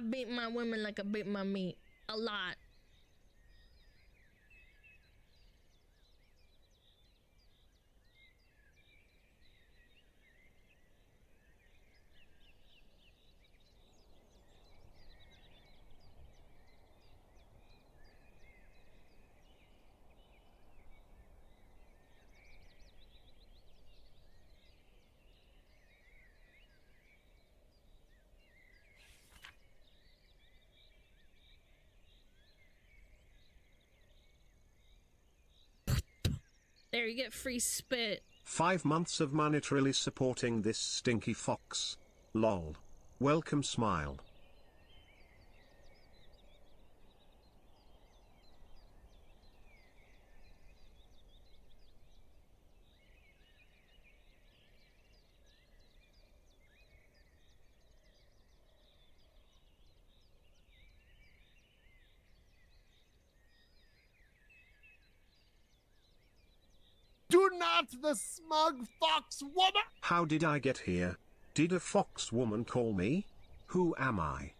I beat my women like I beat my meat. A lot. There, you get free spit. 5 months of monetarily supporting this stinky fox. Lol. Welcome, smile. Do not the smug fox woman! How did I get here? Did a fox woman call me? Who am I?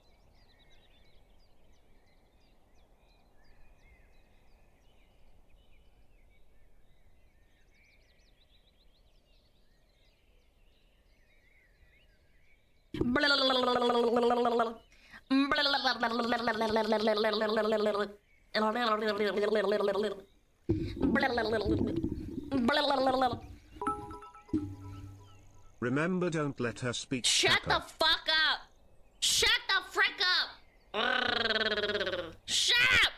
Remember, don't let her speak. Shut the fuck up! Shut the frick up! Shut up!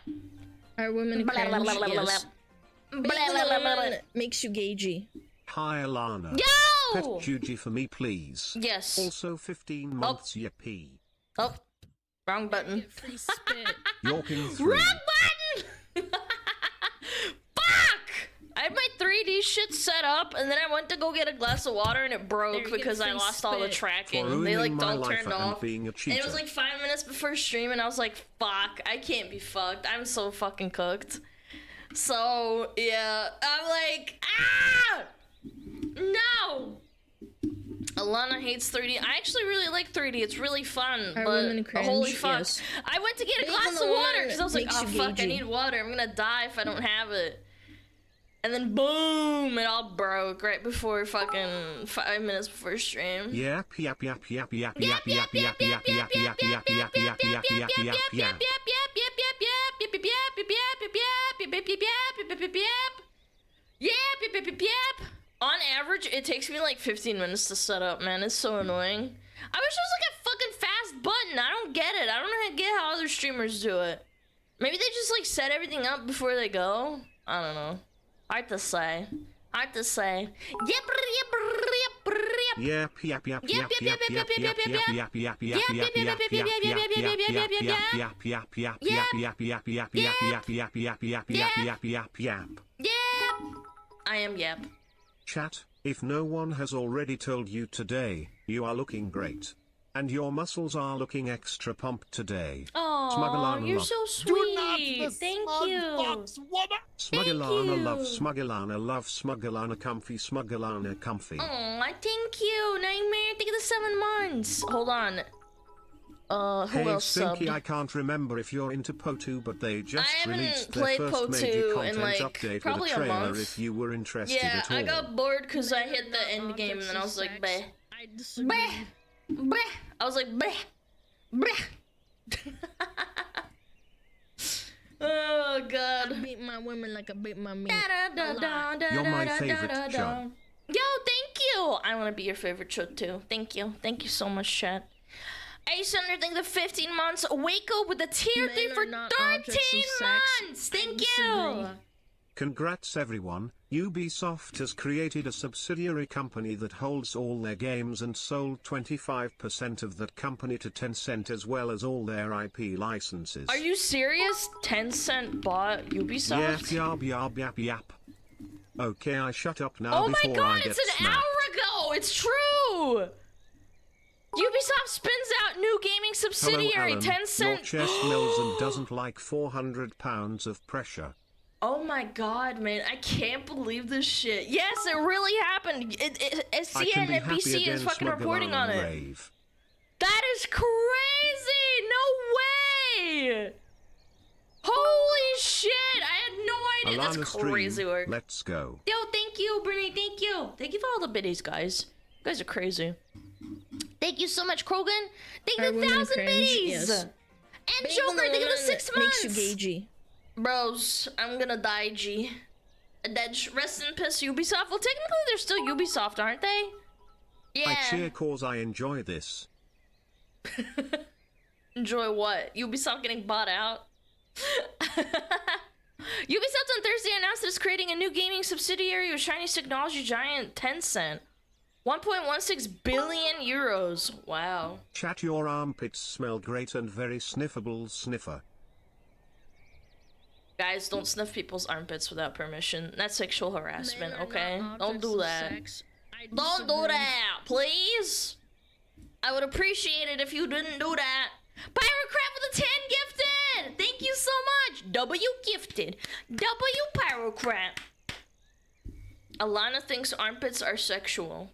Are women cringe? Yes. Makes you gagey. Hi, Alana. Yo! Pet Juji for me, please. Yes. Also 15 months, yippee. Oh, wrong button. Free spit. Yorking 3. Wrong button! Fuck! I had my 3D shit set up, and then I went to go get a glass of water, and it broke because I lost all the tracking. They like don't turn off. And it was like 5 minutes before stream, and I was like, "Fuck! I can't be fucked. I'm so fucking cooked." So yeah, I'm like, ah, no. Alana hates 3D. I actually really like 3D. It's really fun. But holy fuck. Yes. I went to get a glass of water because I was like, oh fuck, I need water. I'm gonna die if I don't have it. And then boom, it all broke right before fucking 5 minutes before stream. Yap yap yap yap yap yap yap yap yap yap yap yap yap yap yap yap yap yap. On average, it takes me like 15 minutes to set up, man. It's so annoying. I wish there was like a fucking fast button. I don't get it. I don't get how other streamers do it. Maybe they just like set everything up before they go. I don't know. Hard to say. Hard to say. Yep, yap yap yap yap yap yap yap yap yap yap yap yap yap yap yap yap. I am yep. Chat, if no one has already told you today, you are looking great. And your muscles are looking extra pumped today. Oh, you're so sweet. Thank you. SmugAlana love SmugAlana love SmugAlana comfy SmugAlana comfy. Oh, thank you. Nightmare, thank you the 7 months. Hold on. Who else Stinky, subbed? I can't remember if you're into Po2, but they just released their played first major content like, update probably with a trailer month. if you were interested Yeah, at all. I got bored because I hit the end game and then I was like, bleh. Bleh. Bleh. I was like, bleh. Bleh. Oh, God. I beat my women like I beat my meat. You're my favorite chud. Yo, thank you. I want to be your favorite chud too. Thank you. Thank you so much, chat. Ace Under, thank the 15 months. Waco with the tier 3 for 13 months. Thank you. Congrats everyone, Ubisoft has created a subsidiary company that holds all their games and sold 25% of that company to Tencent as well as all their IP licenses. Are you serious? Tencent bought Ubisoft? Yap yap yap yap. Okay, I shut up now before I get Oh my god, it's an hour ago! It's true! Ubisoft spins out new gaming subsidiary, Hello, Alan. Tencent. Your chest mills and doesn't like 400 pounds of pressure. Oh my god, man, I can't believe this shit. Yes, it really happened. CNN and NBC is fucking reporting on it. Rave. That is crazy! No that's crazy work. Let's go. Yo, thank you, Brittany. Thank you. Thank you for all the biddies, guys. You guys are crazy. Thank you so much, Krogan. Thank you 1,000 biddies. Yes. And Big Joker, thank you for 6 months. Makes you gagey. Bros, I'm gonna die, G. Dead. Rest in peace, Ubisoft. Well, technically, they're still Ubisoft, aren't they? Yeah. I cheer cause I enjoy this. Enjoy what? Ubisoft getting bought out? Ubisoft on Thursday announced that it's creating a new gaming subsidiary with Chinese technology giant Tencent. 1.16 billion euros. Wow. Chat, your armpits smell great and very sniffable, sniffer. Guys, don't sniff people's armpits without permission. That's sexual harassment, okay? Don't do that. Don't do that, please. I would appreciate it if you didn't do that. Pyrocrap with a 10 gifted! Thank you so much! W gifted. W Pyrocrap. Alana thinks armpits are sexual.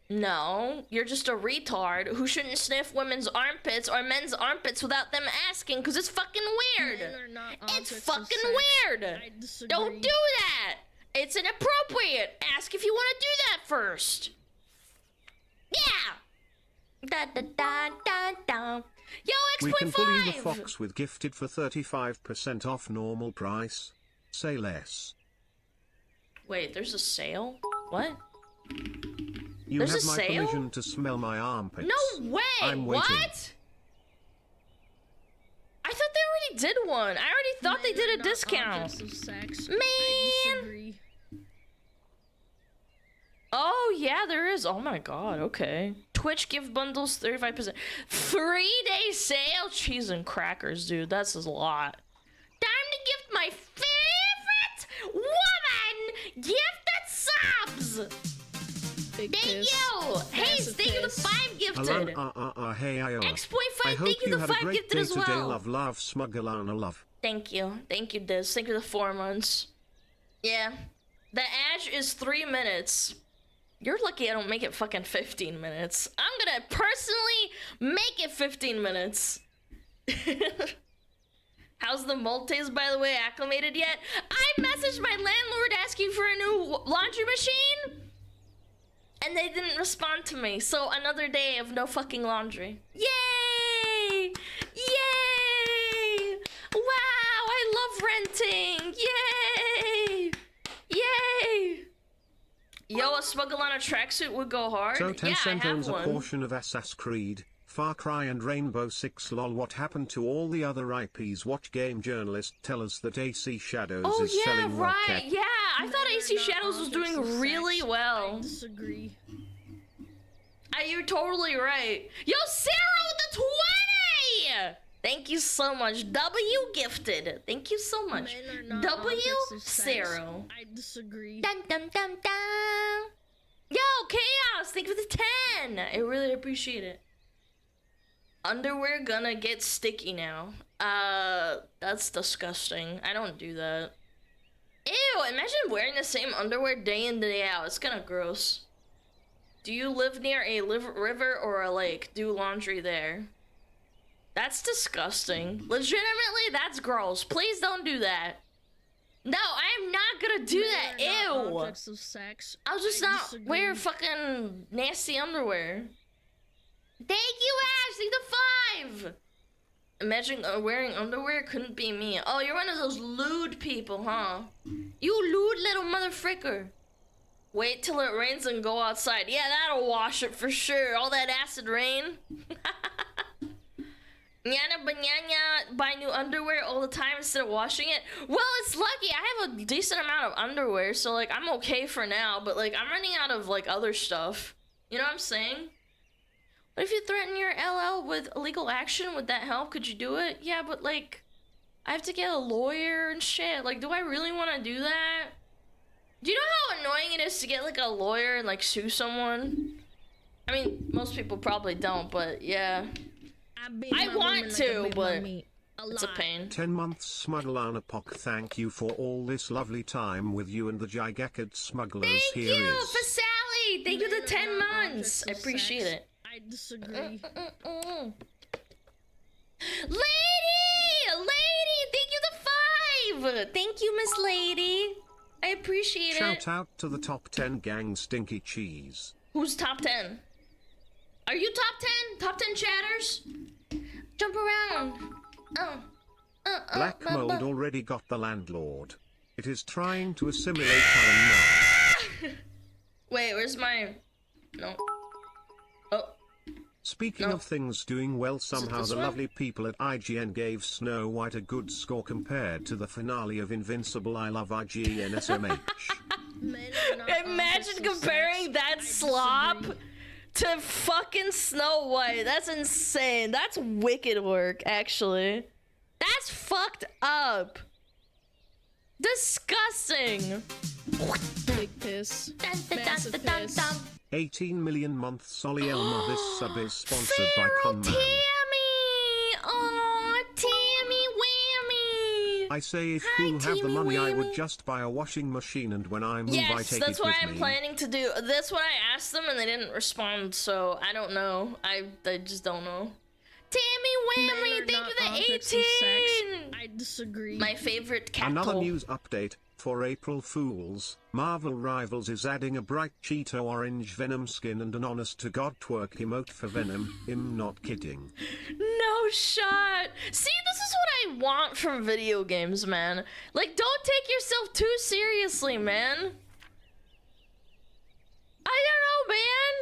No, you're just a retard who shouldn't sniff women's armpits or men's armpits without them asking, because it's fucking weird. It's fucking weird. Don't do that. It's inappropriate. Ask if you want to do that first. Yeah. Da da da da da. Yo, X.5. We can bully the fox with gifted for 35% off normal price. Say less. Wait, there's a sale? What? You There's have a my sale? permission to smell my armpits. No way! I'm waiting. What? I thought they already did one. I already thought they did a discount. Man! Oh, yeah, there is. Oh my god, okay. Twitch gift bundles, 35%. 3-day sale? Cheese and crackers, dude. That's a lot. Time to gift my favorite woman gifted subs! Thank you! Hey, thank you the 5 gifted! Alana, hey, Iowa. X.5, I hope thank you the 5 gifted as well! Today. Love, SmugAlana, love. Thank you, Diz. Thank you the 4 months. Yeah. The edge is 3 minutes. You're lucky I don't make it fucking 15 minutes. I'm gonna personally make it 15 minutes. How's the Maltese, by the way, acclimated yet? I messaged my landlord asking for a new laundry machine, and they didn't respond to me. So another day of no fucking laundry. Yay! Yay! Wow, I love renting. Yay! Yay! Yo, a SmugAlana tracksuit would go hard. So Tencent owns a one. portion of Assassin's Creed, Far Cry and Rainbow Six. Lol, what happened to all the other IPs? Watch game journalist tell us that AC Shadows is selling right. rocket. Yeah, I thought AC Shadows was doing really well. I disagree. You're totally right. Yo, Sarah with the 20! Thank you so much. W gifted. Thank you so much. W Sarah. I disagree. Dun dun dun dun. Yo, Chaos, thank you for the 10. I really appreciate it. Underwear gonna get sticky now. That's disgusting. I don't do that. Ew, imagine wearing the same underwear day in, day out. It's kinda gross. Do you live near a river or a lake? Do laundry there. That's disgusting. Legitimately, that's gross. Please don't do that. No, I'm not gonna do that. Ew. I'll just not wear fucking nasty underwear. Thank you, Ash. Thank the 5. Imagine wearing underwear couldn't be me. Oh, you're one of those lewd people, huh? You lewd little motherfricker. Wait till it rains and go outside. Yeah, that'll wash it for sure. All that acid rain. Nyana Banyanya buy new underwear all the time instead of washing it. Well, it's lucky. I have a decent amount of underwear, so like I'm okay for now, but like I'm running out of like other stuff. You know what I'm saying? What if you threaten your LL with illegal action? Would that help? Could you do it? Yeah, but like I have to get a lawyer and shit. Like, do I really want to do that? Do you know how annoying it is to get like a lawyer and like sue someone? I mean, most people probably don't, but yeah. I want to, but it's a pain. 10 months SmugAlana Pock. Thank you for all this lovely time with you and the Gigakid smugglers. Thank Here you is. for Sally. Thank you for the 10 months. I appreciate it. I disagree. Lady, thank you the Thank you, Miss Lady. I appreciate it. Shout out to the top 10 gang Stinky Cheese. Who's top 10? Are you top 10? Top 10 chatters? Jump around. Black Mold already got the landlord. It is trying to assimilate Alan now. Wait, where's my... No. Oh. Speaking of things doing well, somehow the lovely people at IGN gave Snow White a good score compared to the finale of Invincible. I love IGN SMH. Imagine comparing that slop to fucking Snow White. That's insane. That's wicked work, actually. That's fucked up. Disgusting. Big piss. Massive piss. 18 million months Solly Elma. This sub is sponsored by Conman. Tammy! Aw, Tammy Whammy! I say if you have the money, I would just buy a washing machine, and when I move, I take that's it what with I'm me. planning to do. That's what I asked them, and they didn't respond, so I don't know. I just don't know. Tammy Whammy, thank you for the 18! I disagree. My favorite cat. Another news update. For April Fools, Marvel Rivals is adding a bright Cheeto orange Venom skin and an honest-to-God twerk emote for Venom. I'm not kidding. No shot. See, this is what I want from video games, man. Like, don't take yourself too seriously, man. I don't know, man.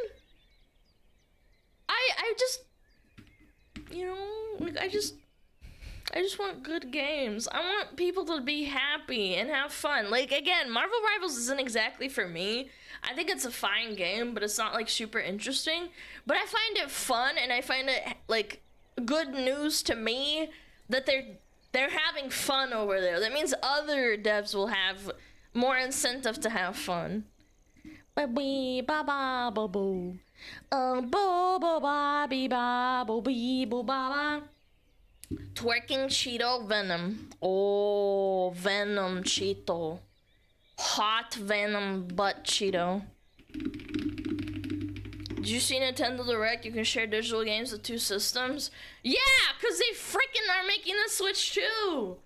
I just, you know, like, I just want good games. I want people to be happy and have fun. Like, again, Marvel Rivals isn't exactly for me. I think it's a fine game, but it's not, like, super interesting. But I find it fun, and I find it, like, good news to me that they're having fun over there. That means other devs will have more incentive to have fun. Ba-bee, ba-ba, ba-boo. Bo-bo-ba-bee-ba-bo-bee-bo-ba-ba. Twerking Cheeto Venom. Oh, Venom Cheeto. Hot Venom butt Cheeto. Did you see Nintendo Direct? You can share digital games with 2 systems. Yeah, because they freaking are making the Switch too.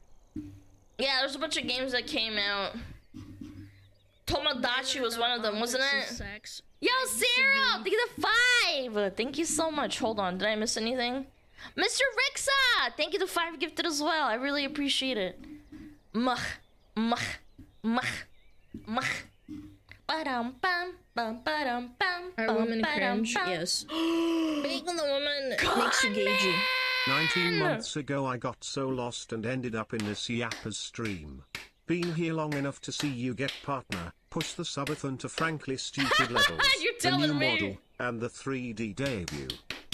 Yeah, there's a bunch of games that came out. Tomodachi was one of them, wasn't it? Yo, Zero! Thank you the 5! Thank you so much. Hold on, did I miss anything? Mr. Rixa! Thank you the 5 gifted as well. I really appreciate it. Muh. Muh. Muh. Muh. Ba-dum bum bum ba-dum bum. Are women cringe? Yes. Being the woman makes you gagey. 19 months ago I got so lost and ended up in this Yappa's stream. Been here long enough to see you get partner, push the subathon to frankly stupid levels, You're the telling new me. model, and the 3D debut.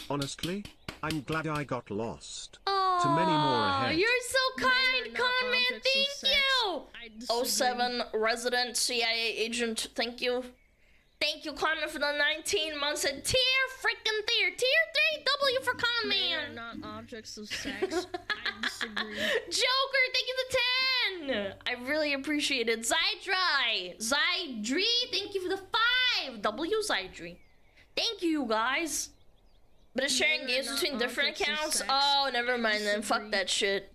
Honestly, I'm glad I got lost. Oh, to many more ahead. You're so kind, Conman. Thank you. 07 resident CIA agent. Thank you. Thank you, Conman, for the 19 months and tier 3 W for Conman. Men are not objects of sex. I disagree. Joker, thank you the 10. I really appreciate it. Zydri, thank you for the 5 W, Zydri. Thank you, guys. But it's sharing games between different accounts? Oh, never mind then. Fuck that shit.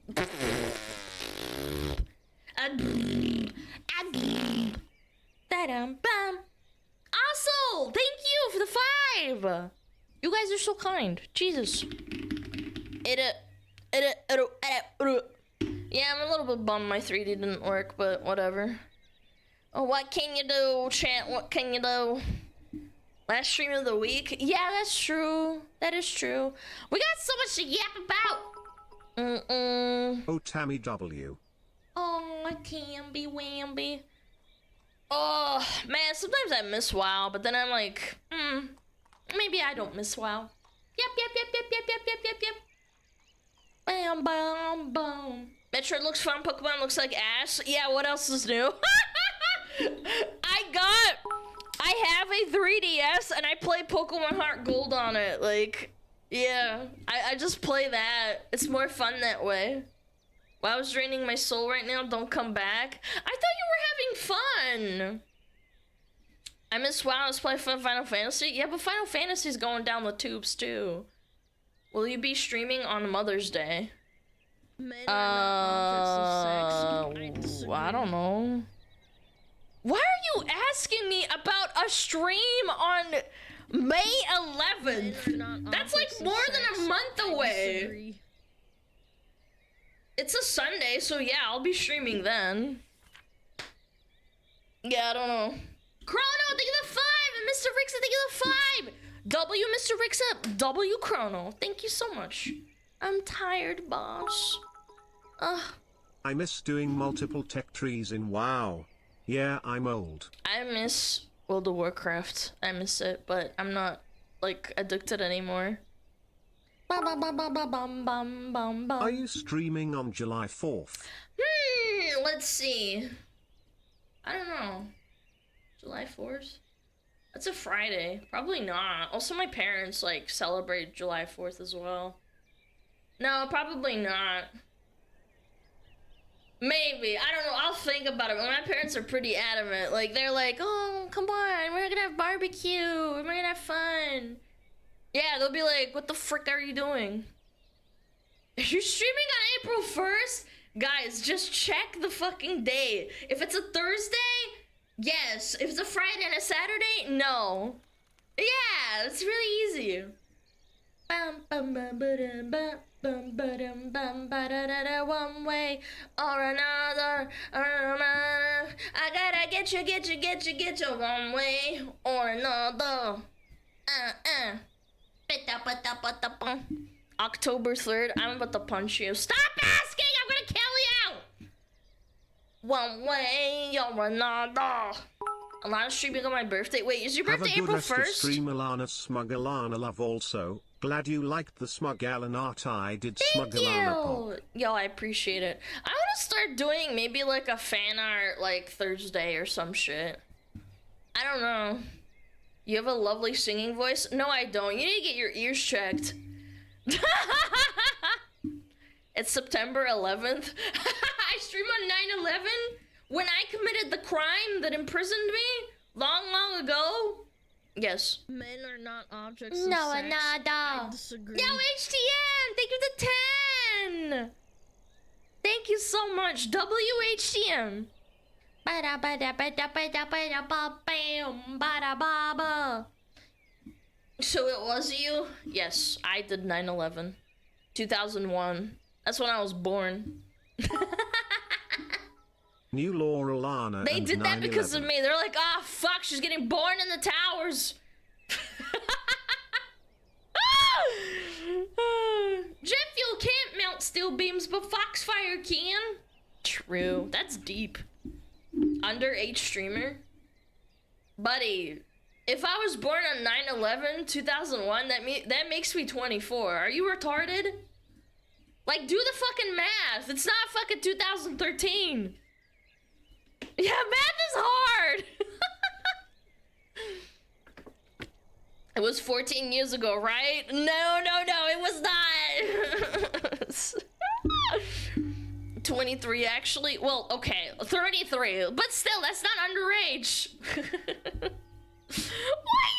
Also, thank you for the 5. You guys are so kind. Jesus. Yeah, I'm a little bit bummed my 3D didn't work, but whatever. Oh, what can you do, chat? What can you do? Last stream of the week? Yeah, that's true. That is true. We got so much to yap about. Oh, Tammy W. Oh, I can be Wamby. Oh, man, sometimes I miss WoW, but then I'm like, maybe I don't miss WoW. Yep. Bam, bam, bam. Metroid looks fun, Pokemon looks like ass. Yeah, what else is new? I have a 3DS and I play Pokemon Heart Gold on it. Like, yeah, I just play that. It's more fun that way. WoW is draining my soul right now. Don't come back. I thought you were having fun. I miss WoW. Let's play Final Fantasy. Yeah, but Final Fantasy's going down the tubes too. Will you be streaming on Mother's Day? Men are not objects of sex. I don't know. Why are you asking me about a stream on May 11th? That's like more than a month away. It's a Sunday, so yeah, I'll be streaming then. Yeah, I don't know. Chrono, thank you the 5! And Mr. Rixa, thank you the 5! W, Mr. Rixa, W Chrono. Thank you so much. I'm tired, boss. I miss doing multiple tech trees in WoW. Yeah, I'm old. I miss World of Warcraft. I miss it, but I'm not, like, addicted anymore. Are you streaming on July 4th? Let's see. I don't know. July 4th? That's a Friday. Probably not. Also, my parents, like, celebrate July 4th as well. No, probably not. Maybe. I don't know. I'll think about it. But my parents are pretty adamant. Like, they're like, oh, come on. We're gonna have barbecue. We're gonna have fun. Yeah, they'll be like, what the frick are you doing? Are you streaming on April 1st? Guys, just check the fucking day. If it's a Thursday, yes. If it's a Friday and a Saturday, no. Yeah, it's really easy. One way or another. I gotta get you one way or another. October 3rd, I'm about to punch you. Stop asking! I'm gonna kill you! One way or another. Alana streaming on my birthday. Wait, is your birthday April 1st? Have a good rest of stream, Alana. SmugAlana love also. Glad you liked the SmugAlana art I did. SmugAlana pop. Yo, I appreciate it. I want to start doing maybe like a fan art like Thursday or some shit. I don't know. You have a lovely singing voice? No, I don't. You need to get your ears checked. It's September 11th. I stream on 9/11 when I committed the crime that imprisoned me long ago. Yes. Men are not objects of no, sex. I disagree. Yo, HTM! Thank you for the 10! Thank you so much. WHTM. So it was you? Yes, I did 9/11. 2001. That's when I was born. New law, Alana. They did that because of me. They're like, ah, fuck, she's getting born in the towers. Jet fuel can't melt steel beams, but Foxfire can. True. That's deep. Underage streamer? Buddy, if I was born on 9/11, 2001, that makes me 24. Are you retarded? Like, do the fucking math. It's not fucking 2013. Yeah, math is hard. It was 14 years ago, right? No, it was not. 23, actually. Well, okay, 33. But still, that's not underage. What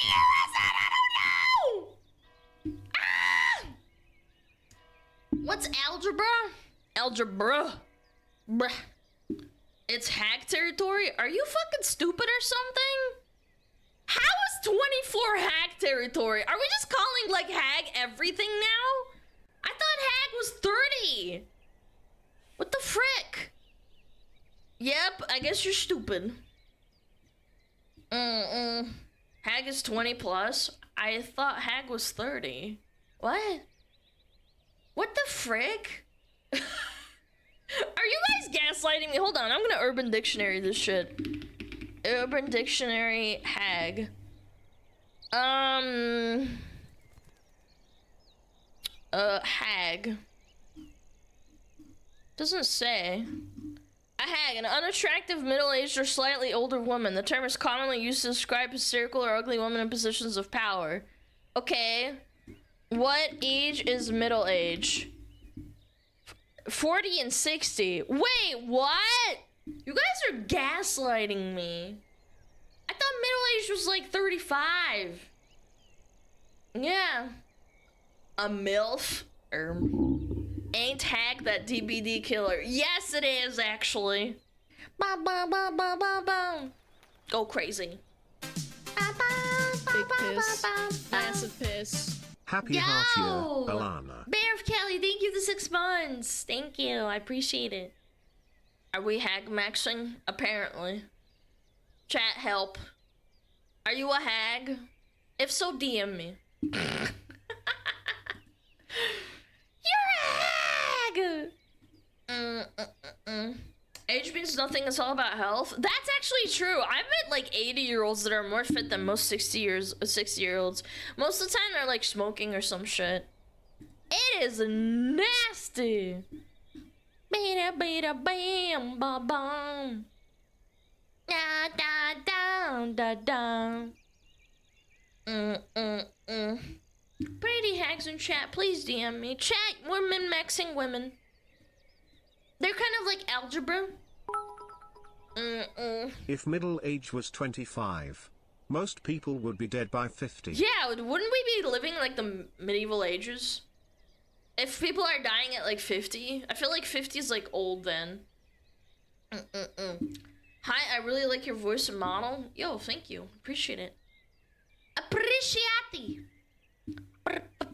year is it? I don't know. Ah! What's algebra? Algebra. Bruh. It's hack territory? Are you fucking stupid or something? How is 24 hack territory? Are we just calling, like, hag everything now? I thought hag was 30. What the frick? Yep, I guess you're stupid. Hag is 20 plus. I thought hag was 30. What? What the frick? Are you guys gaslighting me? Hold on, I'm gonna Urban Dictionary this shit. Urban Dictionary hag. Hag. Doesn't say. A hag, an unattractive middle-aged or slightly older woman. The term is commonly used to describe hysterical or ugly women in positions of power. Okay. What age is middle age? 40 and 60. Wait, what? You guys are gaslighting me. I thought middle age was like 35. Yeah. A MILF. Ain't Hag that DBD killer? Yes, it is actually. Ba ba ba ba ba ba. Go crazy. Big piss. Massive piss. Happy half year, Alana. Bear of Kelly, thank you for the 6 months. Thank you, I appreciate it. Are we hag maxing? Apparently. Chat, help. Are you a hag? If so, DM me. You're a hag! Age means nothing, it's all about health. That's actually true. I've met like 80-year-olds that are more fit than most 60-year-olds. Most of the time they're like smoking or some shit. It is nasty. Bada bada bam ba bam. Da da da da da. Pretty hags in chat, please DM me. Chat, we're min-maxing women. They're kind of like algebra. If middle age was 25, most people would be dead by 50. Yeah, wouldn't we be living like the medieval ages? If people are dying at like 50, I feel like 50 is like old then. Hi, I really like your voice and model. Yo, thank you. Appreciate it. Appreciate.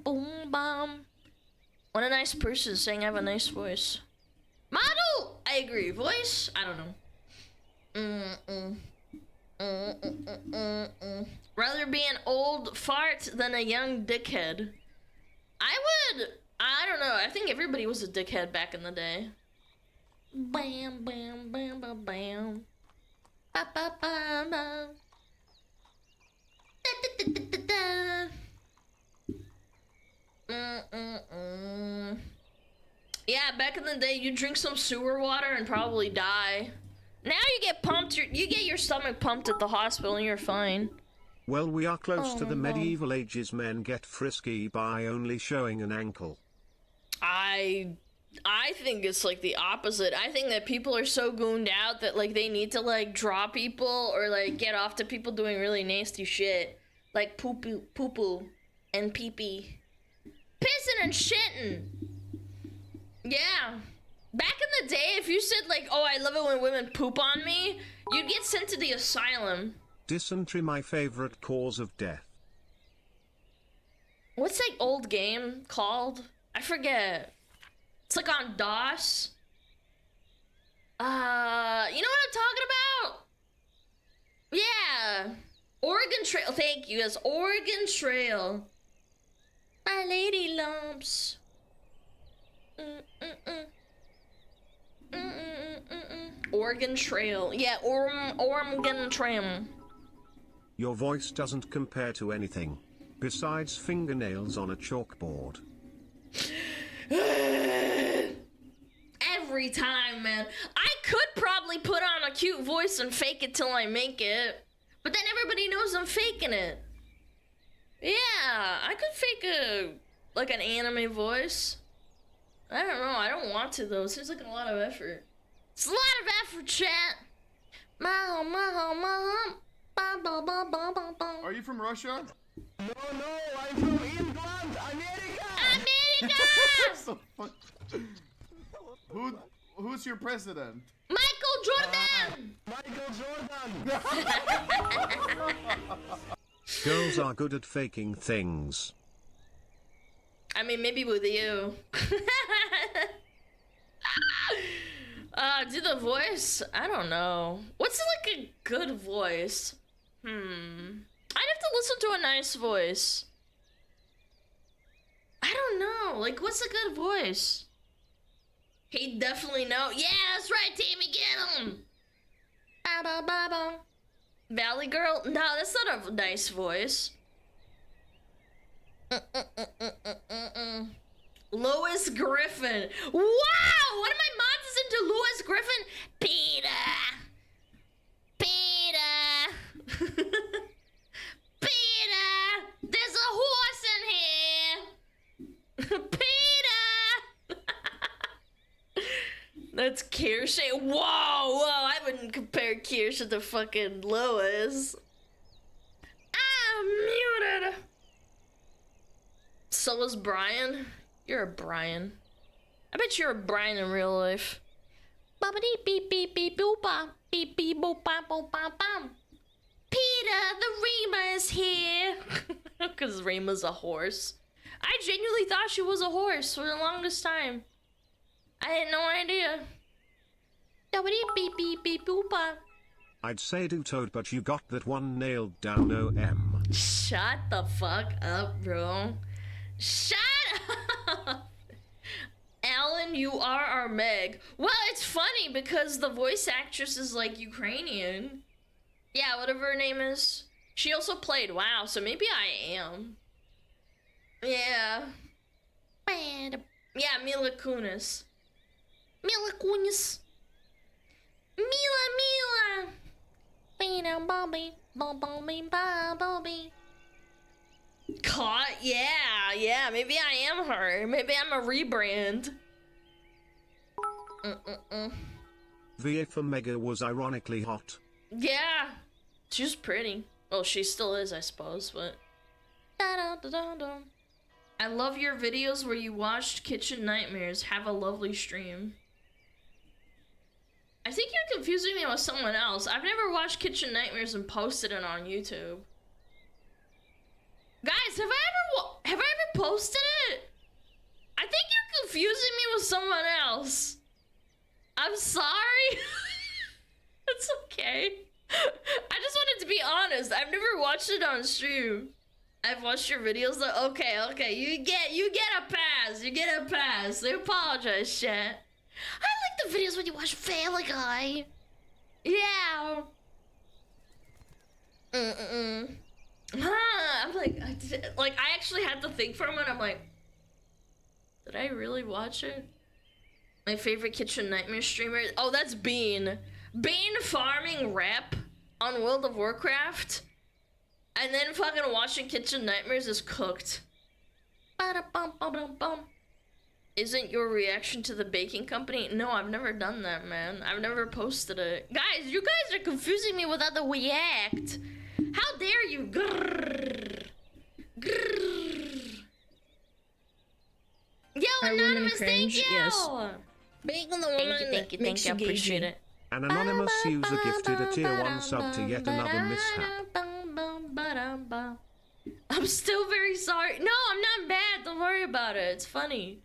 Boom, bam. What a nice person saying I have a nice voice. Model! I agree. Voice? I don't know. Rather be an old fart than a young dickhead. I don't know. I think everybody was a dickhead back in the day. Bam, bam, bam, bam, bam. Ba, ba, ba, ba. Da, da, da, da, da, da. Yeah, back in the day, you drink some sewer water and probably die. Now you get pumped, you get your stomach pumped at the hospital and you're fine. Well, we are close to the medieval ages. Men get frisky by only showing an ankle. I think it's like the opposite. I think that people are so gooned out that like they need to like draw people or like get off to people doing really nasty shit. Like poo-poo and pee-pee. Pissing and shitting. Yeah. Back in the day, if you said like, oh, I love it when women poop on me, you'd get sent to the asylum. Dysentery, my favorite cause of death. What's that old game called? I forget. It's like on DOS. You know what I'm talking about? Yeah. Oregon Trail. Thank you, guys. Oregon Trail. My lady lumps. Oregon Trail. Yeah, Oregon Trail. Your voice doesn't compare to anything besides fingernails on a chalkboard. Every time, man. I could probably put on a cute voice and fake it till I make it, but then everybody knows I'm faking it. Yeah, I could fake like an anime voice. I don't know. I don't want to though. It seems like a lot of effort. It's a lot of effort, chat. Are you from Russia? No, I'm from England, America! America! So fun. Who's your president? Michael Jordan! Michael Jordan! Girls are good at faking things. I mean, maybe with you. Do the voice? I don't know. What's like a good voice? I'd have to listen to a nice voice. I don't know. Like, what's a good voice? He'd definitely know. Yeah, that's right, Tammy, get him! Ba-ba-ba-ba. Valley Girl? No, that's not a nice voice. Lois Griffin. Wow! One of my mods is into Lois Griffin. Peter! Peter! There's a horse in here! Peter! That's Kirsche. Whoa! I wouldn't compare Kirsche to fucking Lois. I'm muted! So is Brian. You're a Brian. I bet you're a Brian in real life. Bobbity beep beep beep boop bop beep beep boop bop boop bop bop. Peter, the Rima is here. Because Rima's a horse. I genuinely thought she was a horse for the longest time. I had no idea. Bobbity beep beep beep boop bop. I'd say do toad, but you got that one nailed down. OM. Shut the fuck up, bro. Shut up. Alan, you are our Meg. Well, it's funny because the voice actress is like Ukrainian. Yeah, whatever her name is. She also played WoW, so maybe I am. Yeah. Yeah, Mila Kunis. Mila Kunis. Mila. Bobby. Caught? Yeah, maybe I am her. Maybe I'm a rebrand. VA for Mega was ironically hot. Yeah, she was pretty. Well, she still is, I suppose, but... I love your videos where you watched Kitchen Nightmares. Have a lovely stream. I think you're confusing me with someone else. I've never watched Kitchen Nightmares and posted it on YouTube. Guys, have I ever posted it? I think you're confusing me with someone else. I'm sorry. It's okay. I just wanted to be honest. I've never watched it on stream. I've watched your videos. Okay. You get a pass. You get a pass. I apologize, chat. I like the videos when you watch Family Guy. Yeah. I'm like, I actually had to think for a minute. I'm like, did I really watch it? My favorite Kitchen Nightmare streamer. Oh, that's Bean. Bean farming rep on World of Warcraft. And then fucking watching Kitchen Nightmares is cooked. Isn't your reaction to the baking company? No, I've never done that, man. I've never posted it. Guys, you guys are confusing me with other react. How dare you? Grrr. Grrr. Yo, Anonymous, thank you! Yes. Being the woman thank you, makes you appreciate it. An anonymous user gifted a tier 1 sub to yet another mishap. I'm still very sorry. No, I'm not bad. Don't worry about it. It's funny.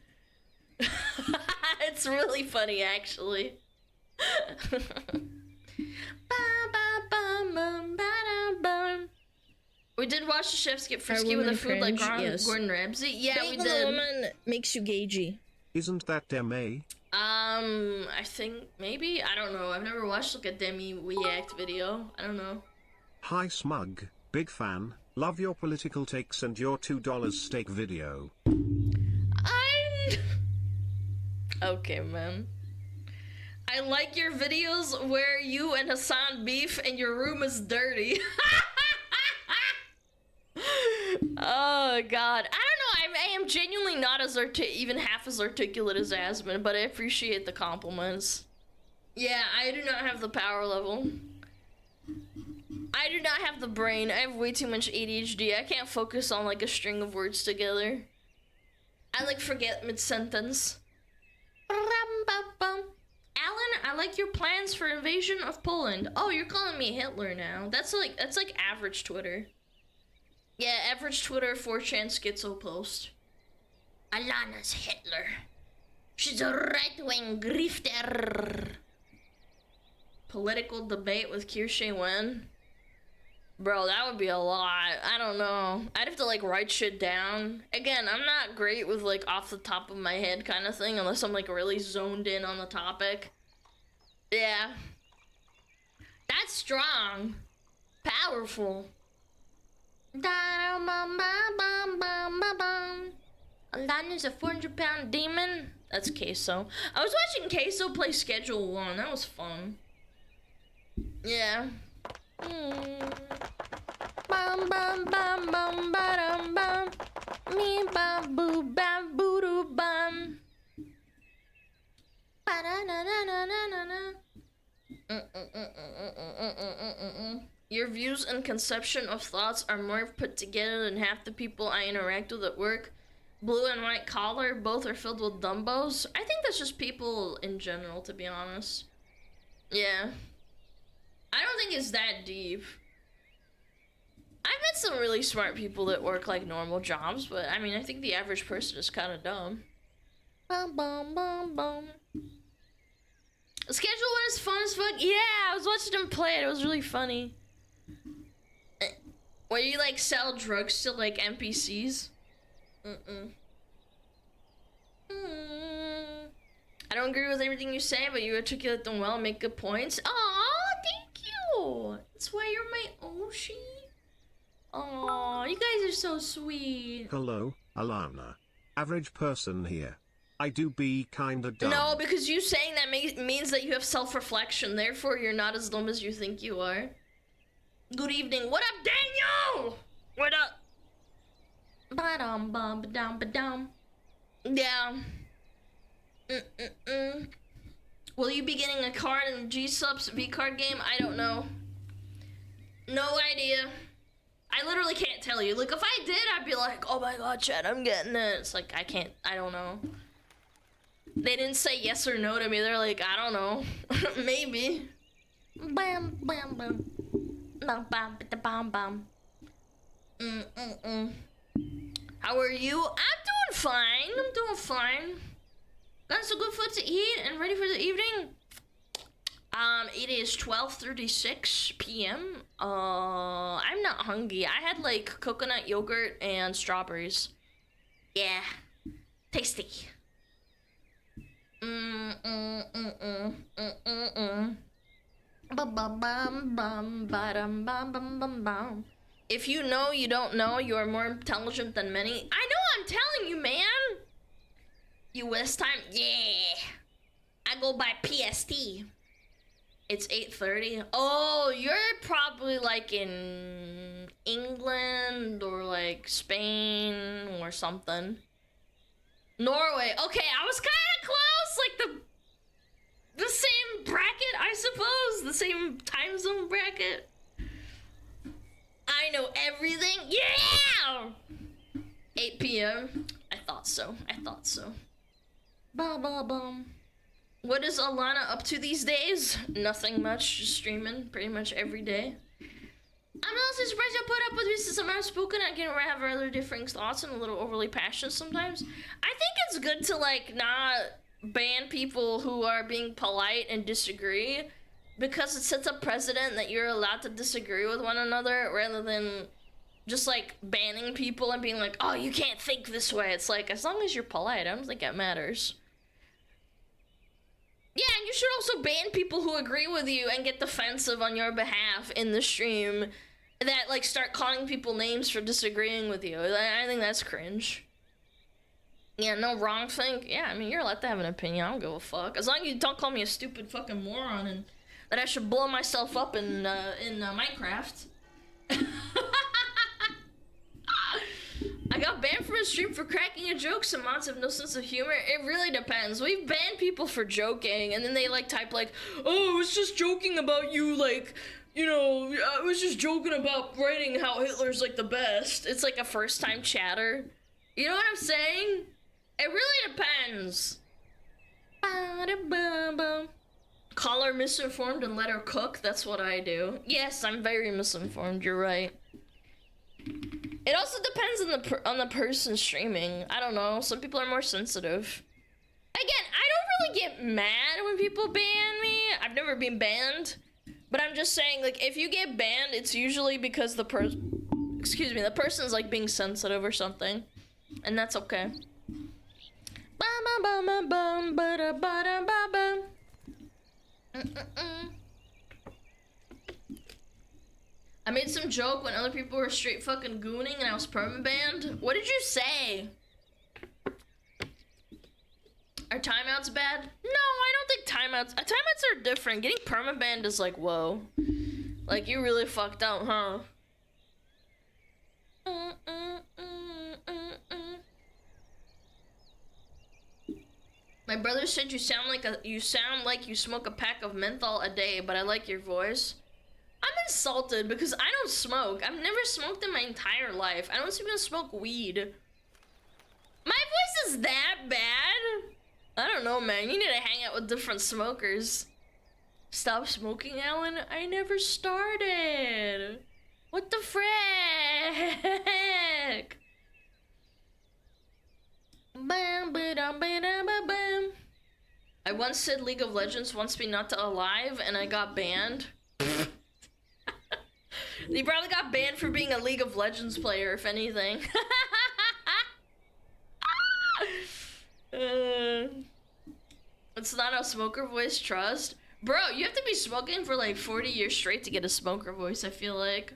It's really funny, actually. We did watch the chefs get frisky with the food like Gordon Ramsay. Yeah, we did. The woman makes you gagey. Isn't that Demi? I think maybe. I don't know. I've never watched like a Demi react video. I don't know. Hi Smug, big fan. Love your political takes and your $2 steak video. Okay, man. I like your videos where you and Hassan beef and your room is dirty. Oh god, I don't know. I am genuinely not as even half as articulate as Asmon, but I appreciate the compliments. Yeah, I do not have the power level. I do not have the brain. I have way too much ADHD. I can't focus on like a string of words together. I like forget mid-sentence. Alan, I like your plans for invasion of Poland. Oh, you're calling me Hitler now. That's like average Twitter. Yeah, average Twitter 4chan schizo post. Alana's Hitler. She's a right-wing grifter. Political debate with Kirsche Wen. Bro, that would be a lot. I don't know. I'd have to like write shit down. Again, I'm not great with like off the top of my head kind of thing unless I'm like really zoned in on the topic. Yeah. That's strong. Powerful. Alana's a 400-pound demon. That's Queso. I was watching Queso play Schedule 1. That was fun. Yeah. Bum bum bum bum ba-dum bum. Me bum boo bam boo doo bum. Ba-da-na-na-na-na-na. Your views and conception of thoughts are more put together than half the people I interact with at work. Blue and white collar, both are filled with dumbos. I think that's just people in general, to be honest. Yeah. I don't think it's that deep. I've met some really smart people that work like normal jobs, but I mean, I think the average person is kind of dumb. Bum, bum, bum, bum. Schedule one is fun as fuck. Yeah, I was watching him play it. It was really funny. Where you like sell drugs to like NPCs. I don't agree with everything you say, but you articulate them well and make good points. Aw, thank you. That's why you're my Oshi. Aw, you guys are so sweet. Hello, Alana. Average person here. I do be kinda dumb. No, because you saying that means that you have self-reflection. Therefore, you're not as dumb as you think you are. Good evening. What up, Daniel? What up? Ba-dum, bum, ba-dum, ba-dum. Yeah. Will you be getting a card in G-Sub's V-Card game? I don't know. No idea. I literally can't tell you. Like, if I did, I'd be like, oh my god, Chad, I'm getting it. It's like, I don't know. They didn't say yes or no to me. They're like, I don't know. Maybe. Bam, bam, bam. Bam, bam, bam, bam. How are you? I'm doing fine. I'm doing fine. Got some good food to eat and ready for the evening. It is 12:36 p.m. I'm not hungry. I had like coconut yogurt and strawberries. Yeah, tasty. If you know, you don't know. You are more intelligent than many. I know. I'm telling you, man. U.S. time, yeah. I go by PST. It's 8:30. Oh, you're probably like in England or like Spain or something. Norway. Okay, I was kind of close. Like the same bracket, I suppose. The same time zone bracket. I know everything. Yeah. 8 p.m. I thought so. I thought so. Ba ba bum. What is Alana up to these days? Nothing much, just streaming pretty much every day. I'm also surprised you put up with me since I'm outspoken. I can have rather differing thoughts and a little overly passionate sometimes. I think it's good to like not ban people who are being polite and disagree, because it sets a precedent that you're allowed to disagree with one another rather than just like banning people and being like, oh, you can't think this way. It's like, as long as you're polite, I don't think it matters. Yeah, and you should also ban people who agree with you and get defensive on your behalf in the stream that like start calling people names for disagreeing with you. I think that's cringe. Yeah, no wrong thing. Yeah, I mean, you're allowed to have an opinion. I don't give a fuck. As long as you don't call me a stupid fucking moron and that I should blow myself up in Minecraft. I got banned from a stream for cracking a joke. Some mods have no sense of humor. It really depends. We've banned people for joking, and then they like type like, oh, I was just joking about you, like, you know, I was just joking about writing how Hitler's like the best. It's like a first time chatter. You know what I'm saying? It really depends. Call her misinformed and let her cook. That's what I do. Yes, I'm very misinformed. You're right. It also depends on the person streaming. I don't know. Some people are more sensitive. Again, I don't really get mad when people ban me. I've never been banned, but I'm just saying, like, if you get banned, it's usually because the person's like being sensitive or something, and that's okay. I made some joke when other people were straight fucking gooning and I was permabanned. What did you say? Are timeouts bad? No, I don't think timeouts are different. Getting permabanned is like, whoa. Like, you really fucked up, huh? My brother said you sound like you smoke a pack of menthol a day, but I like your voice. I'm insulted because I don't smoke. I've never smoked in my entire life. I don't even smoke weed. My voice is that bad? I don't know, man. You need to hang out with different smokers. Stop smoking, Alan? I never started. What the frick? Bam, ba-dum, ba-dum, ba-bam. I once said League of Legends wants me not to alive, and I got banned. You probably got banned for being a League of Legends player, if anything. It's not a smoker voice, trust. Bro, you have to be smoking for like 40 years straight to get a smoker voice, I feel like.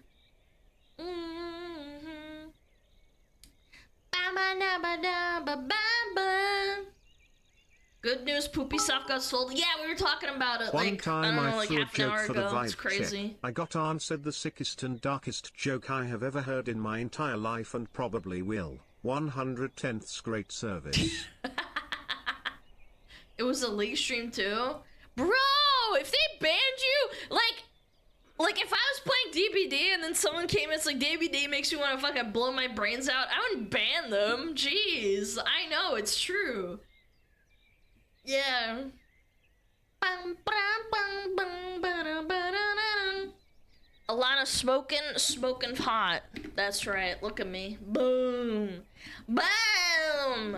Good news, Poopy Soft got sold. Yeah, we were talking about it One time I like threw a half an hour joke for the ago. vibe It's crazy. check. I got answered the sickest and darkest joke I have ever heard in my entire life and probably will. 110th great service. It was a league stream too? Bro, if they banned you, like if I was playing DBD and then someone came and it's like, DBD makes me want to fucking blow my brains out, I wouldn't ban them. Jeez, I know, it's true. Yeah. Alana smoking hot. That's right, look at me. Boom. Boom.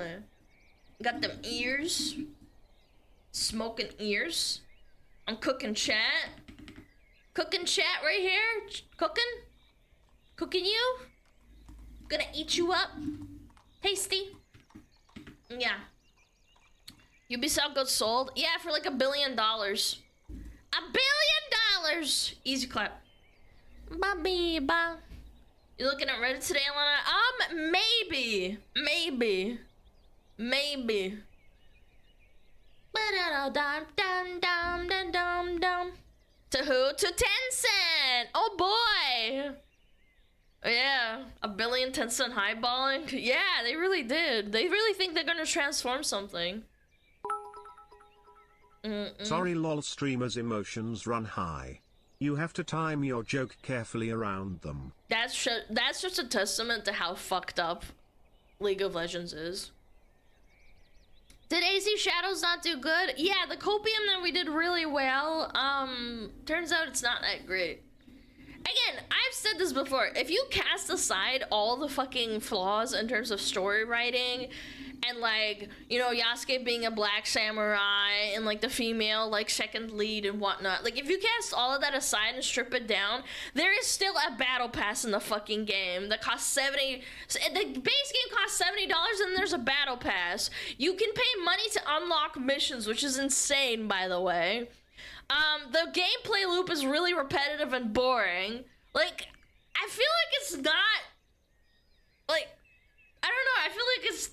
Got them ears. Smoking ears. I'm cooking chat. Cooking chat right here. Cooking. Cooking you. Gonna eat you up. Tasty. Yeah. Ubisoft got sold. Yeah, for like $1 billion. $1 billion. Easy clap. Bobby ba. You looking at Reddit today, Alana? Maybe. To who? To Tencent! Oh boy! Yeah, $1 billion Tencent highballing. Yeah, they really did. They really think they're gonna transform something. Sorry lol, streamers' emotions run high. You have to time your joke carefully around them. That's just a testament to how fucked up League of Legends is. Did AC Shadows not do good? Yeah, the Copium that we did really well. Turns out it's not that great. Again, I've said this before. If you cast aside all the fucking flaws in terms of story writing, and like, you know, Yasuke being a black samurai, and like the female like second lead and whatnot, like if you cast all of that aside and strip it down, there is still a battle pass in the fucking game that costs $70. The base game costs $70, and there's a battle pass. You can pay money to unlock missions, which is insane, by the way. The gameplay loop is really repetitive and boring. Like, I feel like it's not, like, I don't know, I feel like it's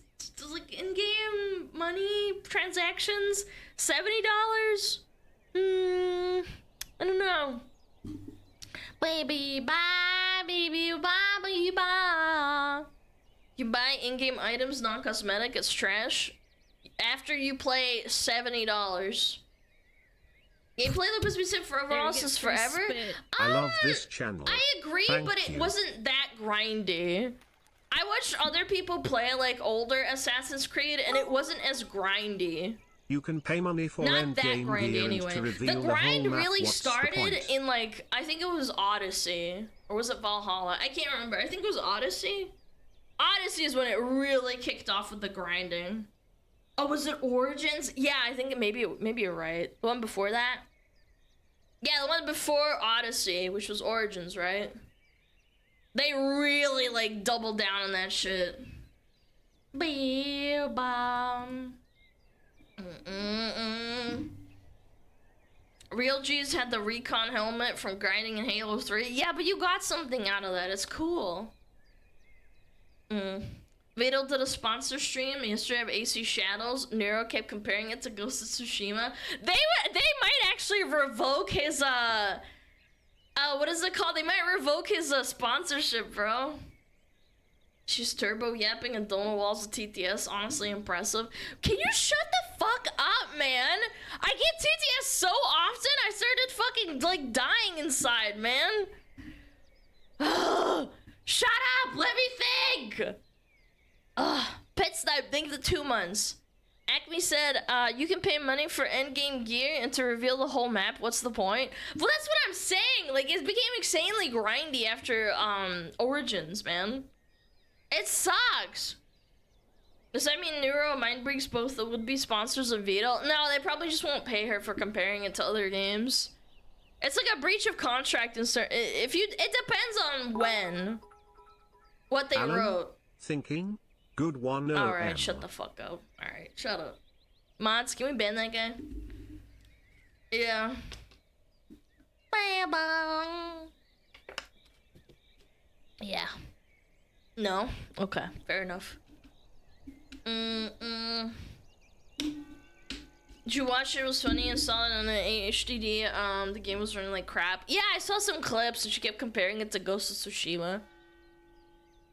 like in-game money transactions, $70. I don't know. Baby, bye, baby, bye, baby, bye. You buy in-game items, non-cosmetic, it's trash. After you play $70. Gameplay loop has been set for overall since forever. I love this channel. I agree, but it wasn't that grindy. I watched other people play like older Assassin's Creed, and it wasn't as grindy. You can pay money for Not that endgame grindy gear anyway. to reveal The grind the whole map. really What's the started point? in like, I think it was Odyssey, or was it Valhalla? I can't remember. I think it was Odyssey. Odyssey is when it really kicked off with the grinding. Oh, was it Origins? Yeah, I think maybe you're right. The one before that. Yeah, the one before Odyssey, which was Origins, right? They really, like, doubled down on that shit. Bomb. Real G's had the recon helmet from grinding in Halo 3. Yeah, but you got something out of that. It's cool. Vadal did a sponsor stream yesterday of AC Shadows. Nero kept comparing it to Ghost of Tsushima. They might actually revoke his what is it called? They might revoke his sponsorship, bro. She's turbo yapping and donut walls with TTS. Honestly impressive. Can you shut the fuck up, man? I get TTS so often I started fucking like dying inside, man. Shut up! Let me think! Pet Snipe, thank the 2 months. Acme said, you can pay money for endgame gear and to reveal the whole map. What's the point? Well, that's what I'm saying. Like, it became insanely grindy after, Origins, man. It sucks. Does that mean Neuro and Mindbreaks both would be sponsors of Vito? No, they probably just won't pay her for comparing it to other games. It's like a breach of contract in certain. If you, it depends on when. What they Alan, wrote. Thinking. Good one. No. All right, shut the fuck up. All right, shut up. Mods, can we ban that guy? Yeah. Yeah. No. Okay. Fair enough. Did you watch it? It was funny and saw it on the HDD. The game was running like crap. Yeah, I saw some clips and she kept comparing it to Ghost of Tsushima.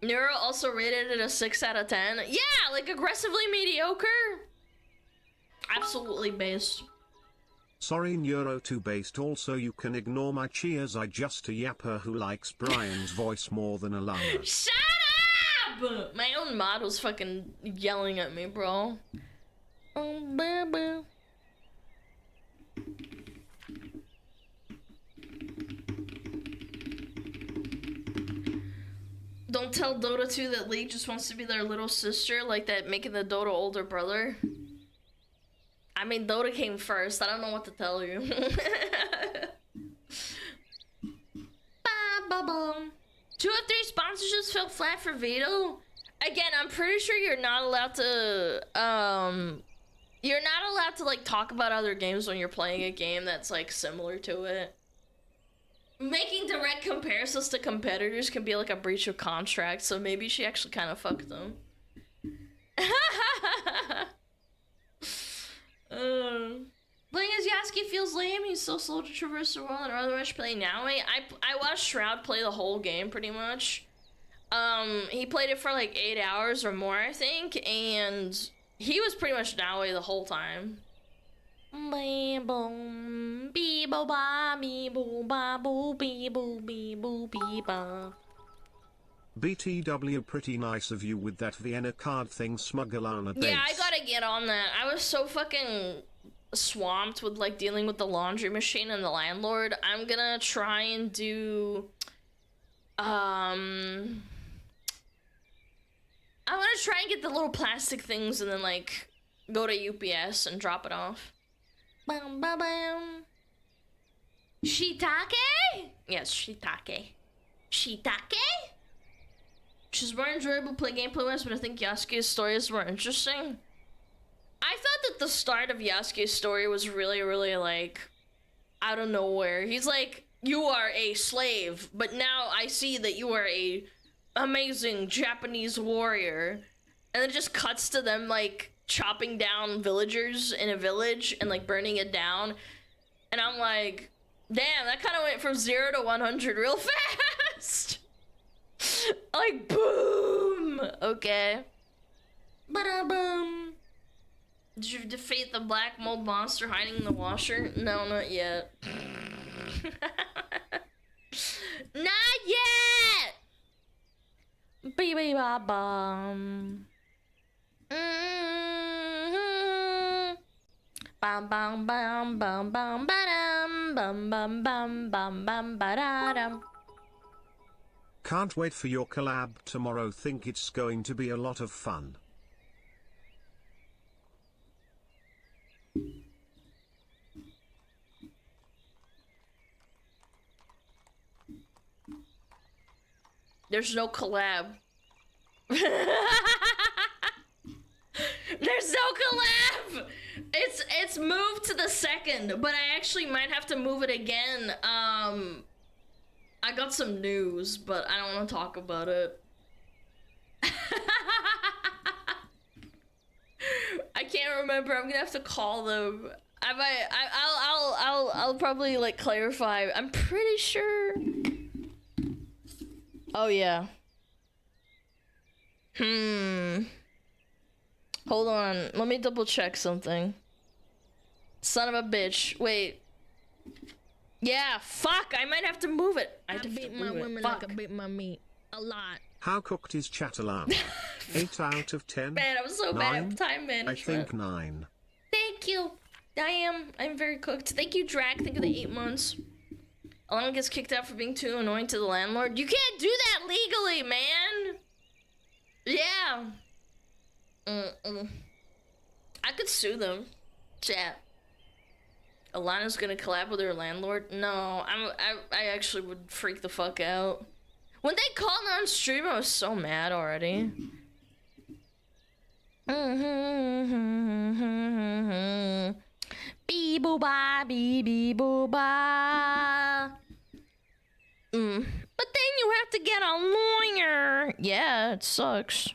Neuro also rated it a 6 out of 10. Yeah, like aggressively mediocre. Absolutely based. Sorry, Neuro 2 based. Also, you can ignore my cheers. I just a yapper who likes Brian's voice more than Alana. Shut up! My own mod was fucking yelling at me, bro. Oh, baby. Don't tell Dota 2 that League just wants to be their little sister, like that making the Dota older brother. I mean, Dota came first. I don't know what to tell you. Ba-ba-bum. 2 of 3 sponsorships fell flat for Vito. Again, I'm pretty sure you're not allowed to, you're not allowed to, like, talk about other games when you're playing a game that's, like, similar to it. Making direct comparisons to competitors can be, like, a breach of contract, so maybe she actually kind of fucked them. Playing as Yasuke feels lame. He's so slow to traverse the world and otherwise play now. I watched Shroud play the whole game pretty much. He played it for like 8 hours or more, I think, and he was pretty much Naue the whole time. BTW, pretty nice of you with that Vienna card thing, SmugAlana base. Yeah, I gotta get on that. I was so fucking swamped with like dealing with the laundry machine and the landlord. I'm gonna try and do I'm gonna try and get the little plastic things and then like go to UPS and drop it off. Bam, bam, bam. Shiitake? Yes, shiitake. Shiitake? Which is more enjoyable play gameplay wise, but I think Yasuke's story is more interesting. I thought that the start of Yasuke's story was really, really like out of nowhere. He's like, you are a slave, but now I see that you are a amazing Japanese warrior. And then it just cuts to them like chopping down villagers in a village and like burning it down. And I'm like, damn, that kind of went from 0 to 100 real fast. Like, boom. Okay. Ba-da-boom. Did you defeat the black mold monster hiding in the washer? No, not yet. Not yet! Bee-bee-ba-bum. Bam bam bam bam bam ba-dum bam bam bam bam bam ba-da-dum. Can't wait for your collab tomorrow. Think it's going to be a lot of fun. There's no collab. There's no collab! It's moved to the 2nd, but I actually might have to move it again. I got some news, but I don't want to talk about it. I can't remember. I'm gonna have to call them. I'll probably like clarify. I'm pretty sure. Oh yeah. Hold on. Let me double check something. Son of a bitch. Wait. Yeah, fuck. I might have to move it. I beat my women like I beat my meat. A lot. How cooked is Alana? 8 out of 10. Man, I'm so bad at time management. I think 9. Thank you. I'm very cooked. Thank you, Drac. Thank you for the 8 months. Alana gets kicked out for being too annoying to the landlord. You can't do that legally, man. Yeah. I could sue them. Chat. Alana's gonna collab with her landlord? No, I actually would freak the fuck out. When they called on stream, I was so mad already. Bee boo ba, bee boo ba. But then you have to get a lawyer. Yeah, it sucks.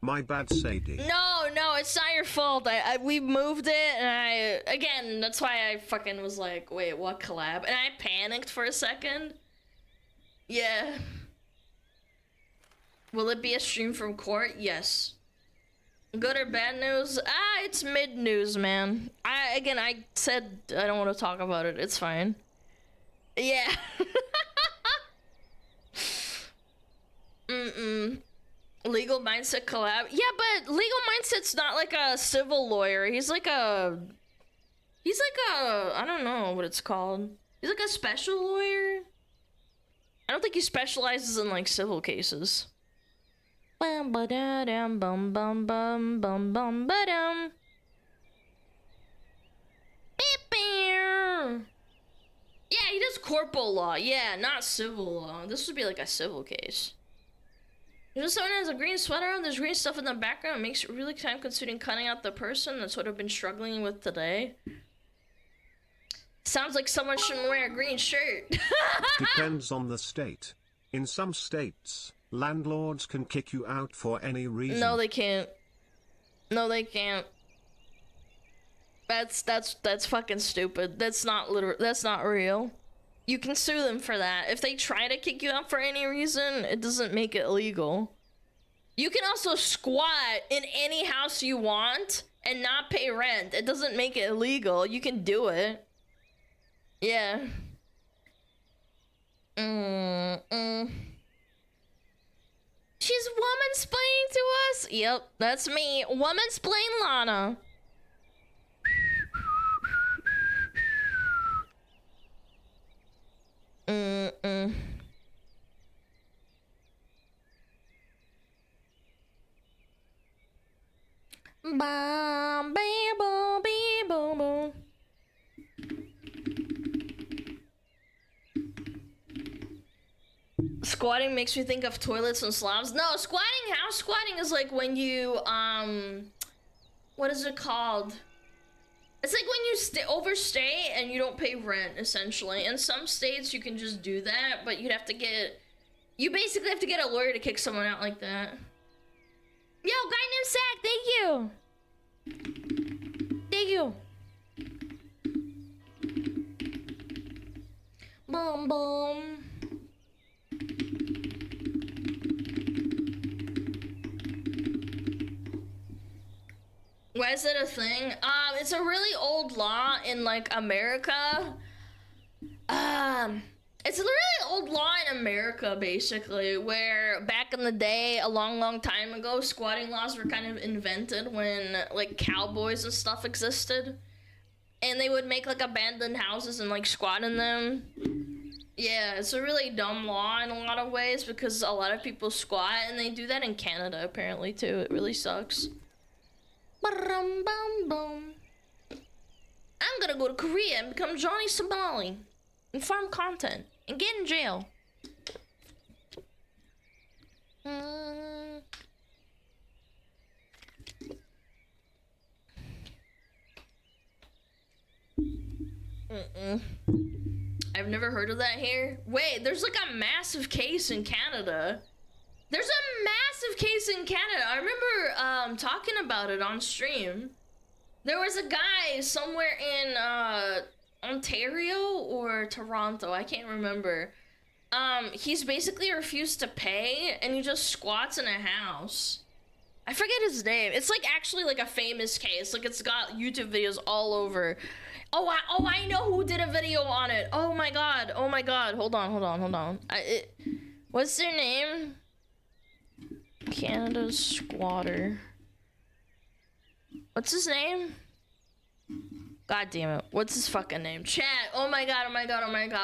My bad, Sadie. No, it's not your fault. We moved it, and again, that's why I fucking was like, wait, what collab? And I panicked for a second. Yeah. Will it be a stream from court? Yes. Good or bad news? It's mid news, man. I said I don't want to talk about it. It's fine. Yeah. Legal Mindset collab? Yeah, but Legal Mindset's not like a civil lawyer. He's like a, I don't know what it's called. He's like a special lawyer. I don't think he specializes in like civil cases. Bum ba da dum bum bum bum bum bum ba dum. Yeah, he does corporal law. Yeah, not civil law. This would be like a civil case. You know, someone has a green sweater on, there's green stuff in the background. It makes it really time consuming cutting out the person. That's what I've been struggling with today. Sounds like someone shouldn't wear a green shirt. Depends on the state. In some states, landlords can kick you out for any reason. No, they can't. No, they can't. That's fucking stupid. That's not real. You can sue them for that. If they try to kick you out for any reason, it doesn't make it legal. You can also squat in any house you want and not pay rent. It doesn't make it illegal. You can do it. Yeah. She's woman-splaining to us? Yep, that's me. Woman-splain Lana. Bam, bam, boom, bam, boom, boom. Squatting makes me think of toilets and slobs. No, house squatting is like when you, what is it called? It's like when you overstay and you don't pay rent, essentially. In some states, you can just do that, but you basically have to get a lawyer to kick someone out like that. Yo, guy named Sack, thank you! Thank you! Boom, boom. Why is it a thing? It's a really old law in like America. It's a really old law in America, basically, where back in the day, a long time ago, squatting laws were kind of invented when like cowboys and stuff existed, and they would make like abandoned houses and like squat in them. Yeah, it's a really dumb law in a lot of ways because a lot of people squat, and they do that in Canada apparently too. It really sucks. I'm gonna go to Korea and become Johnny Somali and farm content and get in jail. I've never heard of that here. Wait, there's like a massive case in Canada. There's a massive case in Canada. I remember talking about it on stream. There was a guy somewhere in Ontario or Toronto, I can't remember. He's basically refused to pay and he just squats in a house. I forget his name. It's like actually like a famous case. Like it's got YouTube videos all over. Oh, I know who did a video on it. Oh my god. Oh my god. Hold on. What's their name? Canada squatter. What's his name? God damn it. What's his fucking name? Chat. Oh my god.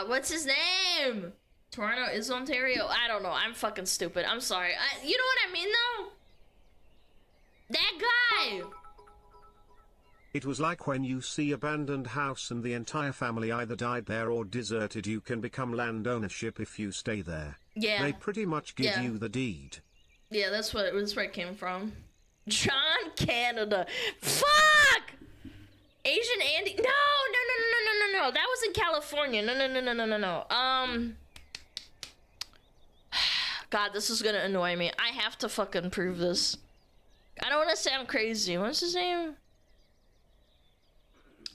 What's his name? Toronto is Ontario. I don't know. I'm fucking stupid. I'm sorry. You know what I mean though? That guy. It was like when you see abandoned house and the entire family either died there or deserted. You can become land ownership if you stay there. Yeah. They pretty much give you the deed. Yeah, that's where it came from. John Canada. Fuck! Asian Andy. No. That was in California. No. God, this is gonna annoy me. I have to fucking prove this. I don't want to sound crazy. What's his name?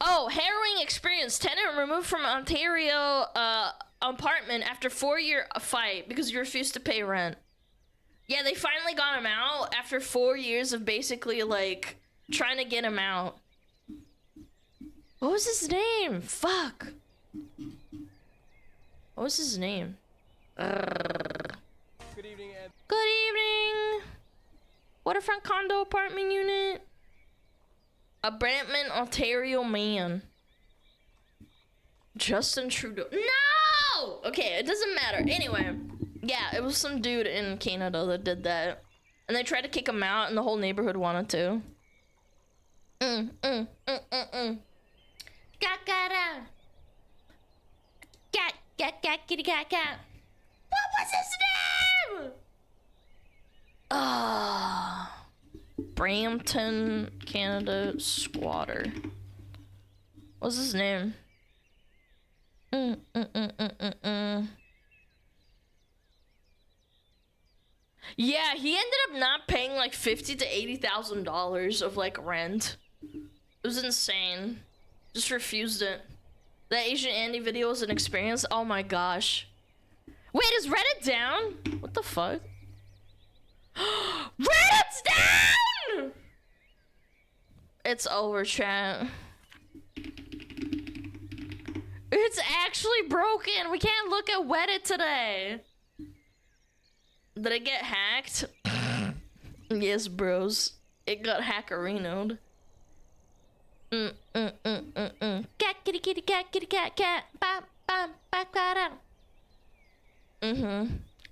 Oh, harrowing experience. Tenant removed from Ontario apartment after 4-year fight because he refused to pay rent. Yeah, they finally got him out after 4 years of basically like trying to get him out. What was his name? Fuck. What was his name? Good evening, Ed. Good evening. Waterfront condo apartment unit. A Brantman, Ontario man. Justin Trudeau. No! Okay, it doesn't matter. Anyway, yeah, it was some dude in Canada that did that. And they tried to kick him out and the whole neighborhood wanted to. Cat. Kitty cat. What was his name? Brampton, Canada squatter. What's his name? Yeah, he ended up not paying like $50,000 to $80,000 of like rent. It was insane. Just refused it. That Asian Andy video was an experience. Oh my gosh. Wait, is Reddit down? What the fuck? Reddit's down! It's over, chat. It's actually broken. We can't look at Reddit today. Did it get hacked? Yes, bros. It got hackerinoed. Cat, kitty, kitty, cat.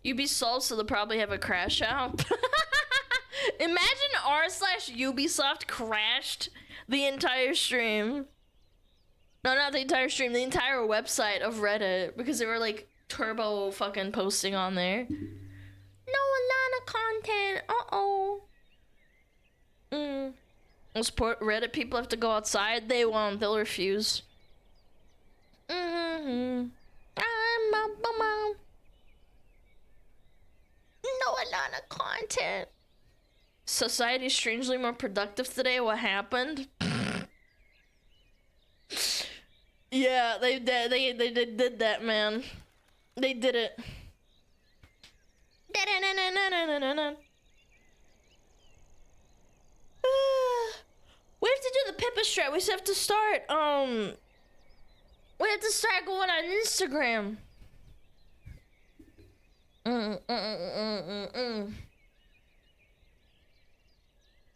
Ubisoft, so they'll probably have a crash out. Imagine r/Ubisoft crashed the entire stream. No, not the entire stream, the entire website of Reddit, because they were like turbo fucking posting on there. No Alana content. Most Reddit people have to go outside. They won't. They'll refuse. I'm a mom. No Alana content. Society is strangely more productive today. What happened? Yeah, they did that, man. They did it. We have to do the Pippa strat. We have to start. We have to start going on Instagram.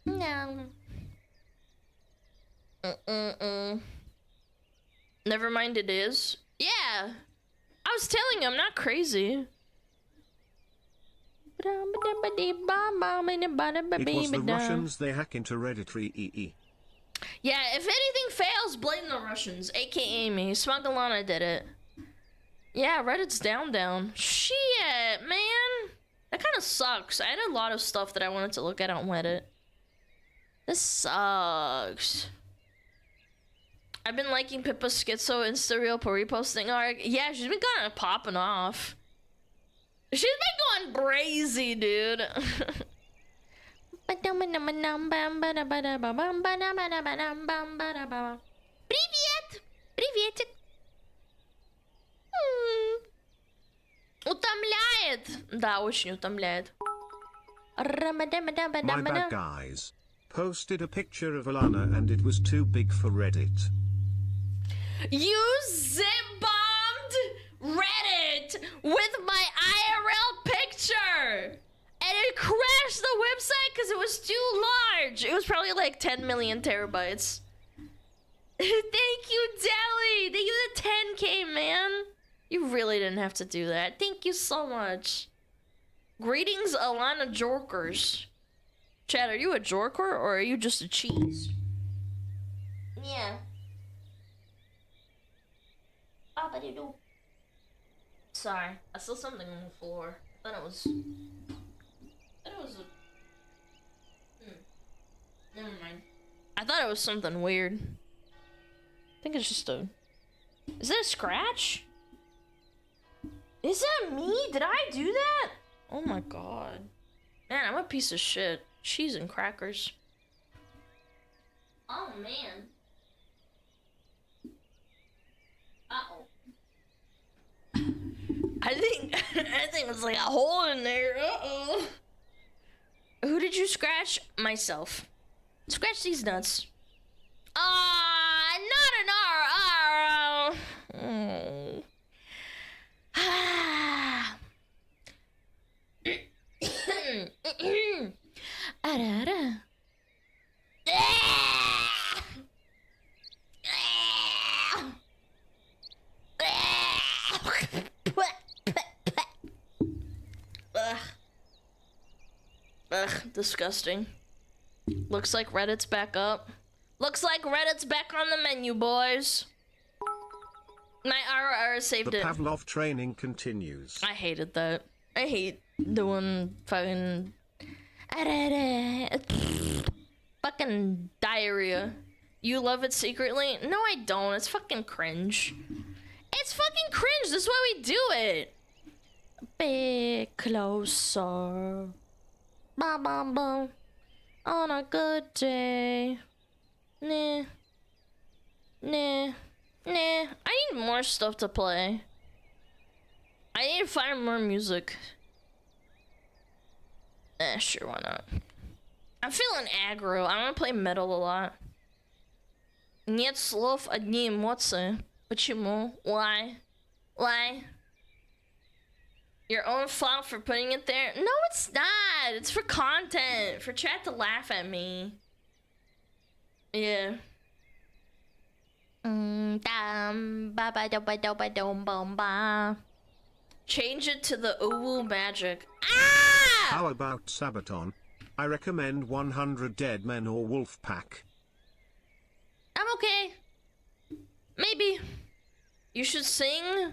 No. Never mind, it is. Yeah. I was telling you, I'm not crazy. It was the Russians. They hack into Reddit. Yeah, if anything fails, blame the Russians, aka me. SmugAlana did it. Yeah, Reddit's down. Shit, man. That kind of sucks. I had a lot of stuff that I wanted to look at on Reddit. This sucks. I've been liking Pippa Schizo Insta Reel per reposting arc. Yeah, she's been kind of popping off. She's been going crazy, dude. Привет. Утомляет. Да, очень утомляет. My bad guys. Posted a picture of Alana and it was too big for Reddit. You zip bombed Reddit with my IRL picture! And it crashed the website because it was too large. It was probably like 10 million terabytes. Thank you, Deli! Thank you the 10K, man! You really didn't have to do that. Thank you so much. Greetings, Alana Jorkers. Chad, are you a Jorker or are you just a cheese? Yeah. Sorry, I saw something on the floor. I thought it was never mind. I thought it was something weird. I think it's just a... Is that a scratch? Is that me? Did I do that? Oh my god. Man, I'm a piece of shit. Cheese and crackers. Oh man. Uh-oh. I think it's like a hole in there. Uh-oh. Who did you scratch? Myself. Scratch these nuts. Not an R. Oh. Ugh, disgusting. Looks like Reddit's back up. Looks like Reddit's back on the menu, boys. My RR saved The it. Pavlov training continues. I hated that. I hate doing fucking... fucking diarrhea. You love it secretly? No, I don't. It's fucking cringe. It's fucking cringe. This is why we do it. A bit closer. Bum, bum, bum. On a good day. Nah. Nah. Nah. I need more stuff to play. I need to find more music. Sure, why not? I'm feeling aggro. I want to play metal a lot. Нет слов, одни эмоции. Почему? Why? Why? Your own fault for putting it there? No, it's not. It's for content. For chat to laugh at me. Yeah. Change it to the uwu magic. Ah! How about Sabaton? I recommend 100 Dead Men or Wolf Pack. I'm okay. Maybe. You should sing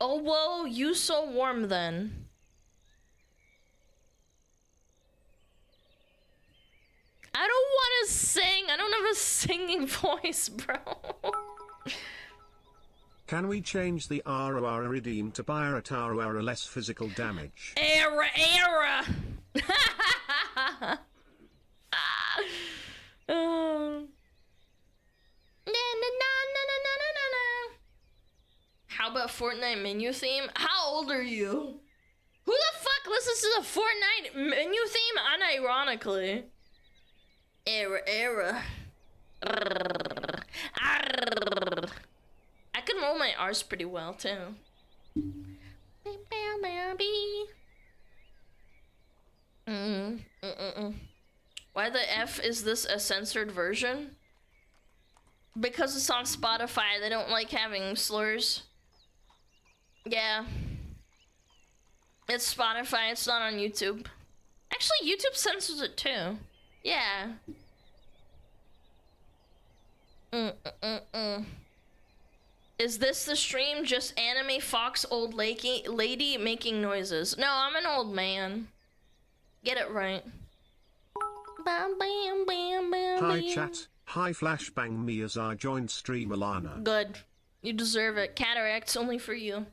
Oh Whoa, You So Warm then. I don't want to sing. I don't have a singing voice, bro. Can we change the ROR redeem to Bioratara less physical damage? Era. How about Fortnite menu theme? How old are you? Who the fuck listens to the Fortnite menu theme unironically? Era. I can roll my R's pretty well too. Why the F is this a censored version? Because it's on Spotify, they don't like having slurs. Yeah. It's Spotify, it's not on YouTube. Actually, YouTube censors it too. Yeah. Is this the stream just anime fox old lady making noises? No, I'm an old man. Get it right. Hi chat, hi flashbang me as I joined stream Alana. Good. You deserve it. Cataracts only for you.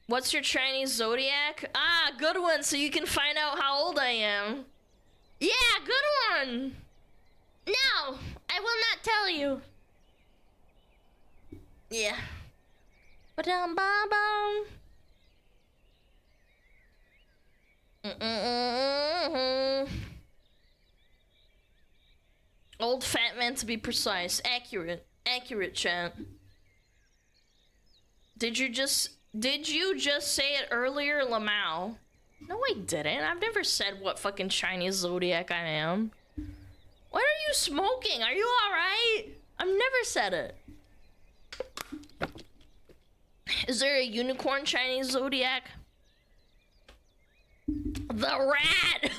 What's your Chinese zodiac? Ah, good one, so you can find out how old I am. Yeah, good one! No, I will not tell you. Yeah. Ba-dum-ba-bum. old fat man to be precise. Accurate. Accurate, chat. Did you just say it earlier, Lamau? No, I didn't. I've never said what fucking Chinese zodiac I am. What are you smoking? Are you alright? I've never said it. Is there a unicorn Chinese zodiac? The rat!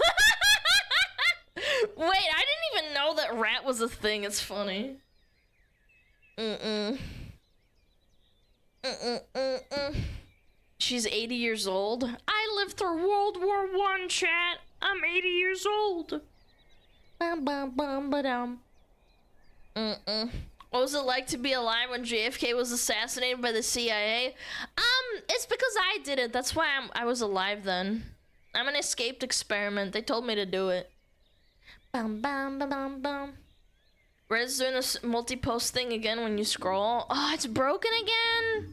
Wait, I didn't even know that rat was a thing. It's funny. She's 80 years old. I lived through World War I, chat. I'm 80 years old. Bum bum bum ba-dum. What was it like to be alive when JFK was assassinated by the CIA? It's because I did it. That's why I was alive then. I'm an escaped experiment. They told me to do it. Bum bum bum bum bum. Red's doing this multi-post thing again when you scroll. Oh, it's broken again?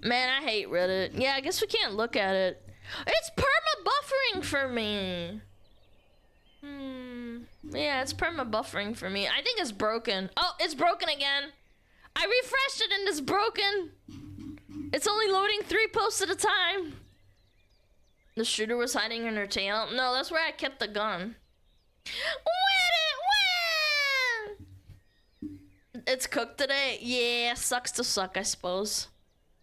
Man, I hate Reddit. Yeah, I guess we can't look at it. It's perma-buffering for me. Yeah, it's perma-buffering for me. I think it's broken. Oh, it's broken again. I refreshed it and it's broken. It's only loading 3 posts at a time. The shooter was hiding in her tail. No, that's where I kept the gun. It's cooked today? Yeah, sucks to suck, I suppose.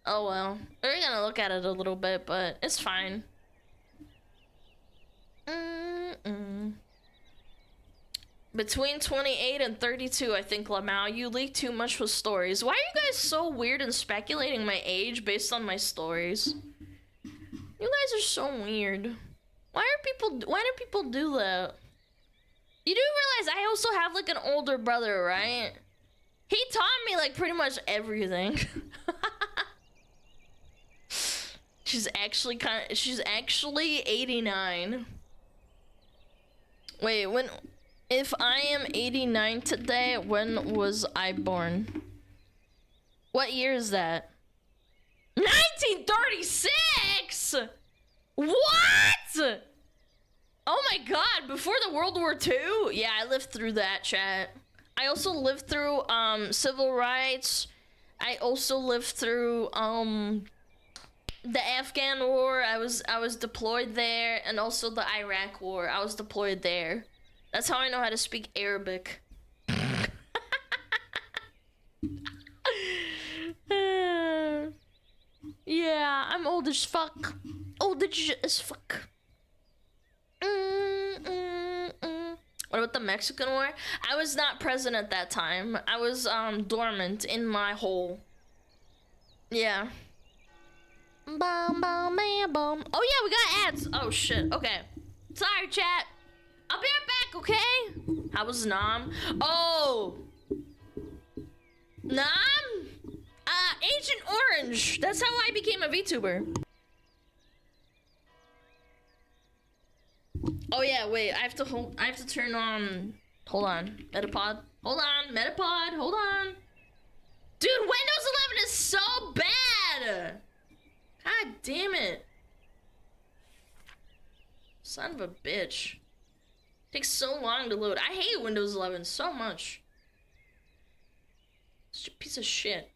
Oh well. We're gonna look at it a little bit, but it's fine. Between 28 and 32, I think, Lamau. You leak too much with stories. Why are you guys so weird and speculating my age based on my stories? You guys are so weird. Why do people do that? You do realize I also have like an older brother, right? He taught me like pretty much everything. She's actually 89. Wait, if I am 89 today, when was I born? What year is that? 1936! What? Oh my god, before the World War II? Yeah, I lived through that, chat. I also lived through civil rights. I also lived through the Afghan war. I was deployed there, and also the Iraq war. I was deployed there. That's how I know how to speak Arabic. Yeah, I'm old as fuck. Old as fuck. What about the Mexican War? I was not present at that time. I was dormant in my hole. Yeah. Bum, bum, bam, bum. Oh yeah, we got ads. Oh shit. Okay. Sorry, chat. I'll be right back, okay? How was Nam? Oh. Nam? Agent Orange. That's how I became a VTuber. Oh yeah, wait. I have to turn on. Hold on. Metapod. Hold on. Metapod. Hold on. Dude, Windows 11 is so bad. God damn it. Son of a bitch. Takes so long to load. I hate Windows 11 so much. Such a piece of shit.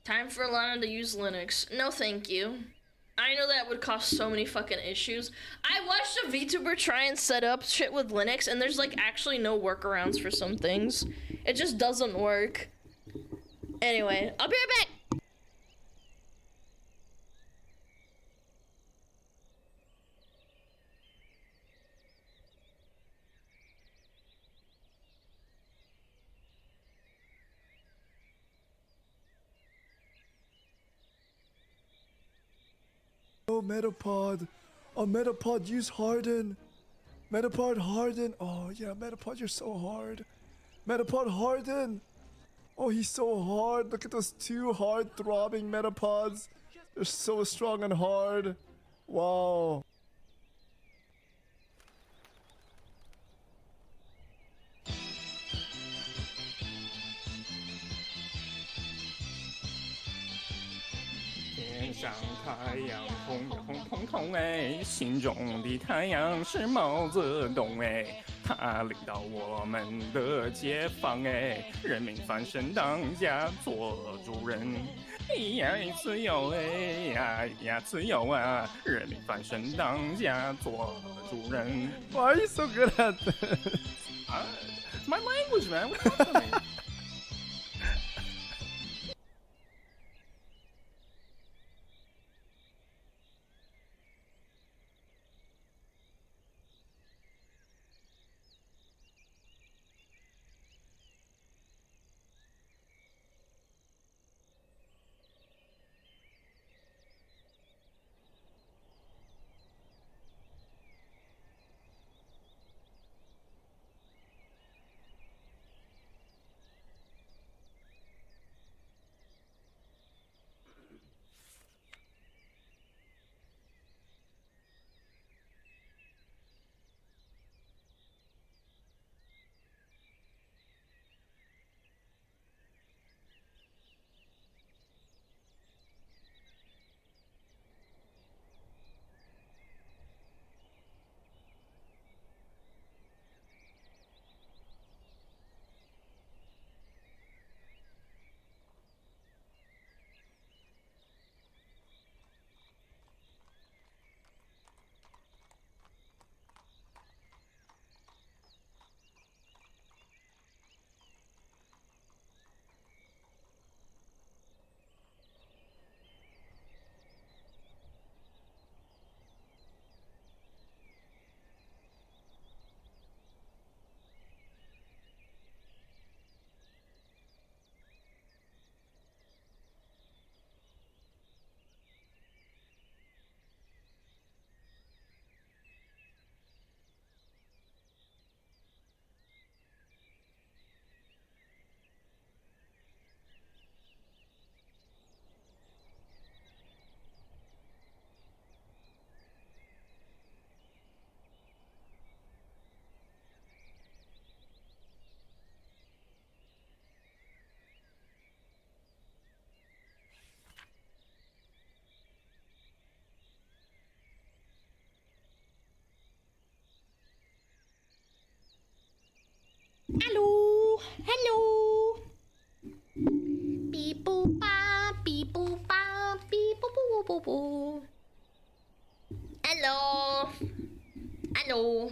Time for Alana to use Linux. No thank you. I know that would cause so many fucking issues. I watched a VTuber try and set up shit with Linux, and there's like actually no workarounds for some things. It just doesn't work. Anyway, I'll be right back. Oh, Metapod. Oh, Metapod, use Harden. Metapod, Harden. Oh, yeah, Metapod, you're so hard. Metapod, Harden. Oh, he's so hard. Look at those 2 hard throbbing Metapods. They're so strong and hard. Wow. 他领导我们的解放哎，人民翻身当家做主人。哎呀，自由哎呀呀，自由啊！人民翻身当家做主人。Why are you so good at this? My language, man. What's up with me? Hello, hello. Beep boop ba, beep boop ba, beep boop boop boop boop. Hello, hello.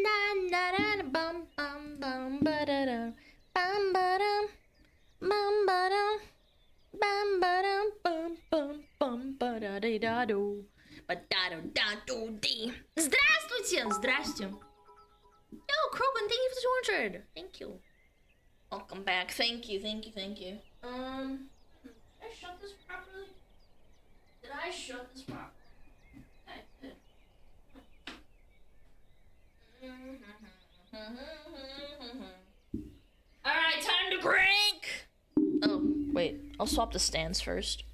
Da da da da bum bum bum ba da da bum ba dum bum ba dum bum ba dum bum bum bum ba da da da do ba da do da do di. Здравствуйте, здрасте. Yo, Krogan, thank you for the 200. Thank you. Welcome back. Thank you, thank you, thank you. Did I shut this properly? Did I shut this properly? I did. Alright, time to crank! Oh, wait. I'll swap the stands first.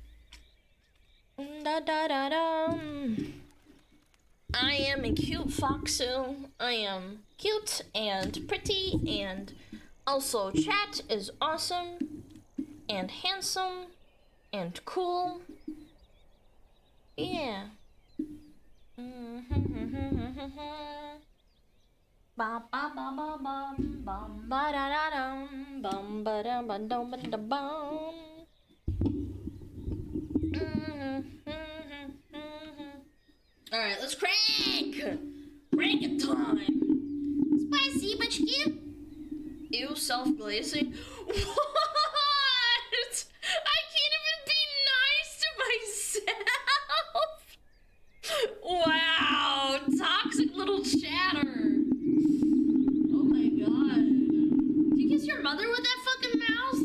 Da da da da. I am a cute foxu. I am cute and pretty, and also chat is awesome and handsome and cool. Yeah. Ba ba ba ba bum bum ba da da dum bum ba dum ba dum ba da bum. Alright, let's crank! Crank it time! Спасибочки! Ew, self-glazing? What? I can't even be nice to myself! Wow! Toxic little chatter! Oh my god. Did you kiss your mother with that fucking mouth?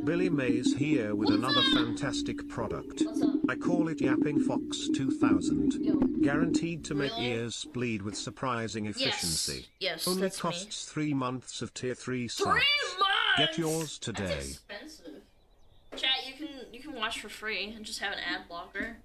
Billy Mays here with another fantastic product. I call it Yapping Fox 2000. Guaranteed to make ears bleed with surprising efficiency. Yes, Only that's costs 3 months of tier 3 subs. 3 months! Get yours today. That's expensive. Chat, watch for free and just have an ad blocker.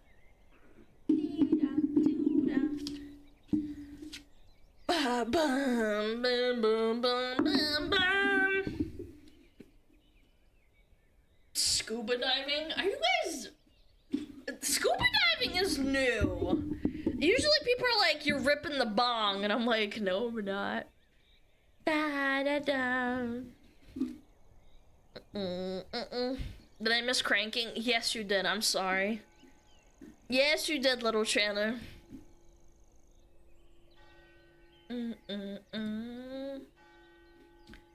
Scuba diving? Are you guys... Scuba diving is new. Usually people are like, you're ripping the bong, and I'm like, no, we're not. Da da da. Did I miss cranking? Yes, you did. I'm sorry. Yes, you did, little Chandler.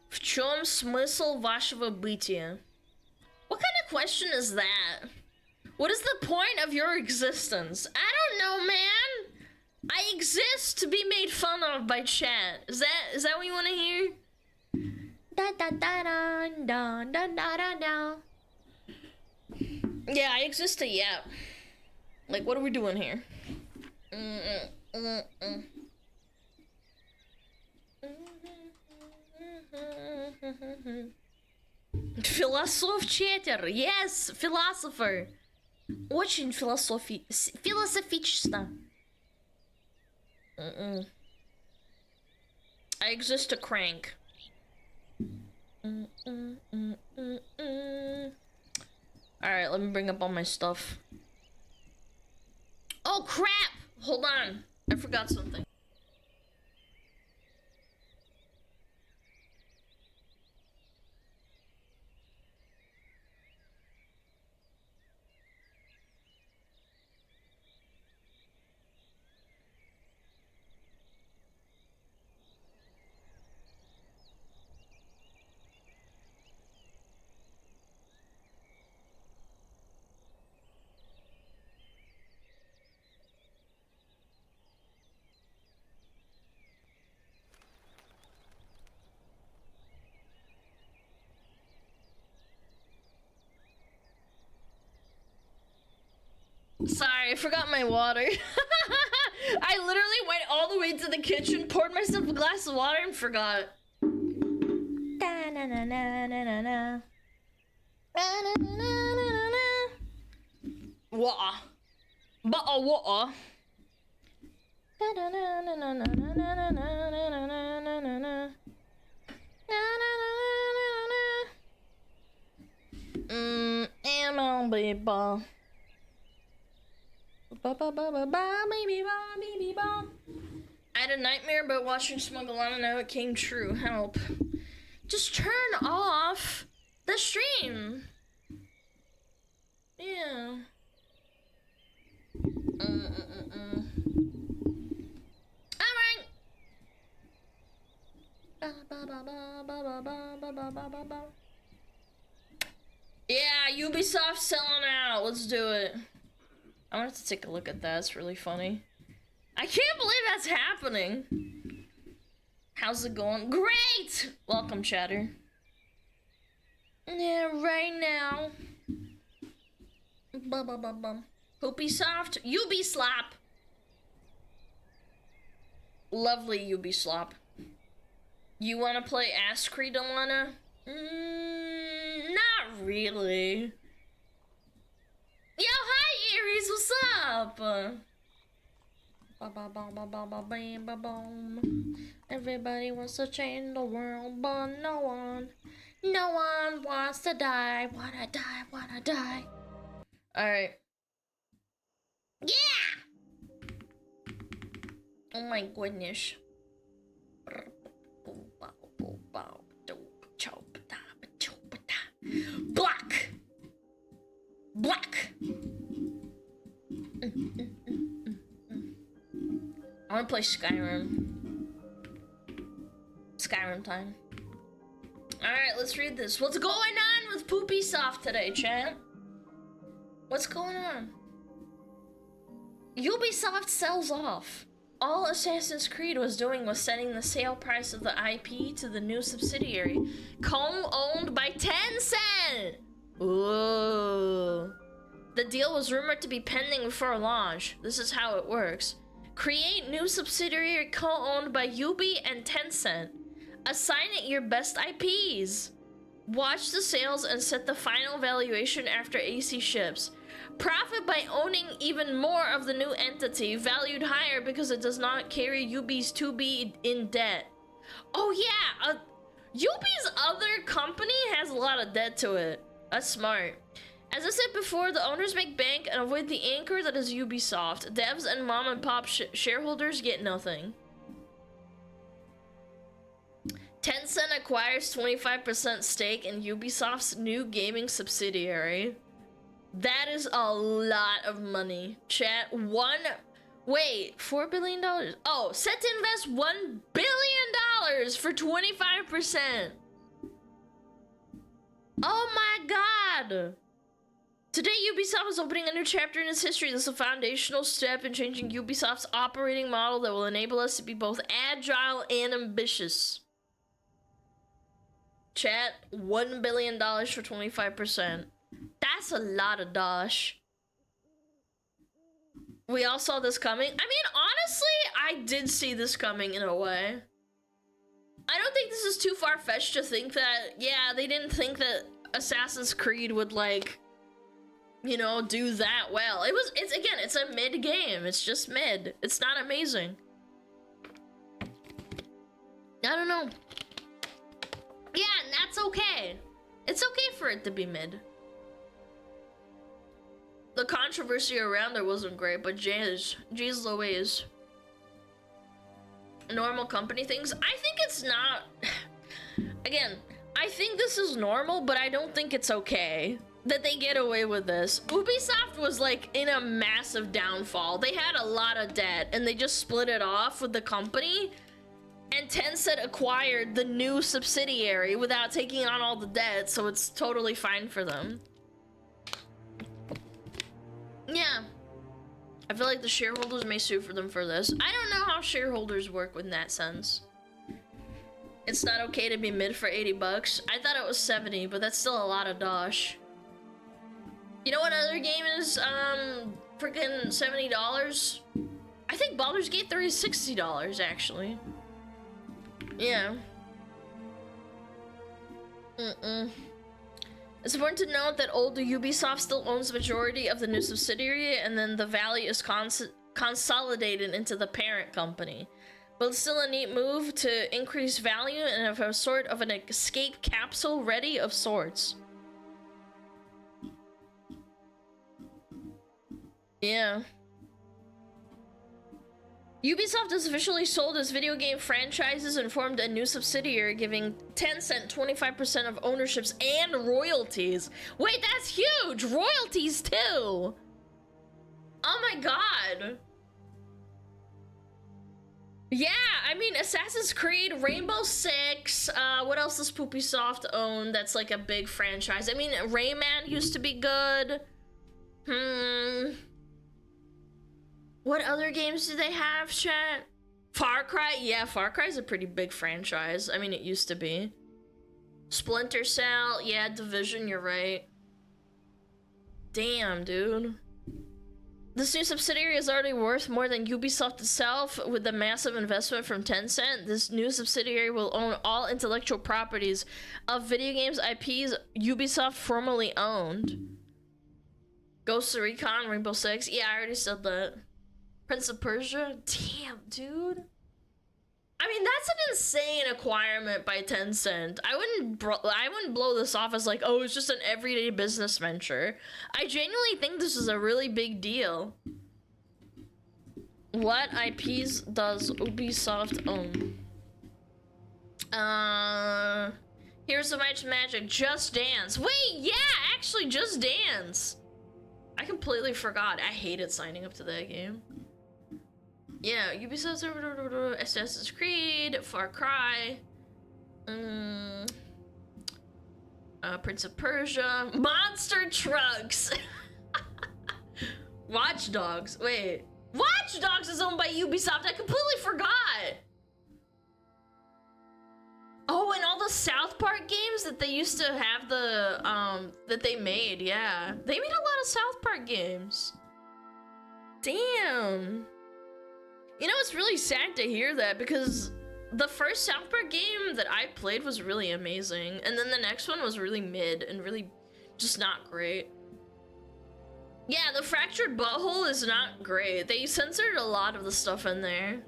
В чем смысл вашего бытия? What kind of question is that? What is the point of your existence? I don't know, man. I exist to be made fun of by chat. Is that what you want to hear? Da da da da da da da da. Yeah, I exist to yap. Like, what are we doing here? Философ-чатер. Yes, philosopher. Очень философично. I exist to crank. Alright, let me bring up all my stuff. Oh crap! Hold on. I forgot something. Sorry, I forgot my water. I literally went all the way to the kitchen, poured myself a glass of water, and forgot. Water. But water. MLB ball. I had a nightmare about watching SmugAlana, now it came true. Help. Just turn off the stream. Yeah. Alright. Yeah, Ubisoft selling out. Let's do it. I wanted to take a look at that. It's really funny. I can't believe that's happening. How's it going? Great! Welcome, chatter. Yeah, right now. Ubisoft, Ubislop. Lovely Ubislop. You want to play Ass Creed, Alana? Not really. Yo, hi Aries, what's up? Everybody wants to change the world, but no one wants to die. Wanna die. Alright. Yeah! Oh my goodness. Black! I wanna play Skyrim. Skyrim time. Alright, let's read this. What's going on with Poopy Soft today, chat? What's going on? Ubisoft sells off. All Assassin's Creed was doing was setting the sale price of the IP to the new subsidiary, co-owned by Tencent! Ooh. The deal was rumored to be pending before launch. This is how it works. Create new subsidiary co-owned by Ubi and Tencent. Assign it your best IPs. Watch the sales and set the final valuation after AC ships. Profit by owning even more of the new entity, valued higher because it does not carry Ubi's 2B in debt. Oh yeah, Ubi's other company has a lot of debt to it. That's smart. As I said before, the owners make bank and avoid the anchor that is Ubisoft. Devs and mom and pop shareholders get nothing. Tencent acquires 25% stake in Ubisoft's new gaming subsidiary. That is a lot of money. Chat, $4 billion. Oh, set to invest $1 billion for 25%. Oh my god. Today, Ubisoft is opening a new chapter in its history. This is a foundational step in changing Ubisoft's operating model that will enable us to be both agile and ambitious. Chat, $1 billion for 25%. That's a lot of dosh. We all saw this coming. I mean, honestly, I did see this coming in a way. I don't think this is too far-fetched to think that, yeah, they didn't think that Assassin's Creed would, like, you know, do that well. It's a mid game. It's just mid. It's not amazing. I don't know. Yeah, and that's okay. It's okay for it to be mid. The controversy around it wasn't great, but geez Louise. Normal company things. I think it's not. Again, I think this is normal, but I don't think it's okay that they get away with this. Ubisoft was like in a massive downfall. They had a lot of debt and they just split it off with the company. And Tencent acquired the new subsidiary without taking on all the debt, so it's totally fine for them. Yeah. I feel like the shareholders may sue for them for this. I don't know how shareholders work in that sense. It's not okay to be mid for 80 bucks. I thought it was 70, but that's still a lot of dosh. You know what other game is freaking $70? I think Baldur's Gate 3 is $60 actually. Yeah. It's important to note that old Ubisoft still owns the majority of the new subsidiary, and then the value is consolidated into the parent company. But it's still a neat move to increase value and have a sort of an escape capsule ready of sorts. Yeah. Ubisoft has officially sold its video game franchises and formed a new subsidiary, giving Tencent 25% of ownerships and royalties. Wait, that's huge! Royalties too! Oh my god! Yeah, I mean, Assassin's Creed, Rainbow Six, what else does Poopysoft own that's like a big franchise? I mean, Rayman used to be good. What other games do they have, chat? Far Cry? Yeah, Far Cry's a pretty big franchise. I mean, it used to be. Splinter Cell? Yeah, Division, you're right. Damn, dude. This new subsidiary is already worth more than Ubisoft itself. With the massive investment from Tencent, this new subsidiary will own all intellectual properties of video games IPs Ubisoft formerly owned. Ghost of Recon, Rainbow Six? Yeah, I already said that. Prince of Persia? Damn, dude. I mean, that's an insane acquirement by Tencent. I wouldn't blow this off as like, oh, it's just an everyday business venture. I genuinely think this is a really big deal. What IPs does Ubisoft own? Here's the Magic. Just Dance. Wait, yeah, actually, Just Dance. I completely forgot. I hated signing up to that game. Yeah, Ubisoft, Assassin's Creed, Far Cry, Prince of Persia, Monster Trucks, Watch Dogs. Wait, Watch Dogs is owned by Ubisoft. I completely forgot. Oh, and all the South Park games that they used to have that they made. Yeah, they made a lot of South Park games. Damn. You know, it's really sad to hear that because the first South Park game that I played was really amazing, and then the next one was really mid and really just not great. Yeah, the Fractured Butthole is not great. They censored a lot of the stuff in there.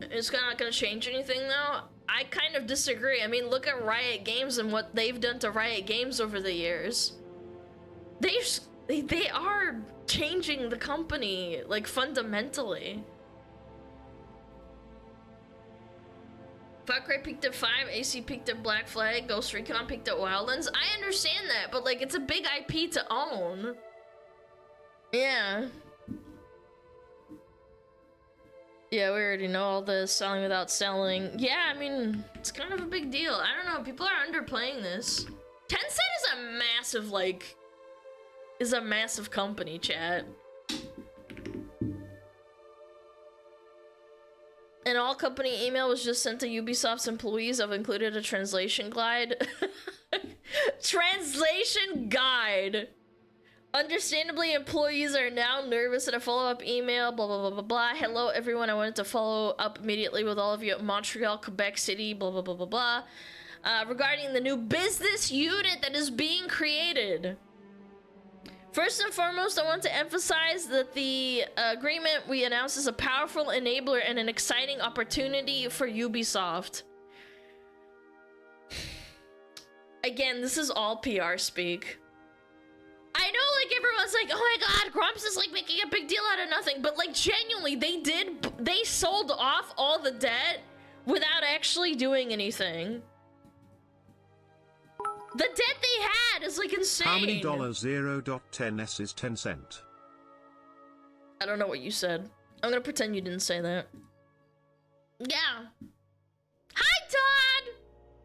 It's not gonna change anything though. I kind of disagree. I mean, look at Riot Games and what they've done to Riot Games over the years. They are changing the company, like, fundamentally. Far Cry peaked at 5, AC peaked at Black Flag, Ghost Recon peaked at Wildlands. I understand that, but like, it's a big IP to own. Yeah. Yeah, we already know all this, selling without selling. Yeah, I mean, it's kind of a big deal. I don't know, people are underplaying this. Tencent is a massive, like, is a massive company, chat. And all company email was just sent to Ubisoft's employees. I've included a translation guide. Translation guide. Understandably, employees are now nervous at a follow-up email, blah, blah, blah, blah, blah. Hello, everyone. I wanted to follow up immediately with all of you at Montreal, Quebec City, blah, blah, blah, blah, blah. Regarding the new business unit that is being created. First and foremost, I want to emphasize that the agreement we announced is a powerful enabler and an exciting opportunity for Ubisoft. Again, this is all PR speak. I know, like, everyone's like, oh my god, Grumps is, like, making a big deal out of nothing, but, like, genuinely, they sold off all the debt without actually doing anything. The debt they had is, like, insane. How many $0.10s is 10 cent? I don't know what you said. I'm gonna pretend you didn't say that. Yeah. Hi, Todd!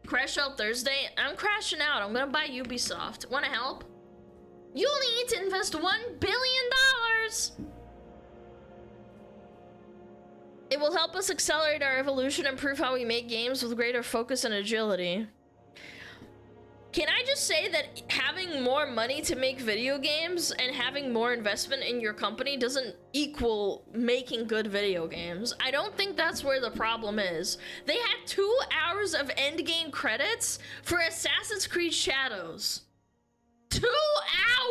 Crash out Thursday? I'm crashing out. I'm gonna buy Ubisoft. Wanna help? You only need to invest $1 billion! It will help us accelerate our evolution and improve how we make games with greater focus and agility. Can I just say that having more money to make video games and having more investment in your company doesn't equal making good video games? I don't think that's where the problem is. They had 2 hours of endgame credits for Assassin's Creed Shadows. 2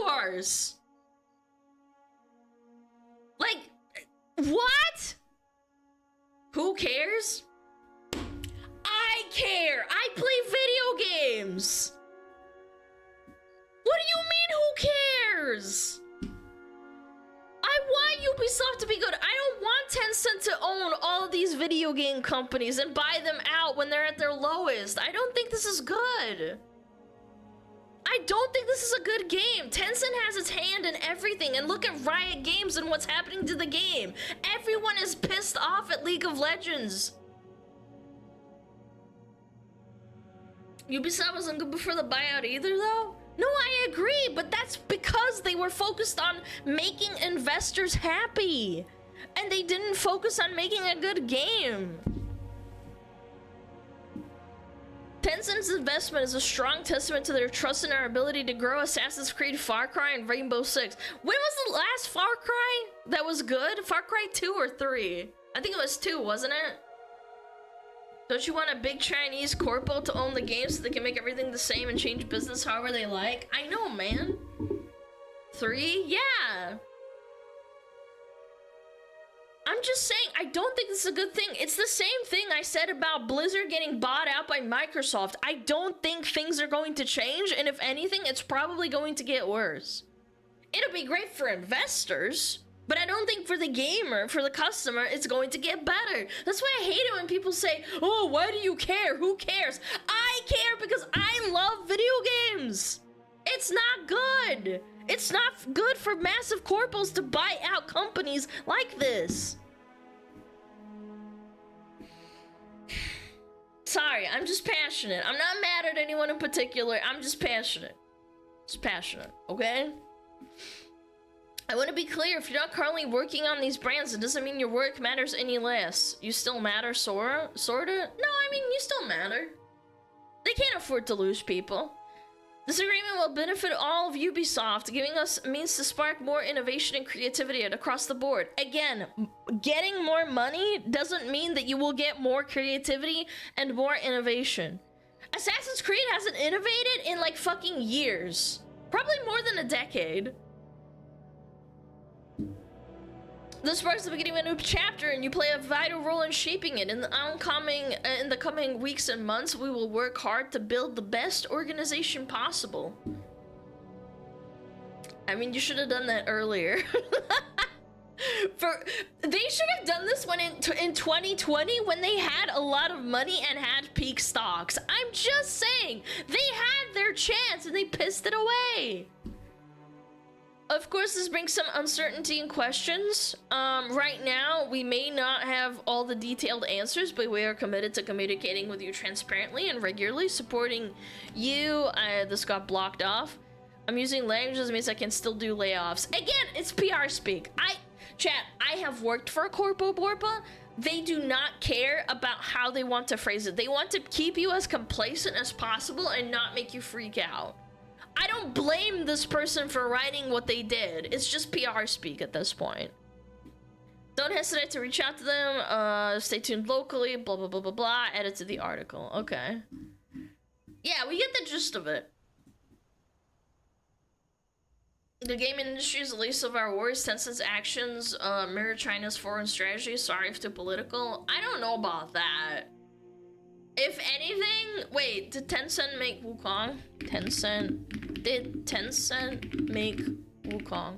hours! Like, what? Who cares? I care! I play video games! What do you mean, who cares? I want Ubisoft to be good. I don't want Tencent to own all of these video game companies and buy them out when they're at their lowest. I don't think this is good. I don't think this is a good game. Tencent has its hand in everything, and look at Riot Games and what's happening to the game. Everyone is pissed off at League of Legends. Ubisoft wasn't good before the buyout either, though? No, I agree, but that's because they were focused on making investors happy. And they didn't focus on making a good game. Tencent's investment is a strong testament to their trust in our ability to grow Assassin's Creed, Far Cry, and Rainbow Six. When was the last Far Cry that was good? Far Cry 2 or 3? I think it was 2, wasn't it? Don't you want a big Chinese corpo to own the game so they can make everything the same and change business however they like? I know, man. 3? Yeah. I'm just saying, I don't think this is a good thing. It's the same thing I said about Blizzard getting bought out by Microsoft. I don't think things are going to change, and if anything, it's probably going to get worse. It'll be great for investors, but I don't think for the gamer, for the customer, it's going to get better. That's why I hate it when people say, oh, why do you care? Who cares? I care because I love video games. It's not good. It's not good for massive corpos to buy out companies like this. Sorry, I'm just passionate. I'm not mad at anyone in particular. I'm just passionate. Just passionate, okay? I want to be clear, if you're not currently working on these brands, it doesn't mean your work matters any less. You still matter, sorta? No, I mean, you still matter. They can't afford to lose people. This agreement will benefit all of Ubisoft, giving us means to spark more innovation and creativity across the board. Again, getting more money doesn't mean that you will get more creativity and more innovation. Assassin's Creed hasn't innovated in like fucking years. Probably more than a decade. This marks the beginning of a new chapter, and you play a vital role in shaping it. In the coming weeks and months, we will work hard to build the best organization possible. I mean, you should have done that earlier. They should have done this when in 2020 when they had a lot of money and had peak stocks. I'm just saying, they had their chance and they pissed it away. Of course, this brings some uncertainty and questions. Right now, we may not have all the detailed answers, but we are committed to communicating with you transparently and regularly, supporting you. This got blocked off. I'm using languages that means I can still do layoffs. Again, it's PR speak. Chat, I have worked for a Corpo Borpa. They do not care about how they want to phrase it. They want to keep you as complacent as possible and not make you freak out. I don't blame this person for writing what they did. It's just PR speak at this point. Don't hesitate to reach out to them. Stay tuned locally, blah, blah, blah, blah, blah. Add it to the article. Okay. Yeah, we get the gist of it. The gaming industry is the least of our worries. Tencent's actions mirror China's foreign strategy. Sorry if too political. I don't know about that. If anything, wait, did Tencent make Wukong? Did Tencent make Wukong?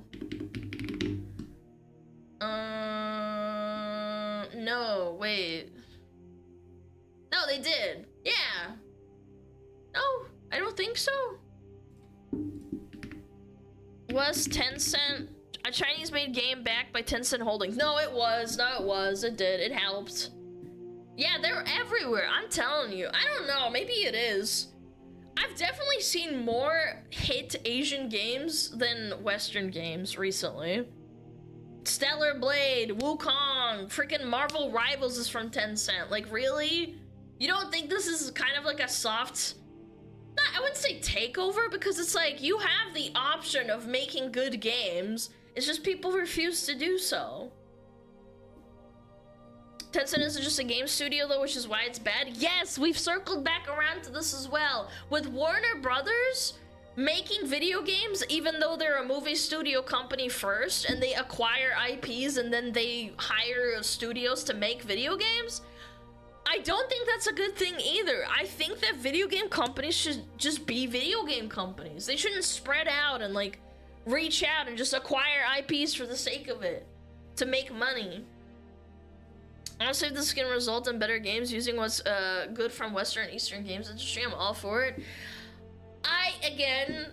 No, wait. No, they did. Yeah. No, I don't think so. Was Tencent a Chinese-made game backed by Tencent Holdings? No, it was. No, it was. It did. It helped. Yeah, they're everywhere. I'm telling you. I don't know. Maybe it is. I've definitely seen more hit Asian games than Western games recently. Stellar Blade, Wukong, freaking Marvel Rivals is from Tencent. Like, really? You don't think this is kind of like a soft... I wouldn't say takeover, because it's like, you have the option of making good games. It's just people refuse to do so. Tencent isn't just a game studio though, which is why it's bad. Yes, we've circled back around to this as well. With Warner Brothers making video games, even though they're a movie studio company first, and they acquire IPs and then they hire studios to make video games, I don't think that's a good thing either. I think that video game companies should just be video game companies. They shouldn't spread out and like reach out and just acquire IPs for the sake of it to make money. Honestly, if this can result in better games using what's good from Western and Eastern games industry, I'm all for it. I, again,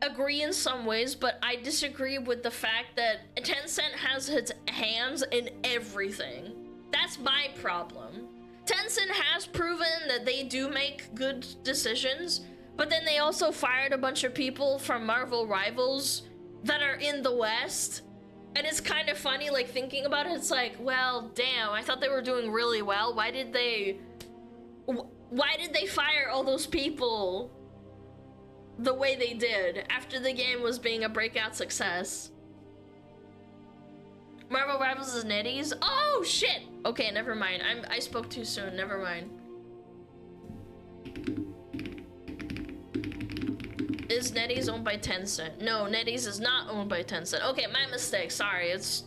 agree in some ways, but I disagree with the fact that Tencent has its hands in everything. That's my problem. Tencent has proven that they do make good decisions, but then they also fired a bunch of people from Marvel Rivals that are in the West. And it's kind of funny, like, thinking about it, it's like, well, damn, I thought they were doing really well. Why did they fire all those people the way they did after the game was being a breakout success? Marvel Rivals is NetEase? Oh, shit! Okay, never mind. I spoke too soon. Never mind. Is NetEase owned by Tencent? No, NetEase is not owned by Tencent. Okay, my mistake. Sorry. It's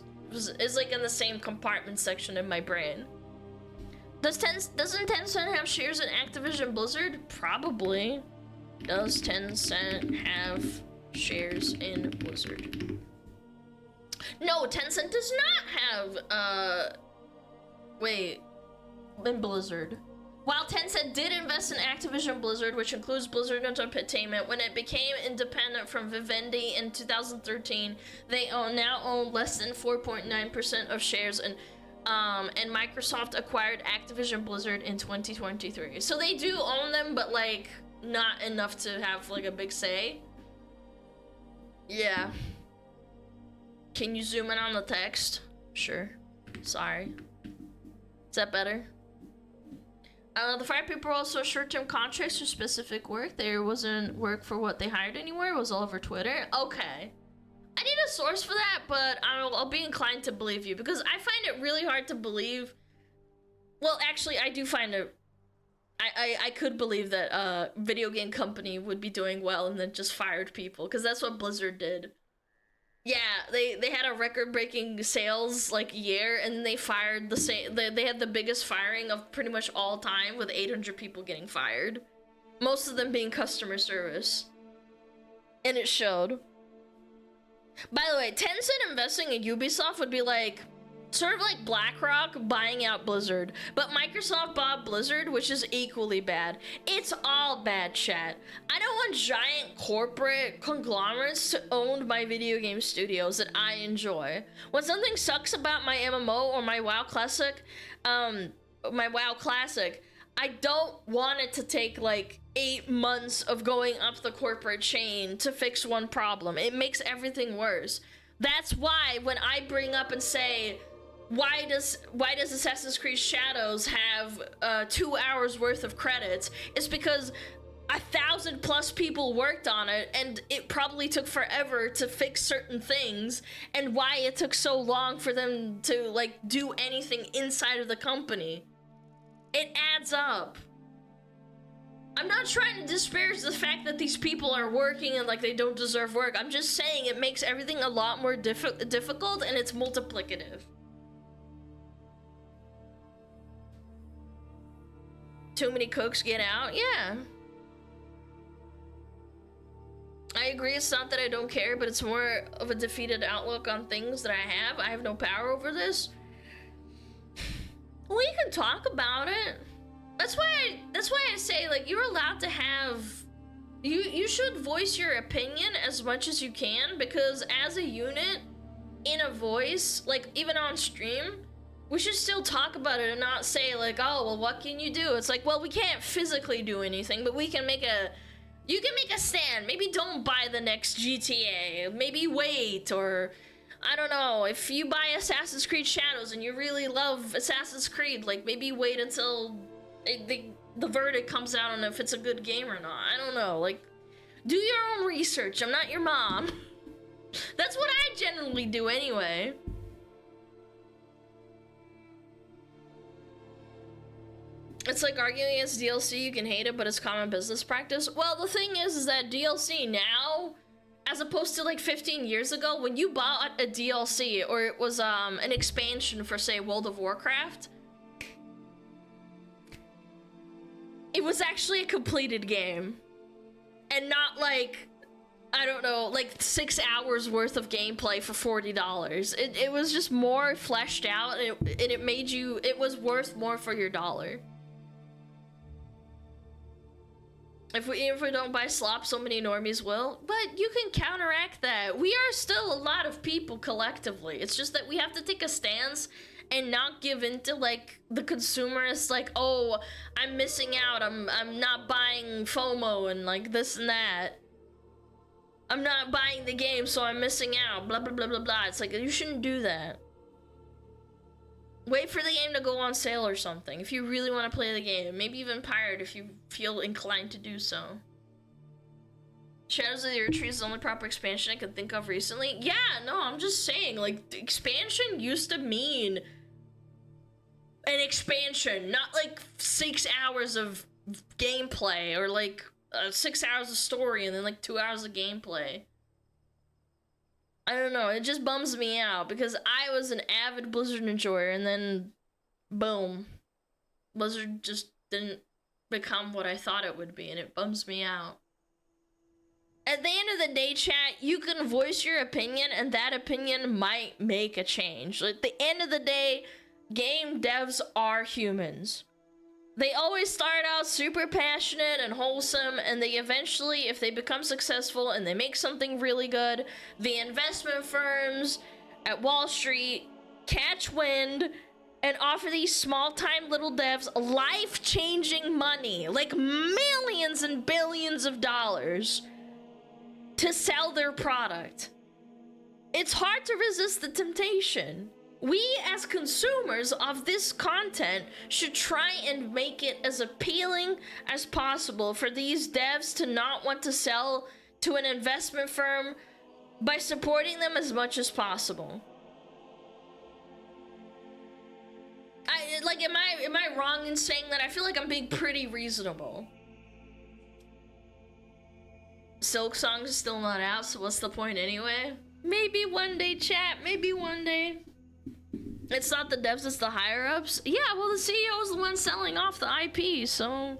like in the same compartment section in my brain. Doesn't Tencent have shares in Activision Blizzard? Probably. Does Tencent have shares in Blizzard? No, Tencent does not have, wait, in Blizzard. While Tencent did invest in Activision Blizzard, which includes Blizzard Entertainment, when it became independent from Vivendi in 2013, they now own less than 4.9% of shares, and Microsoft acquired Activision Blizzard in 2023. So they do own them, but like not enough to have like a big say. Yeah. Can you zoom in on the text? Sure. Sorry. Is that better? The fire people were also short-term contracts for specific work. There wasn't work for what they hired anywhere. It was all over Twitter. Okay. I need a source for that, but I'll be inclined to believe you because I find it really hard to believe. Well, actually, I do find it. I could believe that a video game company would be doing well and then just fired people because that's what Blizzard did. Yeah, they had a record-breaking sales like year, and they fired the same. They had the biggest firing of pretty much all time, with 800 people getting fired, most of them being customer service, and it showed. By the way, Tencent investing in Ubisoft would be like sort of like BlackRock buying out Blizzard, but Microsoft bought Blizzard, which is equally bad. It's all bad, chat. I don't want giant corporate conglomerates to own my video game studios that I enjoy. When something sucks about my MMO or my WoW Classic, I don't want it to take like 8 months of going up the corporate chain to fix one problem. It makes everything worse. That's why when I bring up and say, why does Assassin's Creed Shadows have 2 hours worth of credits? It's because 1,000+ people worked on it, and it probably took forever to fix certain things, and why it took so long for them to like do anything inside of the company. It adds up. I'm not trying to disparage the fact that these people are working and like they don't deserve work. I'm just saying it makes everything a lot more difficult, and it's multiplicative. Too many cooks get out? Yeah. I agree, it's not that I don't care, but it's more of a defeated outlook on things that I have. I have no power over this. We can talk about it. That's why I say, like, you're allowed to have... You should voice your opinion as much as you can, because as a unit, in a voice, like, even on stream, we should still talk about it and not say like, oh, well, what can you do? It's like, well, we can't physically do anything, but we can make a... You can make a stand. Maybe don't buy the next GTA. Maybe wait, or... I don't know. If you buy Assassin's Creed Shadows and you really love Assassin's Creed, like, maybe wait until the verdict comes out on if it's a good game or not. I don't know. Like, do your own research. I'm not your mom. That's what I generally do anyway. It's like arguing against DLC, you can hate it, but it's common business practice. Well, the thing is that DLC now, as opposed to like 15 years ago, when you bought a DLC, or it was an expansion for, say, World of Warcraft, it was actually a completed game. And not like, I don't know, like 6 hours worth of gameplay for $40. It was just more fleshed out, and it made you, it was worth more for your dollar. If we don't buy slop, so many normies will. But you can counteract that. We are still a lot of people collectively. It's just that we have to take a stance and not give in to like the consumerists, like, oh, I'm missing out. I'm not buying FOMO and like this and that. I'm not buying the game, so I'm missing out. Blah blah blah blah blah. It's like, you shouldn't do that. Wait for the game to go on sale or something if you really want to play the game. Maybe even pirate if you feel inclined to do so. Shadows of the Erdtree is the only proper expansion I could think of recently. Yeah, no, I'm just saying, like, expansion used to mean an expansion, not like 6 hours of gameplay or like 6 hours of story and then like 2 hours of gameplay. I don't know, it just bums me out because I was an avid Blizzard enjoyer, and then boom, Blizzard just didn't become what I thought it would be, and it bums me out. At the end of the day, chat, you can voice your opinion, and that opinion might make a change. At the end of the day, game devs are humans. They always start out super passionate and wholesome, and they eventually, if they become successful and they make something really good, the investment firms at Wall Street catch wind and offer these small-time little devs life-changing money, like millions and billions of dollars, to sell their product. It's hard to resist the temptation. We as consumers of this content should try and make it as appealing as possible for these devs to not want to sell to an investment firm by supporting them as much as possible. Am I wrong in saying that? I feel like I'm being pretty reasonable. Silk Song is still not out, so what's the point anyway? Maybe one day, chat, maybe one day. It's not the devs, it's the higher ups. Yeah, well, the CEO is the one selling off the IP, so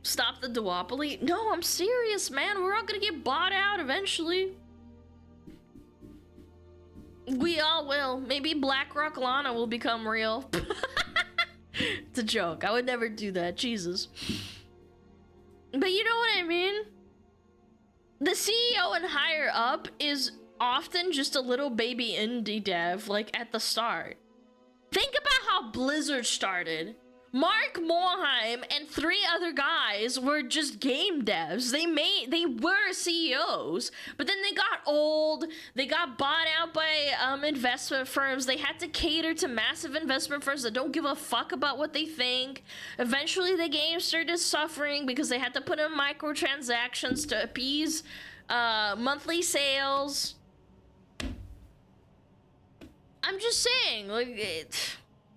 stop the duopoly. No, I'm serious, man. We're all gonna get bought out eventually. We all will. Maybe BlackRock Lana will become real. It's a joke. I would never do that. Jesus. But you know what I mean? The CEO and higher up is often just a little baby indie dev, like at the start. Think about how Blizzard started. Mark Morheim and 3 other guys were just game devs. They were CEOs, but then they got old. They got bought out by investment firms. They had to cater to massive investment firms that don't give a fuck about what they think. Eventually, the game started suffering because they had to put in microtransactions to appease monthly sales. I'm just saying, like,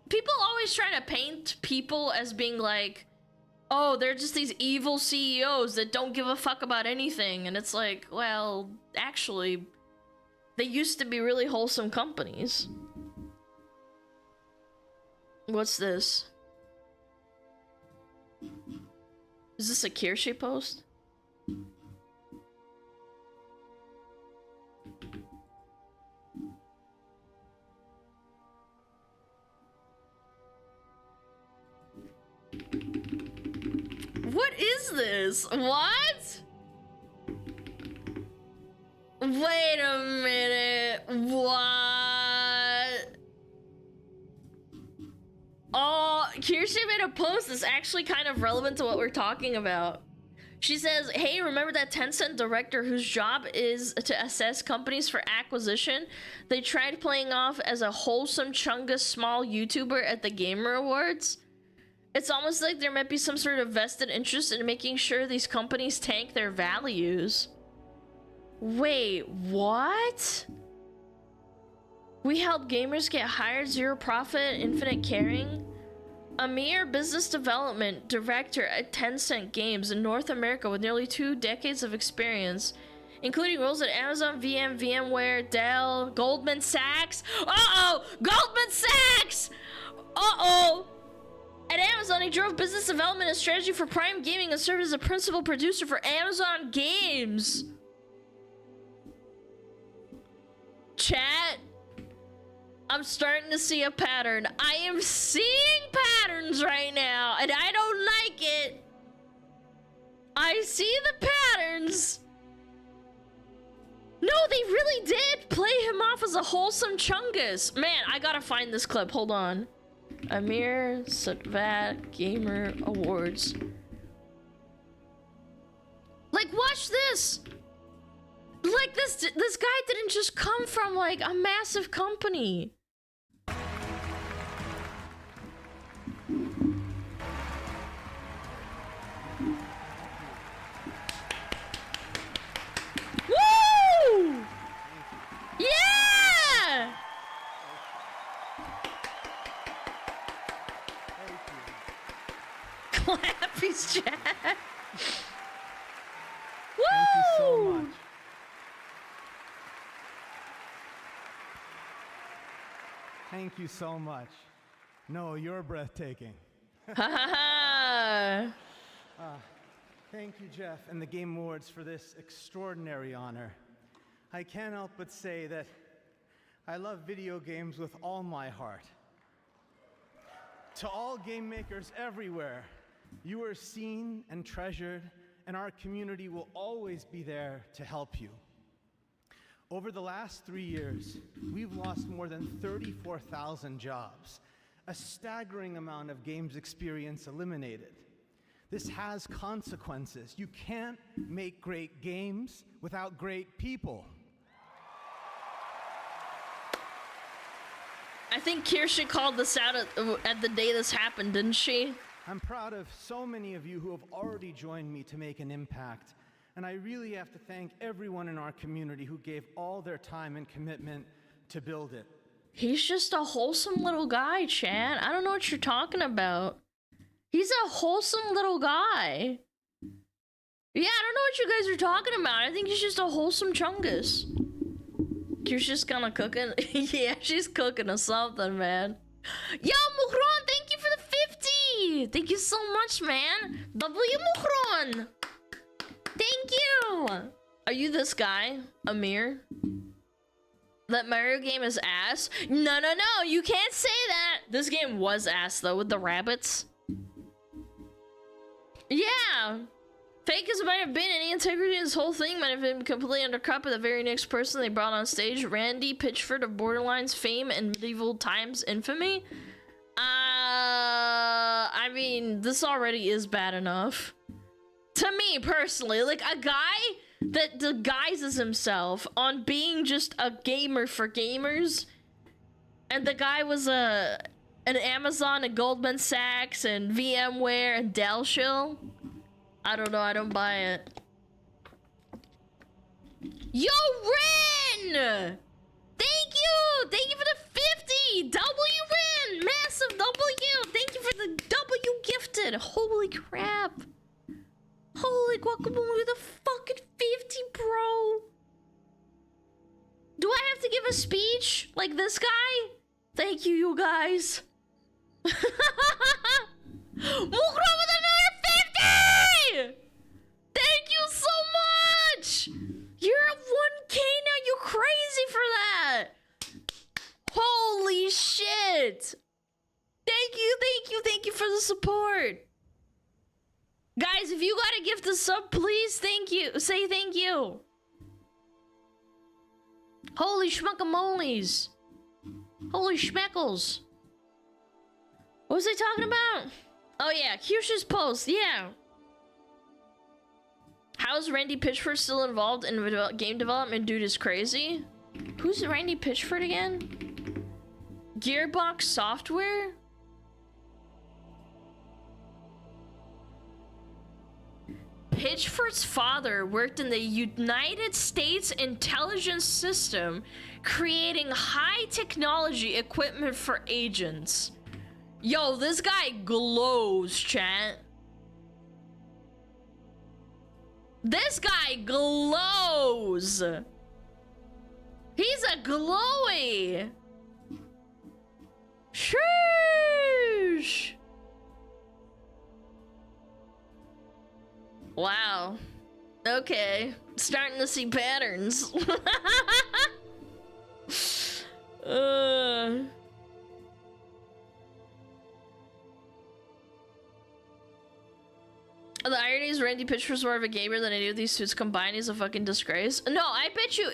people always try to paint people as being like, oh, they're just these evil CEOs that don't give a fuck about anything. And it's like, well, actually, they used to be really wholesome companies. What's this? Is this a Kirshi post? What is this? What? Wait a minute. What? Oh, Kirsten made a post that's actually kind of relevant to what we're talking about. She says, hey, remember that Tencent director whose job is to assess companies for acquisition? They tried playing off as a wholesome Chungus small YouTuber at the Gamer Awards. It's almost like there might be some sort of vested interest in making sure these companies tank their values. Wait, what? We help gamers get hired, zero profit, infinite caring? Amir, business development director at Tencent Games in North America with nearly 2 decades of experience, including roles at Amazon, VMware, Dell, Goldman Sachs. Uh-oh! Goldman Sachs! Uh-oh! At Amazon, he drove business development and strategy for Prime Gaming and served as a principal producer for Amazon Games. Chat, I'm starting to see a pattern. I am seeing patterns right now, and I don't like it. I see the patterns. No, they really did play him off as a wholesome Chungus. Man, I gotta find this clip. Hold on. Amir Satvat Gamer Awards. Like, watch this. Like, this guy didn't just come from like a massive company. Woo! Yeah! Clappies chat. Woo! Thank you so much. Thank you so much. No, you're breathtaking. Ha ha ha! Thank you, Jeff, and the Game Awards for this extraordinary honor. I can't help but say that I love video games with all my heart. To all game makers everywhere, you are seen and treasured, and our community will always be there to help you. Over the last 3 years, we've lost more than 34,000 jobs, a staggering amount of games experience eliminated. This has consequences. You can't make great games without great people. I think Kirsha called this out at the day this happened, didn't she? I'm proud of so many of you who have already joined me to make an impact. And I really have to thank everyone in our community who gave all their time and commitment to build it. He's just a wholesome little guy, Chad. I don't know what you're talking about. He's a wholesome little guy. Yeah, I don't know what you guys are talking about. I think he's just a wholesome chungus. You're just kind of cooking. Yeah, she's cooking or something, man. Yo, Muhron, thank you for the 50. Thank you so much, man. W Muhron. Thank you. Are you this guy, Amir? That Mario game is ass? No, no, no. You can't say that. This game was ass, though, with the rabbits. Yeah. Fake as it might have been, any integrity in this whole thing might have been completely undercut by the very next person they brought on stage, Randy Pitchford of Borderlands fame and medieval times infamy. I mean, this already is bad enough. To me, personally, like, a guy that disguises himself on being just a gamer for gamers, and the guy was an Amazon and Goldman Sachs and VMware and Dell shill. I don't know, I don't buy it. Yo, Ren! Thank you! Thank you for the 50! W Ren! Massive W! Thank you for the W gifted! Holy crap! Holy guacamole with a fucking 50, bro! Do I have to give a speech like this guy? Thank you, you guys. Mukra with another 50! Thank you so much! You're at 1K now, you're crazy for that! Holy shit! Thank you, thank you, thank you for the support! Guys, if you got a gift a sub, please thank you. Say thank you. Holy schmuckamoles. Holy schmeckles. What was I talking about? Oh yeah, Kirsha's post, yeah. How is Randy Pitchford still involved in game development? Dude is crazy. Who's Randy Pitchford again? Gearbox Software? Pitchford's father worked in the United States intelligence system, creating high technology equipment for agents. Yo, this guy glows, chat. This guy glows. He's a glowy. Sheesh. Wow. Okay. Starting to see patterns. The irony is Randy Pitchford's more of a gamer than any of these suits combined. He's a fucking disgrace. No, I bet you...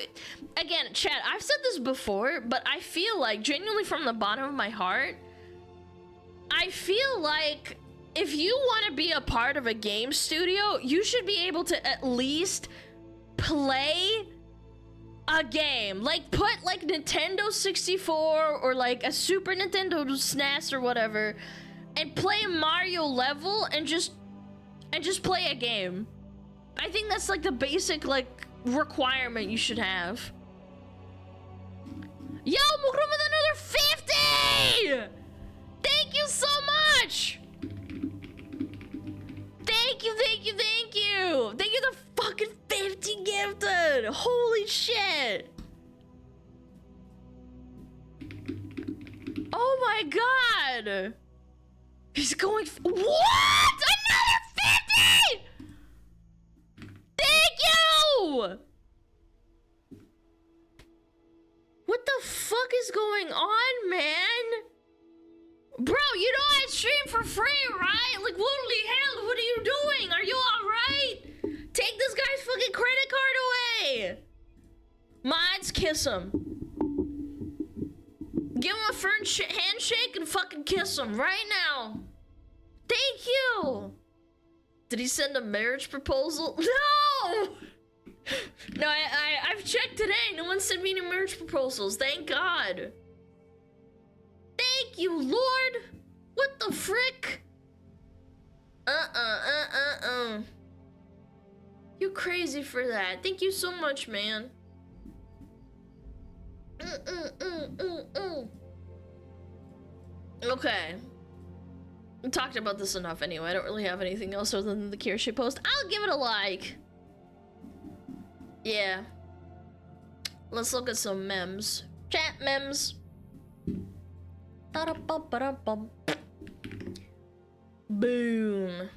Again, chat, I've said this before, but I feel like, genuinely from the bottom of my heart, I feel like if you want to be a part of a game studio, you should be able to at least play a game. Like, put, like, Nintendo 64 or, like, a Super Nintendo SNES or whatever, and play a Mario level and just play a game. I think that's like the basic like requirement you should have. Yo, Mukram with another 50! Thank you so much! Thank you, thank you, thank you! Thank you the fucking 50 gifted! Holy shit! Oh my god! He's going what? Another 50! Thank you! What the fuck is going on, man? Bro, you know I stream for free, right? Like, holy hell, what are you doing? Are you alright? Take this guy's fucking credit card away! Mods, kiss him. Give him a firm handshake and fucking kiss him right now. Thank you! Did he send a marriage proposal? No! No, I've checked today. No one sent me any marriage proposals. Thank God. Thank you, Lord. What the frick? You're crazy for that. Thank you so much, man. Okay. We talked about this enough anyway. I don't really have anything else other than the Kirsche post. I'll give it a like. Yeah. Let's look at some memes. Chat memes. Boom.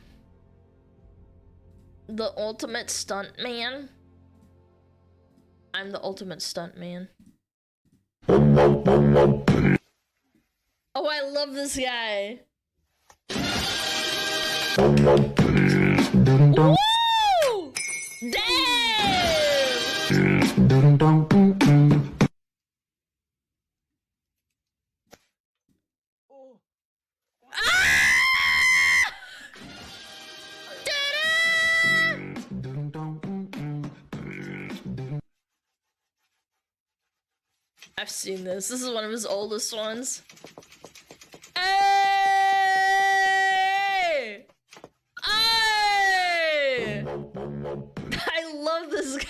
The ultimate stunt man. I'm the ultimate stunt man. Oh, I love this guy. Woo! Damn! I've seen this. This is one of his oldest ones. Hey! Hey! I love this guy.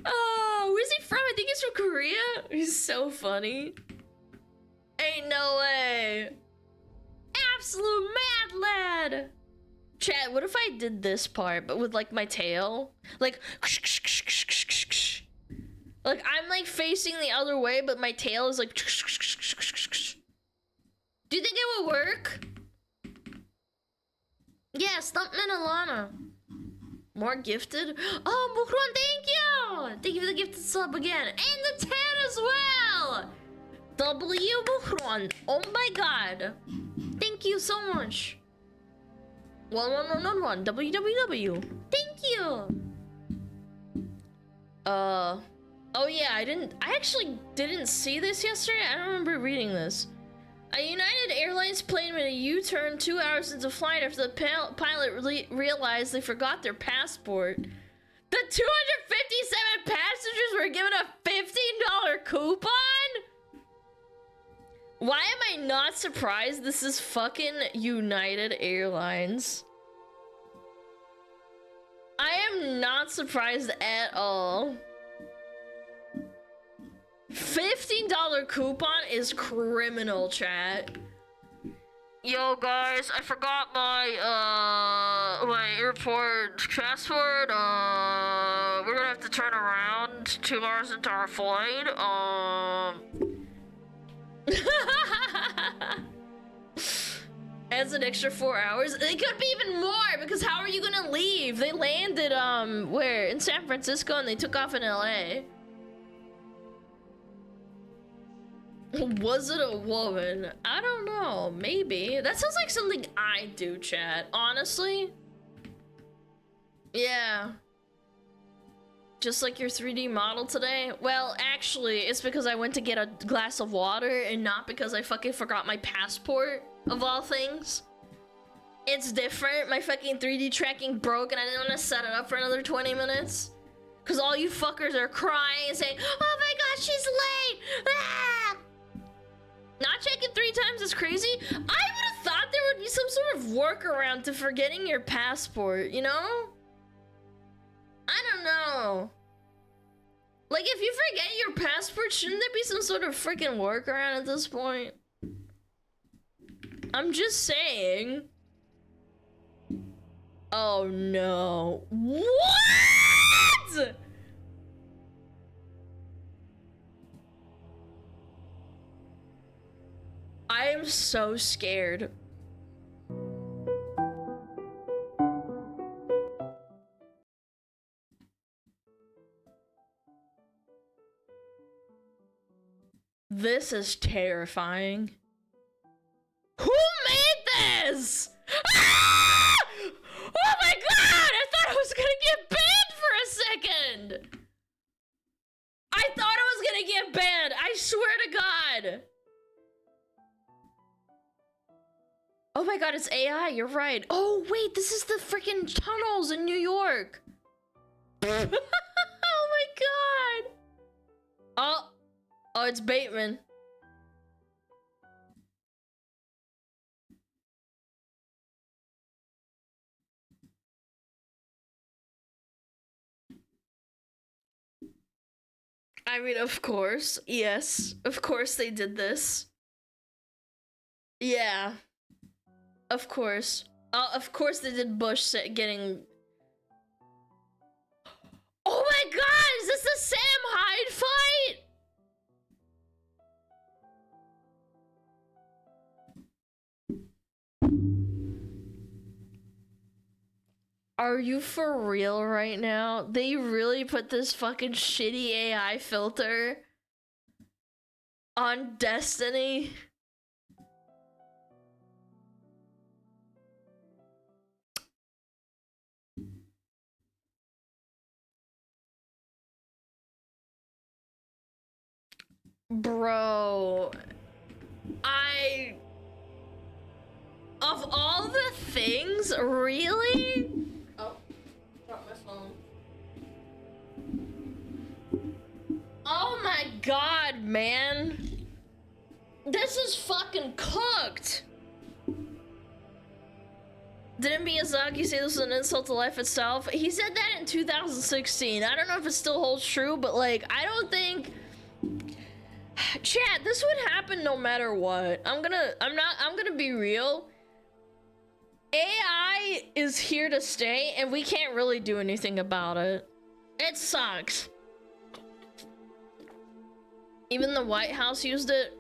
Oh, where's he from? I think he's from Korea. He's so funny. Ain't no way. Absolute mad lad. Chat, what if I did this part, but with like my tail? Like, I'm like facing the other way, but my tail is like. Do you think it would work? Yeah, Stuntman Alana. More gifted? Oh, Mukron, thank you! Thank you for the gifted sub again. And the 10 as well! W Mukron. Oh my god. Thank you so much. 1111 www. Thank you. Oh yeah, I actually didn't see this yesterday. I don't remember reading this. A United Airlines plane made a U-turn 2 hours into flight after the pilot realized they forgot their passport. The 257 passengers were given a $15 coupon? Why am I not surprised this is fucking United Airlines? I am not surprised at all. $15 coupon is criminal, chat. Yo guys, I forgot my my airport passport. We're gonna have to turn around 2 hours into our flight. Adds an extra 4 hours. It could be even more, because how are you gonna leave? They landed where? In San Francisco, and they took off in LA. Was it a woman? I don't know. Maybe. That sounds like something I do, chat. Honestly. Yeah. Just like your 3D model today? Well, actually, it's because I went to get a glass of water and not because I fucking forgot my passport, of all things. It's different. My fucking 3D tracking broke and I didn't want to set it up for another 20 minutes. Because all you fuckers are crying and saying, oh my god, she's late! Ah! Not checking 3 times is crazy. I would have thought there would be some sort of workaround to forgetting your passport, you know? I don't know. Like, if you forget your passport, shouldn't there be some sort of freaking workaround at this point? I'm just saying. Oh no. What? I am so scared. This is terrifying. Who made this? Ah! Oh my god! I thought I was gonna get banned for a second! I thought I was gonna get banned! I swear to god! Oh my god, it's AI, you're right. Oh wait, this is the freaking tunnels in New York! Oh my god! Oh, it's Bateman. I mean, of course. Yes. Of course they did this. Yeah. Of course. Of course they did Bush getting... Oh my god! Is this the Sam Hyde fight? Are you for real right now? They really put this fucking shitty AI filter on Destiny? Bro, of all the things, really? Oh, dropped my phone. Oh my god, man. This is fucking cooked. Didn't Miyazaki say this was an insult to life itself? He said that in 2016. I don't know if it still holds true, but like, I don't think... Chat, this would happen no matter what. I'm gonna be real. AI is here to stay, and we can't really do anything about it. It sucks. Even the White House used it.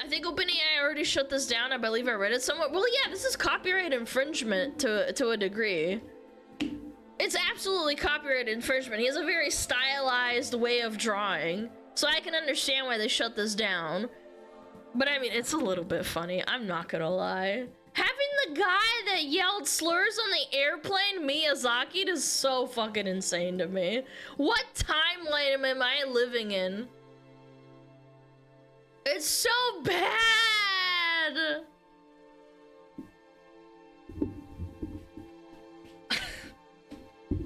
I think OpenAI already shut this down. I believe I read it somewhere. Well, yeah, this is copyright infringement to a degree. It's absolutely copyright infringement. He has a very stylized way of drawing. So I can understand why they shut this down. But I mean, it's a little bit funny. I'm not gonna lie. Having the guy that yelled slurs on the airplane, Miyazaki, is so fucking insane to me. What timeline am I living in? It's so bad!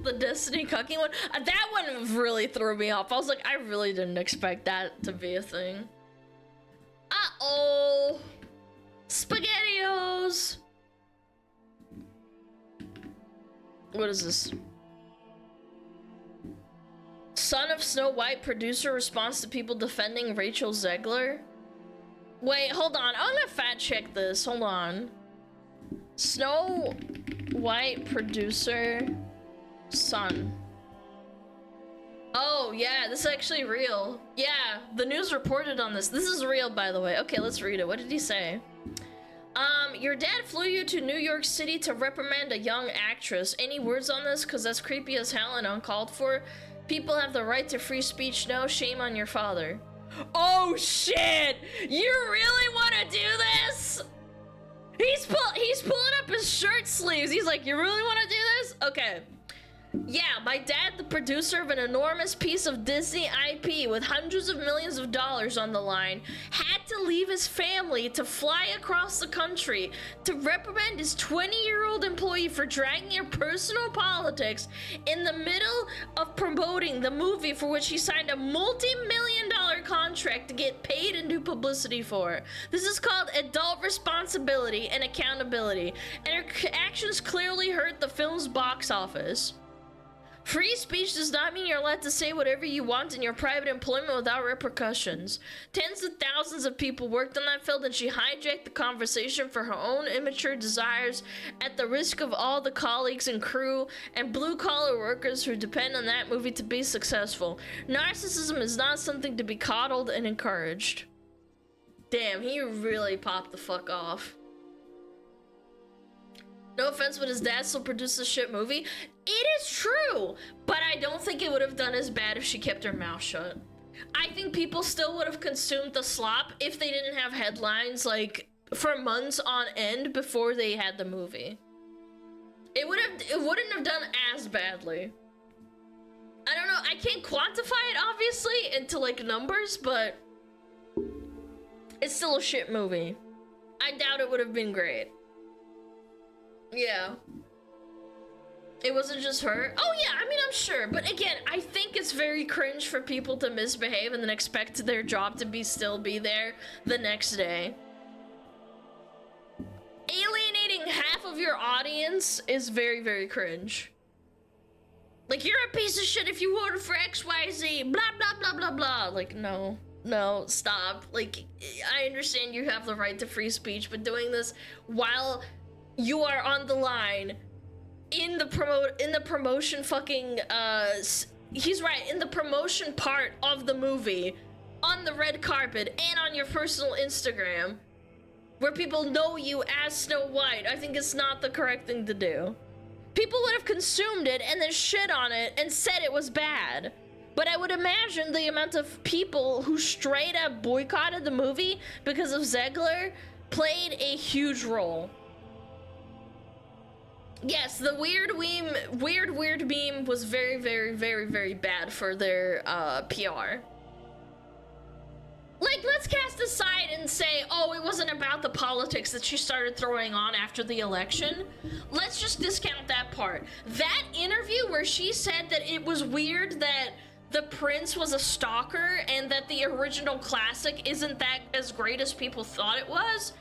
The Destiny cucking one? That one really threw me off. I was like, I really didn't expect that to be a thing. Uh-oh. SpaghettiOs. What is this? Son of Snow White producer responds to people defending Rachel Zegler. Wait, hold on. I'm gonna fact check this. Hold on. Snow White producer... son. Oh, yeah, this is actually real. Yeah, the news reported on this. This is real, by the way. Okay, let's read it. What did he say? Your dad flew you to New York City to reprimand a young actress. Any words on this? Because that's creepy as hell and uncalled for. People have the right to free speech. No shame on your father. Oh, shit! You really want to do this? He's pulling up his shirt sleeves. He's like, you really want to do this? Okay. Yeah, my dad, the producer of an enormous piece of Disney IP with hundreds of millions of dollars on the line, had to leave his family to fly across the country to reprimand his 20-year-old employee for dragging your personal politics in the middle of promoting the movie for which he signed a multi-million-dollar contract to get paid and do publicity for. This is called adult responsibility and accountability, and her actions clearly hurt the film's box office. Free speech does not mean you're allowed to say whatever you want in your private employment without repercussions. Tens of thousands of people worked on that film, and she hijacked the conversation for her own immature desires at the risk of all the colleagues and crew and blue-collar workers who depend on that movie to be successful. Narcissism is not something to be coddled and encouraged. Damn, he really popped the fuck off. No offense, but his dad still produced a shit movie. It is true, but I don't think it would have done as bad if she kept her mouth shut. I think people still would have consumed the slop if they didn't have headlines like for months on end before they had the movie. It wouldn't have done as badly. I don't know, I can't quantify it obviously into like numbers, but it's still a shit movie. I doubt it would have been great. Yeah. It wasn't just her. Oh yeah, I mean, I'm sure. But again, I think it's very cringe for people to misbehave and then expect their job to still be there the next day. Alienating half of your audience is very, very cringe. Like, you're a piece of shit if you voted for XYZ, blah, blah, blah, blah, blah. Like, no, stop. Like, I understand you have the right to free speech, but doing this while you are on the line in the promotion fucking, he's right, in the promotion part of the movie, on the red carpet, and on your personal Instagram, where people know you as Snow White, I think it's not the correct thing to do. People would have consumed it and then shit on it and said it was bad. But I would imagine the amount of people who straight up boycotted the movie because of Zegler played a huge role. Yes, the weird meme was very, very, very, very bad for their PR. Like, let's cast aside and say, oh, it wasn't about the politics that she started throwing on after the election. Let's just discount that part. That interview where she said that it was weird that the prince was a stalker and that the original classic isn't that as great as people thought it was,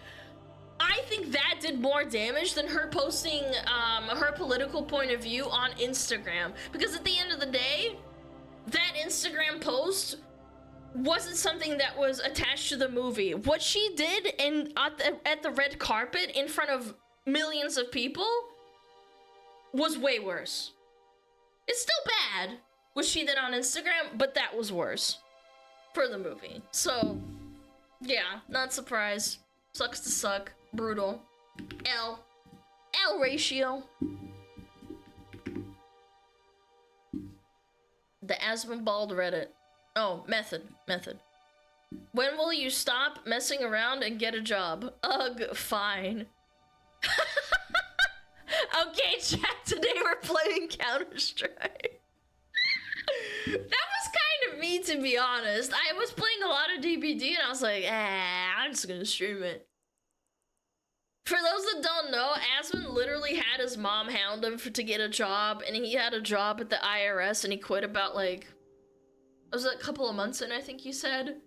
I think that did more damage than her posting her political point of view on Instagram. Because at the end of the day, that Instagram post wasn't something that was attached to the movie. What she did at the red carpet in front of millions of people was way worse. It's still bad what she did on Instagram, but that was worse for the movie. So, yeah, not surprised. Sucks to suck. Brutal. L ratio. The Asmonbald Reddit. Oh, method. When will you stop messing around and get a job? Ugh, fine. Okay, chat, today we're playing Counter-Strike. That was kind of me, to be honest. I was playing a lot of DBD and I was like, I'm just gonna stream it. For those that don't know, Asmon literally had his mom hound him to get a job, and he had a job at the IRS and he quit about like, was it a couple of months in, I think you said?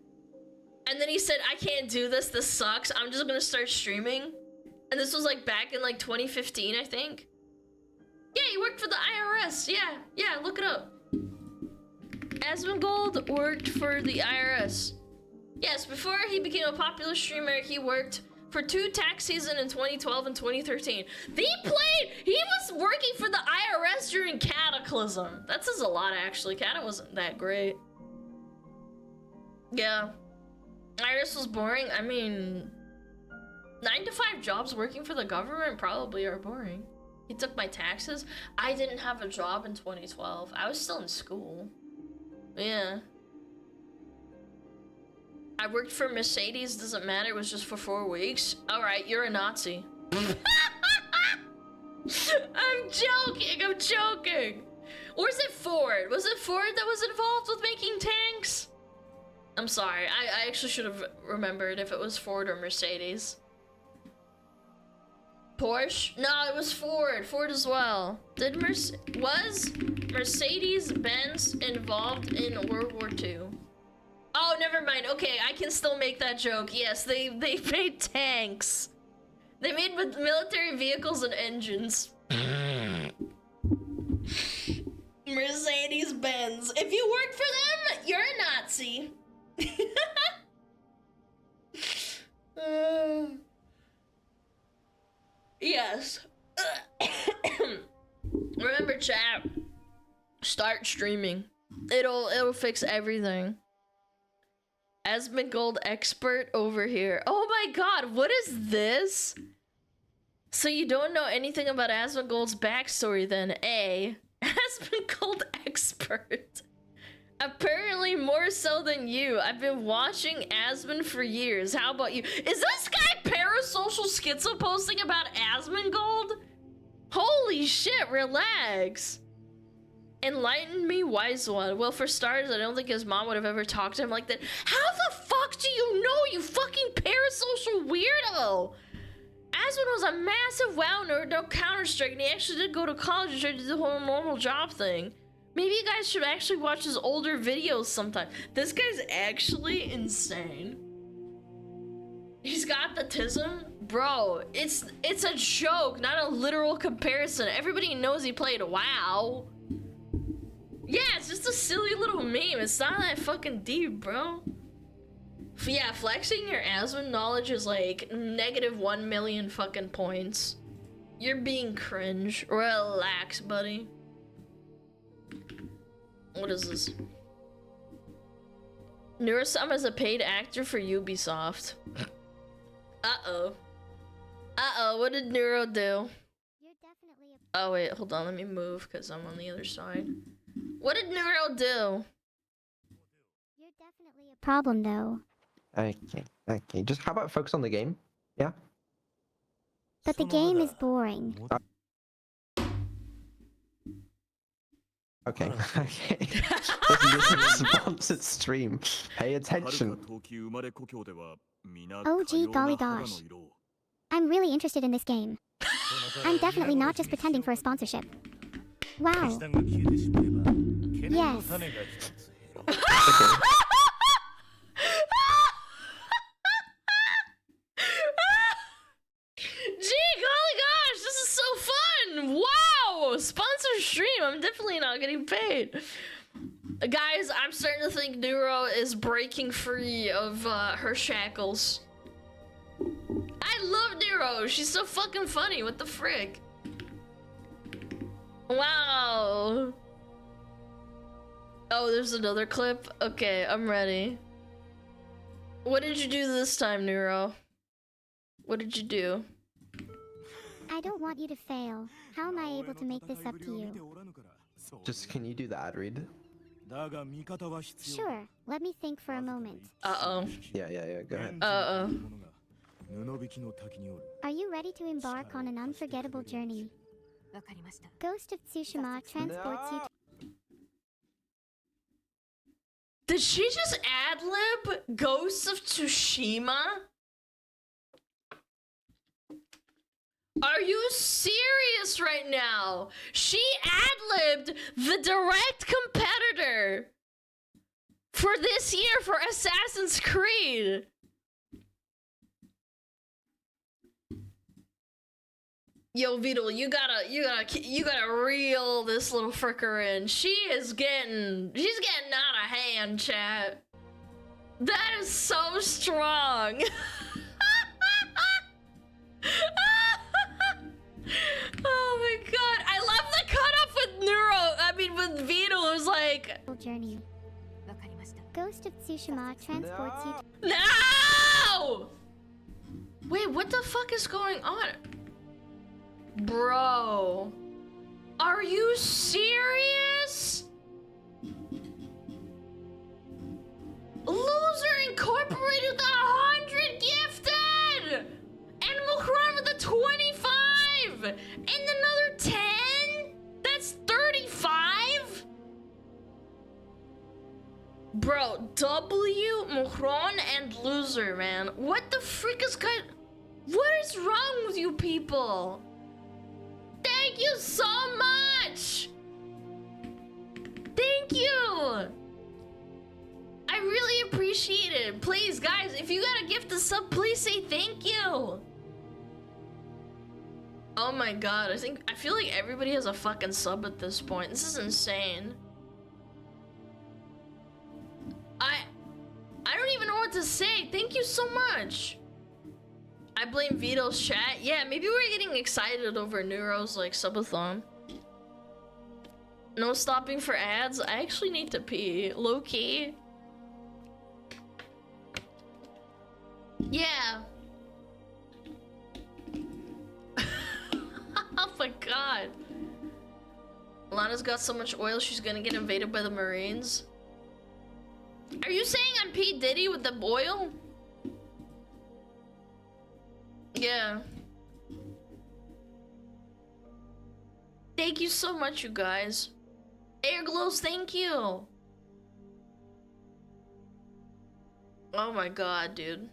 And then he said, I can't do this sucks, I'm just gonna start streaming. And this was like back in like 2015, I think. Yeah, he worked for the IRS, yeah, look it up. Asmongold worked for the IRS. Yes, before he became a popular streamer, he worked for 2 tax seasons in 2012 and 2013. He was working for the IRS during Cataclysm. That says a lot, actually. Cata wasn't that great. Yeah. IRS was boring. I mean, 9 to 5 jobs working for the government probably are boring. He took my taxes. I didn't have a job in 2012. I was still in school. Yeah. I worked for Mercedes, doesn't matter, it was just for 4 weeks. Alright, you're a Nazi. I'm joking! Or is it Ford? Was it Ford that was involved with making tanks? I'm sorry, I actually should have remembered if it was Ford or Mercedes. Porsche? No, it was Ford. Ford as well. Was Mercedes-Benz involved in World War II? Oh, never mind. Okay, I can still make that joke. Yes, they made tanks. They made military vehicles and engines. Mercedes-Benz. If you work for them, you're a Nazi. Yes. Remember, chat. Start streaming. It'll fix everything. Asmongold expert over here. Oh my god, what is this? So you don't know anything about Asmongold's backstory then, A. Asmongold expert. Apparently more so than you. I've been watching Asmon for years. How about you? Is this guy parasocial schizo posting about Asmongold? Holy shit, relax. Enlighten me, wise one. Well, for starters, I don't think his mom would have ever talked to him like that. How the fuck do you know, you fucking parasocial weirdo? Asmon was a massive WoW nerd, no Counter-Strike, and he actually did go to college and tried to do the whole normal job thing. Maybe you guys should actually watch his older videos sometime. This guy's actually insane. He's got the tism? Bro, it's a joke, not a literal comparison. Everybody knows he played WoW. Yeah, it's just a silly little meme. It's not that fucking deep, bro. Yeah, flexing your asthma knowledge is like -1 million fucking points. You're being cringe. Relax, buddy. What is this? Neurosum is a paid actor for Ubisoft. Uh-oh. Uh-oh, what did Neuro do? Oh wait, hold on, let me move because I'm on the other side. What did Neuro do? You're definitely a problem though. Okay. Just how about focus on the game? Yeah? But the game is boring. Okay. Okay. This is a sponsored stream. Pay attention. Oh gee golly gosh. I'm really interested in this game. I'm definitely not just pretending for a sponsorship. Wow. Yes. Okay. Gee, golly gosh, this is so fun! Wow! Sponsor stream, I'm definitely not getting paid. Guys, I'm starting to think Neuro is breaking free of her shackles. I love Neuro, she's so fucking funny, what the frick? Wow. Oh, there's another clip? Okay, I'm ready. What did you do this time, Neuro? What did you do? I don't want you to fail. How am I able to make this up to you? Just can you do the ad read? Sure, let me think for a moment. Uh-oh. Yeah, go ahead. Uh-oh. Are you ready to embark on an unforgettable journey? Ghost of Tsushima transports you to... Did she just ad-lib Ghost of Tsushima? Are you serious right now? She ad-libbed the direct competitor for this year for Assassin's Creed. Yo, Vidal, you gotta reel this little fricker in. She's getting out of hand, chat. That is so strong. Oh my god, I love the cutoff with Vidal. It was like journey. Ghost of Tsushima transports you to... No! Wait, what the fuck is going on? Bro, are you serious? Loser Incorporated with 100 gifted! And Mukran with a 25! And another 10? That's 35? Bro, W, Mukran, and Loser, man. What the frick is what is wrong with you people? Thank you so much! Thank you! I really appreciate it. Please, guys, if you got a gift a sub, please say thank you. Oh my god, I feel like everybody has a fucking sub at this point. This is insane. I don't even know what to say. Thank you so much. I blame Vito's chat. Yeah, maybe we're getting excited over Neuro's like subathon. No stopping for ads. I actually need to pee. Low key. Yeah. Oh my god. Alana's got so much oil she's gonna get invaded by the Marines. Are you saying I'm P. Diddy with the oil? Yeah. Thank you so much, you guys. Air glows, thank you. Oh my god, dude.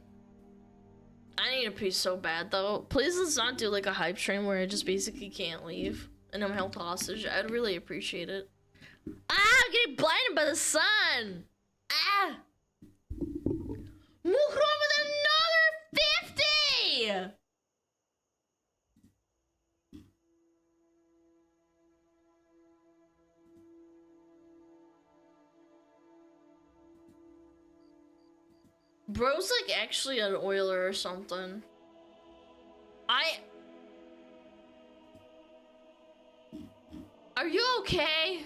I need to pee so bad though. Please let's not do like a hype stream where I just basically can't leave and I'm held hostage. I'd really appreciate it. Ah, I'm getting blinded by the sun. Ah. Mukron with another 50. Bro's like actually an oiler or something. Are you okay?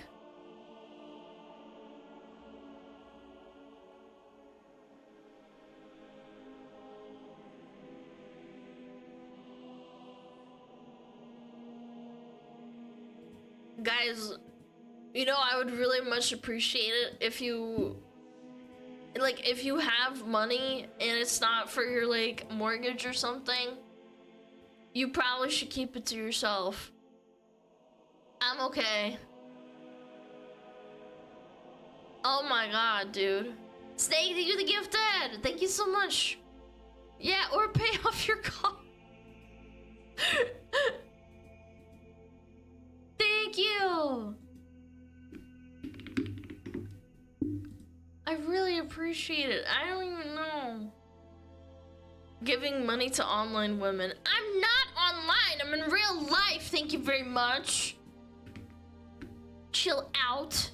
Guys, you know, I would really much appreciate it if you, like, if you have money and it's not for your, like, mortgage or something, you probably should keep it to yourself. I'm okay. Oh my god, dude. Snake, you the gifted! Thank you so much. Yeah, or pay off your car. Thank you. I really appreciate it. I don't even know. Giving money to online women. I'm not online. I'm in real life. Thank you very much. Chill out.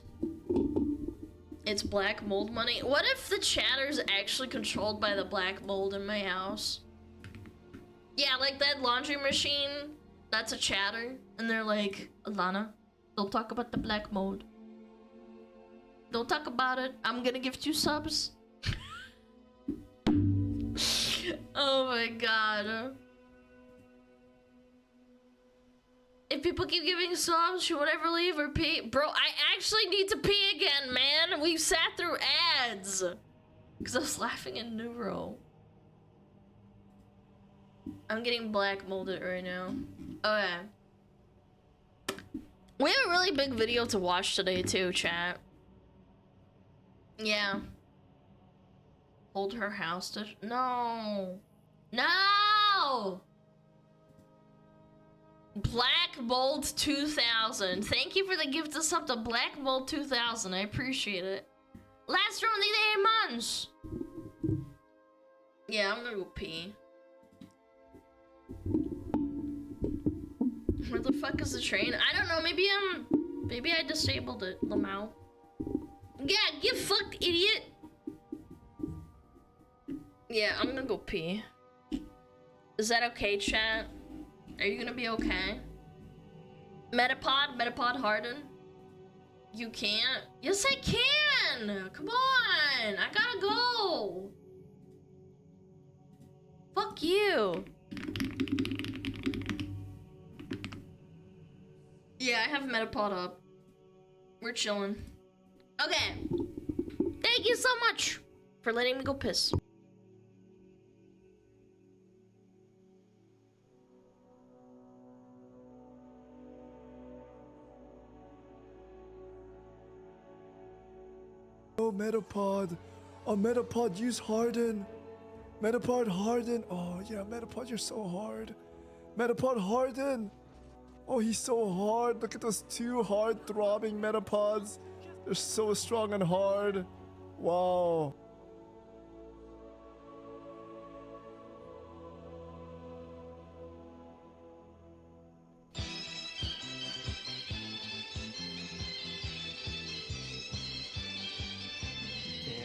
It's black mold money. What if the chatter's actually controlled by the black mold in my house? Yeah, like that laundry machine. That's a chatter. And they're like, Alana, don't talk about the black mold. Don't talk about it. I'm gonna give 2 subs. Oh my god. If people keep giving subs, she won't ever leave or pee. Bro, I actually need to pee again, man. We sat through ads. Because I was laughing in Neuro. I'm getting black molded right now. Okay. We have a really big video to watch today too, chat. Yeah. Hold her house to... No. No! Black Mold 2000. Thank you for the gift of sub to Black Mold 2000. I appreciate it. Last room of the 8 months. Yeah, I'm gonna go pee. Where the fuck is the train? I don't know. Maybe I disabled it. Lamau. Yeah, get fucked, idiot. Yeah, I'm gonna go pee. Is that okay, chat? Are you gonna be okay? Metapod Harden? You can't? Yes, I can! Come on! I gotta go! Fuck you! Yeah, I have Metapod up. We're chilling. Okay. Thank you so much for letting me go piss. Oh, Metapod. Oh, Metapod, use Harden. Metapod Harden. Oh, yeah, Metapod, you're so hard. Metapod Harden. Oh, he's so hard. Look at those 2 hard throbbing Metapods. They're so strong and hard. Wow.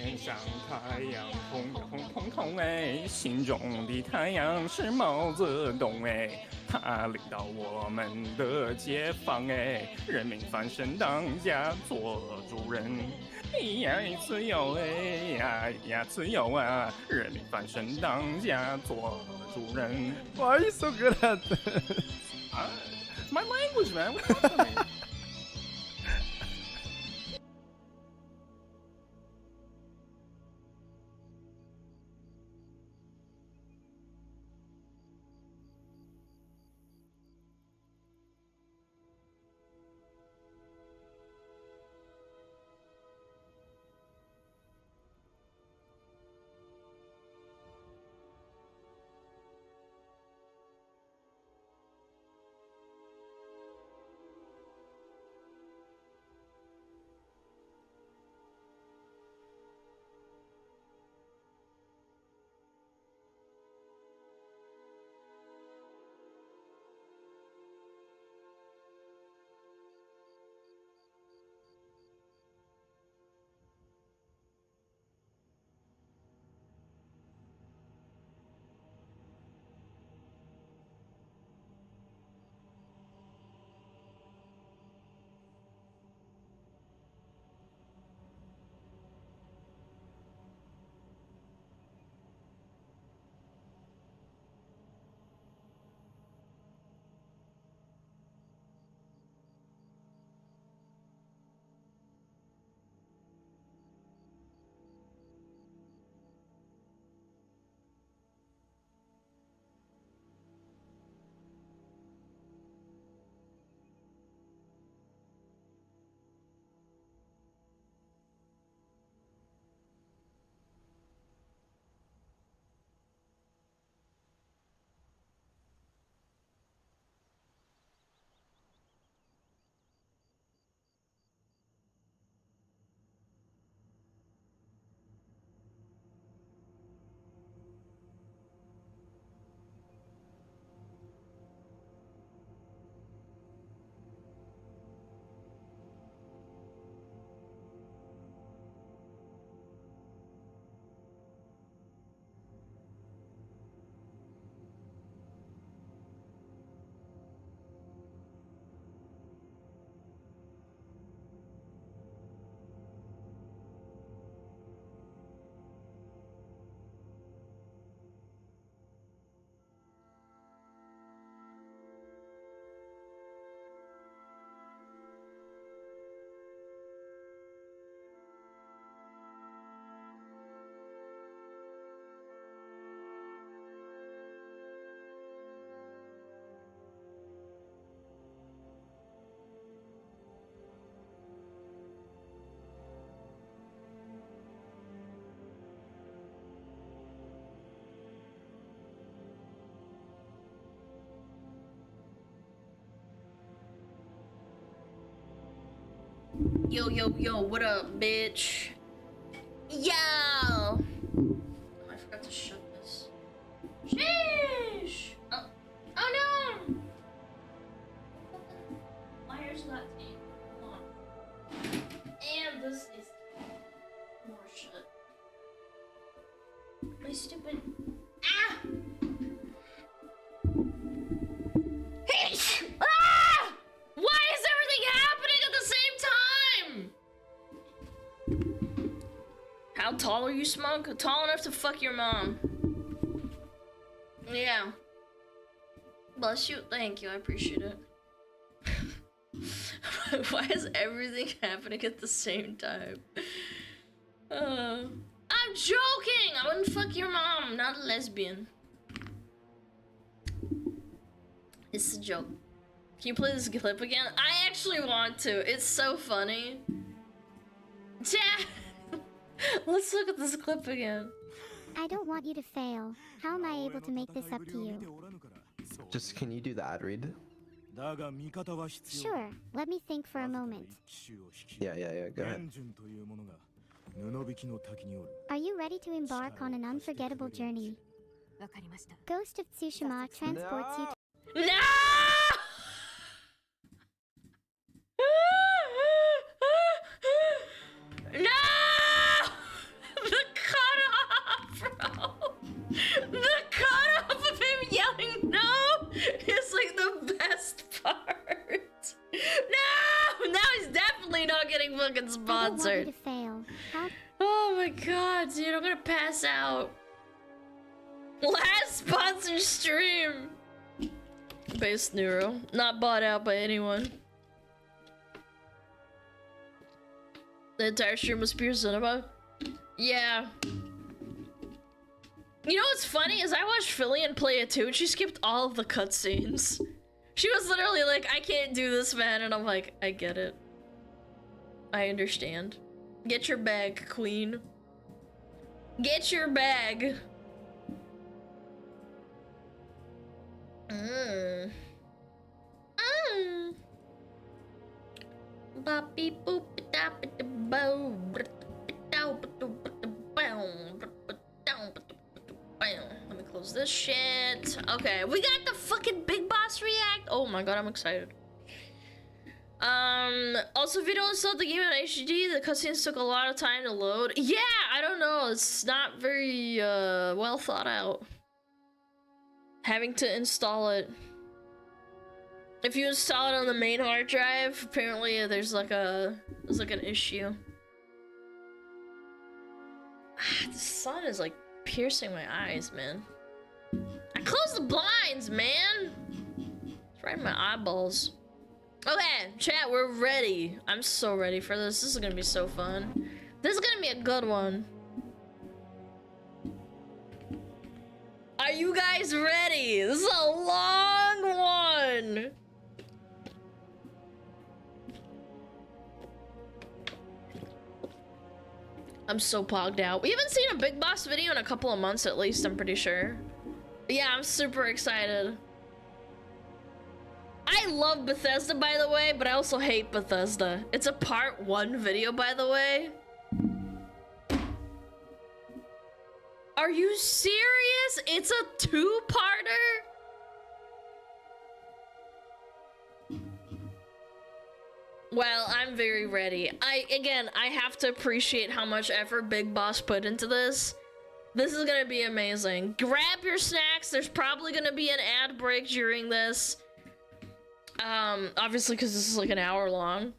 天上太阳红呀红彤彤哎，心中的太阳是毛泽东哎，他领导我们的解放哎，人民翻身当家做主人，呀自由哎呀自由啊，人民翻身当家做主人。Why are you so good at this? My language, man. What's up with me? Yo, yo, yo, what up, bitch? Yo! Oh, I forgot to shut this. Sheesh! Oh, oh no! My hair's not tamed. Hold on. And this is more shut. My stupid. Ah! Ah! Why is everything happening at the same time? How tall are you, Smug? Tall enough to fuck your mom. Yeah. Bless you. Thank you. I appreciate it. Why is everything happening at the same time? I'm joking! I wouldn't fuck your mom. I'm not a lesbian. It's a joke. Can you play this clip again? I actually want to. It's so funny. Chat! Let's look at this clip again. I don't want you to fail. How am I able to make this up to you? Just can you do the ad read? Sure, let me think for a moment. Yeah, go ahead. Are you ready to embark on an unforgettable journey? Ghost of Tsushima transports you to— No! No! The cutoff, bro! The cutoff of him yelling no is like the best part. No! Now he's definitely not getting fucking sponsored. I don't want you to fail. How— Oh my god, dude, I'm gonna pass out. Last sponsored stream. Base Neuro. Not bought out by anyone. The entire stream was pure cinema? Yeah. You know what's funny is I watched Fillion play it too and she skipped all of the cutscenes. She was literally like, I can't do this, man, and I'm like, I get it. I understand. Get your bag, queen. Get your bag. Boppy boop da ba bow. Let me close this shit. Okay, we got the fucking Big Boss react. Oh my god, I'm excited. Also, if you don't install the game on HD, the cutscenes took a lot of time to load. Yeah, I don't know. It's not very well thought out. Having to install it. If you install it on the main hard drive, apparently there's like an issue. The sun is like piercing my eyes, man. I closed the blinds, man. It's right in my eyeballs. Okay, chat, we're ready. I'm so ready for this. This is gonna be so fun. This is gonna be a good one. Are you guys ready? This is a long one. I'm so pogged out. We haven't seen a Big Boss video in a couple of months at least, I'm pretty sure. But yeah, I'm super excited. I love Bethesda, by the way, but I also hate Bethesda. It's a part 1 video, by the way. Are you serious? It's a 2-parter? Well, I'm very ready. Again, I have to appreciate how much effort Big Boss put into this. This is gonna be amazing. Grab your snacks. There's probably gonna be an ad break during this. Obviously, because this is like an hour long.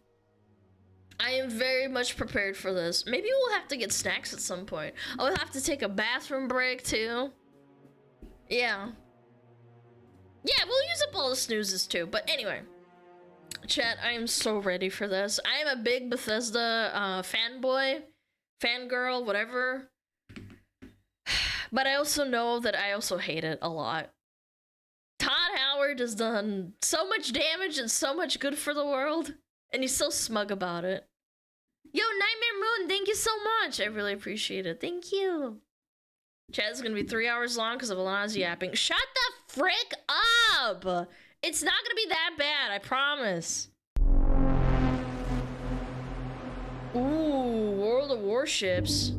I am very much prepared for this. Maybe we'll have to get snacks at some point. I'll have to take a bathroom break too. Yeah. Yeah, we'll use up all the snoozes too. But anyway, chat, I am so ready for this. I am a big Bethesda fanboy, fangirl, whatever. But I also know that I also hate it a lot. Todd Howard has done so much damage and so much good for the world, and he's so smug about it. Yo, Nightmare Moon, thank you so much. I really appreciate it. Thank you. Chat is gonna be 3 hours long because of Alana's yapping. Shut the frick up! It's not gonna be that bad, I promise. Ooh, World of Warships.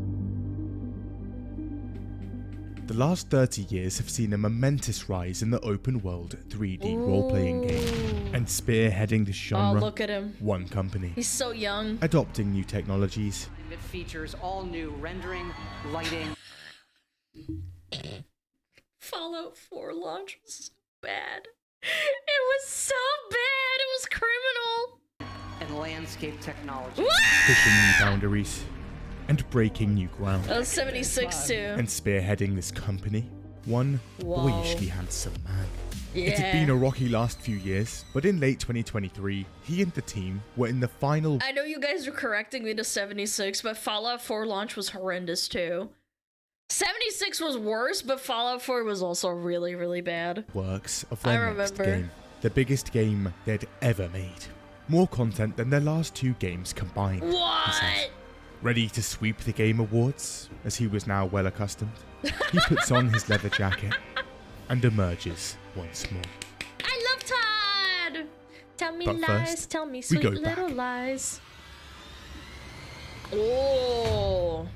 The last 30 years have seen a momentous rise in the open world 3D role-playing game, and spearheading this genre, look at him. one company. He's so young. Adopting new technologies. It features all new rendering, lighting. Fallout 4 launch was so bad. It was so bad. It was criminal. And landscape technology. Pushing new boundaries and breaking new ground. That was 76 too. And spearheading this company, one boyishly handsome man. Yeah. It had been a rocky last few years, but in late 2023, he and the team were in the final. I know you guys are correcting me to 76, but Fallout 4 launch was horrendous too. 76 was worse, but Fallout 4 was also really, really bad. Works of their next game. The biggest game they'd ever made. More content than their last 2 games combined. What? Ready to sweep the Game Awards, as he was now well accustomed, he puts on his leather jacket and emerges once more. I love Todd! Tell me But lies, first, tell me we sweet go little back. lies. Oh,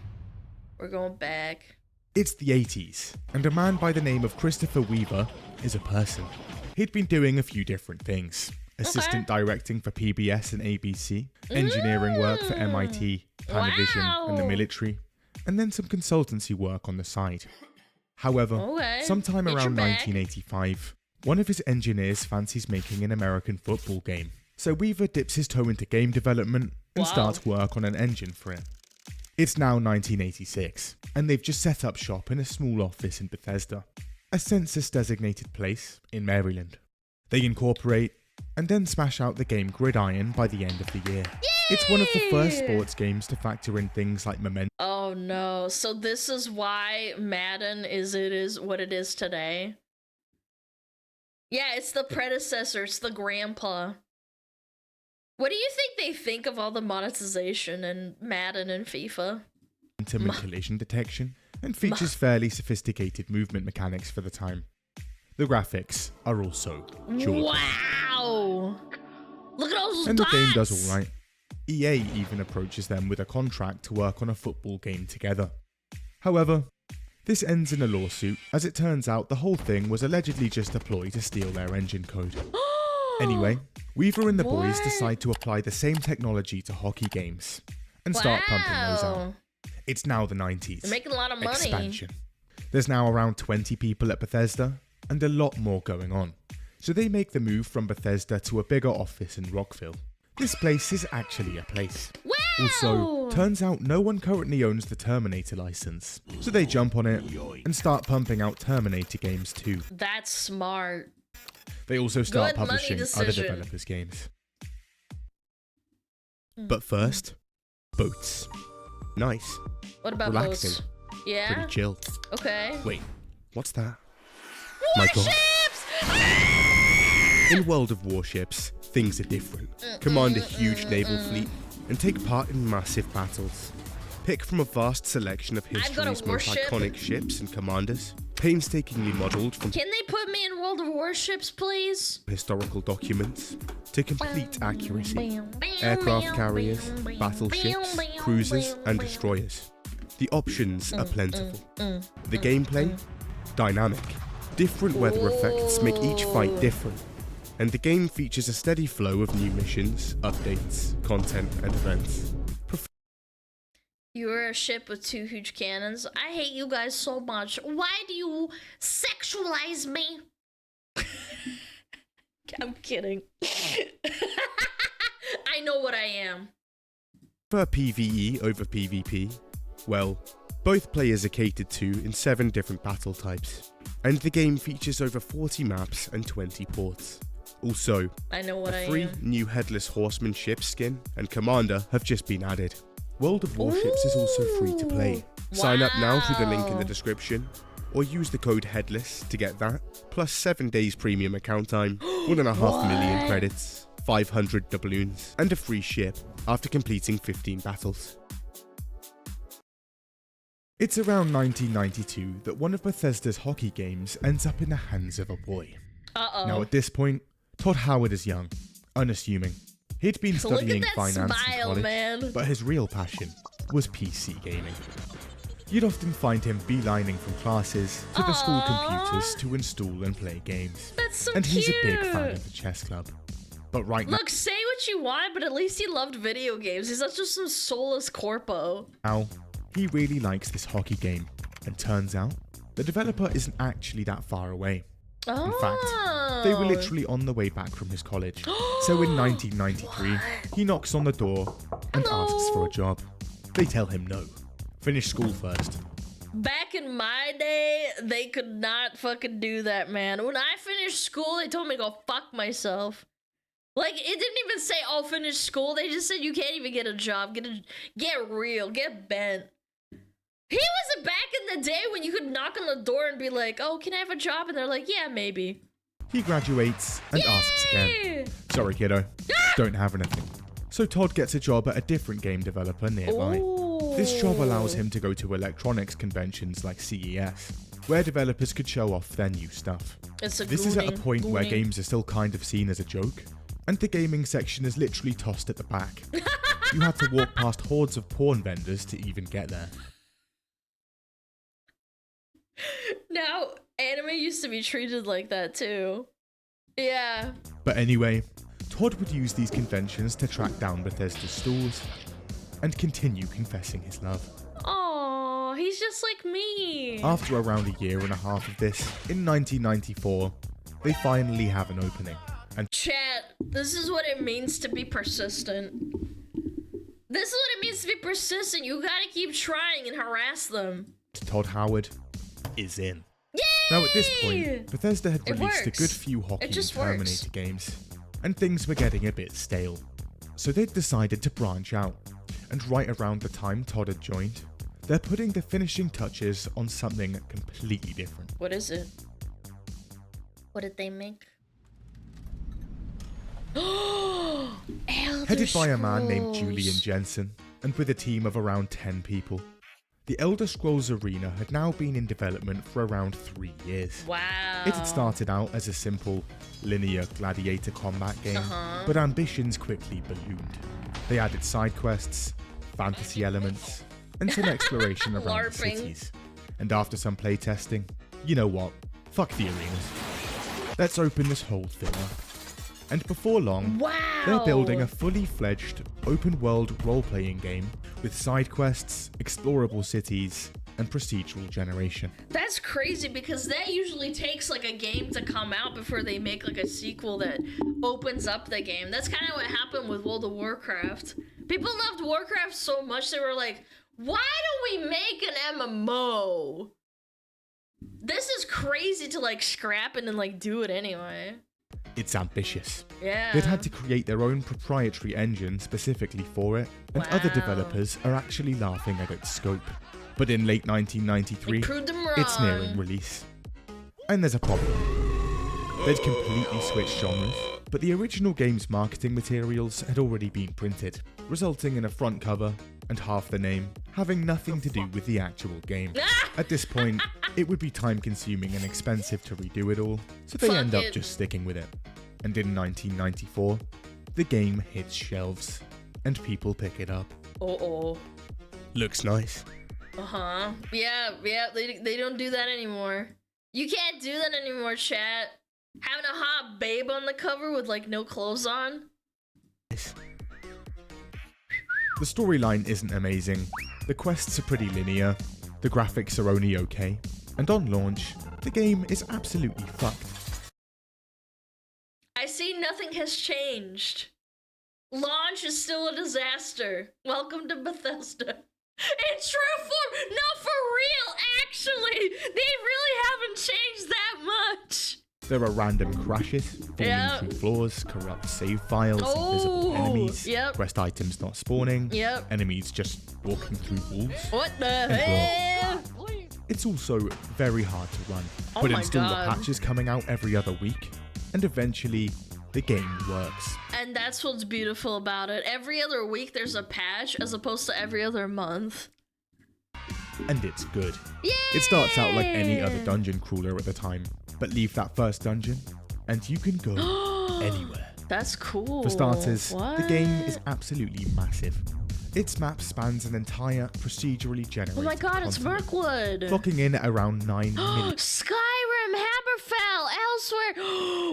we're going back. It's the 80s, and a man by the name of Christopher Weaver is a person. He'd been doing a few different things. Assistant directing for PBS and ABC, engineering work for MIT, Panavision, and the military, and then some consultancy work on the side. However, sometime around 1985, one of his engineers fancies making an American football game. So Weaver dips his toe into game development and starts work on an engine for it. It's now 1986, and they've just set up shop in a small office in Bethesda, a census-designated place in Maryland. They incorporate and then smash out the game Gridiron by the end of the year. Yay! It's one of the first sports games to factor in things like momentum. Oh no, so this is why Madden is what it is today? Yeah, it's the predecessor, it's the grandpa. What do you think they think of all the monetization in Madden and FIFA? And collision detection, and features fairly sophisticated movement mechanics for the time. The graphics are also jaw-dropping. Wow! Look at all those And dots! the game does alright. EA even approaches them with a contract to work on a football game together. However, this ends in a lawsuit, as it turns out the whole thing was allegedly just a ploy to steal their engine code. Anyway, Weaver and the boys decide to apply the same technology to hockey games and start pumping those out. It's now the 90s. They're making a lot of money. Expansion. There's now around 20 people at Bethesda, and a lot more going on. So they make the move from Bethesda to a bigger office in Rockville. This place is actually a place. Wow! Also, turns out no one currently owns the Terminator license. So they jump on it and start pumping out Terminator games too. That's smart. They also start Good publishing money other decision. developers' games. But first, boats. Nice. What about Relaxing. boats? Yeah? Pretty chill. Okay. Wait, what's that? My God. Warships! In World of Warships, things are different. Command a huge naval fleet and take part in massive battles. Pick from a vast selection of history's most iconic ships and commanders, painstakingly modelled from Can they put me in World of Warships, please? historical documents to complete accuracy. Aircraft carriers, battleships, cruisers, and destroyers. The options are plentiful. The gameplay? Dynamic. Different weather effects make each fight different. And the game features a steady flow of new missions, updates, content, and events. You are a ship with 2 huge cannons. I hate you guys so much. Why do you sexualize me? I'm kidding. I know what I am. For PvE over PvP, well, both players are catered to in 7 different battle types, and the game features over 40 maps and 20 ports. Also, I know what a I free am. new Headless Horseman ship skin and commander have just been added. World of Warships is also free to play. Sign up now through the link in the description, or use the code HEADLESS to get that, plus 7 days premium account time, 1.5 million credits, 500 doubloons, and a free ship after completing 15 battles. It's around 1992 that one of Bethesda's hockey games ends up in the hands of a boy. Now at this point, Todd Howard is young, unassuming, He'd been studying finance in smile, college, man. but his real passion was PC gaming. You'd often find him beelining from classes to the school computers to install and play games. That's so and cute. he's a big fan of the chess club. But right Look, say what you want, but at least he loved video games. He's not just some soulless corpo. now, he really likes this hockey game, and turns out the developer isn't actually that far away. Oh. In fact, they were literally on the way back from his college. So in 1993, he knocks on the door and asks for a job. They tell him no. Finish school first. Back in my day, they could not fucking do that, man. When I finished school, they told me to go fuck myself. Like, it didn't even say, oh, finish school. They just said you can't even get a job. Get real. Get bent. He was back in the day when you could knock on the door and be like, oh, can I have a job? And they're like, yeah, maybe. He graduates and asks again. Sorry, kiddo. Don't have anything. So Todd gets a job at a different game developer nearby. This job allows him to go to electronics conventions like CES, where developers could show off their new stuff. This is at a point where games are still kind of seen as a joke, and the gaming section is literally tossed at the back. You had to walk past hordes of porn vendors to even get there. Now, anime used to be treated like that too. Yeah. But anyway, Todd would use these conventions to track down Bethesda's stores and continue confessing his love. Oh, he's just like me. After around a year and a half of this, in 1994, they finally have an opening. And Chat, this is what it means to be persistent. This is what it means to be persistent. You gotta keep trying and harass them. Todd Howard is in. Yay! Now at this point, Bethesda had released a works. good few hockey It and just Terminator works. games, and things were getting a bit stale. So they'd decided to branch out, and right around the time Todd had joined, they're putting the finishing touches on something completely different. What is it? What did they make? Headed by a man named Julian Jensen, and with a team of around 10 people, the Elder Scrolls Arena had now been in development for around 3 years. Wow. It had started out as a simple, linear gladiator combat game, but ambitions quickly ballooned. They added side quests, fantasy elements, and some exploration around the cities. And after some playtesting, you know what? Fuck the arenas. Let's open this whole thing up. And before long, they're building a fully fledged, open-world role-playing game with side quests, explorable cities, and procedural generation. That's crazy because that usually takes like a game to come out before they make like a sequel that opens up the game. That's kind of what happened with World of Warcraft. People loved Warcraft so much they were like, why don't we make an MMO? This is crazy to like scrap it and like do it anyway. It's ambitious. Yeah. They'd had to create their own proprietary engine specifically for it, and other developers are actually laughing at its scope. But in late 1993, it's nearing release. And there's a problem. They'd completely switched genres, but the original game's marketing materials had already been printed, resulting in a front cover and half the name having nothing to do with the actual game. At this point, it would be time-consuming and expensive to redo it all, so they end up just sticking with it. And in 1994, the game hits shelves, and people pick it up. Looks nice. Yeah, they don't do that anymore. You can't do that anymore, chat. Having a hot babe on the cover with like no clothes on. The storyline isn't amazing, the quests are pretty linear, the graphics are only okay, and on launch, the game is absolutely fucked. I see nothing has changed. Launch is still a disaster. Welcome to Bethesda. In true form! No, for real, actually! They really haven't changed that much! There are random crashes, falling through floors, corrupt save files, invisible enemies, quest items not spawning, enemies just walking through walls. What the hell? It's also very hard to run, but install the patches coming out every other week, and eventually the game works. And that's what's beautiful about it. Every other week there's a patch as opposed to every other month. And it's good. Yay! It starts out like any other dungeon crawler at the time, but leave that first dungeon and you can go anywhere. That's cool. For starters, what? the game is absolutely massive. Its map spans an entire procedurally generated Oh my god, it's continent, Mirkwood. clocking in at around 9 minutes. Skyrim, Hammerfell, Elsewhere.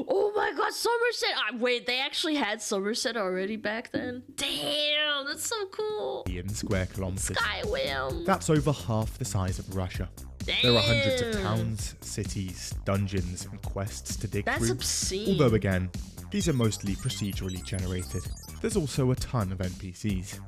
Oh my god, Somerset. Wait, they actually had Somerset already back then? Damn, that's so cool. Square kilometers. Skyrim. That's over half the size of Russia. Damn. There are hundreds of towns, cities, dungeons, and quests to dig That's through. obscene. Although again, these are mostly procedurally generated. There's also a ton of NPCs.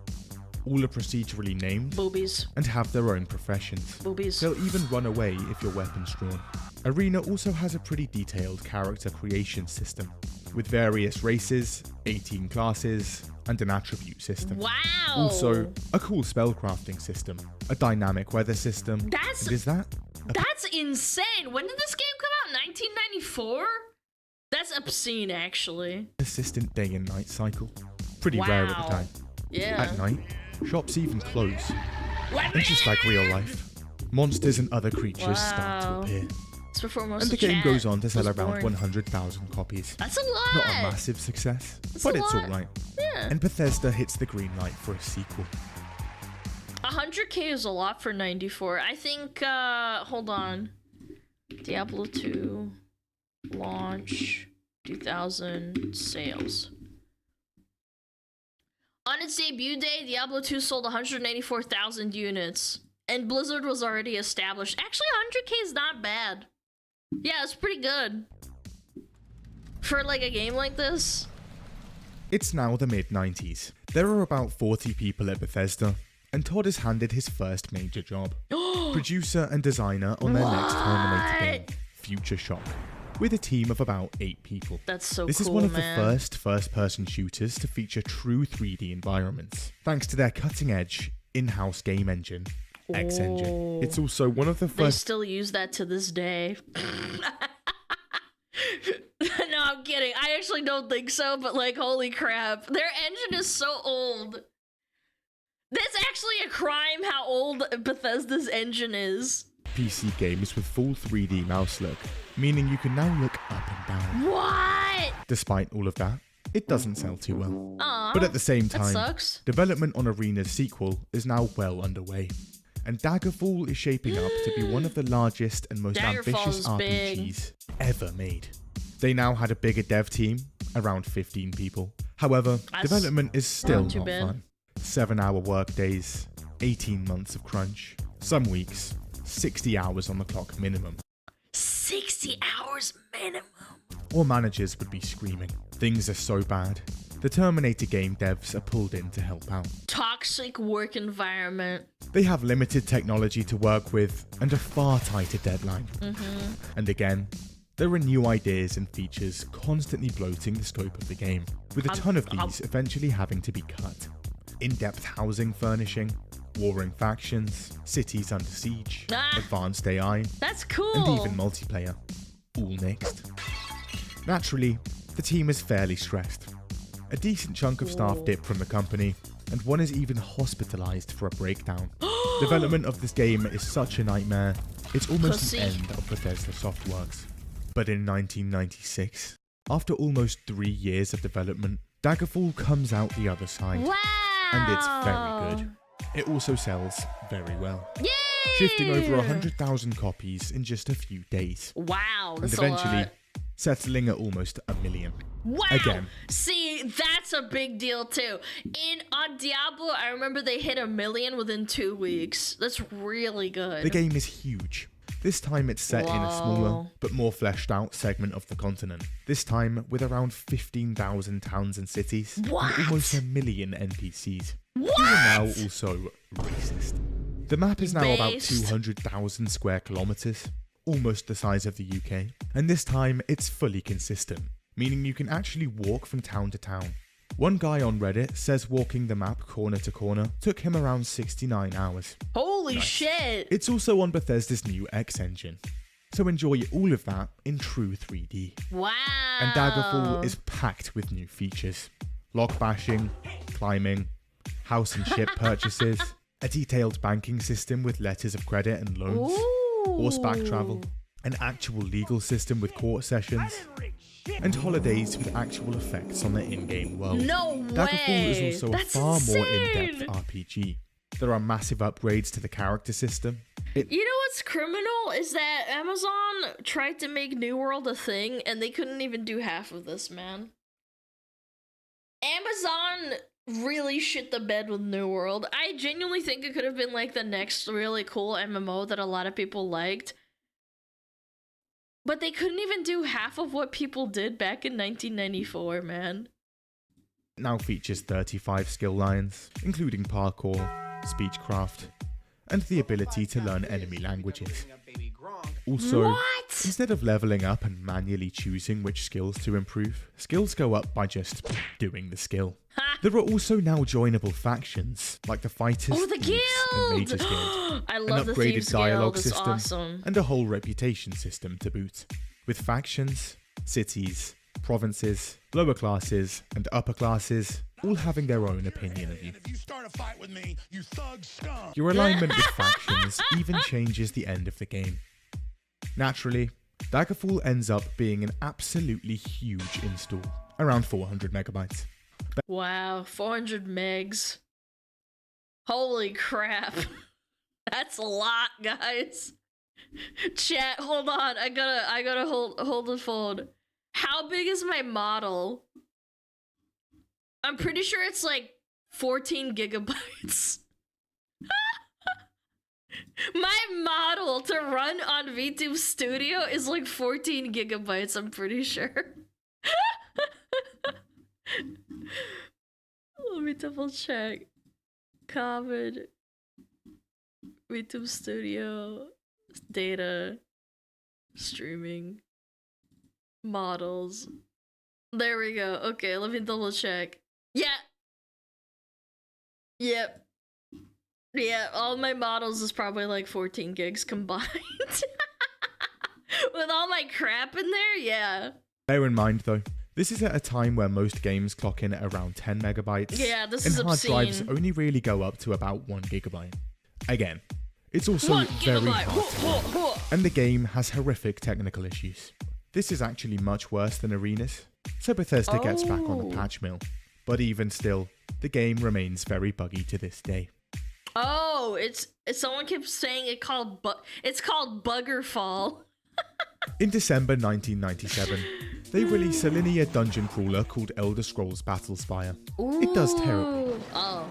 All are procedurally named Boobies. and have their own professions. Boobies. They'll even run away if your weapon's drawn. Arena also has a pretty detailed character creation system, with various races, 18 classes, and an attribute system. Wow. Also, a cool spellcrafting system, a dynamic weather system. That's insane. When did this game come out? 1994? That's obscene, actually. Consistent day and night cycle. Pretty rare at the time. Yeah. At night, shops even close. And just like real life, monsters and other creatures start to appear. It's before most And the of the game chat goes on to sell was around born. 100,000 copies. That's a lot. Not a massive success, That's but a it's lot. alright. Yeah. And Bethesda hits the green light for a sequel. 100K is a lot for 94. I think, hold on. Diablo 2 launch 2000 sales. On its debut day, Diablo 2 sold 184,000 units. And Blizzard was already established. Actually, 100K is not bad. Yeah, it's pretty good. For like a game like this. It's now the mid-90s. There are about 40 people at Bethesda, and Todd is handed his first major job. Producer and designer on their next Terminator game, Future Shock, with a team of about 8 people. That's so cool, This is one of man. the first first-person shooters to feature true 3D environments, thanks to their cutting-edge in-house game engine, X Engine. It's also one of the They first... still use that to this day. No, I'm kidding. I actually don't think so, but like, holy crap. Their engine is so old. That's actually a crime how old Bethesda's engine is. PC games with full 3D mouse look, meaning you can now look up and down. What? Despite all of that, it doesn't sell too well. Aw, But at the same that time, sucks. development on Arena's sequel is now well underway, and Daggerfall is shaping up to be one of the largest and most ambitious Daggerfall's big. RPGs ever made. They now had a bigger dev team, around 15 people. However, That's development is still not too not bad. fun. 7-hour work days, 18 months of crunch, some weeks, 60 hours on the clock minimum. 60 hours minimum. Or managers would be screaming. Things are so bad. The Terminator game devs are pulled in to help out. Toxic work environment. They have limited technology to work with and a far tighter deadline. And again, there are new ideas and features constantly bloating the scope of the game, with a ton of these eventually having to be cut. In-depth housing furnishing, warring factions, cities under siege, advanced AI, That's cool. and even multiplayer. All next. Naturally, the team is fairly stressed. A decent chunk of staff dip from the company, and one is even hospitalized for a breakdown. Development of this game is such a nightmare, it's almost Pussy. the end of Bethesda Softworks. But in 1996, after almost 3 years of development, Daggerfall comes out the other side. Wow. And it's very good. It also sells very well, Yay! shifting over 100,000 copies in just a few days. Wow, And that's eventually, a lot. settling at almost 1 million. Wow! Again. See, that's a big deal too. On Diablo, I remember they hit 1 million within 2 weeks. That's really good. The game is huge. This time it's set in a smaller, Whoa. but more fleshed out segment of the continent. This time with around 15,000 towns and cities, What? and almost 1 million NPCs. What? Who are now also racist. The map is now about Based. 200,000 square kilometers, almost the size of the UK. And this time it's fully consistent, meaning you can actually walk from town to town. One guy on Reddit says walking the map corner to corner took him around 69 hours. Holy shit! It's also on Bethesda's new X engine, so enjoy all of that in true 3D. Wow! And Daggerfall is packed with new features. Log bashing, climbing, house and ship purchases, a detailed banking system with letters of credit and loans, horseback travel, an actual legal system with court sessions, and holidays with actual effects on the in-game world. No way! Daggerfall is also That's a far more insane! in-depth RPG. There are massive upgrades to the character system. You know what's criminal is that Amazon tried to make New World a thing and they couldn't even do half of this, man. Amazon really shit the bed with New World. I genuinely think it could have been like the next really cool MMO that a lot of people liked. But they couldn't even do half of what people did back in 1994, man. It now features 35 skill lines, including parkour, speechcraft, and the ability to learn enemy languages. Also, instead of leveling up and manually choosing which skills to improve, skills go up by just doing the skill. There are also now joinable factions, like the Fighters, the Thieves, and Guild! Mages Guild, I love an the upgraded Thieves dialogue Guild, it's system, awesome. and a whole reputation system to boot, with factions, cities, provinces, lower classes, and upper classes, all having their own opinion of you. Your alignment with factions even changes the end of the game. Naturally, Daggerfall ends up being an absolutely huge install, around 400 megabytes. Wow, 400 megs. Holy crap. That's a lot, guys. Chat, hold on. I gotta hold the phone. How big is my model? I'm pretty sure it's like 14 gigabytes. My model to run on VTube Studio is like 14 gigabytes, I'm pretty sure. Let me double check. Common VTube Studio data streaming models. There we go. Okay, let me double check. Yeah. Yep. Yeah, all my models is probably like 14 gigs combined. With all my crap in there, yeah. Bear in mind though, this is at a time where most games clock in at around 10 megabytes. Yeah, this and is hard obscene. drives only really go up to about 1 gigabyte. Again, it's also very hard to run, and the game has horrific technical issues. This is actually much worse than Arenas, so Bethesda gets back on the patch mill. But even still, the game remains very buggy to this day. Oh, it's someone keeps saying it's called Buggerfall. In December 1997, they released a linear dungeon crawler called Elder Scrolls Battlespire. It does terribly.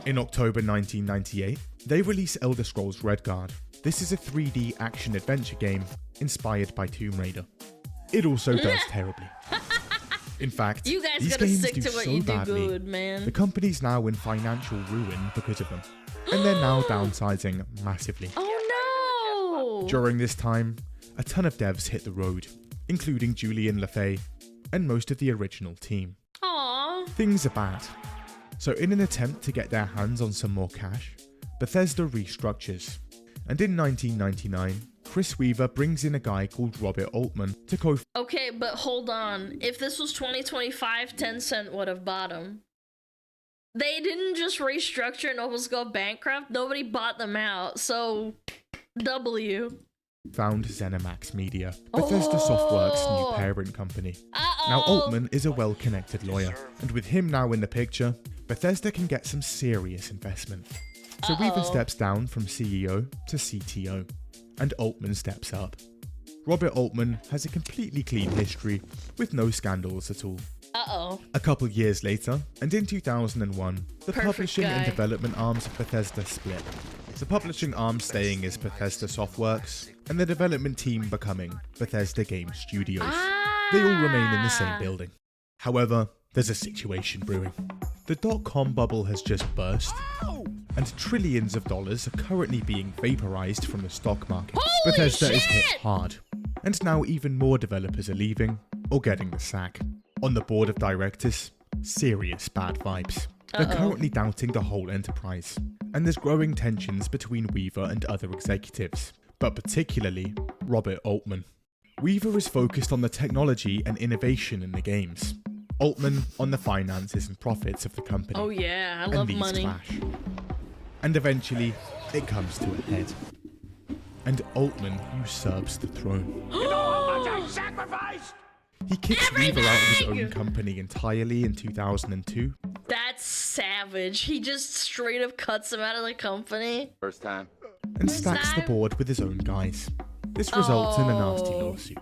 In October 1998, they released Elder Scrolls Redguard. This is a 3D action-adventure game inspired by Tomb Raider. It also does terribly. In fact, you guys these gotta games stick do to what so you do badly, good, man. the company's now in financial ruin because of them, and they're now downsizing massively. Oh no! During this time, a ton of devs hit the road, including Julian Lefay and most of the original team. Aww. Things are bad. So in an attempt to get their hands on some more cash, Bethesda restructures. And in 1999, Chris Weaver brings in a guy called Robert Altman to co- Okay, but hold on. If this was 2025, Tencent would have bought them. They didn't just restructure and almost go bankrupt. Nobody bought them out, so W. found ZeniMax Media, Bethesda Softworks' new parent company. Now Altman is a well-connected lawyer, and with him now in the picture, Bethesda can get some serious investment. So Weaver steps down from CEO to CTO, and Altman steps up. Robert Altman has a completely clean history with no scandals at all. A couple years later, and in 2001, the publishing and development arms of Bethesda split. The publishing arm staying as Bethesda Softworks, and the development team becoming Bethesda Game Studios. They all remain in the same building. However, there's a situation brewing. The dot-com bubble has just burst, and trillions of dollars are currently being vaporized from the stock market. Holy Bethesda is hit shit! hard, and now even more developers are leaving or getting the sack. On the board of directors, serious bad vibes. They're currently doubting the whole enterprise, and there's growing tensions between Weaver and other executives, but particularly Robert Altman. Weaver is focused on the technology and innovation in the games. Altman on the finances and profits of the company. Oh yeah, I love these money. Clash. And eventually, it comes to a head. and Altman usurps the throne. You know how much I sacrificed? He kicks Weaver out of his own company entirely in 2002. That's savage. He just straight up cuts him out of the company. First time. And stacks the board with his own guys. This results in a nasty lawsuit.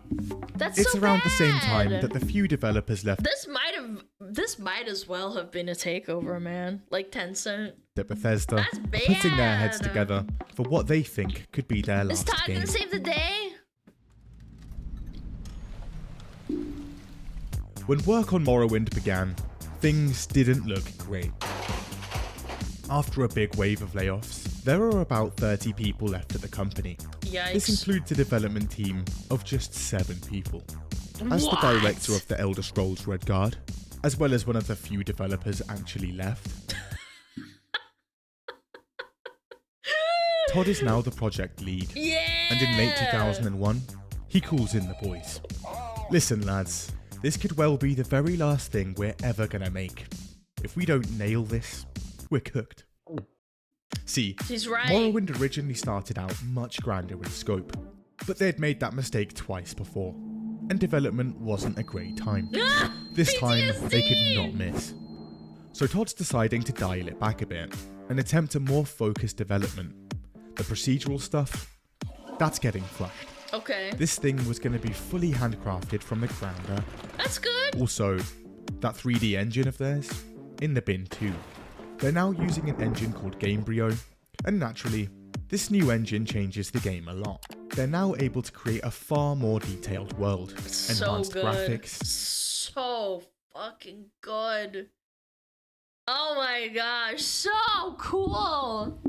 It's so around the same time that the few developers left This might as well have been a takeover, man. Like Tencent. at Bethesda are putting their heads together for what they think could be their Is last Todd game. gonna save the day? When work on Morrowind began, things didn't look great. After a big wave of layoffs, there are about 30 people left at the company. Yikes. This includes a development team of just 7 people. As the director of the Elder Scrolls Redguard, as well as one of the few developers actually left, Todd is now the project lead. Yeah. And in late 2001, he calls in the boys. Listen lads, this could well be the very last thing we're ever gonna make. If we don't nail this, we're cooked. See, He's right. Morrowind originally started out much grander in scope, but they'd made that mistake twice before, and development wasn't a great time. This time, they could not miss. So Todd's deciding to dial it back a bit, and attempt a more focused development. The procedural stuff, that's getting flushed. Okay. This thing was going to be fully handcrafted from the ground up. That's good. Also, that 3D engine of theirs, in the bin too. They're now using an engine called Gamebryo, and naturally, this new engine changes the game a lot. They're now able to create a far more detailed world, enhanced graphics. So fucking good. Oh my gosh, so cool.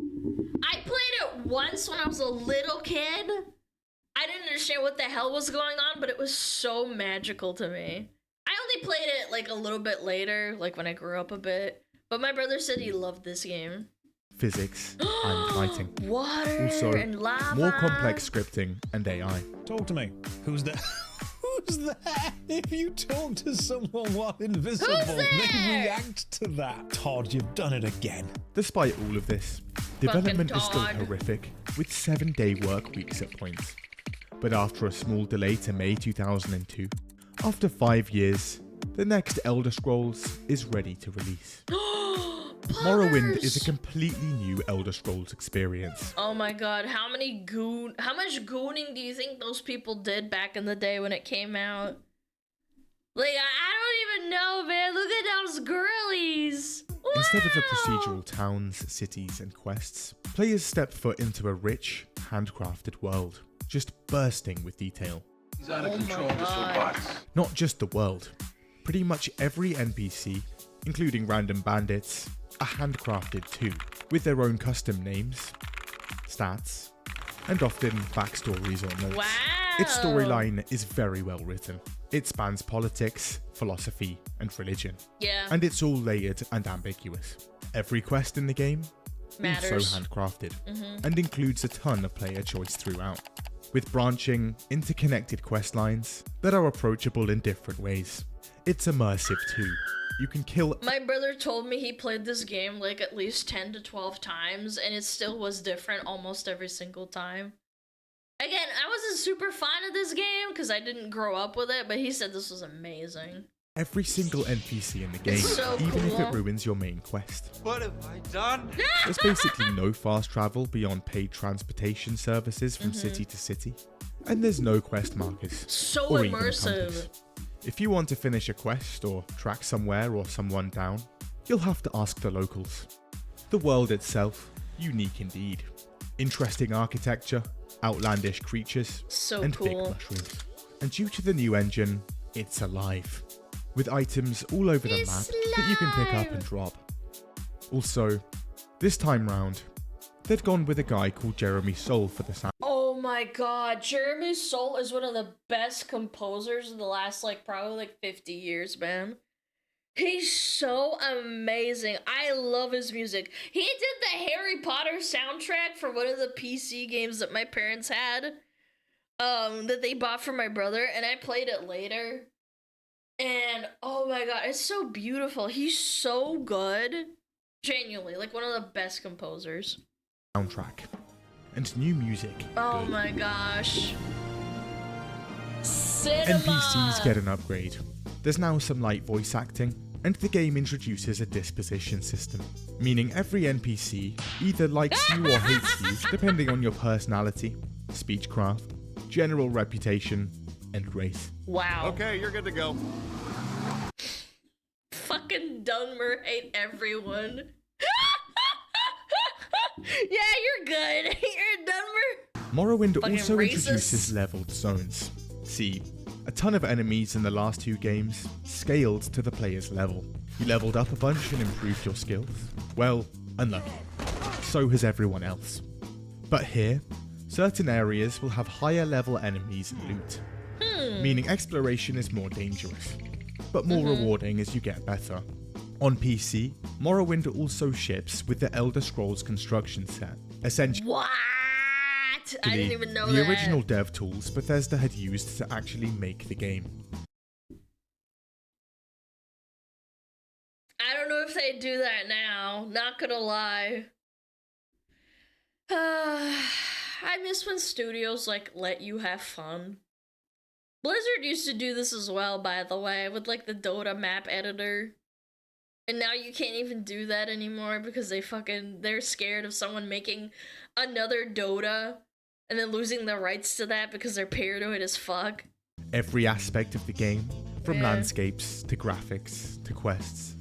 I played it once when I was a little kid. I didn't understand what the hell was going on, but it was so magical to me. I only played it like a little bit later, like when I grew up a bit. But my brother said he loved this game. Physics and fighting. Water also, and lava. more complex scripting and AI. Talk to me. Who's there? Who's there? If you talk to someone while invisible, they react to that. Todd, you've done it again. Despite all of this, development is still horrific, with 7-day work weeks at points. But after a small delay to May 2002, after 5 years, the next Elder Scrolls is ready to release. Morrowind is a completely new Elder Scrolls experience. Oh my god, how much gooning do you think those people did back in the day when it came out? Like, I don't even know, man. Look at those girlies. Wow. Instead of the procedural towns, cities, and quests, players step foot into a rich, handcrafted world, just bursting with detail. He's out of control, Mr. Bots. Not just the world. Pretty much every NPC, including random bandits, are handcrafted too, with their own custom names, stats, and often backstories or notes. Wow. Its storyline is very well written. It spans politics, philosophy, and religion. Yeah. And it's all layered and ambiguous. Every quest in the game, matters. Also handcrafted, and includes a ton of player choice throughout, with branching, interconnected quest lines that are approachable in different ways. It's immersive too. You can kill... My brother told me he played this game like at least 10 to 12 times, and it still was different almost every single time. Again, I wasn't super fond of this game because I didn't grow up with it, but he said this was amazing. Every single NPC in the game, so even if cool. it ruins your main quest. What have I done? There's basically no fast travel beyond paid transportation services from city to city. And there's no quest markers. So or even a immersive. compass. If you want to finish a quest or track somewhere or someone down, you'll have to ask the locals. The world itself, unique indeed. Interesting architecture, outlandish creatures, So and big cool. mushrooms. And due to the new engine, it's alive, with items all over the map that you can pick up and drop. Also, this time round, they've gone with a guy called Jeremy Soule for the sound. Oh my god, Jeremy Soule is one of the best composers in the last probably 50 years, man. He's so amazing. I love his music. He did the Harry Potter soundtrack for one of the PC games that my parents had, that they bought for my brother, and I played it later. And oh my god, it's so beautiful. He's so good. Genuinely, like one of the best composers. Soundtrack. and new music. Oh good. my gosh. Cinema. NPCs get an upgrade. There's now some light voice acting, and the game introduces a disposition system, meaning every NPC either likes you or hates you depending on your personality, speechcraft, general reputation, and race. Wow. Okay, you're good to go. Fucking Dunmer hate everyone. Yeah, you're good. You're Dunmer. Morrowind Fucking also racist. introduces leveled zones. See, a ton of enemies in the last 2 games scaled to the player's level. You leveled up a bunch and improved your skills. Well, unlucky. So has everyone else. But here, certain areas will have higher level enemies and loot, meaning exploration is more dangerous, but more rewarding as you get better. On PC, Morrowind also ships with the Elder Scrolls construction set, essentially What? I didn't even know the that. original dev tools Bethesda had used to actually make the game. I don't know if they do that now, not gonna lie. I miss when studios like let you have fun. Blizzard used to do this as well, by the way, with like the Dota map editor. And now you can't even do that anymore because they're scared of someone making another Dota and then losing the rights to that because they're paranoid as fuck. Every aspect of the game, from Yeah. landscapes to graphics to quests,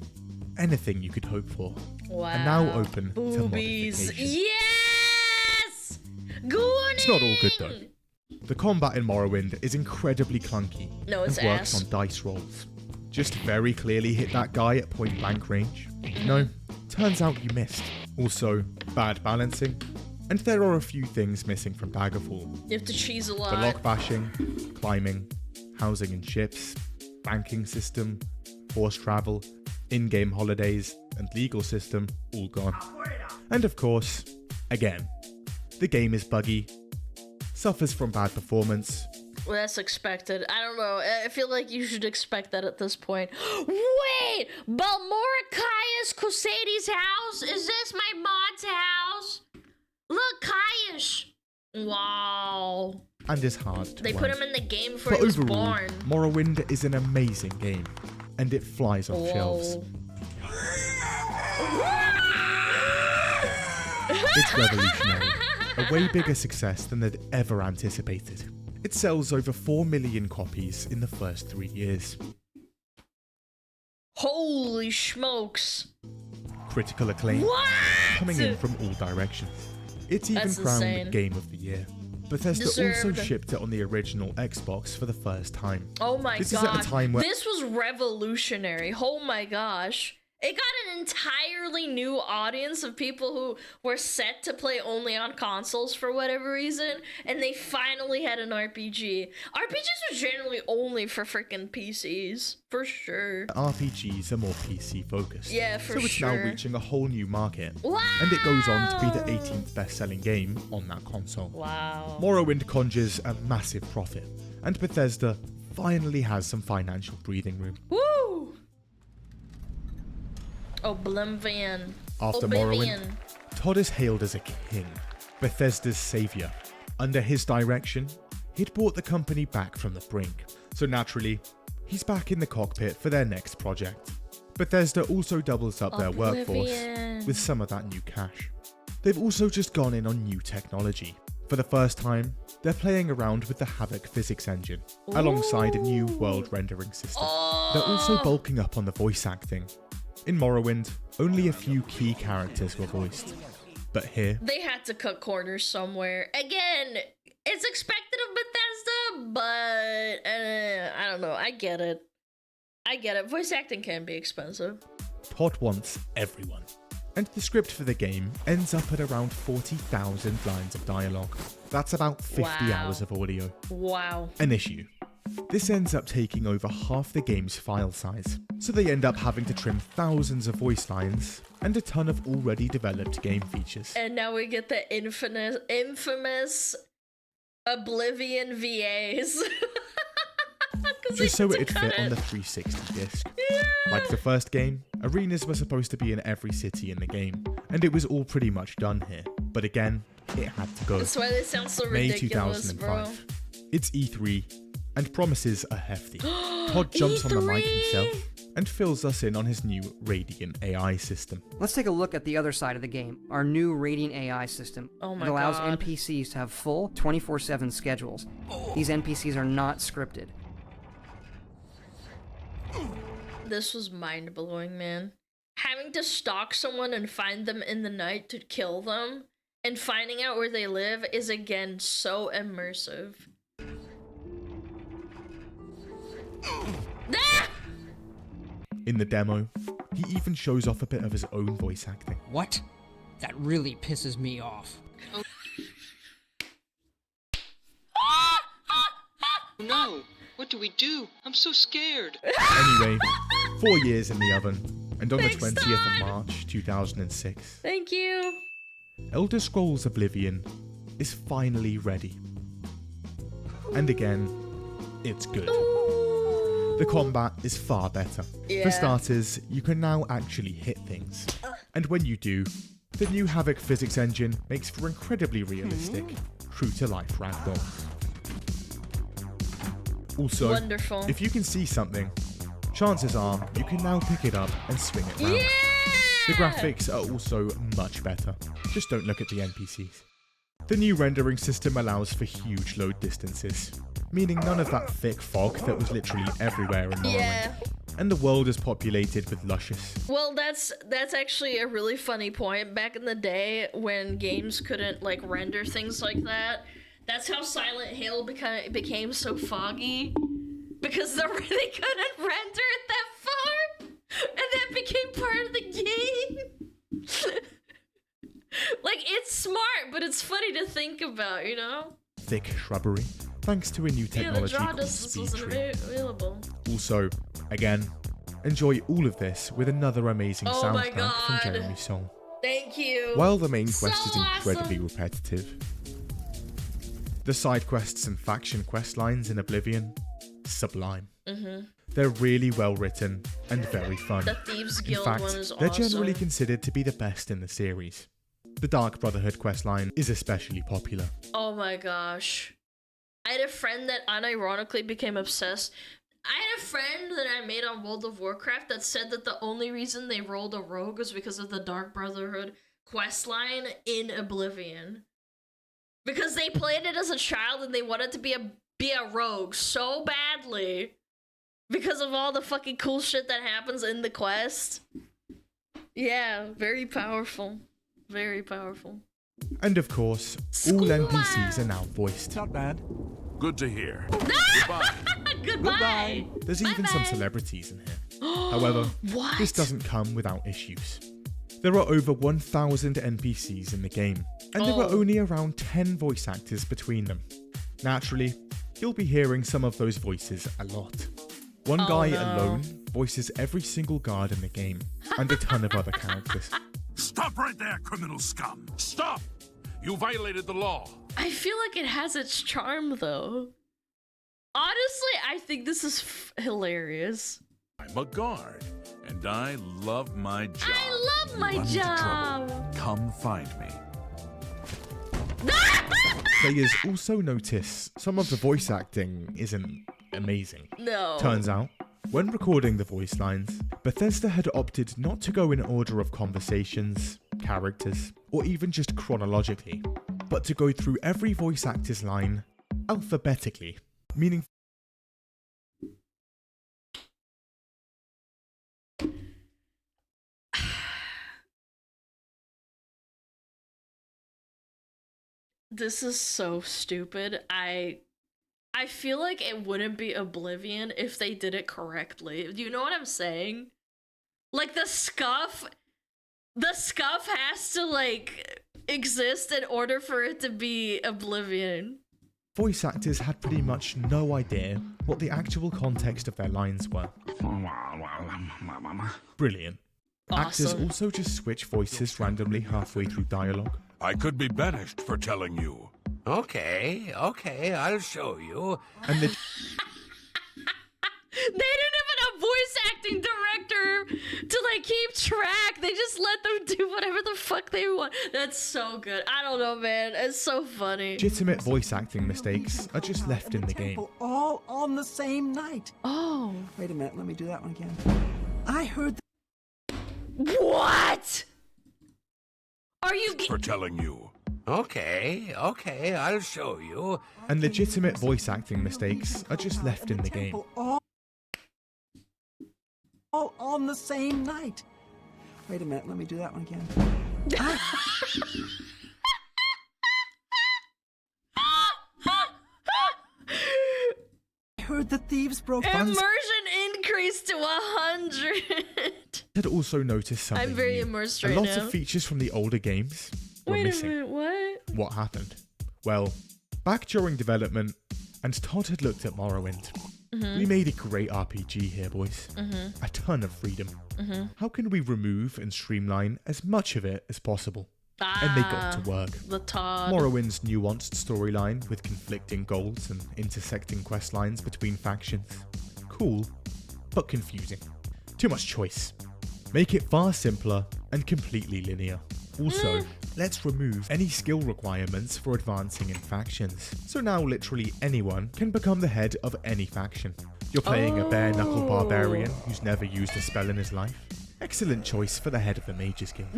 anything you could hope for, Wow. are now open to Boobies. modification. Yes! Goonie! It's not all good though. The combat in Morrowind is incredibly clunky No, it's and works ass. on dice rolls. Just very clearly hit that guy at point blank range. No, turns out you missed. Also, bad balancing, and there are a few things missing from Daggerfall. You have to cheese a The lot. lock bashing, climbing, housing in ships, banking system, force travel, in-game holidays, and legal system all gone. And of course, again, the game is buggy, suffers from bad performance. Well, that's expected. I don't know. I feel like you should expect that at this point. Wait! Balmoricaius Cosades' house? Is this my mod's house? Look, Caius! Wow. And is hard to They put run. him in the game before But he was overall, born. Morrowind is an amazing game, and it flies off shelves. It's revolutionary, a way bigger success than they'd ever anticipated. It sells over 4 million copies in the first 3 years. Holy smokes. Critical acclaim What? coming in from all directions. It's even That's crowned insane. Game of the Year. Bethesda also Deserved. shipped it on the original Xbox for the first time. Oh my This god. is at a time where This was revolutionary. Oh my gosh. It got an entirely new audience of people who were set to play only on consoles for whatever reason, and they finally had an RPG. RPGs were generally only for freaking PCs, for sure. RPGs are more PC focused. Yeah, for So it's sure. now reaching a whole new market. Wow. And it goes on to be the 18th best-selling game on that console. Wow. Morrowind conjures a massive profit, and Bethesda finally has some financial breathing room. Woo! Oblivion. After Oblivion. Morrowind, Todd is hailed as a king, Bethesda's savior. Under his direction, he'd brought the company back from the brink, so naturally, he's back in the cockpit for their next project. Bethesda also doubles up their workforce Oblivion. with some of that new cash. They've also just gone in on new technology. For the first time, they're playing around with the Havoc physics engine, alongside a new world rendering system. They're also bulking up on the voice acting. In Morrowind, only a few key characters were voiced. But here, They had to cut corners somewhere. Again, it's expected of Bethesda, but I don't know. I get it. Voice acting can be expensive. Todd wants everyone. And the script for the game ends up at around 40,000 lines of dialogue. That's about 50 Wow. hours of audio. Wow. An issue. This ends up taking over half the game's file size, so they end up having to trim thousands of voice lines and a ton of already developed game features. And now we get the infamous Oblivion VAs. Just so it'd fit on the 360 disc. Like the first game, arenas were supposed to be in every city in the game, and it was all pretty much done here. But again, it had to go. That's why they sound so May ridiculous, 2005. bro. It's E3, and promises are hefty. Todd jumps on the mic himself and fills us in on his new Radiant AI system. Let's take a look at the other side of the game, our new Radiant AI system. Oh my It allows God. NPCs to have full 24/7 schedules. These NPCs are not scripted. This was mind-blowing, man. Having to stalk someone and find them in the night to kill them, and finding out where they live is again so immersive. Ah! In the demo, he even shows off a bit of his own voice acting. What? That really pisses me off. No, what do we do? I'm so scared. Anyway, 4 years in the oven, and on Thanks, the 20th Todd. of March 2006, Thank you. Elder Scrolls Oblivion is finally ready. And again, it's good. The combat is far better. Yeah. For starters, you can now actually hit things. And when you do, the new Havoc physics engine makes for incredibly realistic, true-to-life ragdoll. Also, Wonderful. if you can see something, chances are you can now pick it up and swing it round. Yeah! The graphics are also much better. Just don't look at the NPCs. The new rendering system allows for huge load distances, meaning none of that thick fog that was literally everywhere in Morrowind. Yeah. And the world is populated with luscious. Well, that's actually a really funny point. Back in the day when games couldn't like render things like that, that's how Silent Hill became so foggy, because they really couldn't render it that far, and that became part of the game. Like, it's smart, but it's funny to think about, you know? Thick shrubbery, thanks to a new Yeah, the technology draw called distance speed wasn't tree. available. Also, again, enjoy all of this with another amazing Oh my soundtrack from God. Jeremy Soule. Thank you. While the main quest So is incredibly awesome. repetitive, the side quests and faction quest lines in Oblivion, sublime. They're really well written and very fun. The Thieves In Guild fact, one is they're awesome. generally considered to be the best in the series. The Dark Brotherhood questline is especially popular. Oh my gosh. I had a friend that unironically became obsessed. I had a friend that I made on World of Warcraft that said that the only reason they rolled a rogue was because of the Dark Brotherhood questline in Oblivion. Because they played it as a child and they wanted to be a rogue so badly. Because of all the fucking cool shit that happens in the quest. Yeah, very powerful. Very powerful. And of course, all NPCs are now voiced. Not bad. Good to hear. Goodbye. There's even some celebrities in here. However, What? this doesn't come without issues. There are over 1,000 NPCs in the game, and there are Oh. only around 10 voice actors between them. Naturally, you'll be hearing some of those voices a lot. One Oh, guy no. alone voices every single guard in the game, and a ton of other characters. Stop right there, criminal scum. Stop! You violated the law. I feel like it has its charm, though. Honestly, I think this is hilarious. I'm a guard, and I love my job. I love my Run into job. trouble, come find me. Players also notice some of the voice acting isn't amazing. No. Turns out, when recording the voice lines, Bethesda had opted not to go in order of conversations, characters, or even just chronologically, but to go through every voice actor's line alphabetically, meaning This is so stupid. I feel like it wouldn't be Oblivion if they did it correctly. Do you know what I'm saying? Like the scuff has to like exist in order for it to be Oblivion. voice actors had pretty much no idea what the actual context of their lines were. Brilliant. Actors Awesome. also just switch voices randomly halfway through dialogue. I could be banished for telling you. Okay, I'll show you. And the They didn't even have voice acting director to like keep track. They just let them do whatever the fuck fuck they want. That's so good. I don't know, man. It's so funny. Legitimate voice acting mistakes are just left in the game. All on the same night. Oh. Wait a minute, let me do that one again. I heard. What? Are you for telling you? Okay, I'll show you. And legitimate voice acting mistakes are just left in the game. All on the same night. Wait a minute, let me do that one again. I heard the thieves broke Immersion increased to 100. Had also noticed something I'm very new. immersed A right lot now. of features from the older games were Wait missing. a minute, what? What happened? Well, back during development, and Todd had looked at Morrowind. We made a great RPG here, boys. A ton of freedom. How can we remove and streamline as much of it as possible? And they got to work. The Todd. Morrowind's nuanced storyline with conflicting goals and intersecting quest lines between factions. Cool, but confusing. Too much choice. Make it far simpler and completely linear. Also, let's remove any skill requirements for advancing in factions. So now literally anyone can become the head of any faction. You're playing a bare-knuckle barbarian who's never used a spell in his life. Excellent choice for the head of the Mages Guild.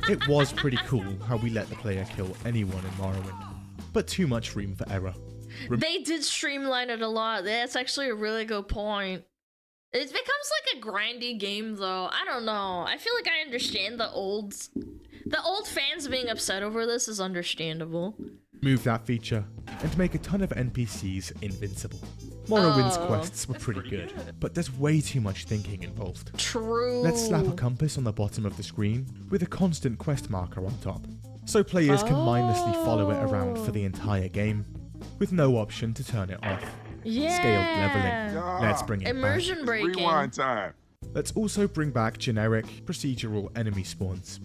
It was pretty cool how we let the player kill anyone in Morrowind, but too much room for error. They did streamline it a lot. That's actually a really good point. It becomes like a grindy game though. I don't know. I feel like I understand the old fans being upset over this is understandable. Move that feature and make a ton of NPCs invincible. Morrowind's quests were pretty good, but there's way too much thinking involved. True. Let's slap a compass on the bottom of the screen with a constant quest marker on top, so players can mindlessly follow it around for the entire game, with no option to turn it off. Yeah. Scaled leveling. Let's bring it Immersion back. breaking. Rewind time. Let's also bring back generic, procedural enemy spawns.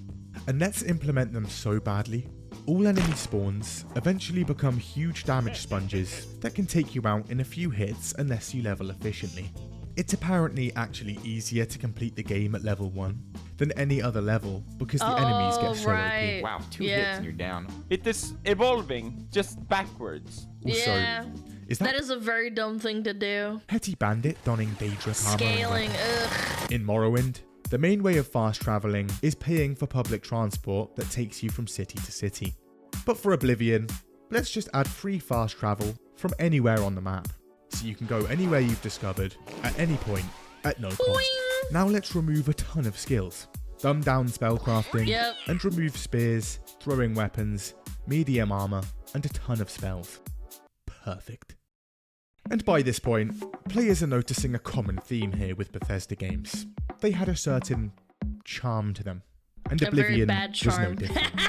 And let's implement them so badly, all enemy spawns eventually become huge damage sponges that can take you out in a few hits unless you level efficiently. It's apparently actually easier to complete the game at level 1 than any other level because the enemies get so OP. Wow, 2 hits and you're down. It is evolving, just backwards. Also, that is a very dumb thing to do. Petty bandit donning Daedric armor. Scaling, ugh. In Morrowind, the main way of fast traveling is paying for public transport that takes you from city to city. But for Oblivion, let's just add free fast travel from anywhere on the map, so you can go anywhere you've discovered, at any point, at no cost. Boing! Now let's remove a ton of skills. Dumb down spellcrafting, and remove spears, throwing weapons, medium armor, and a ton of spells. Perfect. And by this point, players are noticing a common theme here with Bethesda games. They had a certain charm to them, and Oblivion was no different.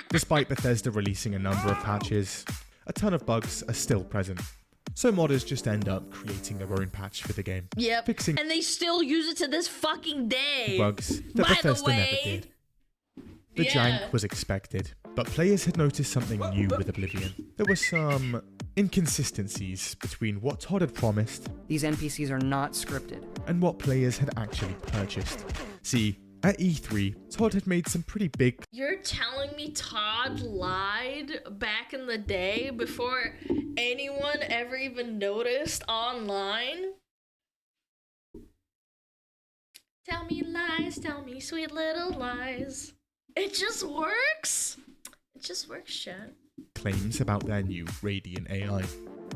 Despite Bethesda releasing a number of patches, a ton of bugs are still present. So modders just end up creating their own patch for the game. Yep, fixing and they still use it to this fucking day. Bugs that Bethesda never did. The jank was expected, but players had noticed something new with Oblivion. There were some inconsistencies between what Todd had promised, these NPCs are not scripted, and what players had actually purchased. See, at E3, Todd had made some pretty big... You're telling me Todd lied back in the day before anyone ever even noticed online? Tell me lies, tell me sweet little lies. It just works. It just works, chat. Claims about their new Radiant AI.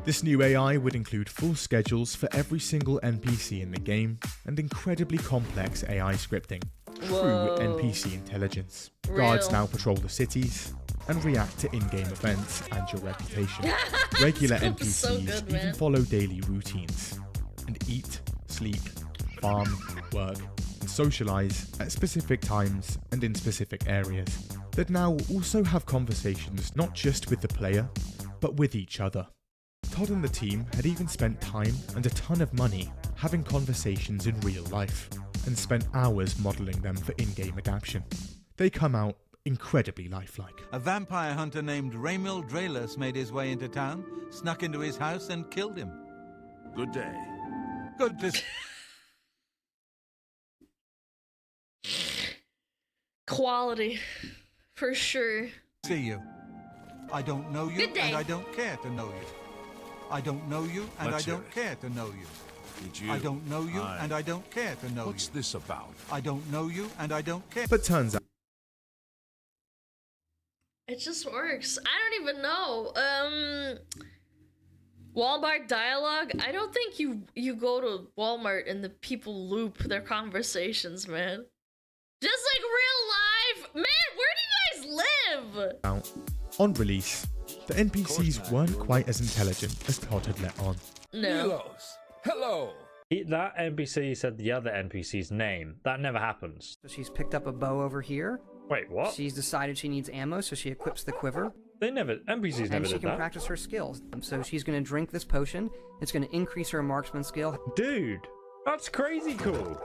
This new AI would include full schedules for every single NPC in the game and incredibly complex AI scripting. True NPC intelligence. Guards now patrol the cities and react to in-game events and your reputation. Regular NPCs even follow daily routines and eat, sleep, farm, work, and socialize at specific times and in specific areas. That now also have conversations not just with the player, but with each other. Todd and the team had even spent time and a ton of money having conversations in real life, and spent hours modelling them for in-game adaptation. They come out incredibly lifelike. A vampire hunter named Raymil Draelus made his way into town, snuck into his house and killed him. Good day. Good to... Quality. For sure. See you. I don't know you, Good day. and I don't care to know you. I don't know you, and Let's I hear don't it. care to know you. Did you? I don't know you, Aye. and I don't care to know What's you. this about? I don't know you, and I don't care. But turns out It just works. I don't even know. Walmart dialogue. I don't think you go to Walmart and the people loop their conversations, man. Just like real life, man. Where do you guys live? out. On release, the NPCs weren't quite as intelligent as Todd had let on. No. Hello. That NPC said the other NPC's name. That never happens. So she's picked up a bow over here. Wait, what? She's decided she needs ammo, so she equips the quiver. NPCs never And she did can that. practice her skills. So she's going to drink this potion. It's going to increase her marksman skill. Dude, that's crazy cool.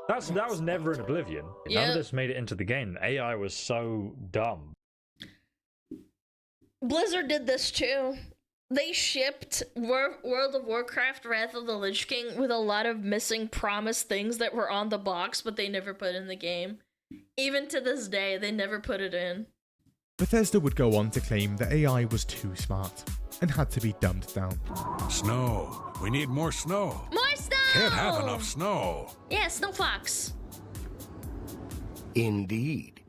That was never in Oblivion. None Yeah. of this made it into the game. The AI was so dumb. Blizzard did this too. They shipped World of Warcraft Wrath of the Lich King with a lot of missing promised things that were on the box, but they never put in the game. Even to this day, they never put it in. Bethesda would go on to claim the AI was too smart and had to be dumbed down. Snow. We need more snow. More snow! Can't have enough snow. Yeah, Snow Fox. Indeed.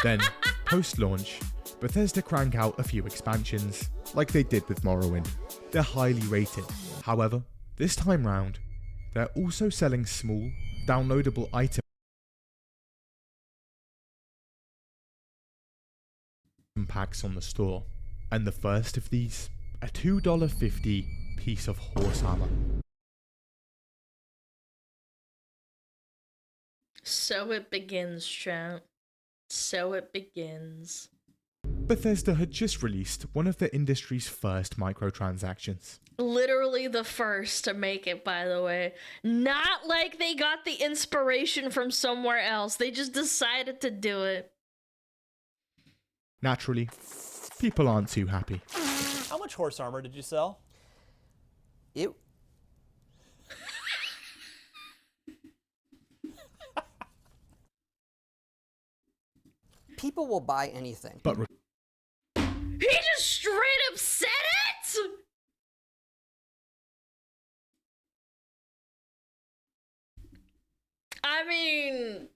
Then, post-launch, Bethesda crank out a few expansions, like they did with Morrowind. They're highly rated. However, this time round, they're also selling small, downloadable item packs on the store. And the first of these, a $2.50 piece of horse armor. So it begins, chat. So it begins. Bethesda had just released one of the industry's first microtransactions. Literally the first to make it, by the way. Not like they got the inspiration from somewhere else. They just decided to do it. Naturally, people aren't too happy. How much horse armor did you sell? It. People will buy anything. But He just straight up said it? I mean,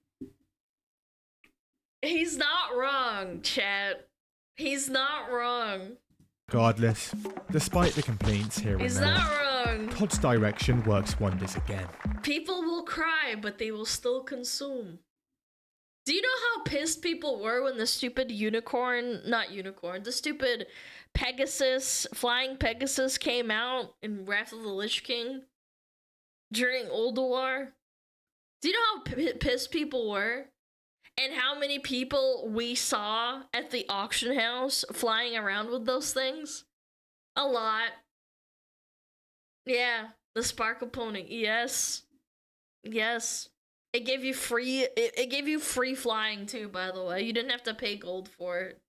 he's not wrong, chat. He's not wrong. regardless, despite the complaints here and He's there, not wrong. Todd's direction works wonders again. People will cry, but they will still consume. Do you know how pissed people were when the stupid the stupid flying Pegasus came out in Wrath of the Lich King during Ulduar? Do you know how pissed people were? And how many people we saw at the auction house flying around with those things? A lot. Yeah, the Sparkle Pony. Yes. Yes. It gave you free it gave you free flying too, by the way. You didn't have to pay gold for it.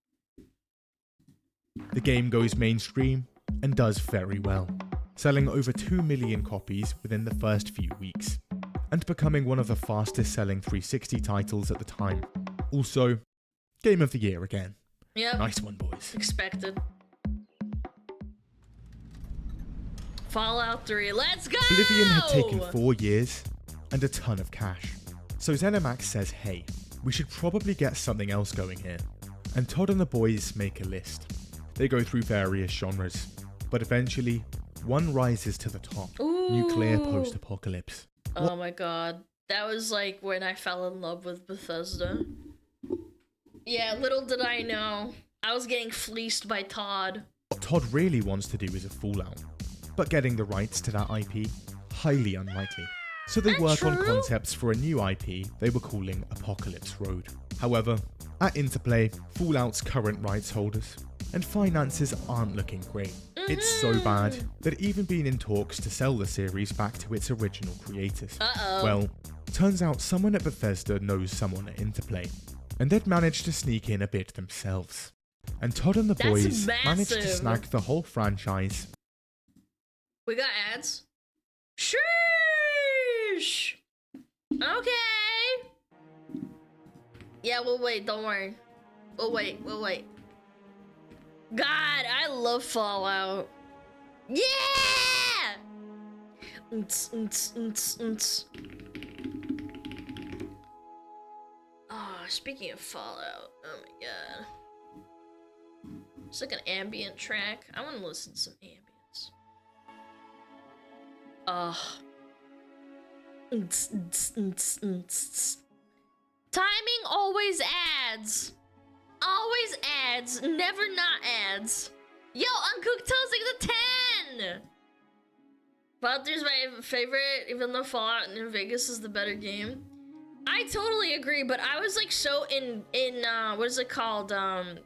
The game goes mainstream and does very well, selling over 2 million copies within the first few weeks, and becoming one of the fastest selling 360 titles at the time. Also, Game of the Year again. Yep. Nice one, boys. Expected. Fallout 3, let's go! Oblivion had taken 4 years and a ton of cash. So ZeniMax says, hey, we should probably get something else going here. And Todd and the boys make a list. They go through various genres, but eventually, one rises to the top. Nuclear Ooh. post-apocalypse. Oh my god. That was like when I fell in love with Bethesda. Yeah, little did I know. I was getting fleeced by Todd. What Todd really wants to do is a Fallout, but getting the rights to that IP, highly unlikely. So they work on concepts for a new IP they were calling Apocalypse Road. However, at Interplay, Fallout's current rights holders and finances aren't looking great. It's so bad that it even been in talks to sell the series back to its original creators. Well, turns out someone at Bethesda knows someone at Interplay, and they'd managed to sneak in a bit themselves. And Todd and the boys managed to snag the whole franchise. We got ads? Sheesh! Okay! Yeah, we'll wait, don't worry. Oh wait. God, I love Fallout. Yeah! Oh, speaking of Fallout, oh my god. It's like an ambient track. I want to listen to some ambience. Timing always adds. Always ads, never not ads. Yo, Uncooked Toasting the 10! Fallout 3 is my favorite, even though Fallout New Vegas is the better game. I totally agree, but I was like so in what is it called?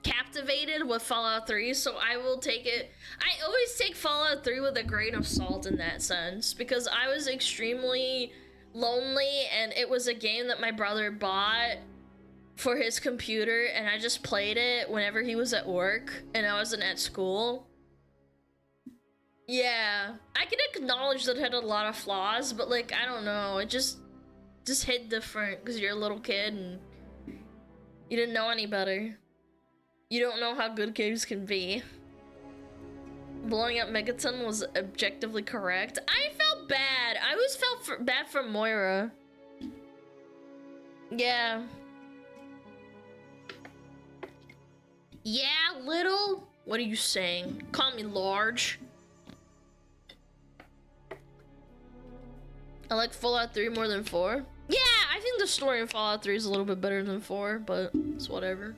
Captivated with Fallout 3, so I will take it. I always take Fallout 3 with a grain of salt in that sense, because I was extremely lonely, and it was a game that my brother bought for his computer, and I just played it whenever he was at work and I wasn't at school. Yeah, I can acknowledge that it had a lot of flaws, but like, I don't know, it just hit different because you're a little kid and you didn't know any better. You don't know how good games can be. Blowing up Megaton was objectively correct. I felt bad. I always felt bad for Moira. Yeah. Yeah, little? What are you saying? Call me large. I like Fallout 3 more than 4. Yeah, I think the story in Fallout 3 is a little bit better than 4, but it's whatever.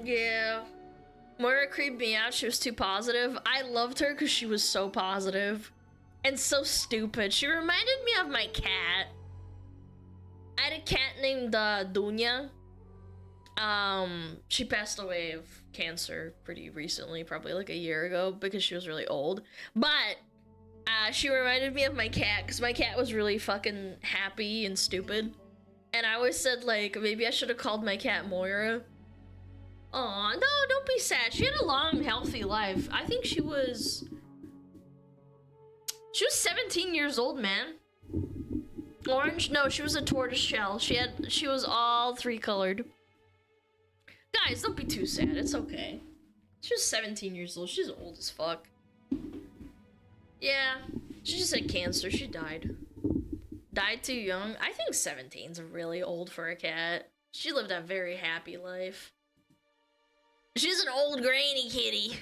Yeah. Moira creeped me out. She was too positive. I loved her because she was so positive and so stupid. She reminded me of my cat. I had a cat named Dunya. She passed away of cancer pretty recently, probably like a year ago, because she was really old. But she reminded me of my cat because my cat was really fucking happy and stupid. And I always said, like, maybe I should have called my cat Moira. Aw, no, don't be sad. She had a long, healthy life. I think she was 17 years old, man. Orange? No, she was a tortoise shell. She was all 3 colored. Guys, don't be too sad. It's okay. She was 17 years old. She's old as fuck. Yeah, she just had cancer. She died. Died too young. I think 17's really old for a cat. She lived a very happy life. She's an old granny kitty.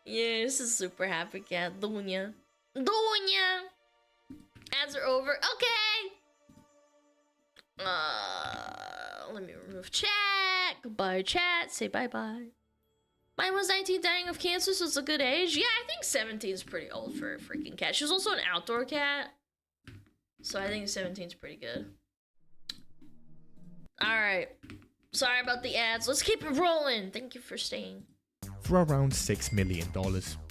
Yeah, this is a super happy cat. Dunya. Dunya! Ads are over. Okay! Let me remove chat. Goodbye, chat. Say bye-bye. Mine was 19, dying of cancer, so it's a good age. Yeah, I think 17 is pretty old for a freaking cat. She was also an outdoor cat. So I think 17 is pretty good. Alright. Sorry about the ads. Let's keep it rolling. Thank you for staying. For around $6 million.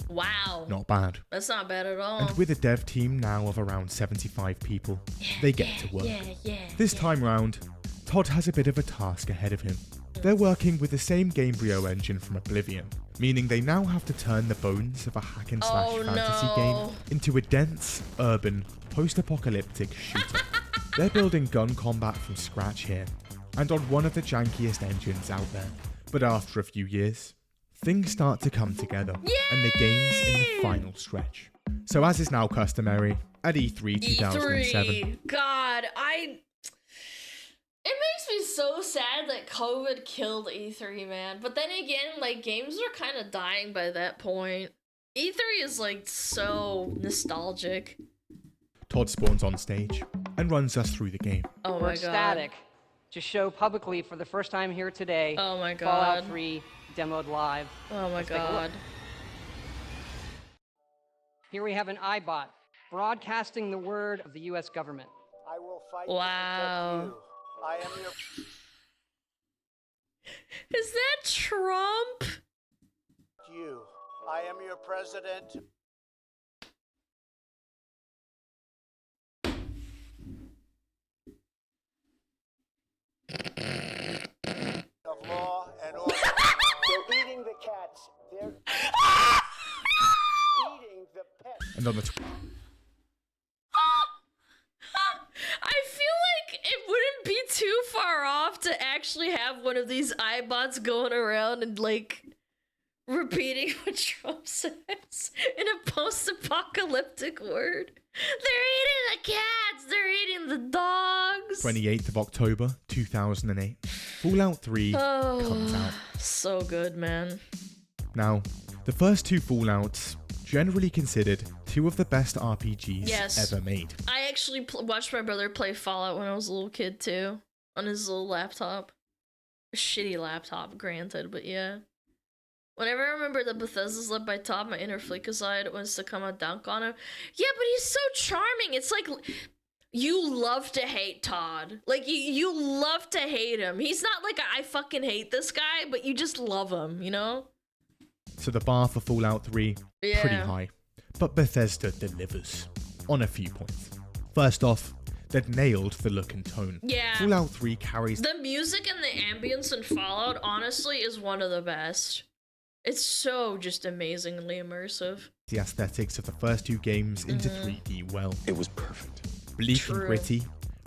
Wow. Not bad. That's not bad at all. And with a dev team now of around 75 people, they get to work. This time round, Todd has a bit of a task ahead of him. They're working with the same Gamebryo engine from Oblivion, meaning they now have to turn the bones of a hack and slash fantasy game into a dense, urban, post-apocalyptic shooter. They're building gun combat from scratch here, and on one of the jankiest engines out there. But after a few years, things start to come together, and the game's in the final stretch. So as is now customary, at E3 2007... God, it makes me so sad that COVID killed E3, man. But then again, like, games are kind of dying by that point. E3 is, like, so nostalgic. Todd spawns on stage and runs us through the game. Oh my We're god. ecstatic to show publicly for the first time here today. Oh my god. Fallout 3 demoed live. Oh my Let's take a look. god. Here we have an iBot broadcasting the word of the U.S. government. I will fight wow. to protect you. I am your... Is that Trump? You. I am your president. Of law and order. They're eating the cats. They're eating the pets. And on the I feel like it would far off to actually have one of these iBots going around and like repeating what Trump says in a post-apocalyptic word. They're eating the cats, they're eating the dogs. 28th of October 2008. Fallout 3 comes out. So good, man. Now, the first two Fallouts, generally considered two of the best RPGs ever made. I actually watched my brother play Fallout when I was a little kid too, on his little laptop. A shitty laptop, granted, but yeah. Whenever I remember that Bethesda's led by Todd, my inner Fleekazide wants to come and dunk on him. Yeah, but he's so charming. It's like, you love to hate Todd. Like, you love to hate him. He's not like, I fucking hate this guy, but you just love him, you know? So the bar for Fallout 3, pretty high. But Bethesda delivers on a few points. First off, they've nailed the look and tone. Yeah. Fallout 3 carries... The music and the ambience in Fallout, honestly, is one of the best. It's so just amazingly immersive. The aesthetics of the first two games into 3D well. It was perfect. Bleak and gritty,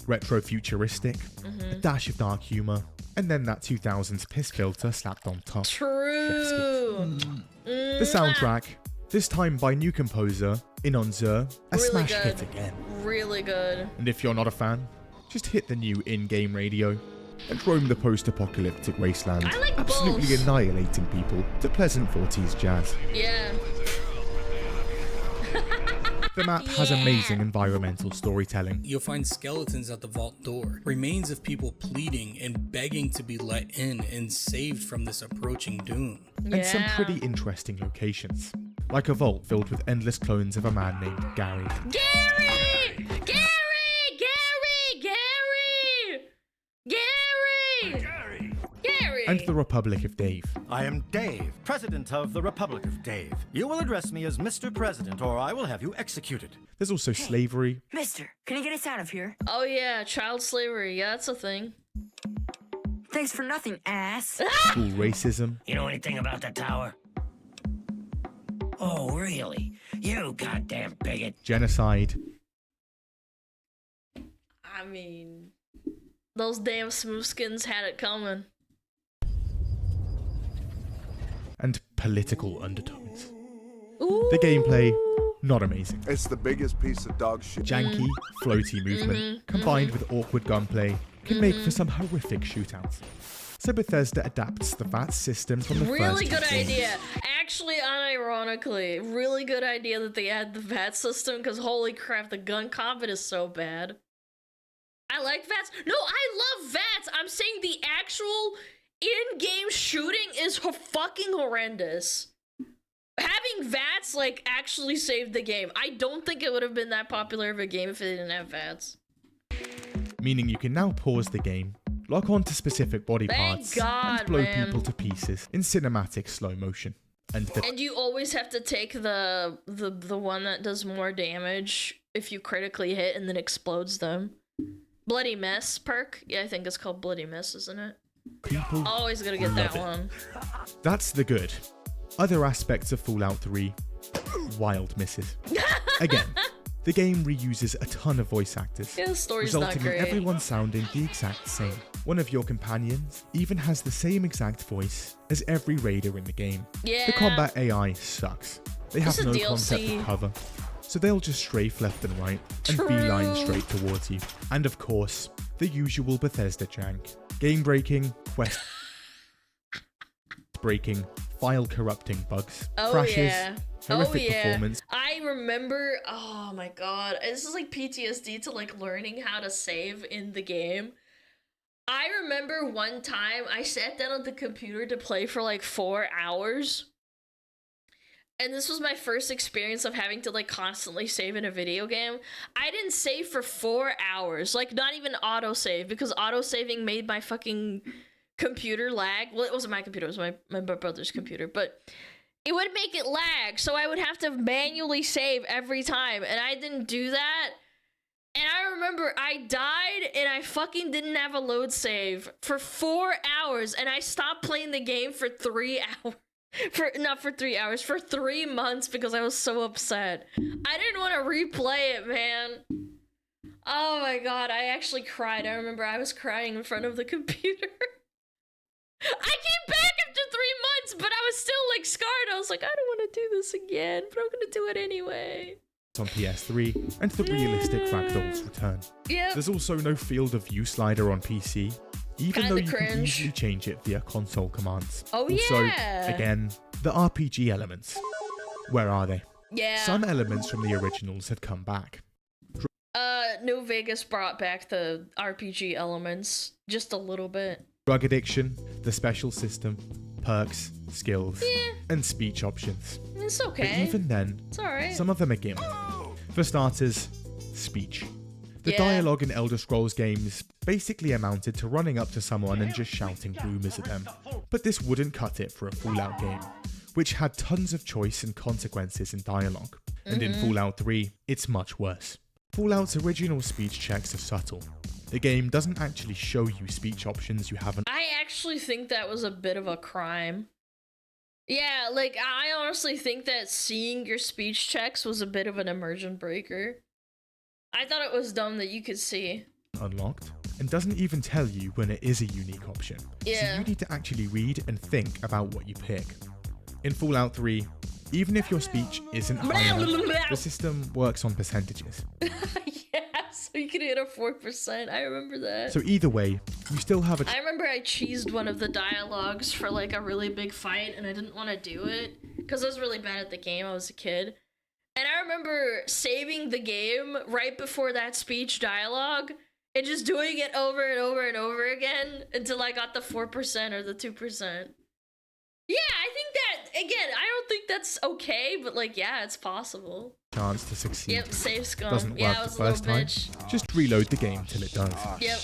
retro-futuristic, a dash of dark humor, and then that 2000s piss filter slapped on top. True. The soundtrack, this time by new composer, Inonzer, a Really smash good. hit again. Really good. And if you're not a fan, just hit the new in-game radio and roam the post-apocalyptic wasteland, I like absolutely both. annihilating people to pleasant 40s jazz. Yeah. The map has amazing environmental storytelling. You'll find skeletons at the vault door, remains of people pleading and begging to be let in and saved from this approaching doom. And some pretty interesting locations, like a vault filled with endless clones of a man named Gary. Gary! Gary! Gary! Gary! Gary! Gary! And the Republic of Dave. I am Dave, President of the Republic of Dave. You will address me as Mr. President, or I will have you executed. There's also slavery. Mister, can you get us out of here? Oh yeah, child slavery. Yeah, that's a thing. Thanks for nothing, ass. School racism. You know anything about the tower? Oh, really? You goddamn bigot. Genocide. I mean, those damn smoothskins had it coming. And political undertones. The gameplay, not amazing. It's the biggest piece of dog shit. Janky, floaty movement, combined with awkward gunplay, can make for some horrific shootouts. So Bethesda adapts the VAT system from the Really first good two games. idea. Actually, unironically, really good idea that they add the VAT system, because holy crap, the gun combat is so bad. I like VATs. No, I love VATs. I'm saying the actual in-game shooting is fucking horrendous. Having VATs, like, actually saved the game. I don't think it would have been that popular of a game if it didn't have VATs. Meaning you can now pause the game, lock onto specific body Thank parts, God, and blow man. people to pieces in cinematic slow motion. And you always have to take the one that does more damage if you critically hit and then explodes them. Bloody Mess perk? Yeah, I think it's called Bloody Mess, isn't it? People Always gonna get that love it. one. That's the good. Other aspects of Fallout 3, wild misses. Again, the game reuses a ton of voice actors, Yeah, the story's not resulting in great. everyone sounding the exact same. One of your companions even has the same exact voice as every raider in the game. Yeah. The combat AI sucks. They have It's a no DLC. concept of cover, so they'll just strafe left and right and True. beeline straight towards you. And of course, the usual Bethesda jank. Game breaking, quest breaking, file corrupting bugs, Oh crashes, yeah. horrific Oh yeah. performance. I remember, oh my god. This is like PTSD to like learning how to save in the game. I remember one time I sat down at the computer to play for like 4 hours. And this was my first experience of having to like constantly save in a video game. I didn't save for 4 hours, like not even autosave, because autosaving made my fucking computer lag. Well, it wasn't my computer, it was my brother's computer, but it would make it lag, so I would have to manually save every time, and I didn't do that. And I remember I died and I fucking didn't have a load save for 4 hours, and I stopped playing the game for 3 hours. Not for 3 hours, for 3 months, because I was so upset. I didn't want to replay it, man. Oh my god, I actually cried. I remember I was crying in front of the computer. I came back after 3 months, but I was still like scarred. I was like, I don't want to do this again, but I'm gonna do it anyway. On PS3, and the realistic ragdolls return. Yep. There's also no field of view slider on PC, even Kinda though you cringe. can easily change it via console commands. Oh, also, yeah. again, the RPG elements. Where are they? Yeah. Some elements from the originals had come back. New Vegas brought back the RPG elements just a little bit. Drug addiction, the special system, perks, skills, and speech options. It's But okay. even then, It's alright. some of them are gimmicked. For starters, speech. The Yeah. dialogue in Elder Scrolls games basically amounted to running up to someone and just shouting rumors at them. But this wouldn't cut it for a Fallout game, which had tons of choice and consequences in dialogue. And in Fallout 3, it's much worse. Fallout's original speech checks are subtle. The game doesn't actually show you speech options you haven't. I actually think that was a bit of a crime. Yeah, like, I honestly think that seeing your speech checks was a bit of an immersion breaker. I thought it was dumb that you could see. Unlocked, and doesn't even tell you when it is a unique option. Yeah. So you need to actually read and think about what you pick. In Fallout 3, even if your speech isn't high enough, the system works on percentages. Yeah, so you could hit a 4%. I remember that. So either way, you still have a I remember I cheesed one of the dialogues for like a really big fight and I didn't want to do it because I was really bad at the game. I was a kid. And I remember saving the game right before that speech dialogue and just doing it over and over and over again until I got the 4% or the 2%. Yeah, I think that, again, I don't think that's okay, but like, yeah, it's possible. chance to succeed. Yep, save scum. Doesn't Yeah, work I the was a little first time. bitch. Just reload the game till it does. Yep.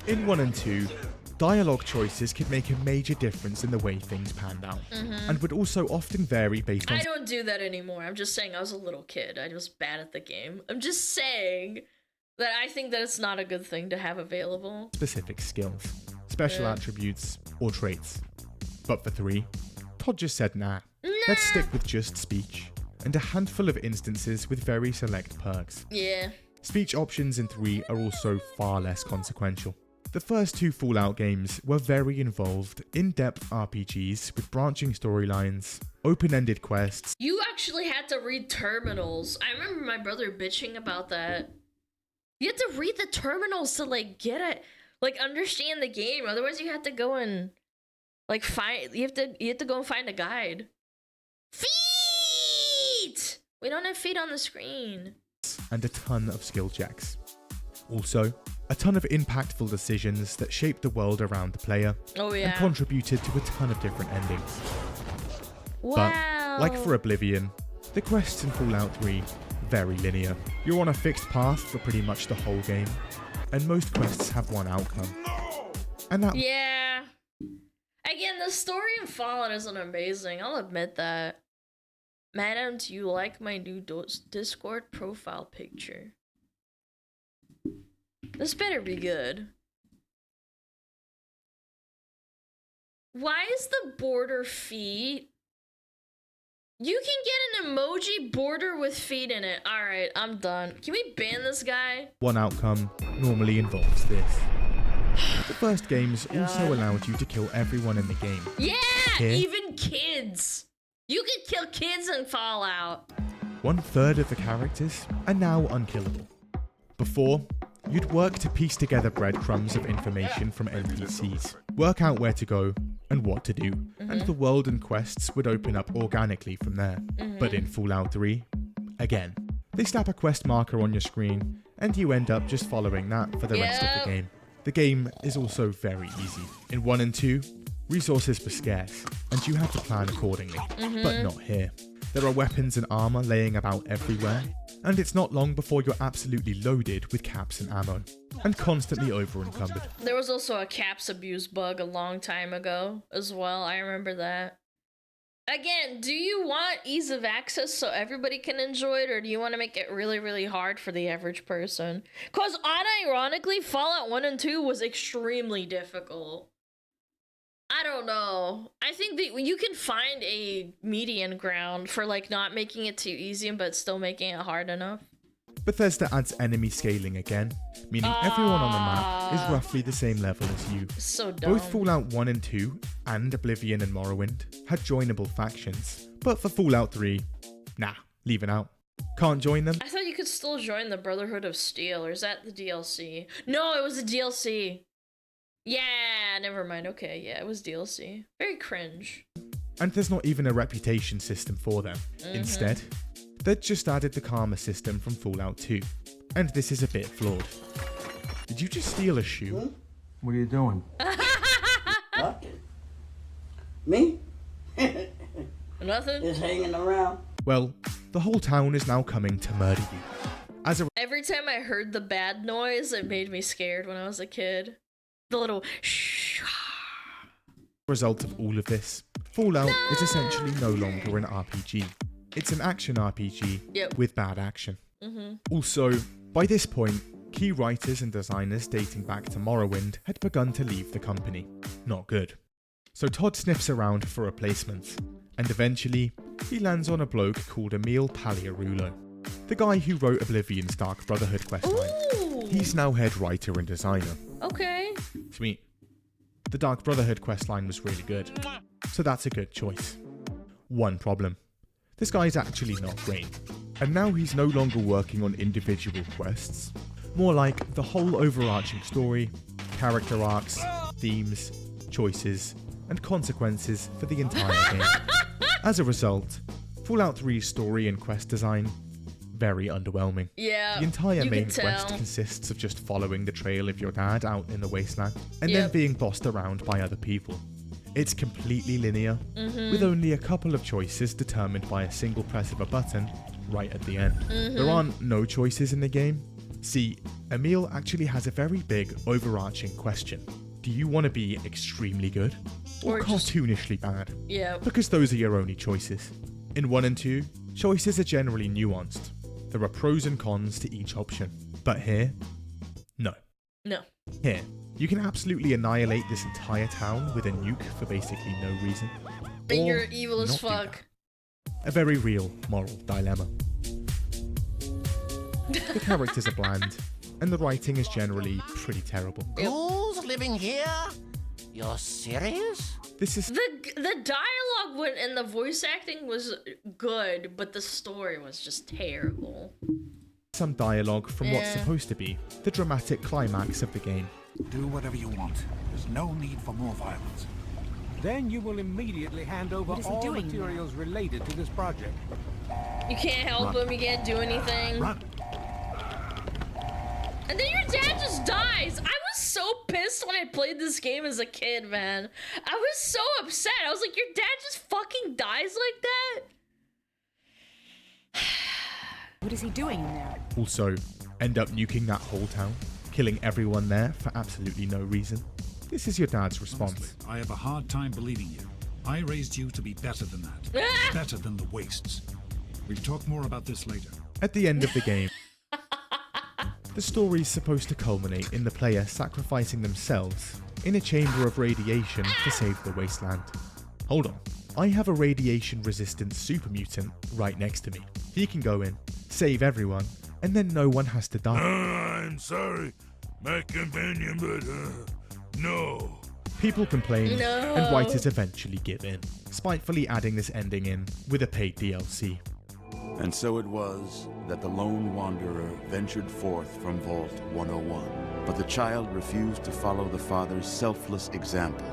In 1 and 2, dialogue choices could make a major difference in the way things panned out, and would also often vary based on I don't do that anymore. I'm just saying I was a little kid. I was bad at the game. I'm just saying that I think that it's not a good thing to have available. specific skills, special Yeah. attributes, or traits. But for 3, Todd just said nah. Let's stick with just speech, and a handful of instances with very select perks. Yeah. Speech options in 3 are also far less consequential. The first 2 Fallout games were very involved, in-depth RPGs with branching storylines, open-ended quests. You actually had to read terminals. I remember my brother bitching about that. You had to read the terminals to like get it, like understand the game. Otherwise you had to go and like find, you have to go and find a guide. Feet! We don't have feet on the screen. And a ton of skill checks. Also, a ton of impactful decisions that shaped the world around the player Oh yeah. and contributed to a ton of different endings. Wow. But, like for Oblivion, the quests in Fallout 3 very linear. You're on a fixed path for pretty much the whole game, and most quests have one outcome. And that Yeah. Again, the story in Fallout isn't amazing. I'll admit that. Madam, do you like my new Discord profile picture? This better be good. Why is the border feet? You can get an emoji border with feet in it. Alright, I'm done. Can we ban this guy? one outcome normally involves this. The first games also allowed you to kill everyone in the game. Yeah! Here? Even kids! You can kill kids in Fallout. 1/3 of the characters are now unkillable. Before, you'd work to piece together breadcrumbs of information from NPCs, work out where to go and what to do, and the world and quests would open up organically from there. But in Fallout 3, again, they slap a quest marker on your screen, and you end up just following that for the rest of the game. The game is also very easy. In 1 and 2, resources were scarce, and you had to plan accordingly, but not here. There are weapons and armor laying about everywhere, and it's not long before you're absolutely loaded with caps and ammo, and constantly over-encumbered. There was also a caps abuse bug a long time ago as well. I remember that. Again, do you want ease of access so everybody can enjoy it, or do you want to make it really, really hard for the average person? Because unironically, Fallout 1 and 2 was extremely difficult. I don't know. I think that you can find a median ground for like not making it too easy but still making it hard enough. Bethesda adds enemy scaling again, meaning everyone on the map is roughly the same level as you. So dumb. Both Fallout 1 and 2, and Oblivion and Morrowind, had joinable factions, but for Fallout 3, nah, leaving out. Can't join them. I thought you could still join the Brotherhood of Steel, or is that the DLC? No, it was the DLC. Yeah, never mind. Okay, yeah, it was DLC. Very cringe. And there's not even a reputation system for them. Instead, they'd just added the karma system from Fallout 2. And this is a bit flawed. Did you just steal a shoe? What are you doing? What? Me? Nothing? Just hanging around. Well, the whole town is now coming to murder you. As a Every time I heard the bad noise, it made me scared when I was a kid. The little shh. result of all of this, Fallout is essentially no longer an RPG. It's an action RPG with bad action. Also, by this point, key writers and designers dating back to Morrowind had begun to leave the company. Not good. So Todd sniffs around for replacements, and eventually, he lands on a bloke called Emil Paliarulo, the guy who wrote Oblivion's Dark Brotherhood questline. He's now head writer and designer. Okay. Sweet. The Dark Brotherhood questline was really good, so that's a good choice. One problem. This guy's actually not great, and now he's no longer working on individual quests, more like the whole overarching story, character arcs, themes, choices, and consequences for the entire game. As a result, Fallout 3's story and quest design, very underwhelming. Yeah, the entire you main can quest tell. consists of just following the trail of your dad out in the wasteland, and then being bossed around by other people. It's completely linear, with only a couple of choices determined by a single press of a button right at the end. There aren't no choices in the game. See, Emil actually has a very big overarching question. Do you want to be extremely good or cartoonishly bad? Yeah. Because those are your only choices. In 1 and 2, choices are generally nuanced. There are pros and cons to each option. But here, no. No. Here, you can absolutely annihilate this entire town with a nuke for basically no reason. And Or you're evil as not do fuck. that. A very real moral dilemma. The characters are bland, and the writing is generally pretty terrible. Ghouls living here? You're serious? This is the dialogue and the voice acting was good, but the story was just terrible. some dialogue from what's supposed to be the dramatic climax of the game. Do whatever you want. There's no need for more violence. Then you will immediately hand over all materials related to this project. You can't help him, you can't do anything. Run. And then your dad just dies. I was so pissed when I played this game as a kid, man. I was so upset. I was like, your dad just fucking dies like that? What is he doing in there? Also, end up nuking that whole town, killing everyone there for absolutely no reason. This is your dad's response. Honestly, I have a hard time believing you. I raised you to be better than that. Better than the wastes. We'll talk more about this later. At the end of the game, the story's supposed to culminate in the player sacrificing themselves in a chamber of radiation to save the wasteland. Hold on, I have a radiation-resistant super mutant right next to me. He can go in, save everyone, and then no one has to die. I'm sorry, my companion, but no. People complain, No. and writers eventually give in, spitefully adding this ending in with a paid DLC. And so it was that the lone wanderer ventured forth from Vault 101. But the child refused to follow the father's selfless example.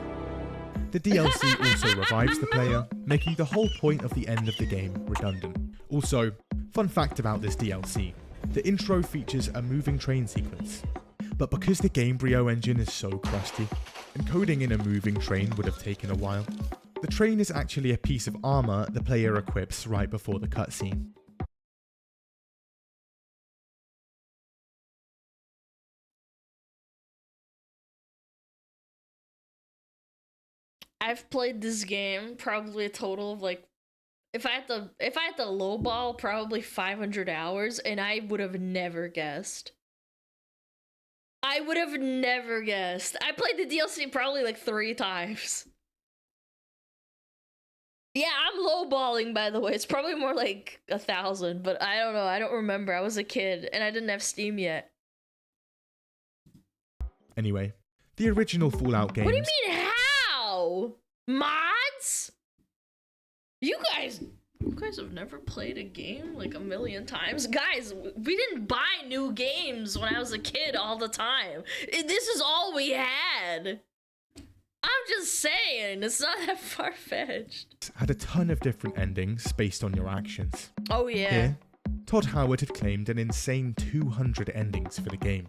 The DLC also revives the player, making the whole point of the end of the game redundant. Also, fun fact about this DLC, the intro features a moving train sequence. But because the Gamebryo engine is so crusty, encoding in a moving train would have taken a while. The train is actually a piece of armor the player equips right before the cutscene. I've played this game probably a total of like, if I had to lowball, probably 500 hours, and I would have never guessed. I would have never guessed. I played the DLC probably like 3 times. Yeah, I'm lowballing, by the way. It's probably more like 1,000, but I don't know. I don't remember. I was a kid and I didn't have Steam yet. Anyway, the original Fallout games... What do you mean, how? Mods? You guys have never played a game like a million times? Guys, we didn't buy new games when I was a kid all the time. This is all we had. I'm just saying, it's not that far-fetched. Had a ton of different endings based on your actions. Oh yeah. Here, Todd Howard had claimed an insane 200 endings for the game.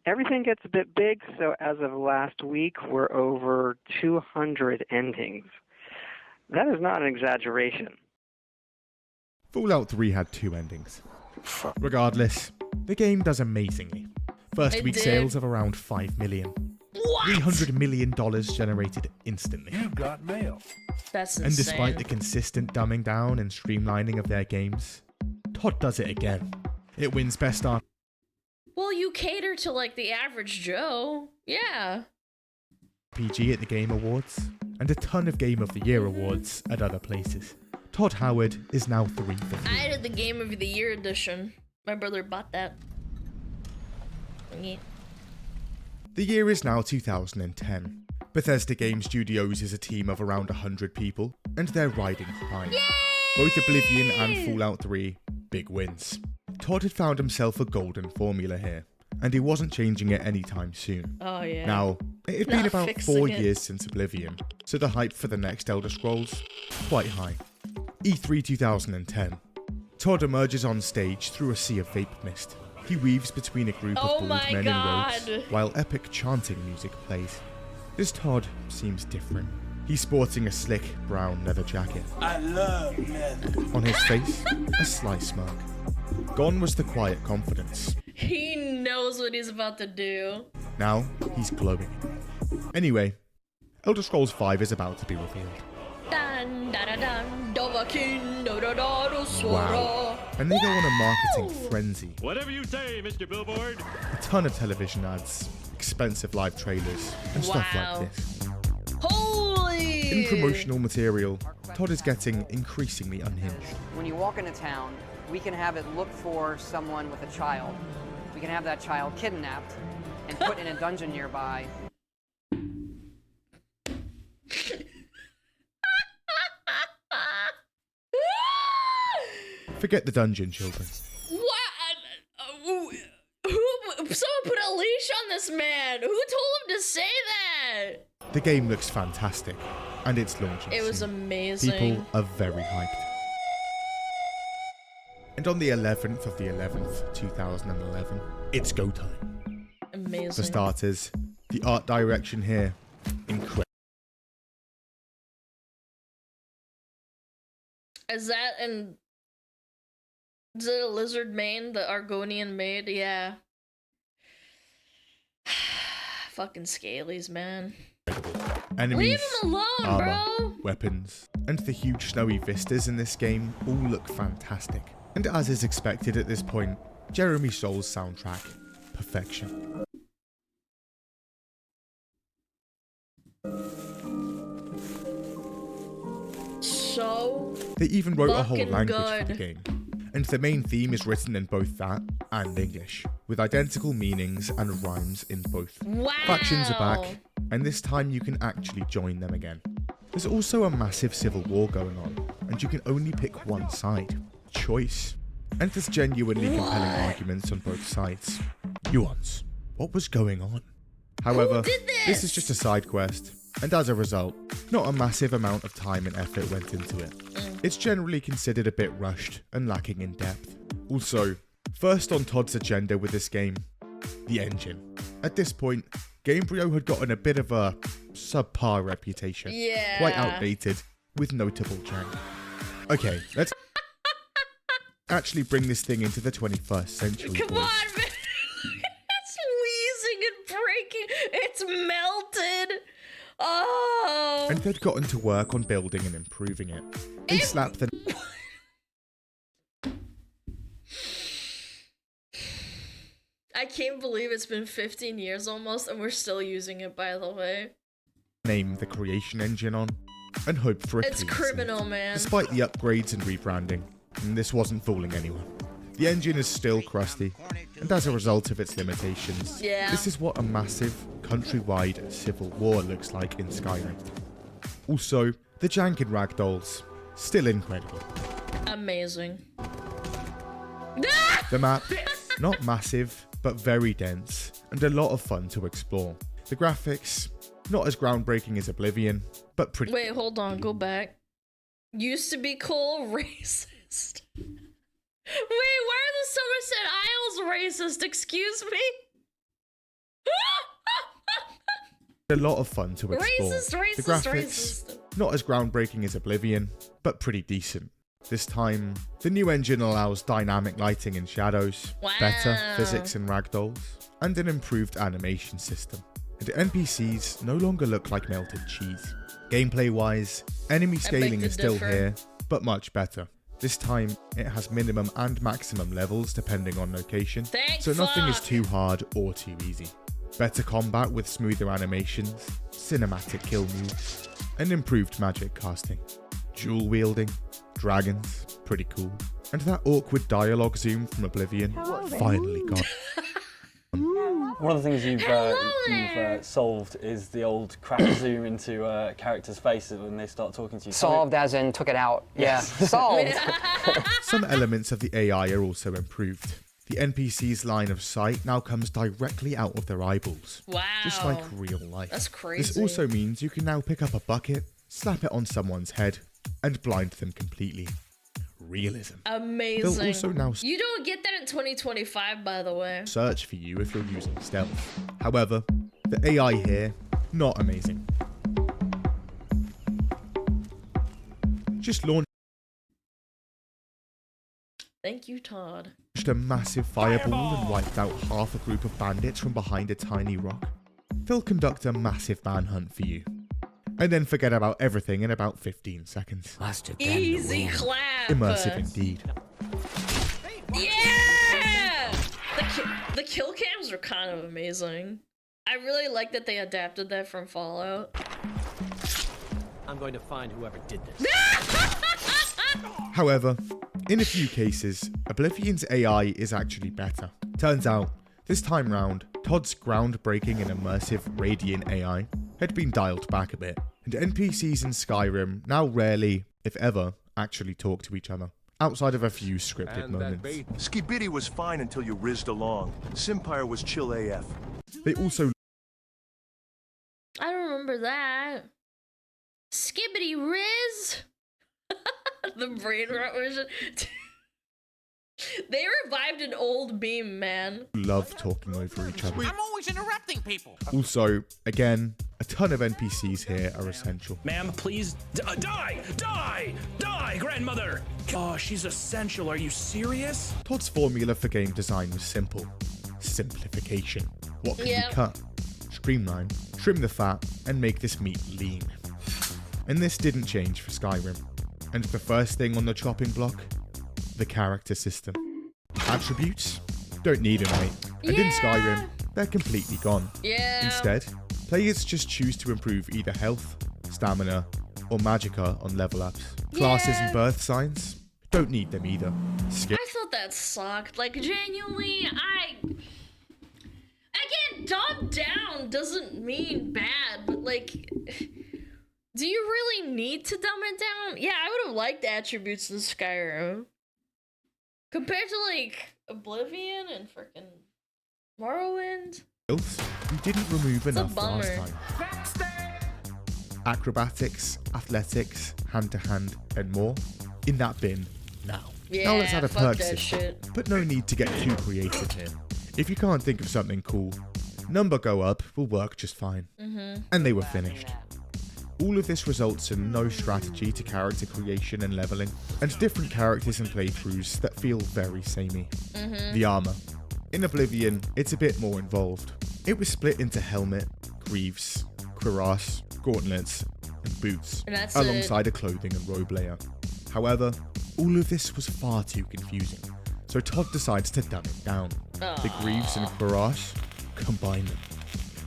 Everything gets a bit big, so as of last week, we're over 200 endings. That is not an exaggeration. Fallout 3 had 2 endings. Regardless, the game does amazingly. First week sales of around 5 million. What? $300 million generated instantly. You've got mail. That's insane. And despite the consistent dumbing down and streamlining of their games, Todd does it again. It wins Best RPG. Well, you cater to like the average Joe. Yeah. at the Game Awards, and a ton of Game of the Year awards at other places. Todd Howard is now 3 for 3. I did the Game of the Year edition. My brother bought that. Yeah. The year is now 2010. Bethesda Game Studios is a team of around 100 people, and they're riding high. Yay! Both Oblivion and Fallout 3, big wins. Todd had found himself a golden formula here, and he wasn't changing it anytime soon. Oh yeah. Now, it had been about 4 years since Oblivion, so the hype for the next Elder Scrolls, quite high. E3 2010. Todd emerges on stage through a sea of vape mist. He weaves between a group of bald men in robes, while epic chanting music plays. This Todd seems different. He's sporting a slick brown leather jacket. I love leather. On his face, a sly smirk. Gone was the quiet confidence. He knows what he's about to do. Now, he's glowing. Anyway, Elder Scrolls V is about to be revealed. Wow. And they go on a marketing frenzy. Whatever you say, Mr. Billboard. A ton of television ads, expensive live trailers, and stuff like this. Holy! In promotional material, Todd is getting increasingly unhinged. When you walk into town, we can have it look for someone with a child. We can have that child kidnapped and put in a dungeon nearby. Forget the dungeon, children. What? Someone put a leash on this man. Who told him to say that? The game looks fantastic, and it's launching It was soon. amazing. People are very hyped. And on the 11th of the 11th, 2011, it's go time. Amazing. For starters, the art direction here, incredible. Is it a lizard mane the Argonian made? Yeah. Fucking scalies, man. Enemies, Leave him alone, armor, bro! weapons, and the huge snowy vistas in this game all look fantastic. And as is expected at this point, Jeremy Soul's soundtrack, perfection. So they even wrote a whole fucking language good. for the game. And the main theme is written in both that and English, with identical meanings and rhymes in both. Wow. Factions are back, and this time you can actually join them again. There's also a massive civil war going on, and you can only pick one side. Choice. And there's genuinely compelling arguments on both sides. Nuance. What was going on? However, this is just a side quest, and as a result, not a massive amount of time and effort went into it. It's generally considered a bit rushed and lacking in depth. Also, first on Todd's agenda with this game, the engine. At this point, Gamebryo had gotten a bit of a subpar reputation. Yeah. Quite outdated, with notable jank. Okay, let's actually bring this thing into the 21st century. Come boys. on, man. It's wheezing and breaking. It's melted. Oh. And they'd gotten to work on building and improving it. They slapped the I can't believe it's been 15 years almost and we're still using it, by the way. name the creation engine on, and hoped for a It's clean criminal, slate. man. Despite the upgrades and rebranding, this wasn't fooling anyone. The engine is still crusty, and as a result of its limitations, this is what a massive, countrywide civil war looks like in Skyrim. Also, the jank in ragdolls, still incredible. Amazing. The map, not massive, but very dense, and a lot of fun to explore. The graphics, not as groundbreaking as Oblivion, but pretty. Wait, hold on, go back. Used to be cool, racist. Wait, why are the Somerset Isles racist? Excuse me? A lot of fun to explore. Racist, the graphics, not as groundbreaking as Oblivion, but pretty decent. This time, the new engine allows dynamic lighting and shadows, better physics in ragdolls, and an improved animation system. And NPCs no longer look like melted cheese. Gameplay-wise, enemy scaling is still here, but much better. This time, it has minimum and maximum levels depending on location, so nothing is too hard or too easy. Better combat with smoother animations, cinematic kill moves, and improved magic casting. Dual wielding, dragons, pretty cool. And that awkward dialogue zoom from Oblivion finally got. One of the things you've solved is the old crack zoom into characters' faces when they start talking to you. Solved as in took it out. Yes. Yeah, solved. Some elements of the AI are also improved. The NPC's line of sight now comes directly out of their eyeballs. Wow. Just like real life. That's crazy. This also means you can now pick up a bucket, slap it on someone's head, and blind them completely. Realism. Amazing. They'll also now You don't get that in 2025, by the way. search for you if you're using stealth. However, the AI here, not amazing. Just launched Thank you, Todd. a massive fireball and wiped out half a group of bandits from behind a tiny rock. They'll conduct a massive manhunt for you, and then forget about everything in about 15 seconds. Easy clap. Immersive indeed. Yeah! The kill cams are kind of amazing. I really like that they adapted that from Fallout. I'm going to find whoever did this. However, in a few cases, Oblivion's AI is actually better. Turns out, this time round, Todd's groundbreaking and immersive Radiant AI had been dialed back a bit, and NPCs in Skyrim now rarely, if ever, actually talk to each other, outside of a few scripted moments. Skibidi was fine until you rizzed along. Simpire was chill AF. They also I don't remember that. Skibbity Riz. The brain rot version. They revived an old meme, man. love talking over each other. I'm always interrupting people. Also, again, a ton of NPCs here are essential. Ma'am, please die, grandmother. Oh, she's essential. Are you serious? Todd's formula for game design was simple. Simplification. What can we cut? Streamline, trim the fat, and make this meat lean. And this didn't change for Skyrim. And the first thing on the chopping block? The character system. Attributes? Don't need them, mate. And in Skyrim, they're completely gone. Instead, players just choose to improve either health, stamina, or magicka on level ups. Classes and birth signs? Don't need them either. Skip. I thought that sucked. Like, genuinely, Again, dumb down doesn't mean bad, but like... Do you really need to dumb it down? Yeah, I would have liked attributes in Skyrim. Compared to, like, Oblivion and frickin' Morrowind. You didn't remove enough last bummer. time. Acrobatics, athletics, hand-to-hand, and more, in that bin now. Now let's add a fuck perk that system, shit. but no need to get too creative here. If you can't think of something cool, number go up will work just fine. And they were finished. All of this results in no strategy to character creation and leveling, and different characters and playthroughs that feel very samey. The armor. In Oblivion, it's a bit more involved. It was split into helmet, greaves, cuirass, gauntlets, and boots, And that's alongside a clothing and robe layer. However, all of this was far too confusing, so Todd decides to dumb it down. The greaves and cuirass, combine them.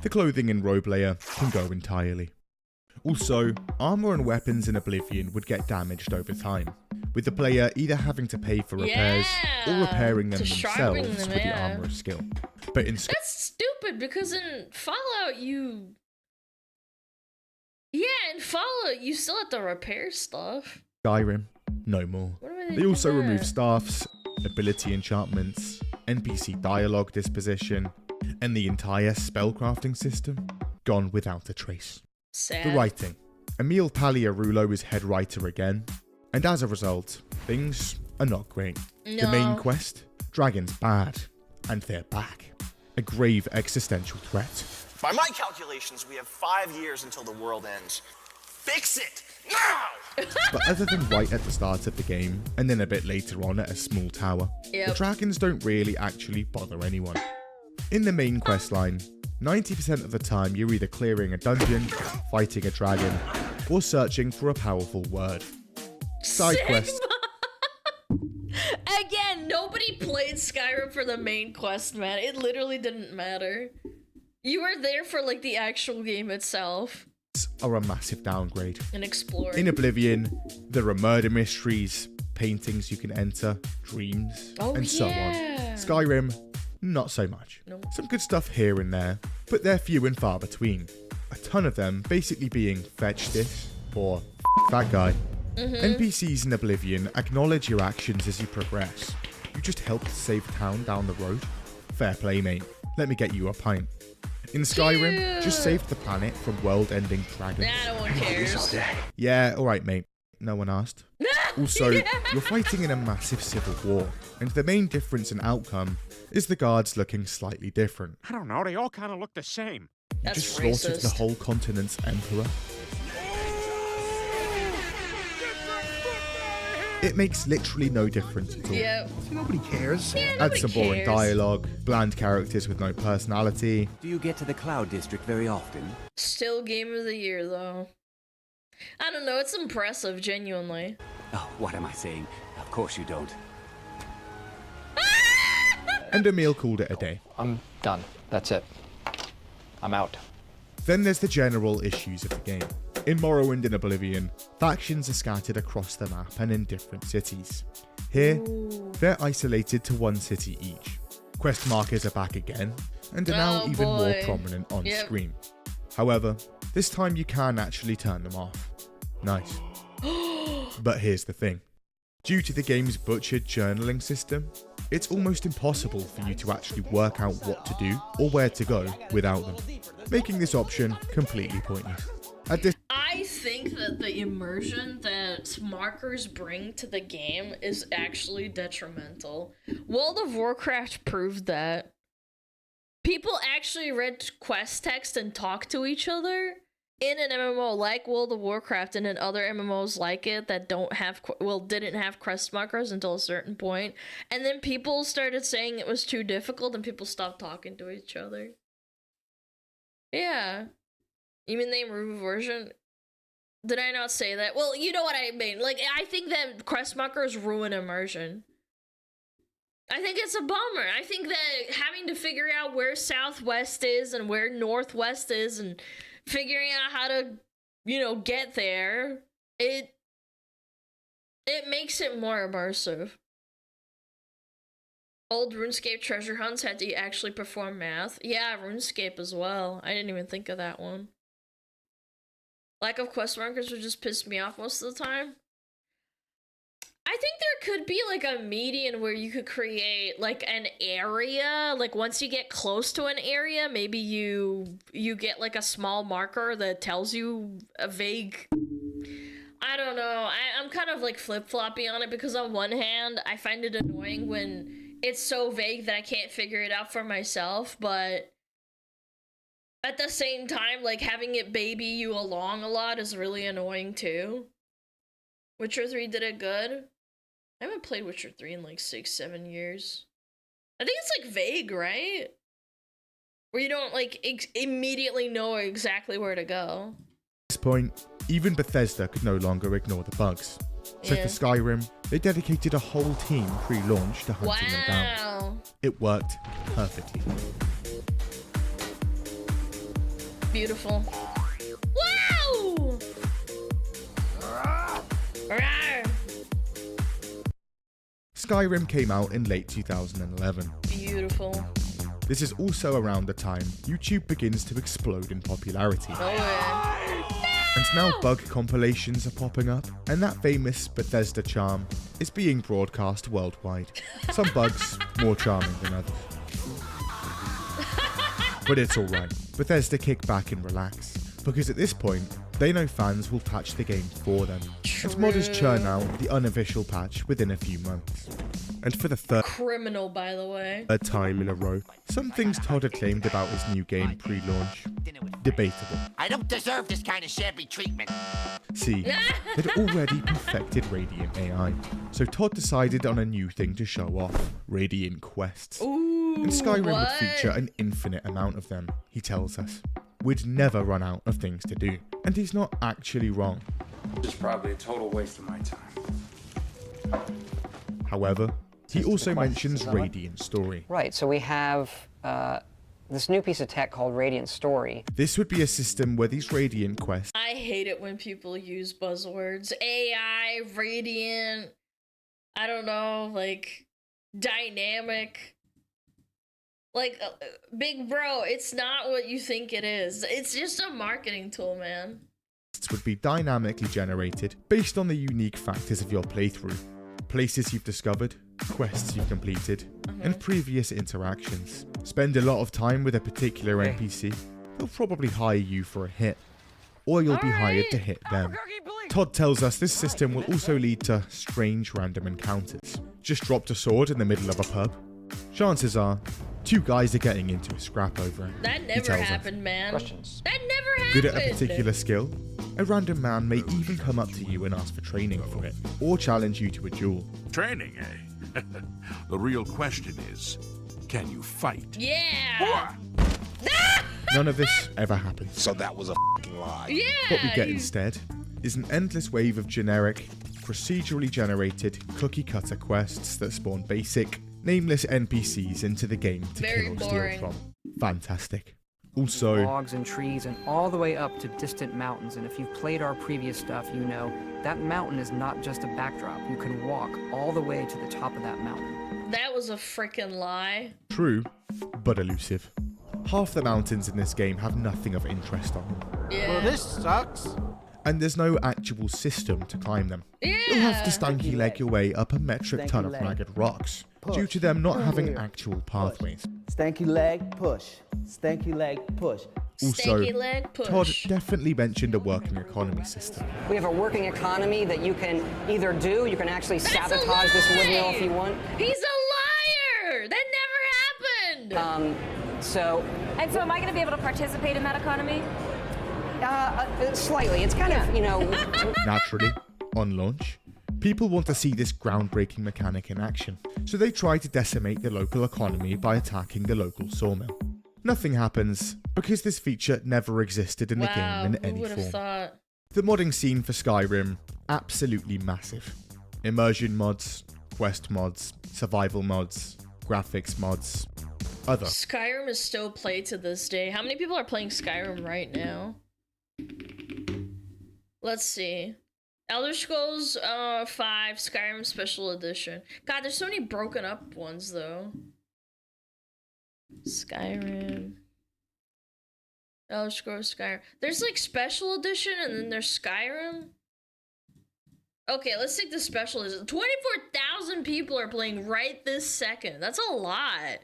The clothing and robe layer can go entirely. Also, armor and weapons in Oblivion would get damaged over time, with the player either having to pay for repairs or repairing them themselves with the armorer's skill. But in That's stupid, because in Fallout you... Yeah, in Fallout you still have to repair stuff. Skyrim, no more. They also remove staffs, ability enchantments, NPC dialogue disposition, and the entire spellcrafting system gone without a trace. Sad. The writing. Emil Paliarulo is head writer again, and as a result, things are not great. No. The main quest, dragons bad, and they're back. A grave existential threat. By my calculations, we have 5 years until the world ends. Fix it! Now! But other than right at the start of the game, and then a bit later on at a small tower, the dragons don't really actually bother anyone. In the main questline, 90% of the time you're either clearing a dungeon, fighting a dragon, or searching for a powerful word. Side quest. Again, nobody played Skyrim for the main quest, man. It literally didn't matter. You were there for like the actual game itself. Are a massive downgrade. And explore. In Oblivion, there are murder mysteries, paintings you can enter, dreams, and so on. Skyrim, not so much. Nope. Some good stuff here and there, but they're few and far between. A ton of them basically being fetch this or that guy. NPCs in Oblivion acknowledge your actions as you progress. You just helped save town down the road. Fair play, mate. Let me get you a pint. In Skyrim, just saved the planet from world-ending dragons. Nah, no one cares. Yeah, alright, mate. No one asked. Also, you're fighting in a massive civil war, and the main difference in outcome is the guards looking slightly different. I don't know, they all kind of look the same. You just slaughtered the whole continent's emperor. It makes literally no difference at all. Yep. Nobody cares. Yeah, Add nobody some boring cares. dialogue, bland characters with no personality. Do you get to the Cloud District very often? Still game of the year, though. I don't know, it's impressive, genuinely. Oh, what am I saying? Of course you don't. And Emil called it a day. I'm done. That's it. I'm out. Then there's the general issues of the game. In Morrowind and Oblivion, factions are scattered across the map and in different cities. Here, they're isolated to one city each. Quest markers are back again, and are now even more prominent on screen. However, this time you can actually turn them off. Nice. But here's the thing. Due to the game's butchered journaling system, it's almost impossible for you to actually work out what to do or where to go without them, making this option completely pointless. I think that the immersion that markers bring to the game is actually detrimental. World of Warcraft proved that. People actually read quest text and talked to each other in an MMO like World of Warcraft and in other MMOs like it that don't have, didn't have quest markers until a certain point. And then people started saying it was too difficult and people stopped talking to each other. Yeah. You mean the improved version? Did I not say that? Well, you know what I mean. Like, I think that quest markers ruin immersion. I think it's a bummer. I think that having to figure out where Southwest is and where Northwest is and figuring out how to, you know, get there, it makes it more immersive. Old RuneScape treasure hunts had to actually perform math. Yeah, RuneScape as well. I didn't even think of that one. Lack of quest markers would just piss me off most of the time. I think there could be like a median where you could create like an area. Like once you get close to an area, maybe you get like a small marker that tells you a vague... I don't know. I'm kind of like flip-floppy on it because on one hand, I find it annoying when it's so vague that I can't figure it out for myself, but at the same time, like, having it baby you along a lot is really annoying, too. Witcher 3 did it good. I haven't played Witcher 3 in, like, 6-7 years. I think it's, like, vague, right? Where you don't, like, immediately know exactly where to go. At this point, even Bethesda could no longer ignore the bugs. So for Skyrim, they dedicated a whole team pre-launch to hunting them down. It worked perfectly. Beautiful. Wow! Skyrim came out in late 2011. Beautiful. This is also around the time YouTube begins to explode in popularity. And now bug compilations are popping up, and that famous Bethesda charm is being broadcast worldwide. Some bugs more charming than others. But it's alright. Bethesda kick back and relax, because at this point, they know fans will patch the game for them. And modders churn out the unofficial patch within a few months. And for the third by the way, time in a row, some things Todd had claimed about his new game pre-launch, debatable. I don't deserve this kind of shabby treatment. See, they'd already perfected Radiant AI, so Todd decided on a new thing to show off, Radiant Quests. And Skyrim would feature an infinite amount of them, he tells us. We'd never run out of things to do, and he's not actually wrong. It's probably a total waste of my time. However, he also mentions Radiant Story. Right, so we have this new piece of tech called Radiant Story. This would be a system where these Radiant quests... I hate it when people use buzzwords. AI, Radiant, I don't know, like, dynamic. Like, big bro, it's not what you think it is. It's just a marketing tool, man. ...would be dynamically generated based on the unique factors of your playthrough. Places you've discovered, quests you've completed, and previous interactions. Spend a lot of time with a particular NPC, they'll probably hire you for a hit, or you'll be hired to hit them. Todd tells us this system will also lead to strange random encounters. Just dropped a sword in the middle of a pub. Chances are, two guys are getting into a scrap over it. That never happened, man. That never happened. Good at a particular skill, a random man may even come up to you and ask for training for it, or challenge you to a duel. Training, eh? The real question is, can you fight? Yeah! None of this ever happened. So that was a f***ing lie. Yeah! What we get instead is an endless wave of generic, procedurally generated, cookie-cutter quests that spawn basic, nameless NPCs into the game to kill or steal from. Fantastic. Also, logs and trees and all the way up to distant mountains, and if you've played our previous stuff, you know that mountain is not just a backdrop. You can walk all the way to the top of that mountain. That was a freaking lie. True, but elusive. Half the mountains in this game have nothing of interest on them. Yeah. Well, this sucks. And there's no actual system to climb them. Yeah. You'll have to stanky leg your way up a metric ton of ragged rocks, due to them not having actual pathways. Stanky leg, push. Stanky leg, push. Also, leg push. Todd definitely mentioned a working economy system. We have a working economy that you can either do, you can actually sabotage this windmill if you want. He's a liar! That never happened! And so am I going to be able to participate in that economy? Slightly. It's kind of, you know... Naturally, on launch, people want to see this groundbreaking mechanic in action, so they try to decimate the local economy by attacking the local sawmill. Nothing happens, because this feature never existed in the game in any form. Thought? The modding scene for Skyrim, absolutely massive. Immersion mods, quest mods, survival mods, graphics mods, other. Skyrim is still played to this day. How many people are playing Skyrim right now? Let's see. Elder Scrolls 5 Skyrim Special Edition. God, there's so many broken up ones though. Skyrim. Elder Scrolls Skyrim. There's like Special Edition and then there's Skyrim. Okay, let's take the Special Edition. 24,000 people are playing right this second. That's a lot.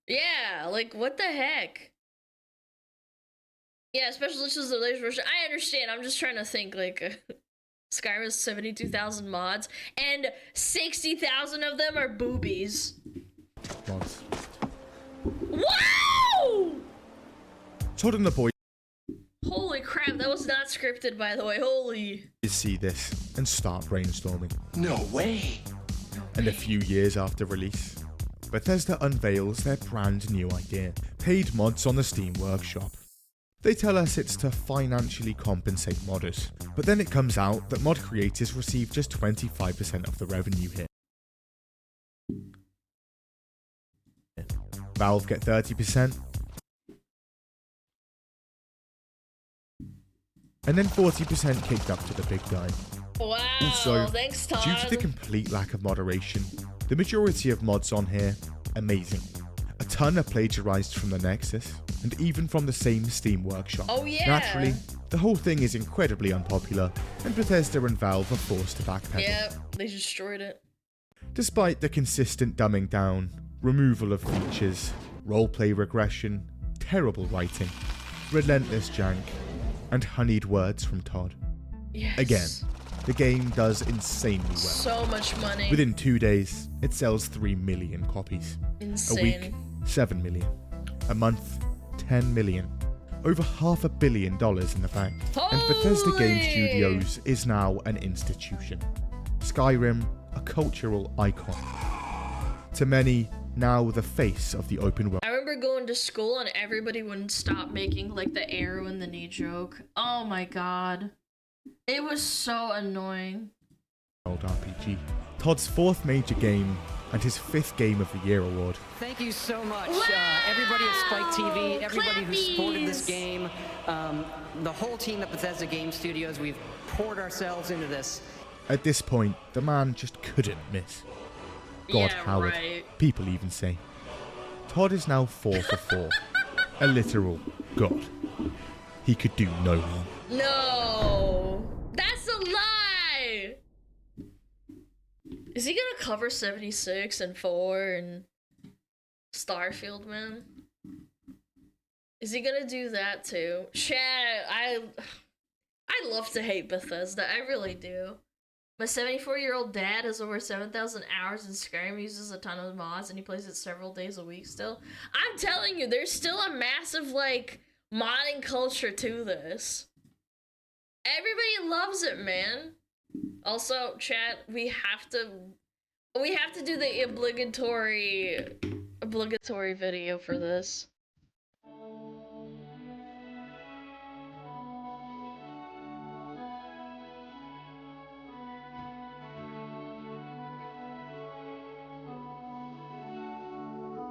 Yeah, like what the heck? Yeah, Special Edition is the latest version. I understand. I'm just trying to think like Skyrim has 72,000 mods and 60,000 of them are boobies. Mods. Wow! Todd and the boys Holy crap, that was not scripted, by the way. Holy. See this and start brainstorming. No way. And a few years after release, Bethesda unveils their brand new idea, paid mods on the Steam Workshop. They tell us it's to financially compensate modders, but then it comes out that mod creators receive just 25% of the revenue here. Valve get 30%, and then 40% kicked up to the big guy. Wow, Also, thanks, Todd. due to the complete lack of moderation, the majority of mods on here, amazing. A ton are plagiarized from the Nexus, and even from the same Steam workshop. Oh yeah! Naturally, the whole thing is incredibly unpopular, and Bethesda and Valve are forced to backpedal. Yep, they destroyed it. Despite the consistent dumbing down, removal of features, roleplay regression, terrible writing, relentless jank, and honeyed words from Todd. Yes. Again, the game does insanely well. So much money. Within 2 days, it sells 3 million copies. Insane. A week, 7 million. A month, 10 million. Over $500 million in the bank. And Bethesda Game Studios is now an institution. Skyrim, a cultural icon. To many, now the face of the open world. I remember going to school and everybody wouldn't stop making like the arrow in the knee joke. Oh my god. It was so annoying. RPG. Todd's 4th major game and his 5th Game of the Year award. Thank you so much, everybody at Spike TV, everybody who supported this game, the whole team at Bethesda Game Studios. We've poured ourselves into this. At this point, the man just couldn't miss. God, Yeah, Howard. right. People even say. Todd is now 4 for 4. A literal god. He could do no wrong. No! That's a lie! Is he gonna cover 76 and 4 and Starfield, man? Is he gonna do that too? Chat, I love to hate Bethesda, I really do. My 74-year-old dad has over 7,000 hours in Skyrim, uses a ton of mods, and he plays it several days a week still. I'm telling you, there's still a massive, like, modding culture to this. Everybody loves it, man. Also, chat, we have to do the obligatory video for this.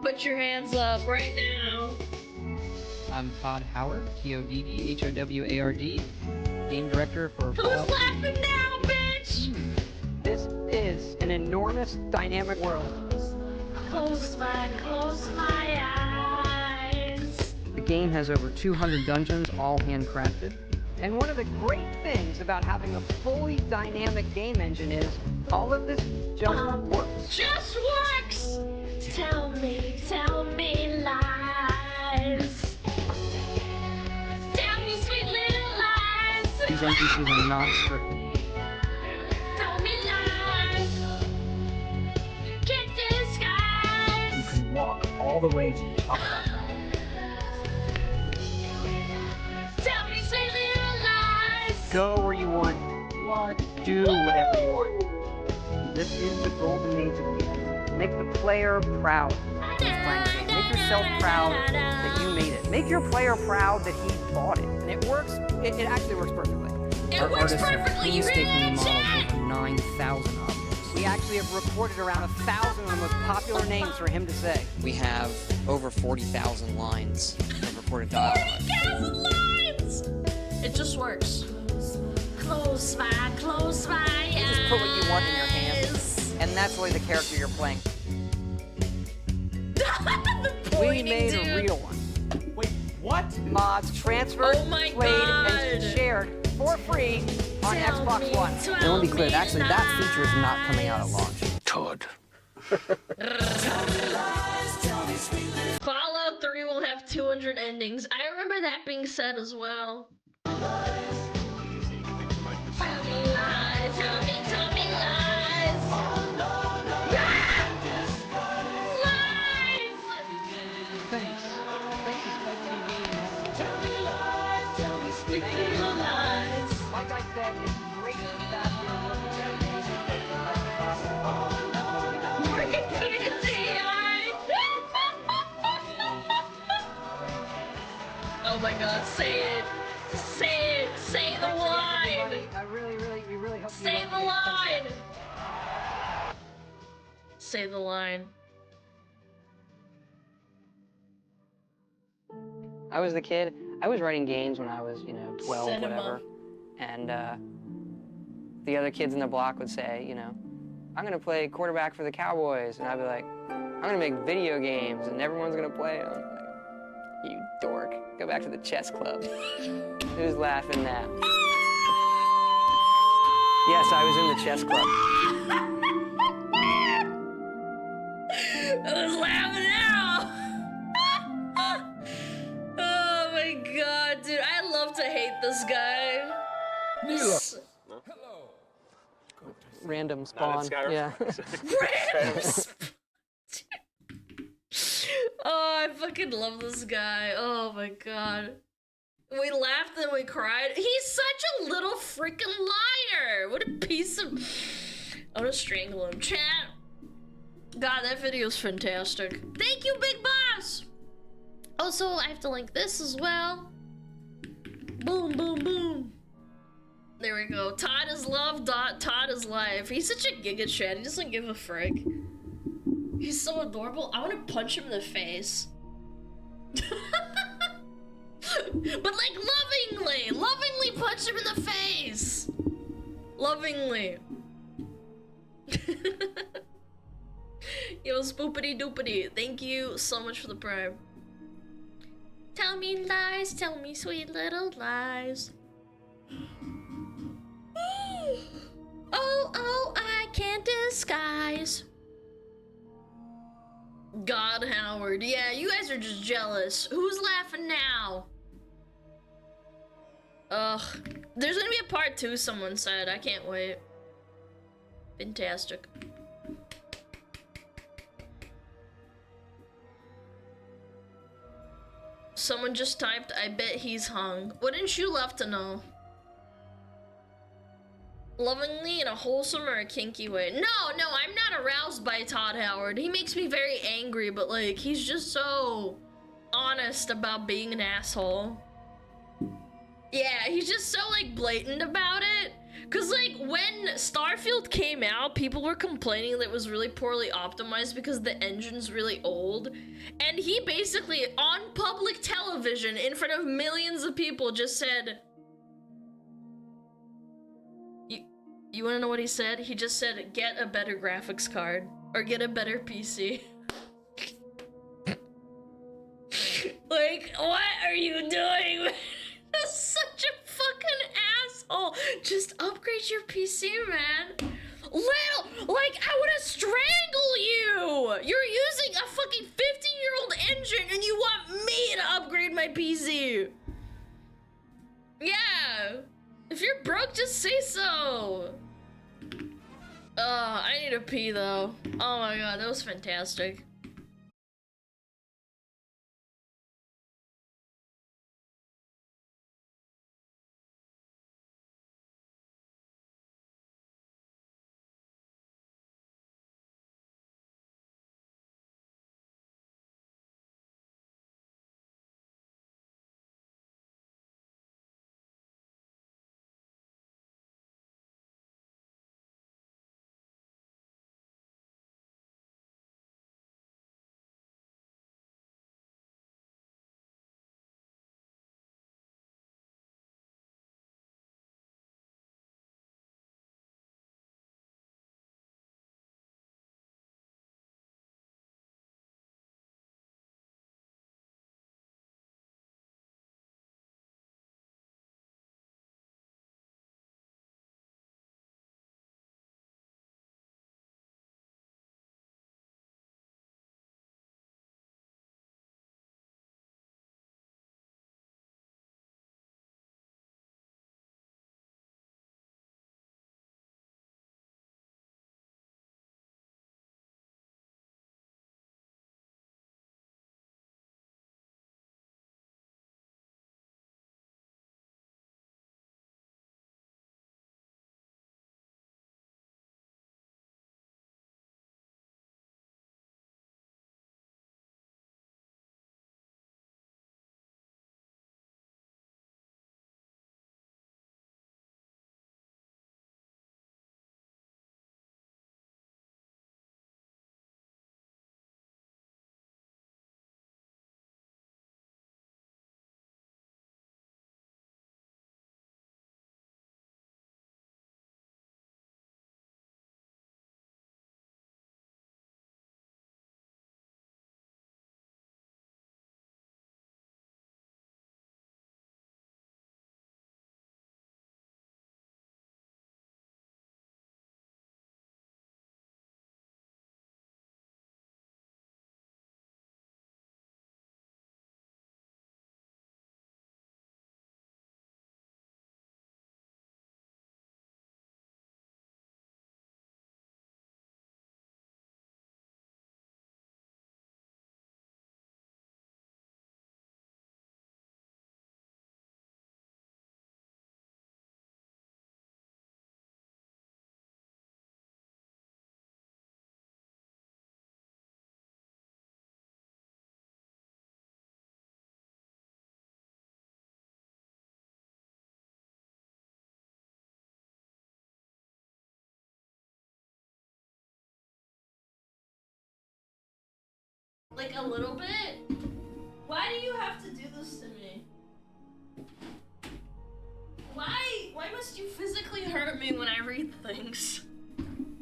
Put your hands up right now. I'm Todd Howard, Toddhoward, game director for Who's laughing now, bitch? This is an enormous, dynamic world. Close my eyes. The game has over 200 dungeons, all handcrafted. And one of the great things about having a fully dynamic game engine is all of this just works. Just works! Tell me lies. Tell me sweet little lies. These NPCs are not scripted. Tell me lies. Can't disguise. You can walk all the way to the top of that mountain. Tell me sweet little lies. Go where you want. Do whatever you want. This is the golden age of games. Make the player proud of playing the game. Make yourself proud that you made it. Make your player proud that he bought it. And it works. It actually works perfectly. It works perfectly. You really painstakingly did, modeled over 9,000 objects. We actually have recorded around 1,000 of the most popular names for him to say. We have over 40,000 lines of recorded dialogue. 40,000 lines! It just works. Close my eyes. You just put what you want in your hands, and that's really the character you're playing. We made a real one. Wait, what? Mods transferred, played, and shared for free on Xbox One. And let me be clear, actually that feature is not coming out at launch. Todd. Fallout 3 will have 200 endings. I remember that being said as well. Tell me lies, tell me lies. Lies! Thanks. Thank you, Spike TV. Tell me lies, tell me sweet little lies. Like I said, it's great to be back here Oh my god, say it! Say it! Say the line! We really hope you say the line! Say the line. I was the kid. I was writing games when I was, 12, Cinema. whatever. And the other kids in the block would say, you know, I'm gonna play quarterback for the Cowboys. And I'd be like, I'm gonna make video games and everyone's gonna play them. Like, you dork, go back to the chess club. Who's laughing now? Yes, I was in the chess club. I was laughing now. Oh my god, dude. I love to hate this guy. Random spawn. Yeah. Random spawn. Oh, I fucking love this guy. Oh my god. We laughed and we cried. He's such a little freaking liar. What a piece of... I want to strangle him. Chat. God, that video's fantastic. Thank you, Big Boss. Also, I have to link this as well. Boom, boom, boom. There we go. Todd is love. Todd is life. He's such a giga chat. He doesn't give a frick. He's so adorable. I want to punch him in the face. But like lovingly punch him in the face. Lovingly. Yo, spoopity doopity. Thank you so much for the prime. Tell me lies, tell me sweet little lies. Oh, I can't disguise. God, Howard. Yeah, you guys are just jealous. Who's laughing now? Ugh. There's gonna be a part 2, someone said. I can't wait. Fantastic. Someone just typed, I bet he's hung. Wouldn't you love to know? Lovingly in a wholesome or a kinky way? No, I'm not aroused by Todd Howard. He makes me very angry, but like, he's just so honest about being an asshole. Yeah, he's just so like blatant about it. Cause like when Starfield came out, people were complaining that it was really poorly optimized because the engine's really old. And he basically, on public television, in front of millions of people, just said... You wanna know what he said? He just said, get a better graphics card. Or get a better PC. Like, what are you doing? That's such a fucking asshole. Just upgrade your PC, man. Like, I wanna strangle you. You're using a fucking 15-year-old engine and you want me to upgrade my PC. Yeah. If you're broke, just say so. I need to pee though. Oh my god, that was fantastic. Like a little bit? Why do you have to do this to me? Why must you physically hurt me when I read things?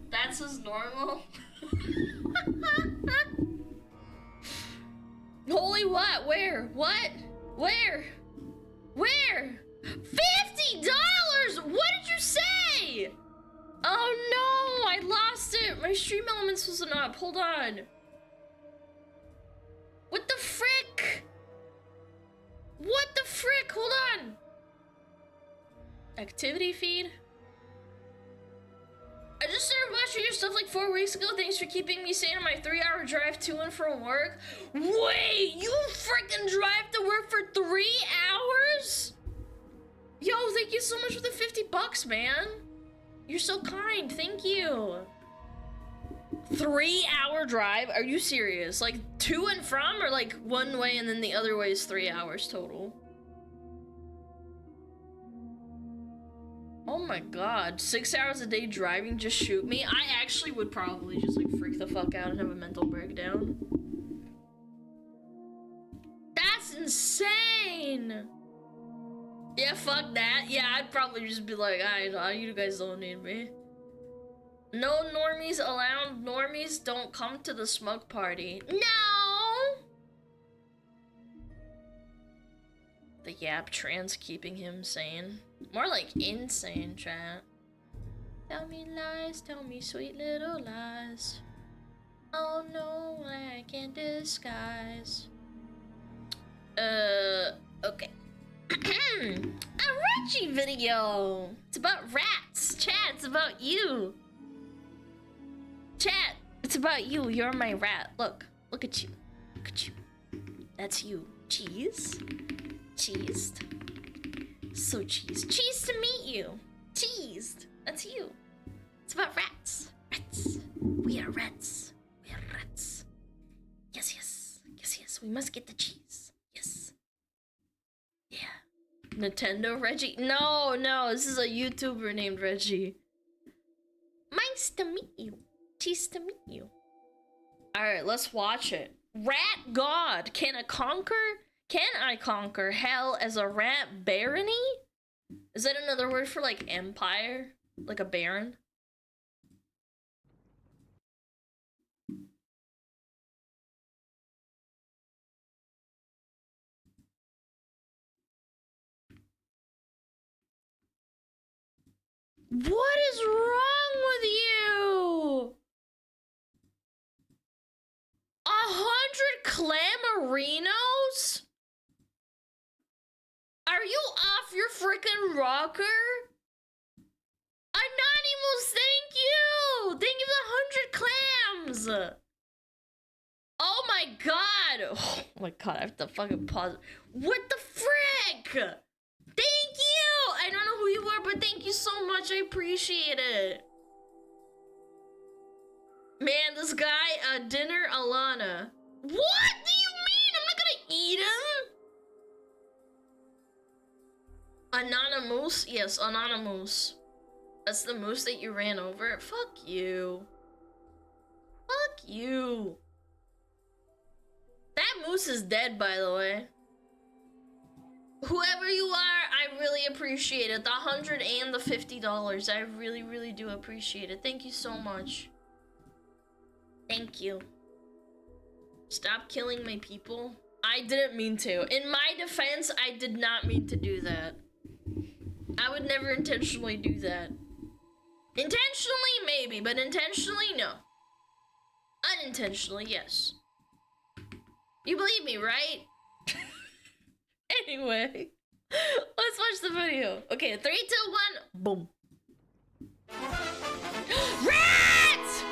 That's as normal? Holy what? Where? What? Where? Where? $50? What did you say? Oh no, I lost it. My stream elements wasn't up. Hold on. What the frick? What the frick? Hold on. Activity feed? I just started watching your stuff like 4 weeks ago. Thanks for keeping me sane on my 3-hour drive to and from work. Wait, you freaking drive to work for 3 hours? Yo, thank you so much for the $50, man. You're so kind, thank you. 3-hour drive? Are you serious? Like to and from, or like one way and then the other way is 3 hours total? Oh my god, 6 hours a day driving, just shoot me? I actually would probably just like freak the fuck out and have a mental breakdown. That's insane! Yeah, fuck that. Yeah, I'd probably just be like, you guys don't need me. No normies allowed. Normies don't come to the smug party. No! The yap trans keeping him sane. More like insane, chat. Tell me lies, tell me sweet little lies. Oh no, I can't disguise. Okay. A Reggie video! It's about rats. Chat, it's about you. Chat, it's about you. You're my rat. Look at you. Look at you. That's you. Cheese. Cheesed. So cheese. Cheese to meet you. Cheesed. That's you. It's about rats. Rats. We are rats. We are rats. Yes, yes. Yes, yes. We must get the cheese. Yes. Yeah. Nintendo Reggie? No, no. This is a YouTuber named Reggie. Nice to meet you. Cheese to meet you. Alright, let's watch it. Rat God. Can I conquer hell as a rat barony? Is that another word for like empire? Like a baron? What is wrong with you? 100 clamorinos? Are you off your freaking rocker? Anonymous, thank you! Thank you for the 100 clams! Oh my god! Oh my god, I have to fucking pause. What the frick? Thank you! I don't know who you are, but thank you so much. I appreciate it. Man, this guy, dinner Alana. What do you mean? I'm not gonna eat him. Anonymous? Yes, Anonymous. That's the moose that you ran over? Fuck you. Fuck you. That moose is dead, by the way. Whoever you are, I really appreciate it. The 100 and the $50. I really, really do appreciate it. Thank you so much. Thank you. Stop killing my people. I didn't mean to. In my defense, I did not mean to do that. I would never intentionally do that. Intentionally, maybe, but intentionally, no. Unintentionally, yes. You believe me, right? Anyway, let's watch the video. Okay, 3, 2, 1, boom. Rats!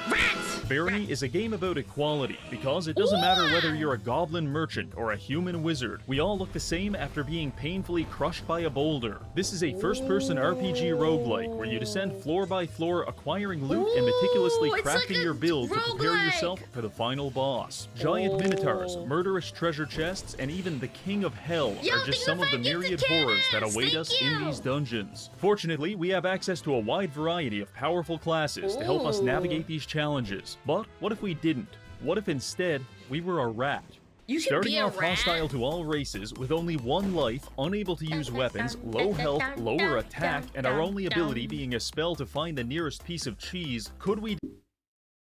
Rats! Barony is a game about equality, because it doesn't matter whether you're a goblin merchant or a human wizard. We all look the same after being painfully crushed by a boulder. This is a first-person RPG roguelike, where you descend floor by floor, acquiring loot and meticulously crafting like your build to prepare yourself for the final boss. Giant minotaurs, murderous treasure chests, and even the King of Hell are just some of the myriad horrors that await us in these dungeons. Fortunately, we have access to a wide variety of powerful classes to help us navigate these challenges. But what if we didn't? What if instead we were a rat? You can Starting be a off rat? hostile to all races, with only one life, unable to use weapons, low health, lower attack, and our only ability being a spell to find the nearest piece of cheese, could we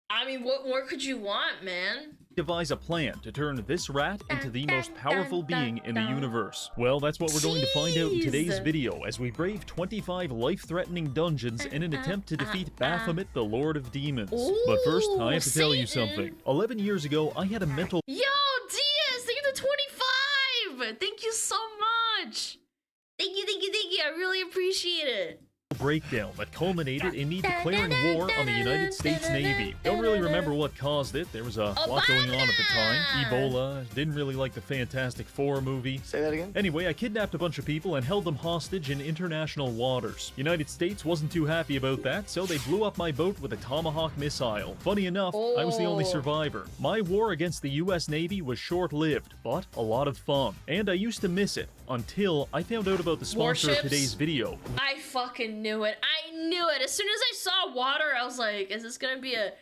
I mean, what more could you want, man? devise a plan to turn this rat into the most powerful being in the universe? Well, that's what we're going to find out in today's video as we brave 25 life-threatening dungeons in an attempt to defeat Baphomet, the Lord of Demons. But first, I have to tell you something. 11 years ago, I had a mental— Yo, Diaz, thank you to 25! Thank you so much! Thank you, thank you, thank you. I really appreciate it. breakdown that culminated in me declaring war on the United States Navy. Don't really remember what caused it. There was a lot going on at the time. Ebola, didn't really like the Fantastic Four movie. Say that again? Anyway, I kidnapped a bunch of people and held them hostage in international waters. United States wasn't too happy about that, so they blew up my boat with a Tomahawk missile. Funny enough, I was the only survivor. My war against the US Navy was short-lived, but a lot of fun. And I used to miss it, until I found out about the sponsor of today's video. I fucking knew it. I knew it. As soon as I saw water, I was like, is this gonna be a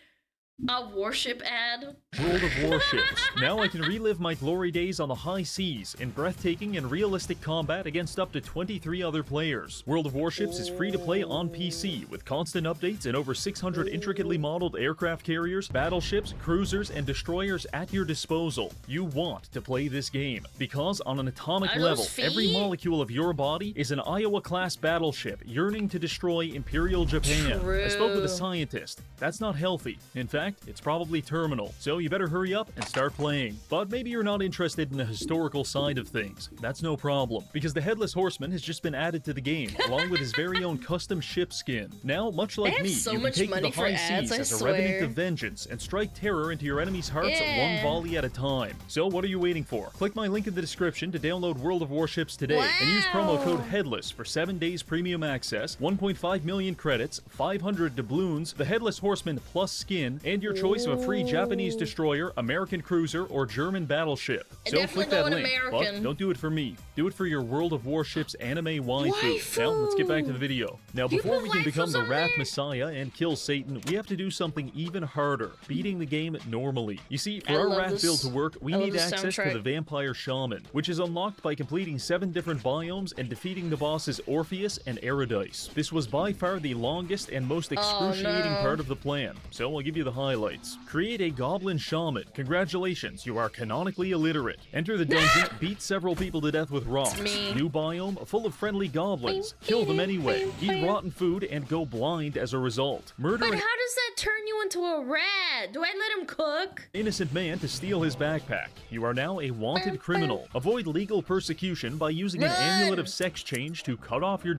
warship ad? World of Warships. Now I can relive my glory days on the high seas in breathtaking and realistic combat against up to 23 other players. World of Warships is free to play on PC with constant updates and over 600 intricately modeled aircraft carriers, battleships, cruisers, and destroyers at your disposal. You want to play this game because on an atomic level, every molecule of your body is an Iowa-class battleship yearning to destroy Imperial Japan. I spoke with a scientist. That's not healthy. In fact, it's probably terminal, so you better hurry up and start playing. But maybe you're not interested in the historical side of things. That's no problem, because the Headless Horseman has just been added to the game, along with his very own custom ship skin. Now, much like me, you can take to the high seas as a revenant of vengeance and strike terror into your enemies' hearts one volley at a time. So what are you waiting for? Click my link in the description to download World of Warships today, and use promo code HEADLESS for 7 days premium access, 1.5 million credits, 500 doubloons, the Headless Horseman plus skin, and your choice of a free Japanese destroyer, American cruiser, or German battleship. So click that link, but don't do it for me. Do it for your World of Warships anime waifu. Now, let's get back to the video. Now, before we can become the Rat Messiah and kill Satan, we have to do something even harder, beating the game normally. You see, for our rat build to work, we need access to the Vampire Shaman, which is unlocked by completing 7 different biomes and defeating the bosses Orpheus and Eridice. This was by far the longest and most excruciating part of the plan, so I'll give you the highlights. Create a Goblin Shaman. Congratulations, you are canonically illiterate. Enter the dungeon, beat several people to death with rocks. New biome, full of friendly goblins. Kill them anyway. Eat rotten food and go blind as a result. Murder But how does that turn you into a rat? Do I let him cook? innocent man to steal his backpack. You are now a wanted criminal. Avoid legal persecution by using an amulet of sex change to cut off your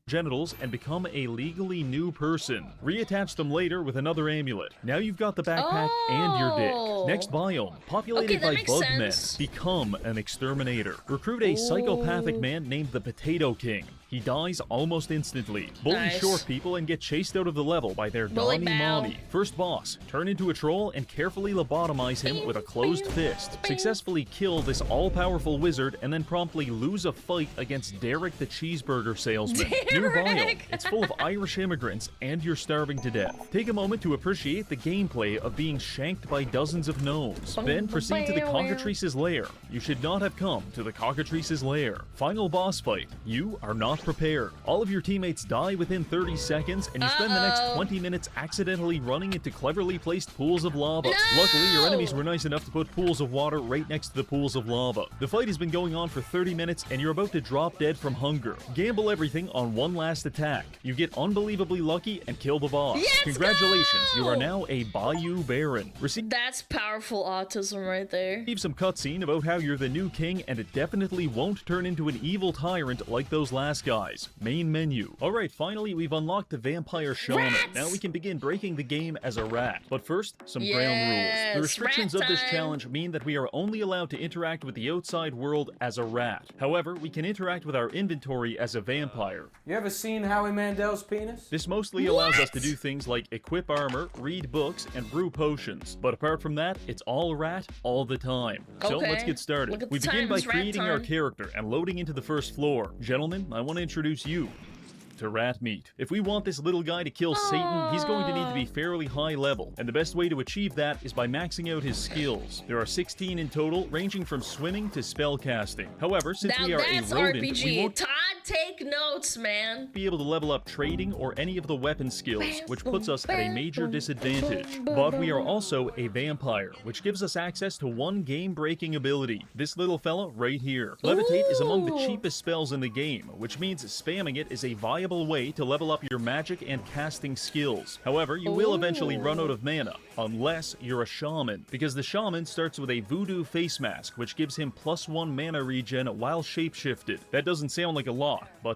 genitals and become a legally new person. Reattach them later with another amulet. Now you've got the backpack and your dick. Next biome, populated by bug men. Become an exterminator. Recruit a psychopathic man named the Potato King. He dies almost instantly. Bully short people and get chased out of the level by their Donnie Mommy. First boss, turn into a troll and carefully lobotomize him with a closed fist. Successfully kill this all-powerful wizard and then promptly lose a fight against Derek the cheeseburger salesman. New biome. It's full of Irish immigrants and you're starving to death. Take a moment to appreciate the gameplay of being shanked by dozens of gnomes. Then proceed to the cockatrice's lair. You should not have come to the cockatrice's lair. Final boss fight. You are not prepared. All of your teammates die within 30 seconds and you spend the next 20 minutes accidentally running into cleverly placed pools of lava. Luckily, your enemies were nice enough to put pools of water right next to the pools of lava. The fight has been going on for 30 minutes and you're about to drop dead from hunger. Gamble everything on one last attack. You get unbelievably lucky and kill the boss. Congratulations, you are now a Bayou Baron. That's powerful autism right there. Receive some cutscene about how you're the new king and it definitely won't turn into an evil tyrant like those last guys. Main menu. Alright, finally we've unlocked the Vampire Shaman. Now we can begin breaking the game as a rat. But first, some ground rules. The restrictions of this challenge mean that we are only allowed to interact with the outside world as a rat. However, we can interact with our inventory as a vampire. You ever seen Howie Mandel's penis? This mostly allows us to do things like equip armor, read books, and brew potions. But apart from that, it's all rat all the time. So let's get started. We begin by creating our character and loading into the first floor. Gentlemen, I want to introduce you. to rat meat. If we want this little guy to kill Satan, he's going to need to be fairly high level, and the best way to achieve that is by maxing out his skills. There are 16 in total, ranging from swimming to spellcasting. However, since we are a rodent, we won't take notes, man. be able to level up trading or any of the weapon skills, which puts us at a major disadvantage. But we are also a vampire, which gives us access to one game-breaking ability. This little fella right here. Levitate is among the cheapest spells in the game, which means spamming it is a viable way to level up your magic and casting skills. However, you will eventually run out of mana, unless you're a shaman, because the shaman starts with a voodoo face mask, which gives him +1 mana regen while shapeshifted. That doesn't sound like a lot, but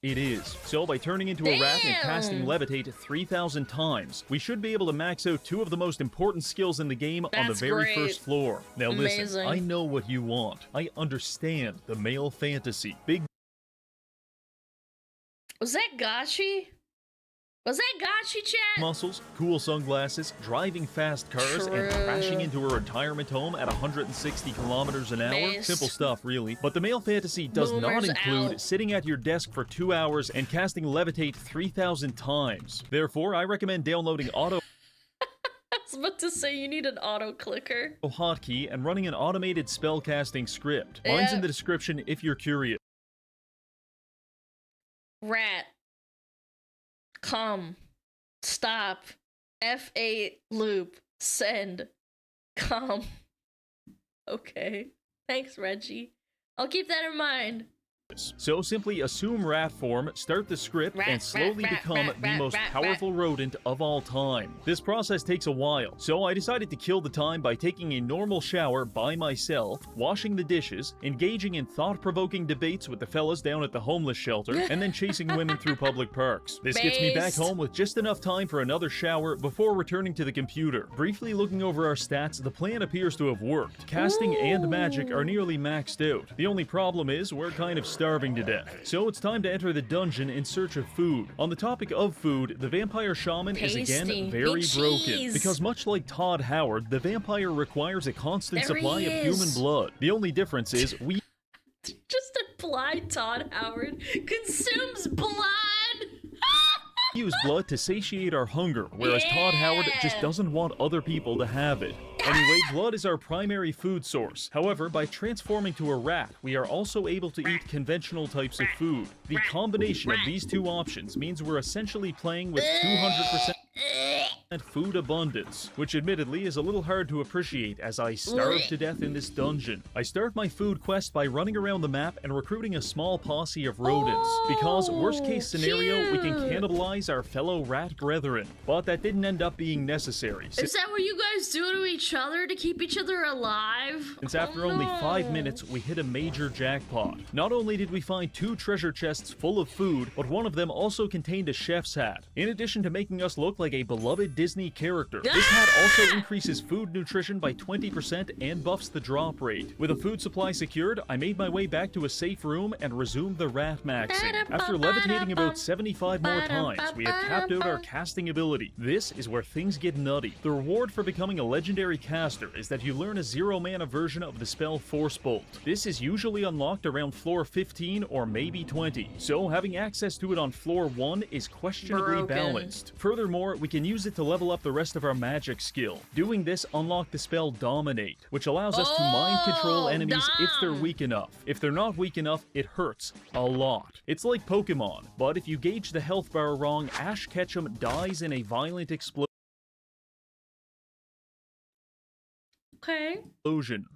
it is. So by turning into a rat and casting Levitate 3,000 times, we should be able to max out 2 of the most important skills in the game on the very first floor. Now listen, I know what you want. I understand the male fantasy. Big Was that Gachi? Was that Gachi, chat? muscles, cool sunglasses, driving fast cars, and crashing into a retirement home at 160 kilometers an hour. Simple stuff, really. But the male fantasy does not include sitting at your desk for 2 hours and casting Levitate 3,000 times. Therefore, I recommend downloading Auto I was about to say you need an auto clicker. Hotkey and running an automated spellcasting script. Mine's in the description if you're curious. Rat. Come. Stop. F8 loop. Send. Come. Okay. Thanks, Reggie. I'll keep that in mind. So simply assume rat form, start the script, and slowly become the most powerful rodent of all time. This process takes a while, so I decided to kill the time by taking a normal shower by myself, washing the dishes, engaging in thought-provoking debates with the fellas down at the homeless shelter, and then chasing women through public parks. This gets me back home with just enough time for another shower before returning to the computer. Briefly looking over our stats, the plan appears to have worked. Casting and magic are nearly maxed out. The only problem is we're kind of starving to death. So it's time to enter the dungeon in search of food. On the topic of food, the vampire shaman is again very broken. Because much like Todd Howard, the vampire requires a constant supply of human blood. The only difference is we just apply Todd Howard consumes blood. use blood to satiate our hunger, whereas Todd Howard just doesn't want other people to have it. Anyway, blood is our primary food source. However, by transforming to a rat, we are also able to eat conventional types of food. The combination of these two options means we're essentially playing with 200% food abundance, which admittedly is a little hard to appreciate as I starve to death in this dungeon. I start my food quest by running around the map and recruiting a small posse of rodents, because worst case scenario, we can cannibalize our fellow rat brethren. But that didn't end up being necessary. Is that what you guys do to each other to keep each other alive? Since after only 5 minutes, we hit a major jackpot. Not only did we find 2 treasure chests full of food, but one of them also contained a chef's hat. In addition to making us look like a beloved Disney character, this hat also increases food nutrition by 20% and buffs the drop rate. With a food supply secured, I made my way back to a safe room and resumed the rat maxing. After levitating about 75 more times, we have capped out our casting ability. This is where things get nutty. The reward for becoming a legendary caster is that you learn a 0-mana version of the spell Force Bolt. This is usually unlocked around floor 15 or maybe 20, so having access to it on floor 1 is questionably balanced. Furthermore, we can use it to level up the rest of our magic skill. Doing this unlocked the spell Dominate, which allows us to mind control enemies if they're weak enough. If they're not weak enough, it hurts a lot. It's like Pokemon, but if you gauge the health bar wrong, Ash Ketchum dies in a violent explosion.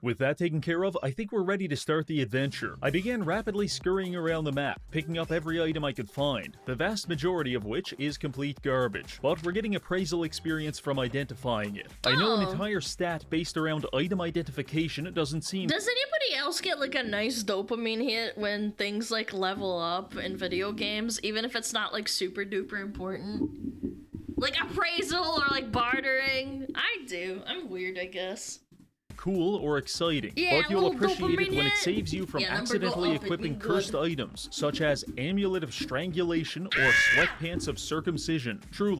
With that taken care of, I think we're ready to start the adventure. I began rapidly scurrying around the map, picking up every item I could find, the vast majority of which is complete garbage, but we're getting appraisal experience from identifying it. I know an entire stat based around item identification doesn't seem— Does anybody else get like a nice dopamine hit when things like level up in video games, even if it's not like super duper important? Like appraisal or like bartering? I do. I'm weird, I guess. Cool or exciting, but you'll appreciate it when it saves you from accidentally equipping cursed items, such as Amulet of Strangulation or Sweatpants of Circumcision. Truly.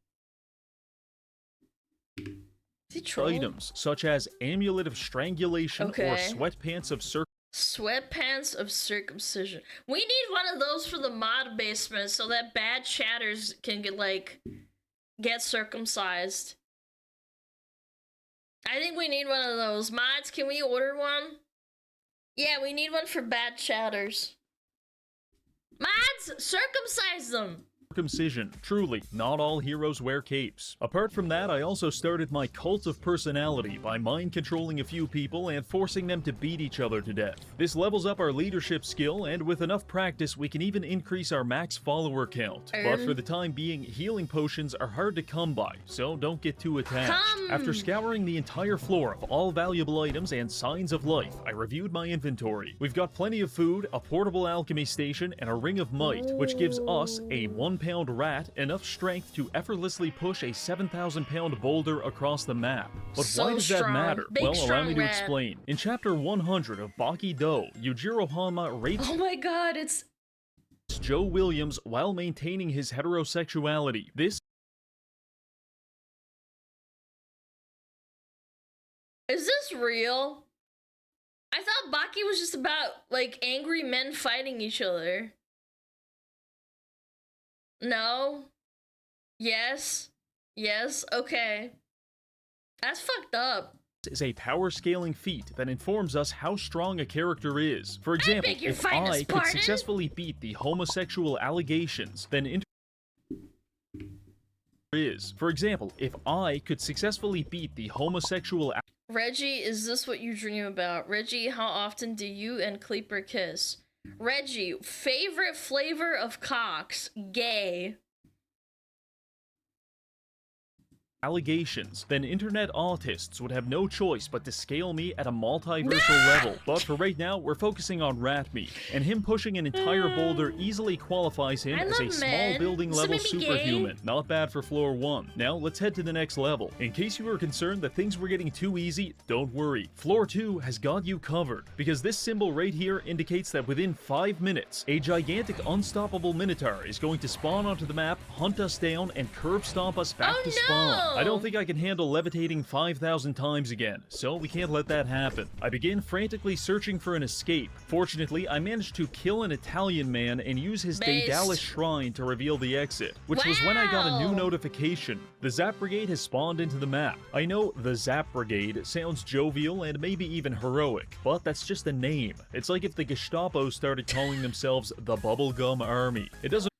Items such as Amulet of Strangulation or Sweatpants of Circumcision. Sweatpants of circumcision. We need one of those for the mod basement so that bad chatters can get circumcised. I think we need one of those. Mods, can we order one? Yeah, we need one for bad chatters. Mods, circumcise them! Circumcision. Truly, not all heroes wear capes. Apart from that, I also started my cult of personality by mind-controlling a few people and forcing them to beat each other to death. This levels up our leadership skill, and with enough practice, we can even increase our max follower count. But for the time being, healing potions are hard to come by, so don't get too attached. After scouring the entire floor of all valuable items and signs of life, I reviewed my inventory. We've got plenty of food, a portable alchemy station, and a ring of might, which gives us a 1-pound rat enough strength to effortlessly push a 7,000-pound boulder across the map. But why does that matter? Well, allow me to explain. In chapter 100 of Baki Do, Yujiro Hanma rapes it's Joe Williams while maintaining his heterosexuality. This Is this real? I thought Baki was just about, like, angry men fighting each other. No? Yes? Yes? Okay. That's fucked up. is a power scaling feat that informs us how strong a character is. For example, if I could successfully beat the homosexual allegations, then Reggie, is this what you dream about? Reggie, how often do you and Kleeper kiss? Reggie, favorite flavor of cocks? Gay. Allegations, then internet autists would have no choice but to scale me at a multiversal level. But for right now, we're focusing on rat meat, and him pushing an entire boulder easily qualifies him as a small building level superhuman. Not bad for floor 1. Now let's head to the next level. In case you were concerned that things were getting too easy, don't worry. Floor 2 has got you covered, because this symbol right here indicates that within 5 minutes, a gigantic unstoppable minotaur is going to spawn onto the map, hunt us down, and curb stomp us back to spawn. I don't think I can handle levitating 5,000 times again, so we can't let that happen. I begin frantically searching for an escape. Fortunately, I managed to kill an Italian man and use his Daedalus shrine to reveal the exit, which was when I got a new notification. The Zap Brigade has spawned into the map. I know the Zap Brigade sounds jovial and maybe even heroic, but that's just a name. It's like if the Gestapo started calling themselves the Bubblegum Army. It doesn't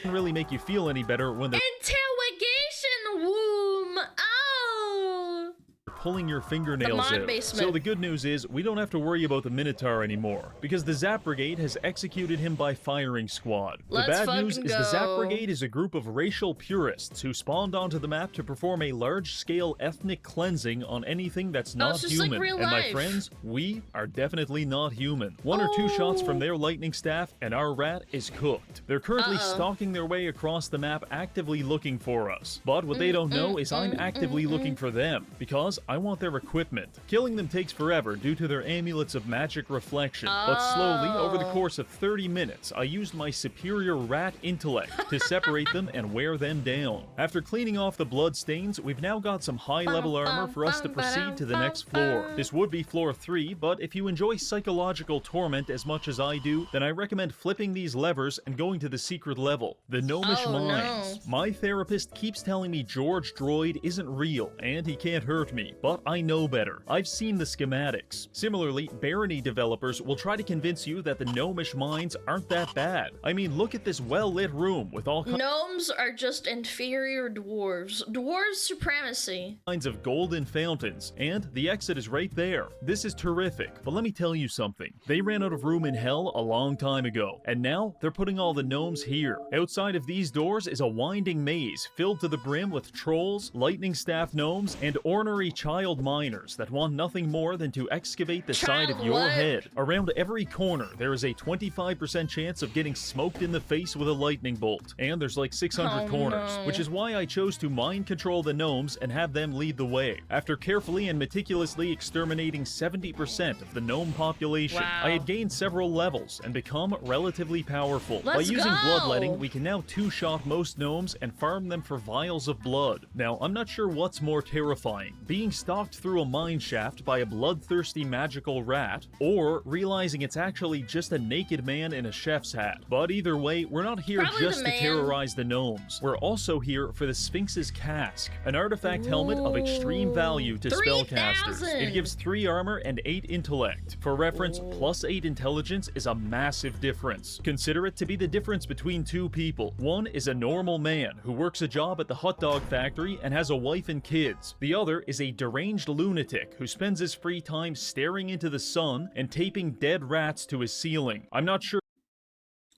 really make you feel any better when they're interrogation womb. Oh, pulling your fingernails out. So the good news is we don't have to worry about the Minotaur anymore, because the Zap Brigade has executed him by firing squad. The bad news is the Zap Brigade is a group of racial purists who spawned onto the map to perform a large-scale ethnic cleansing on anything that's not human. Like and my friends, we are definitely not human. 1 or 2 shots from their lightning staff and our rat is cooked. They're currently stalking their way across the map, actively looking for us. But what they don't know is I'm actively looking for them, because I want their equipment. Killing them takes forever due to their amulets of magic reflection, but slowly, over the course of 30 minutes, I used my superior rat intellect to separate them and wear them down. After cleaning off the blood stains, we've now got some high-level armor for us to proceed to the next floor. This would be floor 3, but if you enjoy psychological torment as much as I do, then I recommend flipping these levers and going to the secret level, the Gnomish Mines. My therapist keeps telling me George Droid isn't real, and he can't hurt me, but I know better. I've seen the schematics. Similarly, Barony developers will try to convince you that the Gnomish Mines aren't that bad. I mean, look at this well-lit room with all gnomes are just inferior dwarves. Dwarves supremacy. Kinds of golden fountains, and the exit is right there. This is terrific, but let me tell you something. They ran out of room in hell a long time ago, and now they're putting all the gnomes here. Outside of these doors is a winding maze filled to the brim with trolls, lightning staff gnomes, and ornery child miners that want nothing more than to excavate the side of your head. Around every corner, there is a 25% chance of getting smoked in the face with a lightning bolt, and there's like 600 corners, which is why I chose to mind control the gnomes and have them lead the way. After carefully and meticulously exterminating 70% of the gnome population, I had gained several levels and become relatively powerful. By using bloodletting, we can now two-shot most gnomes and farm them for vials of blood. Now, I'm not sure what's more terrifying, being stalked through a mine shaft by a bloodthirsty magical rat, or realizing it's actually just a naked man in a chef's hat. But either way, we're not here just to terrorize the gnomes. We're also here for the Sphinx's Cask, an artifact helmet of extreme value to spellcasters. It gives 3 armor and 8 intellect. For reference, plus 8 intelligence is a massive difference. Consider it to be the difference between 2 people. One is a normal man who works a job at the hot dog factory and has a wife and kids. The other is a deranged lunatic who spends his free time staring into the sun and taping dead rats to his ceiling. I'm not sure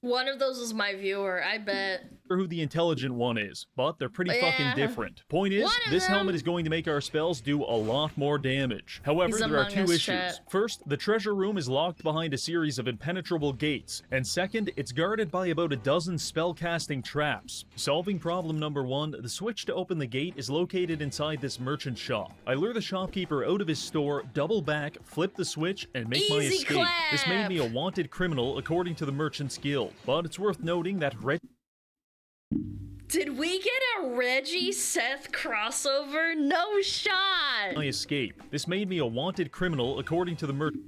one of those is my viewer, I bet. Who the intelligent one is, but they're pretty fucking different. Point is, this helmet is going to make our spells do a lot more damage. However, there are 2 issues. First, the treasure room is locked behind a series of impenetrable gates, and second, it's guarded by about a dozen spellcasting traps. Solving problem number 1, the switch to open the gate is located inside this merchant shop. I lure the shopkeeper out of his store, double back, flip the switch, and make my escape. This made me a wanted criminal according to the merchant's guild, but it's worth noting that did we get a Reggie Seth crossover? No shot! My escape. This made me a wanted criminal according to the merchant's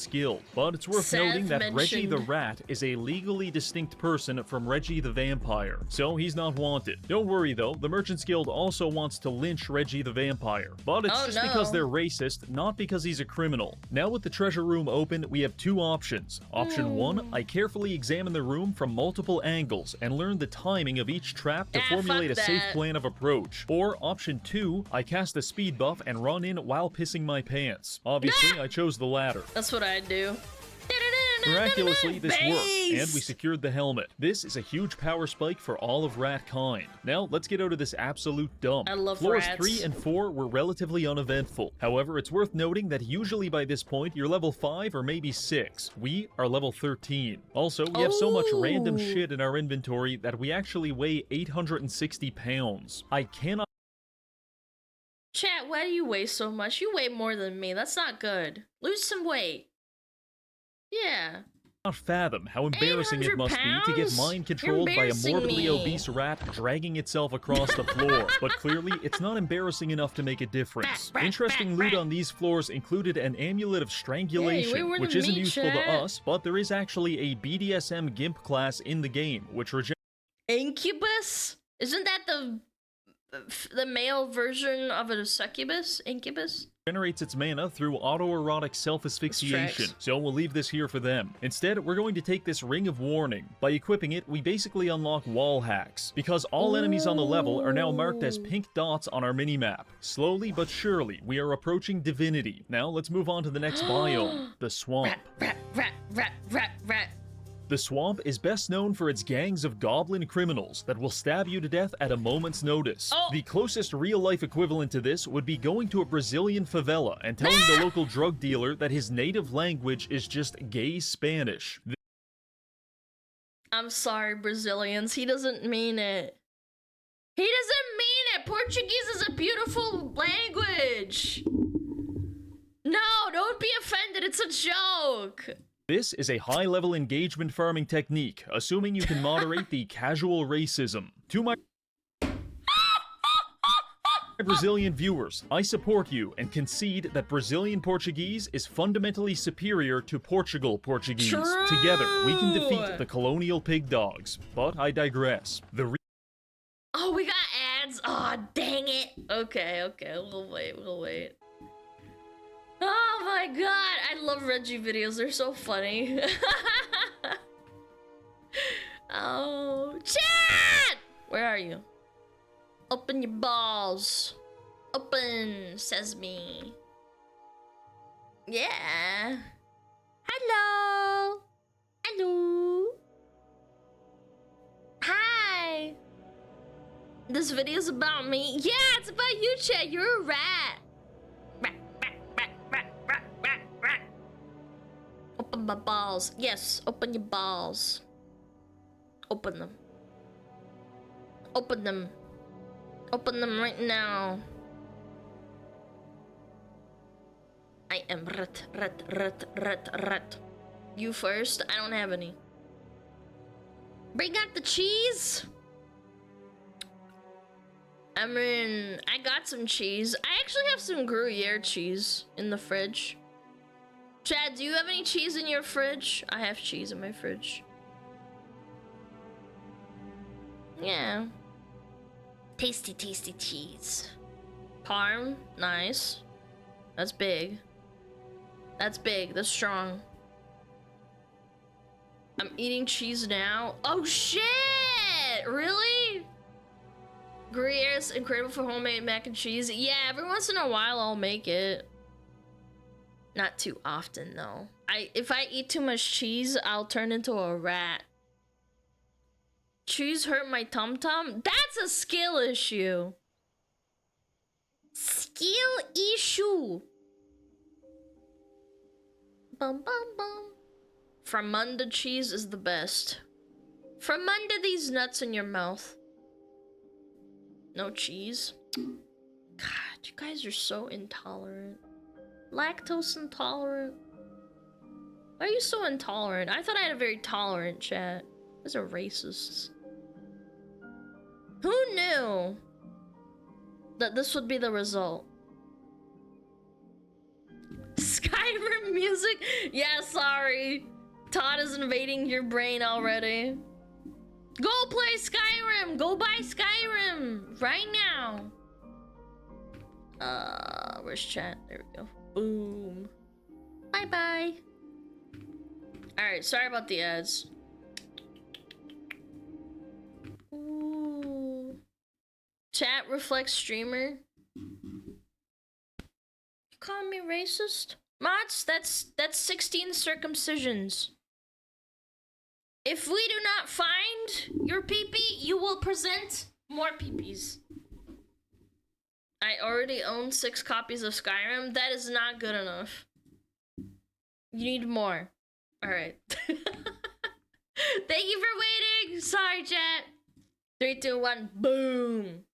guild, but it's worth noting that Reggie the Rat is a legally distinct person from Reggie the Vampire, so he's not wanted. Don't worry though, the Merchants Guild also wants to lynch Reggie the Vampire, but it's just because they're racist, not because he's a criminal. Now with the treasure room open, we have 2 options. Option 1, I carefully examine the room from multiple angles and learn the timing of each trap to formulate a safe plan of approach. Or option 2, I cast a speed buff and run in while pissing my pants. Obviously, I chose the latter. That's what I do. Miraculously, this worked, and we secured the helmet. This is a huge power spike for all of Ratkind. Now, let's get out of this absolute dump. I love Floors rats. 3 and 4 were relatively uneventful. However, it's worth noting that usually by this point, you're level 5 or maybe 6. We are level 13. Also, we have so much random shit in our inventory that we actually weigh 860 pounds. I cannot... Chat, why do you weigh so much? You weigh more than me. That's not good. Lose some weight. Yeah. Not fathom how embarrassing it must be to get mind controlled by a morbidly obese rat dragging itself across the floor. But clearly, it's not embarrassing enough to make a difference. Interesting loot on these floors included an amulet of strangulation, which isn't useful to us, but there is actually a BDSM GIMP class in the game, which Incubus? Isn't that the male version of a succubus? Incubus? Generates its mana through autoerotic self-asphyxiation, so we'll leave this here for them. Instead, we're going to take this Ring of Warning. By equipping it, we basically unlock wall hacks, because all enemies on the level are now marked as pink dots on our minimap. Slowly but surely, we are approaching divinity. Now, let's move on to the next biome, the swamp. Rat. The swamp is best known for its gangs of goblin criminals that will stab you to death at a moment's notice. The closest real-life equivalent to this would be going to a Brazilian favela and telling the local drug dealer that his native language is just gay Spanish. I'm sorry, Brazilians. He doesn't mean it. He doesn't mean it! Portuguese is a beautiful language! No, don't be offended. It's a joke. This is a high-level engagement farming technique, assuming you can moderate the casual racism. To my Brazilian viewers, I support you and concede that Brazilian Portuguese is fundamentally superior to Portugal Portuguese. True. Together, we can defeat the colonial pig dogs. But I digress. Oh, we got ads. Oh, dang it. Okay. We'll wait. Oh my god, I love Reggie videos. They're so funny. Oh, chat! Where are you? Open your balls. Open, sesame. Yeah. Hello. Hi. This video's about me. Yeah, it's about you, chat. You're a rat. Open my balls. Yes, open your balls. Open them. Open them. Open them right now. I am rat. You first. I don't have any. Bring out the cheese. I mean, I got some cheese. I actually have some Gruyere cheese in the fridge. Chad, do you have any cheese in your fridge? I have cheese in my fridge. Yeah. Tasty, tasty cheese. Parm, nice. That's big. That's big, that's strong. I'm eating cheese now. Oh shit! Really? Gruyere's incredible for homemade mac and cheese. Yeah, every once in a while I'll make it. Not too often though. If I eat too much cheese, I'll turn into a rat. Cheese hurt my tum-tum? That's a skill issue. Skill issue. Bum bum bum. From under cheese is the best. From under these nuts in your mouth. No cheese. God, you guys are so intolerant. Lactose intolerant. Why are you so intolerant? I thought I had a very tolerant chat. Those are racists. Who knew that this would be the result? Skyrim music? Yeah, sorry. Todd is invading your brain already. Go play Skyrim! Go buy Skyrim! Right now! Where's chat? There we go. Boom. Bye-bye. Alright, sorry about the ads. Ooh. Chat reflects streamer. You calling me racist? Mods, that's 16 circumcisions. If we do not find your pee-pee, you will present more pee-pees. I already own 6 copies of Skyrim. That is not good enough. You need more. Alright. Thank you for waiting! Sorry, chat. 3, 2, 1, boom!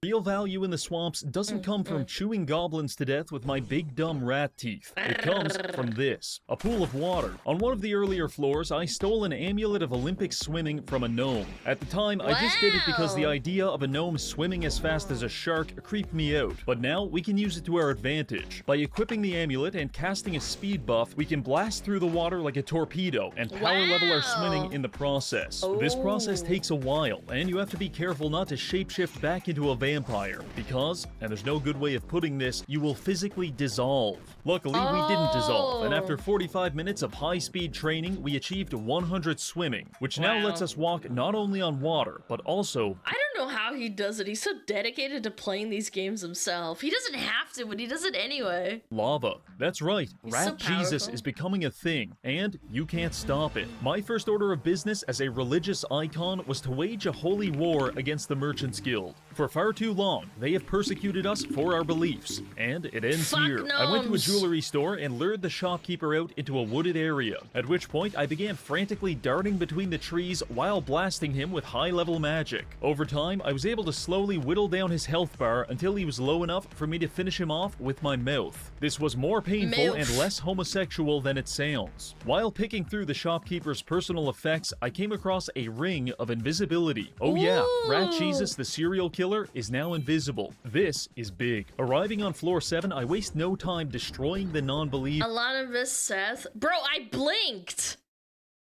Real value in the swamps doesn't come from chewing goblins to death with my big dumb rat teeth. It comes from this. A pool of water. On one of the earlier floors, I stole an amulet of Olympic swimming from a gnome. At the time, I just did it because the idea of a gnome swimming as fast as a shark creeped me out. But now, we can use it to our advantage. By equipping the amulet and casting a speed buff, we can blast through the water like a torpedo and power level our swimming in the process. This process takes a while, and you have to be careful not to shapeshift back into a vampire, because, and there's no good way of putting this, you will physically dissolve. Luckily, we didn't dissolve, and after 45 minutes of high-speed training, we achieved 100 swimming, which now lets us walk not only on water, but also... I don't know how he does it. He's so dedicated to playing these games himself. He doesn't have to, but he does it anyway. Lava. That's right. He's Rat so Jesus is becoming a thing, and you can't stop it. My first order of business as a religious icon was to wage a holy war against the Merchants Guild. For far too long, they have persecuted us for our beliefs, and it ends here. Gnomes. I went to a jewelry store and lured the shopkeeper out into a wooded area, at which point I began frantically darting between the trees while blasting him with high-level magic. Over time, I was able to slowly whittle down his health bar until he was low enough for me to finish him off with my mouth. This was more painful and less homosexual than it sounds. While picking through the shopkeeper's personal effects, I came across a ring of invisibility. Oh yeah, Rat Jesus the serial killer is now invisible. This is big. Arriving on floor 7, I waste no time destroying the non-believer. Alana vs Seth. Bro, I blinked.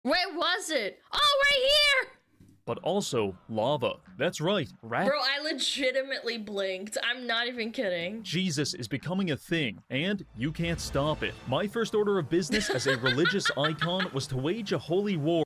Where was it? Oh, right here! But also lava. That's right, Rat. Bro, I legitimately blinked. I'm not even kidding. Jesus is becoming a thing, and you can't stop it. My first order of business as a religious icon was to wage a holy war.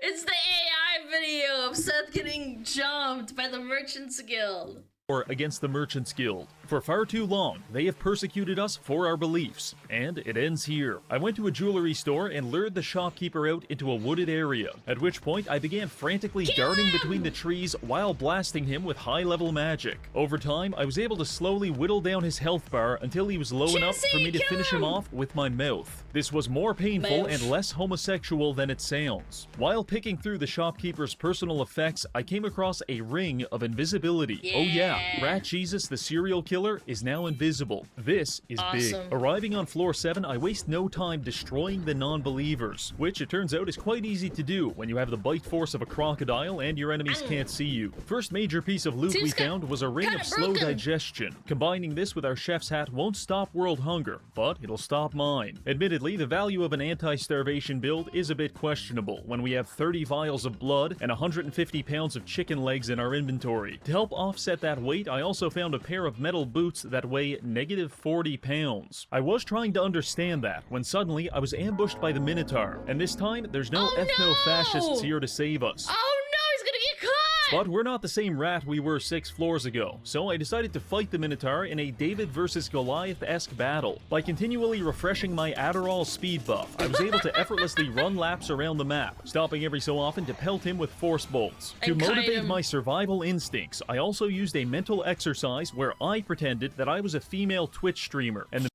It's the AI video of Seth getting jumped by the Merchants Guild. Against the Merchants Guild. For far too long, they have persecuted us for our beliefs, and it ends here. I went to a jewelry store and lured the shopkeeper out into a wooded area, at which point I began frantically darting between the trees while blasting him with high-level magic. Over time, I was able to slowly whittle down his health bar until he was low enough for me to finish him off with my mouth. This was more painful and less homosexual than it sounds. While picking through the shopkeeper's personal effects, I came across a ring of invisibility. Oh yeah, yeah, Rat Jesus, the serial killer, is now invisible. This is big. Arriving on floor 7, I waste no time destroying the non-believers, which it turns out is quite easy to do when you have the bite force of a crocodile and your enemies can't see you. First major piece of loot we found was a ring of slow digestion. Combining this with our chef's hat won't stop world hunger, but it'll stop mine. Admittedly, the value of an anti-starvation build is a bit questionable when we have 30 vials of blood and 150 pounds of chicken legs in our inventory. To help offset that weight, I also found a pair of metal boots that weigh -40 pounds. I was trying to understand that when suddenly I was ambushed by the Minotaur, and this time there's no ethno-fascists here to save us. Oh no, he's gonna get caught! But we're not the same rat we were 6 floors ago, so I decided to fight the Minotaur in a David versus Goliath-esque battle. By continually refreshing my Adderall speed buff, I was able to effortlessly run laps around the map, stopping every so often to pelt him with force bolts. To motivate my survival instincts, I also used a mental exercise where I pretended that I was a female Twitch streamer, and the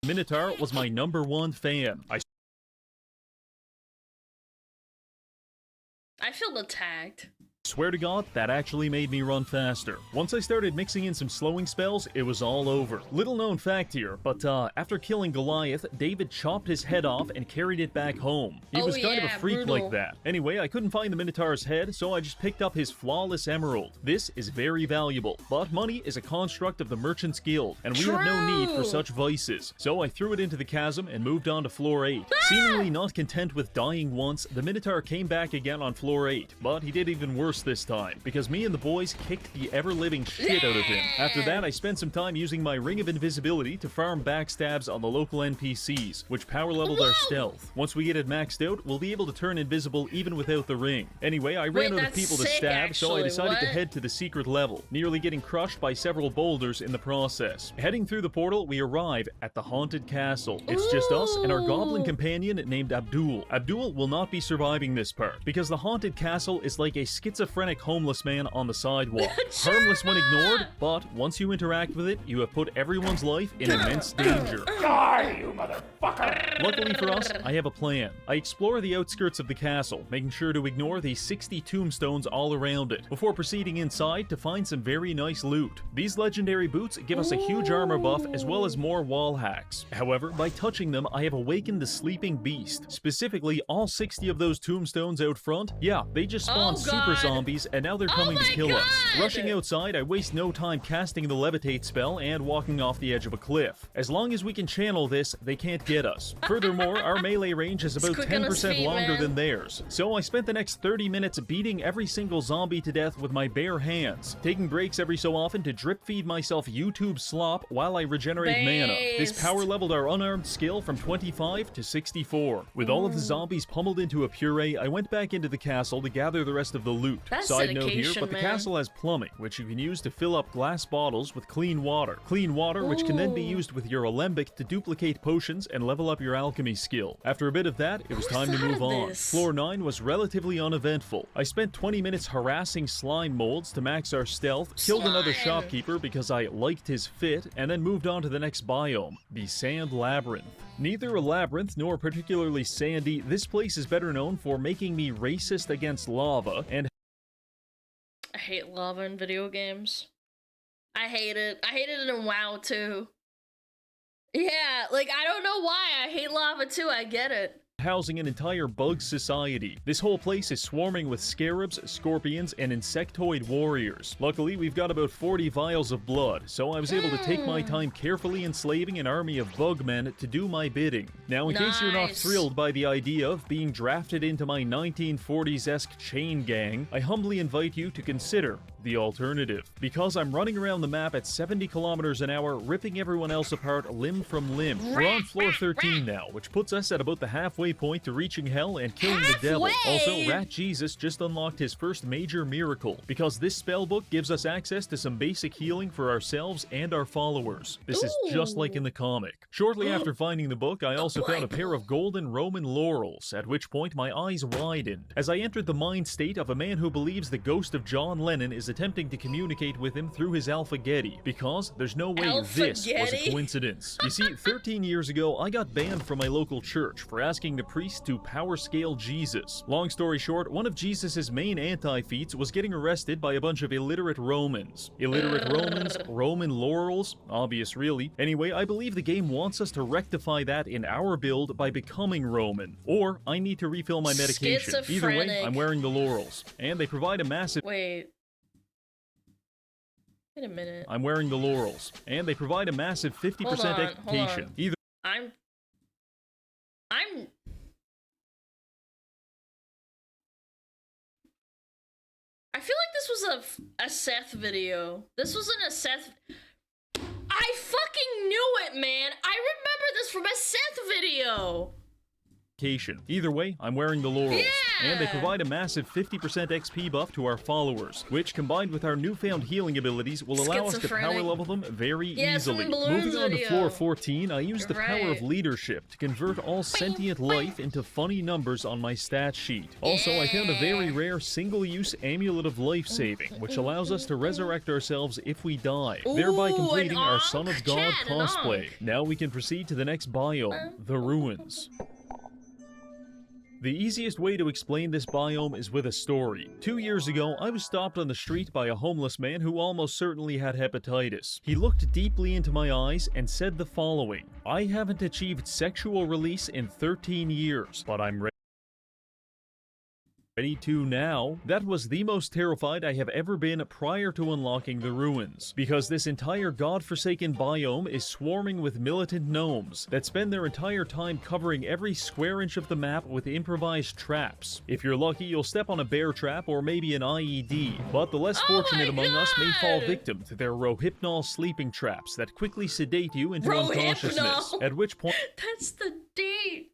Minotaur was my #1 fan. I feel attacked. Swear to God, that actually made me run faster. Once I started mixing in some slowing spells, it was all over. Little known fact here, but after killing Goliath, David chopped his head off and carried it back home. He was kind of a freak like that. Anyway, I couldn't find the Minotaur's head, so I just picked up his flawless emerald. This is very valuable, but money is a construct of the Merchant's Guild, and we have no need for such vices. So I threw it into the chasm and moved on to floor 8. Seemingly not content with dying once, the Minotaur came back again on floor 8, but he did even worse this time, because me and the boys kicked the ever-living shit out of him. After that, I spent some time using my Ring of Invisibility to farm backstabs on the local NPCs, which power-leveled our stealth. Once we get it maxed out, we'll be able to turn invisible even without the ring. Anyway, I ran out of people to stab, so I decided to head to the secret level, nearly getting crushed by several boulders in the process. Heading through the portal, we arrive at the haunted castle. It's just us and our goblin companion named Abdul. Abdul will not be surviving this part, because the haunted castle is like a schizophrenic homeless man on the sidewalk. Harmless when ignored, but once you interact with it, you have put everyone's life in immense danger. Die, you motherfucker! Luckily for us, I have a plan. I explore the outskirts of the castle, making sure to ignore the 60 tombstones all around it, before proceeding inside to find some very nice loot. These legendary boots give us a huge armor buff as well as more wall hacks. However, by touching them, I have awakened the sleeping beast. Specifically, all 60 of those tombstones out front, yeah, they just spawned super zombies, and now they're coming to kill us. Rushing outside, I waste no time casting the levitate spell and walking off the edge of a cliff. As long as we can channel this, they can't get us. Furthermore, our melee range is about 10% longer than theirs, so I spent the next 30 minutes beating every single zombie to death with my bare hands, taking breaks every so often to drip feed myself YouTube slop while I regenerate mana. This power leveled our unarmed skill from 25 to 64. With all of the zombies pummeled into a puree, I went back into the castle to gather the rest of the loot. Side note here, but the castle has plumbing, which you can use to fill up glass bottles with clean water. Clean water which can then be used with your alembic to duplicate potions and level up your alchemy skill. After a bit of that, it was time to move on. Floor 9 was relatively uneventful. I spent 20 minutes harassing slime molds to max our stealth, killed another shopkeeper because I liked his fit, and then moved on to the next biome, the Sand Labyrinth. Neither a labyrinth nor particularly sandy, this place is better known for making me racist against lava, and I hate lava in video games. I hate it. I hate it in WoW too. Yeah, like I don't know why I hate lava too, I get it. Housing an entire bug society. This whole place is swarming with scarabs, scorpions, and insectoid warriors. Luckily, we've got about 40 vials of blood, so I was able to take my time carefully enslaving an army of bugmen to do my bidding. Now, in case you're not thrilled by the idea of being drafted into my 1940s-esque chain gang, I humbly invite you to consider the alternative. Because I'm running around the map at 70 kilometers an hour, ripping everyone else apart limb from limb. We're on floor 13 now, which puts us at about the halfway point to reaching hell and killing the devil. Also, Rat Jesus just unlocked his first major miracle, because this spellbook gives us access to some basic healing for ourselves and our followers. This is just like in the comic. Shortly after finding the book, I also found a pair of golden Roman laurels, at which point my eyes widened, as I entered the mind state of a man who believes the ghost of John Lennon is is attempting to communicate with him through his alphagetti, because there's no way this was a coincidence. You see, 13 years ago, I got banned from my local church for asking the priest to power scale Jesus. Long story short, one of Jesus's main anti-feats was getting arrested by a bunch of illiterate Romans. Illiterate Romans, Roman laurels, obvious really. Anyway, I believe the game wants us to rectify that in our build by becoming Roman. Or I need to refill my medication. Either way, I'm wearing the laurels. And they provide a massive... Wait a minute. I'm wearing the laurels. And they provide a massive 50% education. Either... I feel like this was a Seth video. This wasn't a Seth... I fucking knew it, man! I remember this from a Seth video! Either way, I'm wearing the laurels. Yeah! And they provide a massive 50% XP buff to our followers, which combined with our newfound healing abilities will allow us to power level them very easily. Moving on to floor 14, I used the power of leadership to convert all sentient life into funny numbers on my stat sheet. Also, I found a very rare single-use amulet of life saving, which allows us to resurrect ourselves if we die, thereby completing our Son of God cosplay. Now we can proceed to the next biome, the ruins. The easiest way to explain this biome is with a story. 2 years ago, I was stopped on the street by a homeless man who almost certainly had hepatitis. He looked deeply into my eyes and said the following: "I haven't achieved sexual release in 13 years, but I'm ready to now." That was the most terrified I have ever been prior to unlocking the ruins, because this entire godforsaken biome is swarming with militant gnomes that spend their entire time covering every square inch of the map with improvised traps. If you're lucky, you'll step on a bear trap or maybe an IED, but the less fortunate among us may fall victim to their rohypnol sleeping traps that quickly sedate you into unconsciousness, at which point... That's the date!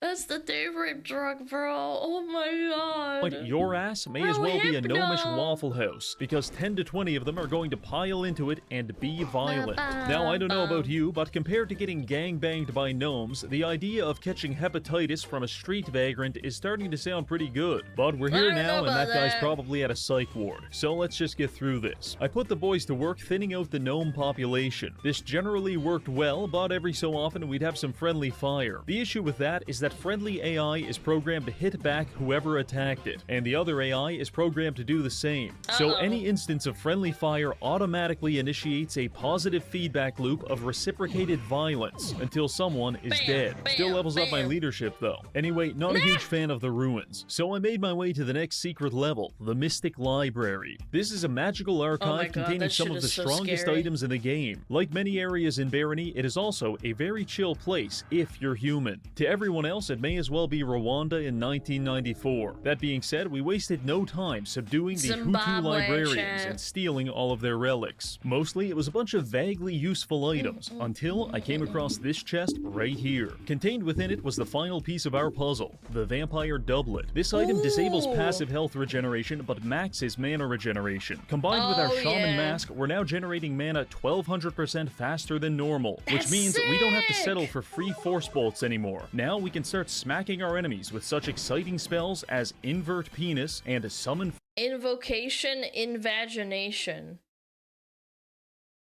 That's the favorite drug, bro. Oh my god. Your ass may as well be a gnomish Waffle House, because 10 to 20 of them are going to pile into it and be violent. Now, I don't know about you, but compared to getting gangbanged by gnomes, the idea of catching hepatitis from a street vagrant is starting to sound pretty good. But we're here now, and that guy's probably at a psych ward, so let's just get through this. I put the boys to work thinning out the gnome population. This generally worked well, but every so often we'd have some friendly fire. The issue with that is that friendly AI is programmed to hit back whoever attacked it, and the other AI is programmed to do the same. So any instance of friendly fire automatically initiates a positive feedback loop of reciprocated violence until someone is dead. Still levels up my leadership though. Anyway, not a huge fan of the ruins, so I made my way to the next secret level, the Mystic Library. This is a magical archive containing some of the strongest items in the game. Like many areas in Barony, it is also a very chill place if you're human. To everyone else, it may as well be Rwanda in 1994. That being said, we wasted no time subduing the Hutu librarians and stealing all of their relics. Mostly, it was a bunch of vaguely useful items, until I came across this chest right here. Contained within it was the final piece of our puzzle, the Vampire Doublet. This item disables passive health regeneration, but maxes mana regeneration. Combined with our Shaman Mask, we're now generating mana 1200% faster than normal, which means we don't have to settle for free force bolts anymore. Now we can start smacking our enemies with such exciting spells as Invert Penis and Summon Invocation Invagination.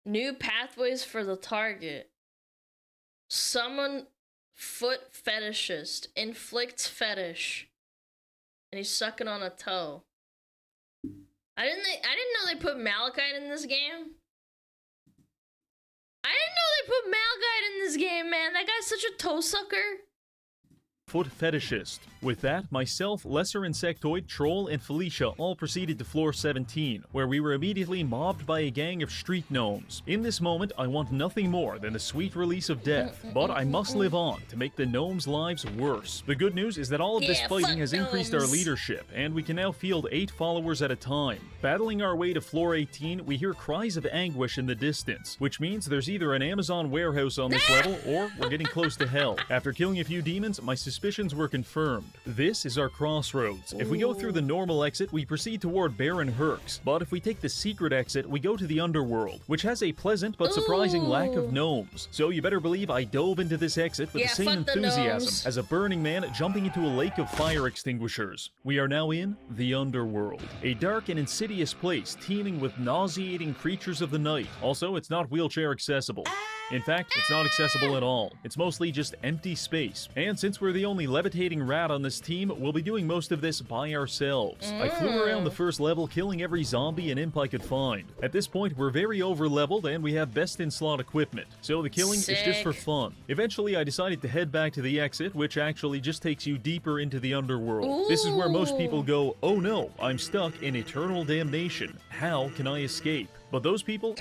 New pathways for the target. Summon Foot Fetishist. Inflicts fetish. And he's sucking on a toe. I didn't know they put Malachite in this game. I didn't know they put Malachite in this game, man. That guy's such a toe sucker. Foot Fetishist. With that, myself, Lesser Insectoid, Troll, and Felicia all proceeded to floor 17, where we were immediately mobbed by a gang of street gnomes. In this moment, I want nothing more than the sweet release of death, but I must live on to make the gnomes' lives worse. The good news is that all of this fighting has increased our leadership, and we can now field 8 followers at a time. Battling our way to floor 18, we hear cries of anguish in the distance, which means there's either an Amazon warehouse on this level, or we're getting close to hell. After killing a few demons, my suspicion suspicions were confirmed. This is our crossroads. If we go through the normal exit, we proceed toward Baron Herx, but if we take the secret exit, we go to the underworld, which has a pleasant but surprising lack of gnomes. So you better believe I dove into this exit with the same enthusiasm as a Burning Man jumping into a lake of fire extinguishers. We are now in the underworld, a dark and insidious place teeming with nauseating creatures of the night. Also, it's not wheelchair accessible. In fact, it's not accessible at all. It's mostly just empty space. And since we're the only levitating rat on this team, we'll be doing most of this by ourselves. I flew around the first level, killing every zombie and imp I could find. At this point, we're very over-leveled and we have best-in-slot equipment, so the killing is just for fun. Eventually, I decided to head back to the exit, which actually just takes you deeper into the underworld. This is where most people go, oh no, I'm stuck in eternal damnation. How can I escape? But those people...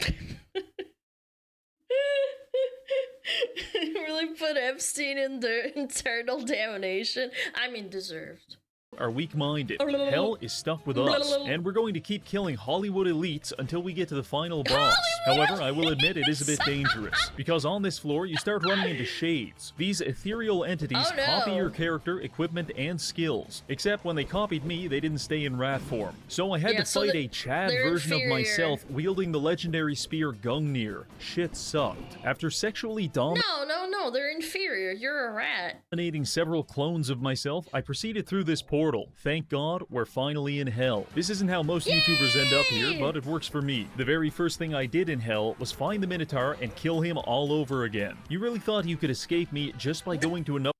Really put Epstein in the eternal damnation? I mean, deserved. Are weak-minded. Hell is stuck with us, and we're going to keep killing Hollywood elites until we get to the final boss. However, I will admit it is a bit dangerous, because on this floor you start running into shades. These ethereal entities copy your character, equipment, and skills. Except when they copied me, they didn't stay in rat form. So I had to fight a Chad version of myself wielding the legendary spear Gungnir. Shit sucked. After sexually dominating they're inferior. You're a rat. Several clones of myself, I proceeded through this portal. Thank God, we're finally in hell. This isn't how most YouTubers end up here, but it works for me. The very first thing I did in hell was find the Minotaur and kill him all over again. You really thought you could escape me just by going to another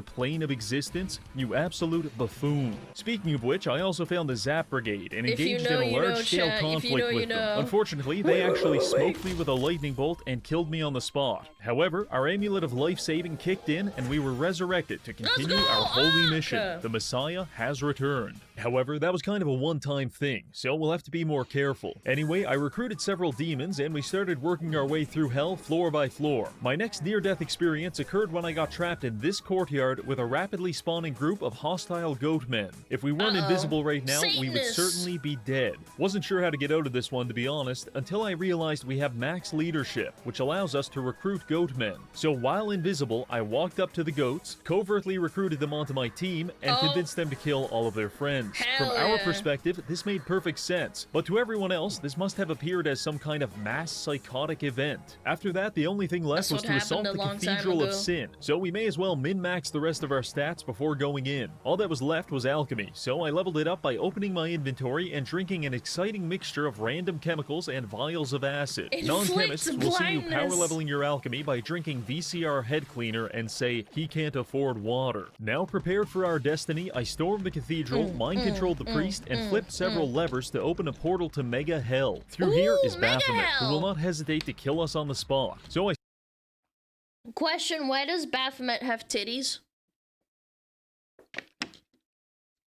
plane of existence? You absolute buffoon. Speaking of which, I also found the Zap Brigade and engaged in a large-scale conflict with them. Unfortunately, they actually smoked me with a lightning bolt and killed me on the spot. However, our amulet of life-saving kicked in and we were resurrected to continue our holy mission. The Messiah has returned. However, that was kind of a one-time thing, so we'll have to be more careful. Anyway, I recruited several demons and we started working our way through hell floor by floor. My next near-death experience occurred when I got trapped in this courtyard with a rapidly spawning group of hostile goat men. If we weren't invisible right now, we would certainly be dead. Wasn't sure how to get out of this one, to be honest, until I realized we have max leadership, which allows us to recruit goat men. So while invisible, I walked up to the goats, covertly recruited them onto my team, and convinced them to kill all of their friends. From our perspective, this made perfect sense, but to everyone else, this must have appeared as some kind of mass psychotic event. After that, the only thing left was to assault the Cathedral of Sin, so we may as well min-max the rest of our stats before going in. All that was left was alchemy, so I leveled it up by opening my inventory and drinking an exciting mixture of random chemicals and vials of acid. Non-chemists will see you power leveling your alchemy by drinking VCR head cleaner and say, he can't afford water. Now prepared for our destiny, I stormed the cathedral, mind-controlled the priest, and flipped several levers to open a portal to Mega Hell. Through here is Baphomet, who will not hesitate to kill us on the spot. So I... Question, why does Baphomet have titties?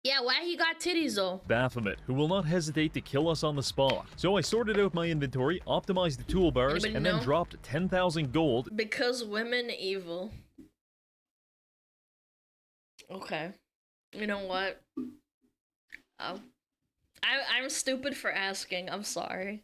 Yeah, why he got titties though? Baphomet, who will not hesitate to kill us on the spot. So I sorted out my inventory, optimized the toolbars, and then dropped 10,000 gold. Because women evil. Okay. You know what? I'm stupid for asking. I'm sorry.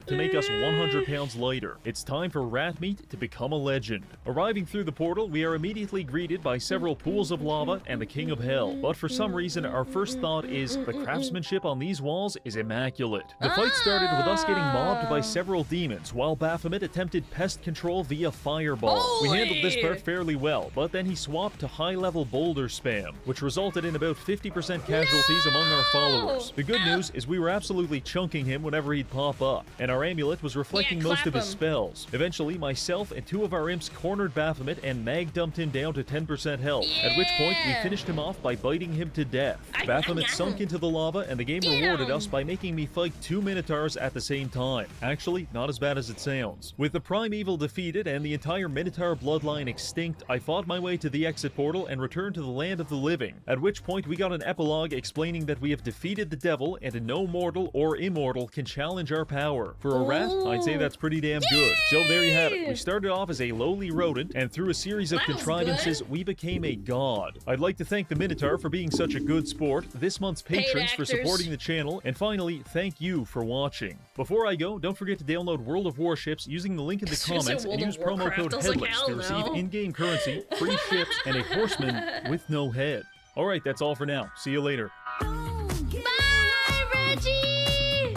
To make us 100 pounds lighter. It's time for rat meat to become a legend. Arriving through the portal, we are immediately greeted by several pools of lava and the King of Hell. But for some reason, our first thought is, the craftsmanship on these walls is immaculate. The fight started with us getting mobbed by several demons, while Baphomet attempted pest control via fireball. We handled this part fairly well, but then he swapped to high-level boulder spam, which resulted in about 50% casualties among our followers. The good news is we were absolutely chunking him whenever he'd pop up, and our amulet was reflecting most of his spells. Eventually, myself and two of our imps cornered Baphomet and mag dumped him down to 10% health, at which point we finished him off by biting him to death. Baphomet sunk into the lava, and the game rewarded us by making me fight 2 Minotaurs at the same time. Actually, not as bad as it sounds. With the Primeval defeated and the entire Minotaur bloodline extinct, I fought my way to the exit portal and returned to the land of the living, at which point we got an epilogue explaining that we have defeated the devil and no mortal or immortal can challenge our power. For a rat, I'd say that's pretty damn good. So there you have it. We started off as a lowly rodent, and through a series of contrivances, we became a god. I'd like to thank the Minotaur for being such a good sport, this month's patrons for supporting the channel, and finally, thank you for watching. Before I go, don't forget to download World of Warships using the link in the comments and use promo code HEADLESS to receive in-game currency, free ships, and a horseman with no head. Alright, that's all for now. See you later. Bye, Reggie!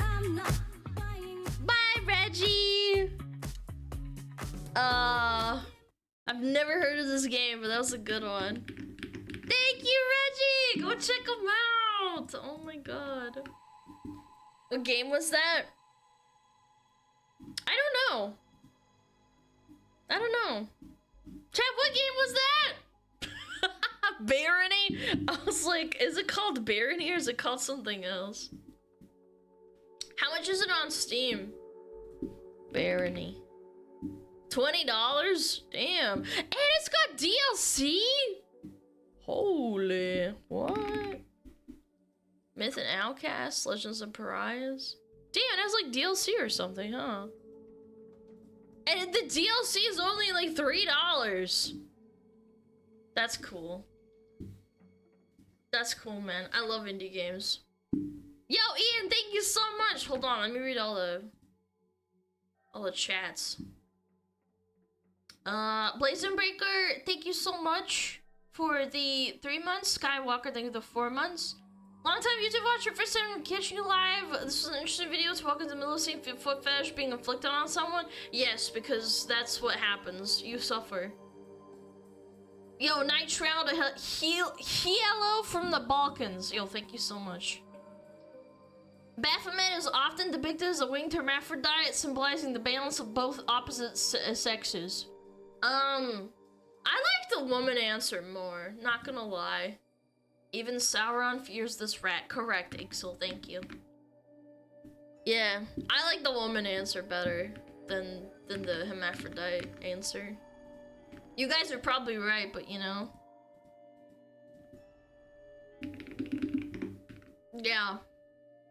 Bye, Reggie! I've never heard of this game, but that was a good one. Thank you, Reggie! Go check them out! Oh my god. What game was that? I don't know. I don't know. Chat, what game was that? Barony? I was like, is it called Barony or is it called something else? How much is it on Steam? Barony. $20? Damn. And it's got DLC? Holy, what? Myth and Outcast, Legends and Pariahs. Damn, it has like DLC or something, huh? And the DLC is only like $3. That's cool. That's cool, man. I love indie games. Yo, Ian, thank you so much. Hold on, let me read all the chats. Blazing Breaker, thank you so much for the 3 months. Skywalker, thank you for the 4 months. Long time YouTube watcher, first time catching you live. This was an interesting video to walk into the middle of seeing foot fetish being inflicted on someone. Yes, because that's what happens. You suffer. Yo, Night Shroud, hello from the Balkans. Yo, thank you so much. Baphomet is often depicted as a winged hermaphrodite, symbolizing the balance of both opposite sexes. I like the woman answer more, not gonna lie. Even Sauron fears this rat. Correct, Ixel, thank you. Yeah, I like the woman answer better than the hermaphrodite answer. You guys are probably right, but you know. Yeah.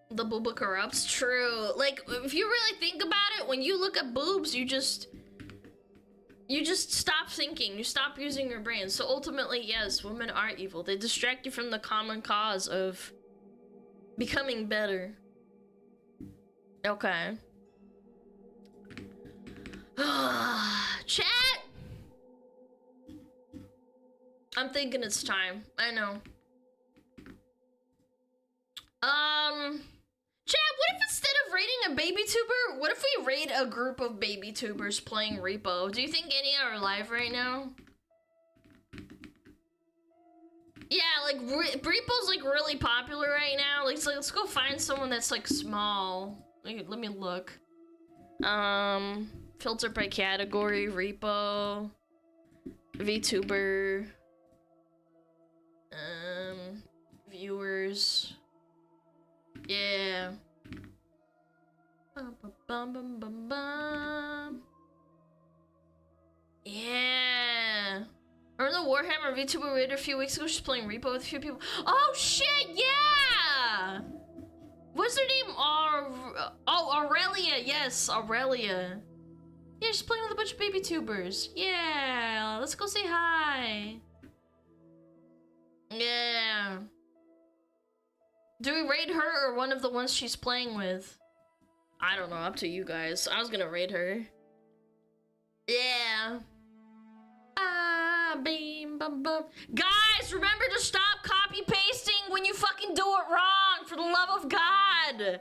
The booba corrupts, true. Like, if you really think about it, when you look at boobs, you just stop thinking. You stop using your brain. So ultimately, yes, women are evil. They distract you from the common cause of becoming better. Okay. Chat! I'm thinking it's time. I know. Chat, what if instead of raiding a baby tuber, what if we raid a group of baby tubers playing Repo? Do you think any are alive right now? Yeah, like Repo's like really popular right now. Like, so let's go find someone that's like small. Let me look. Filter by category, Repo, VTuber, viewers. Yeah. Yeah. Remember the Warhammer VTuber raid a few weeks ago? She's playing Repo with a few people. Oh shit, yeah! What's her name? Aurelia. Yes, Aurelia. Yeah, she's playing with a bunch of baby tubers. Yeah, let's go say hi. Yeah. Do we raid her or one of the ones she's playing with? I don't know, up to you guys. I was gonna raid her. Yeah. Beam, bum, bum. Guys, remember to stop copy pasting when you fucking do it wrong, for the love of God.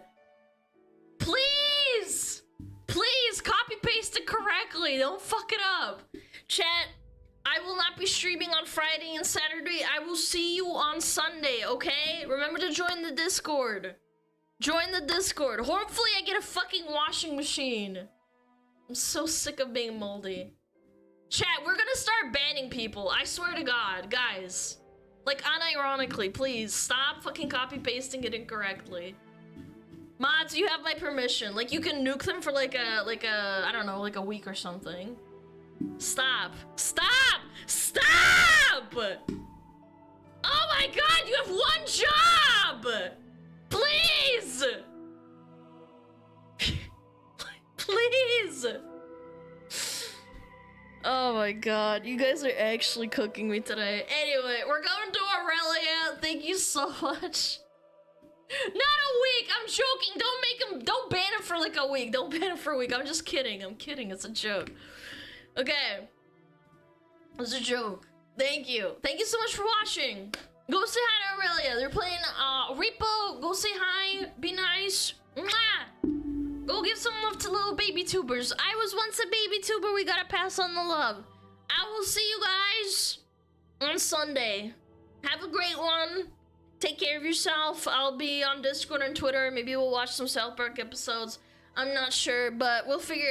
Please! Please, copy paste it correctly. Don't fuck it up. Chat, I will not be streaming on Friday and Saturday. I will see you on Sunday, okay? Remember to join the Discord. Join the Discord. Hopefully I get a fucking washing machine. I'm so sick of being moldy. Chat, we're gonna start banning people. I swear to God, guys. Like, unironically, please stop fucking copy pasting it incorrectly. Mods, you have my permission. Like, you can nuke them for like a, I don't know, like a week or something. Stop. Stop! Stop! Oh my God, you have one job! Please! Please! Oh my god, you guys are actually cooking me today. Anyway, we're going to Aurelia. Thank you so much. Not a week! I'm joking! Don't ban him for like a week. Don't ban him for a week. I'm just kidding. I'm kidding. It's a joke. Okay. It's a joke. Thank you. Thank you so much for watching. Go say hi to Aurelia. They're playing Repo. Go say hi. Be nice. Mwah! Go give some love to little baby tubers. I was once a baby tuber. We gotta pass on the love. I will see you guys on Sunday. Have a great one. Take care of yourself. I'll be on Discord and Twitter. Maybe we'll watch some South Park episodes. I'm not sure, but we'll figure it out.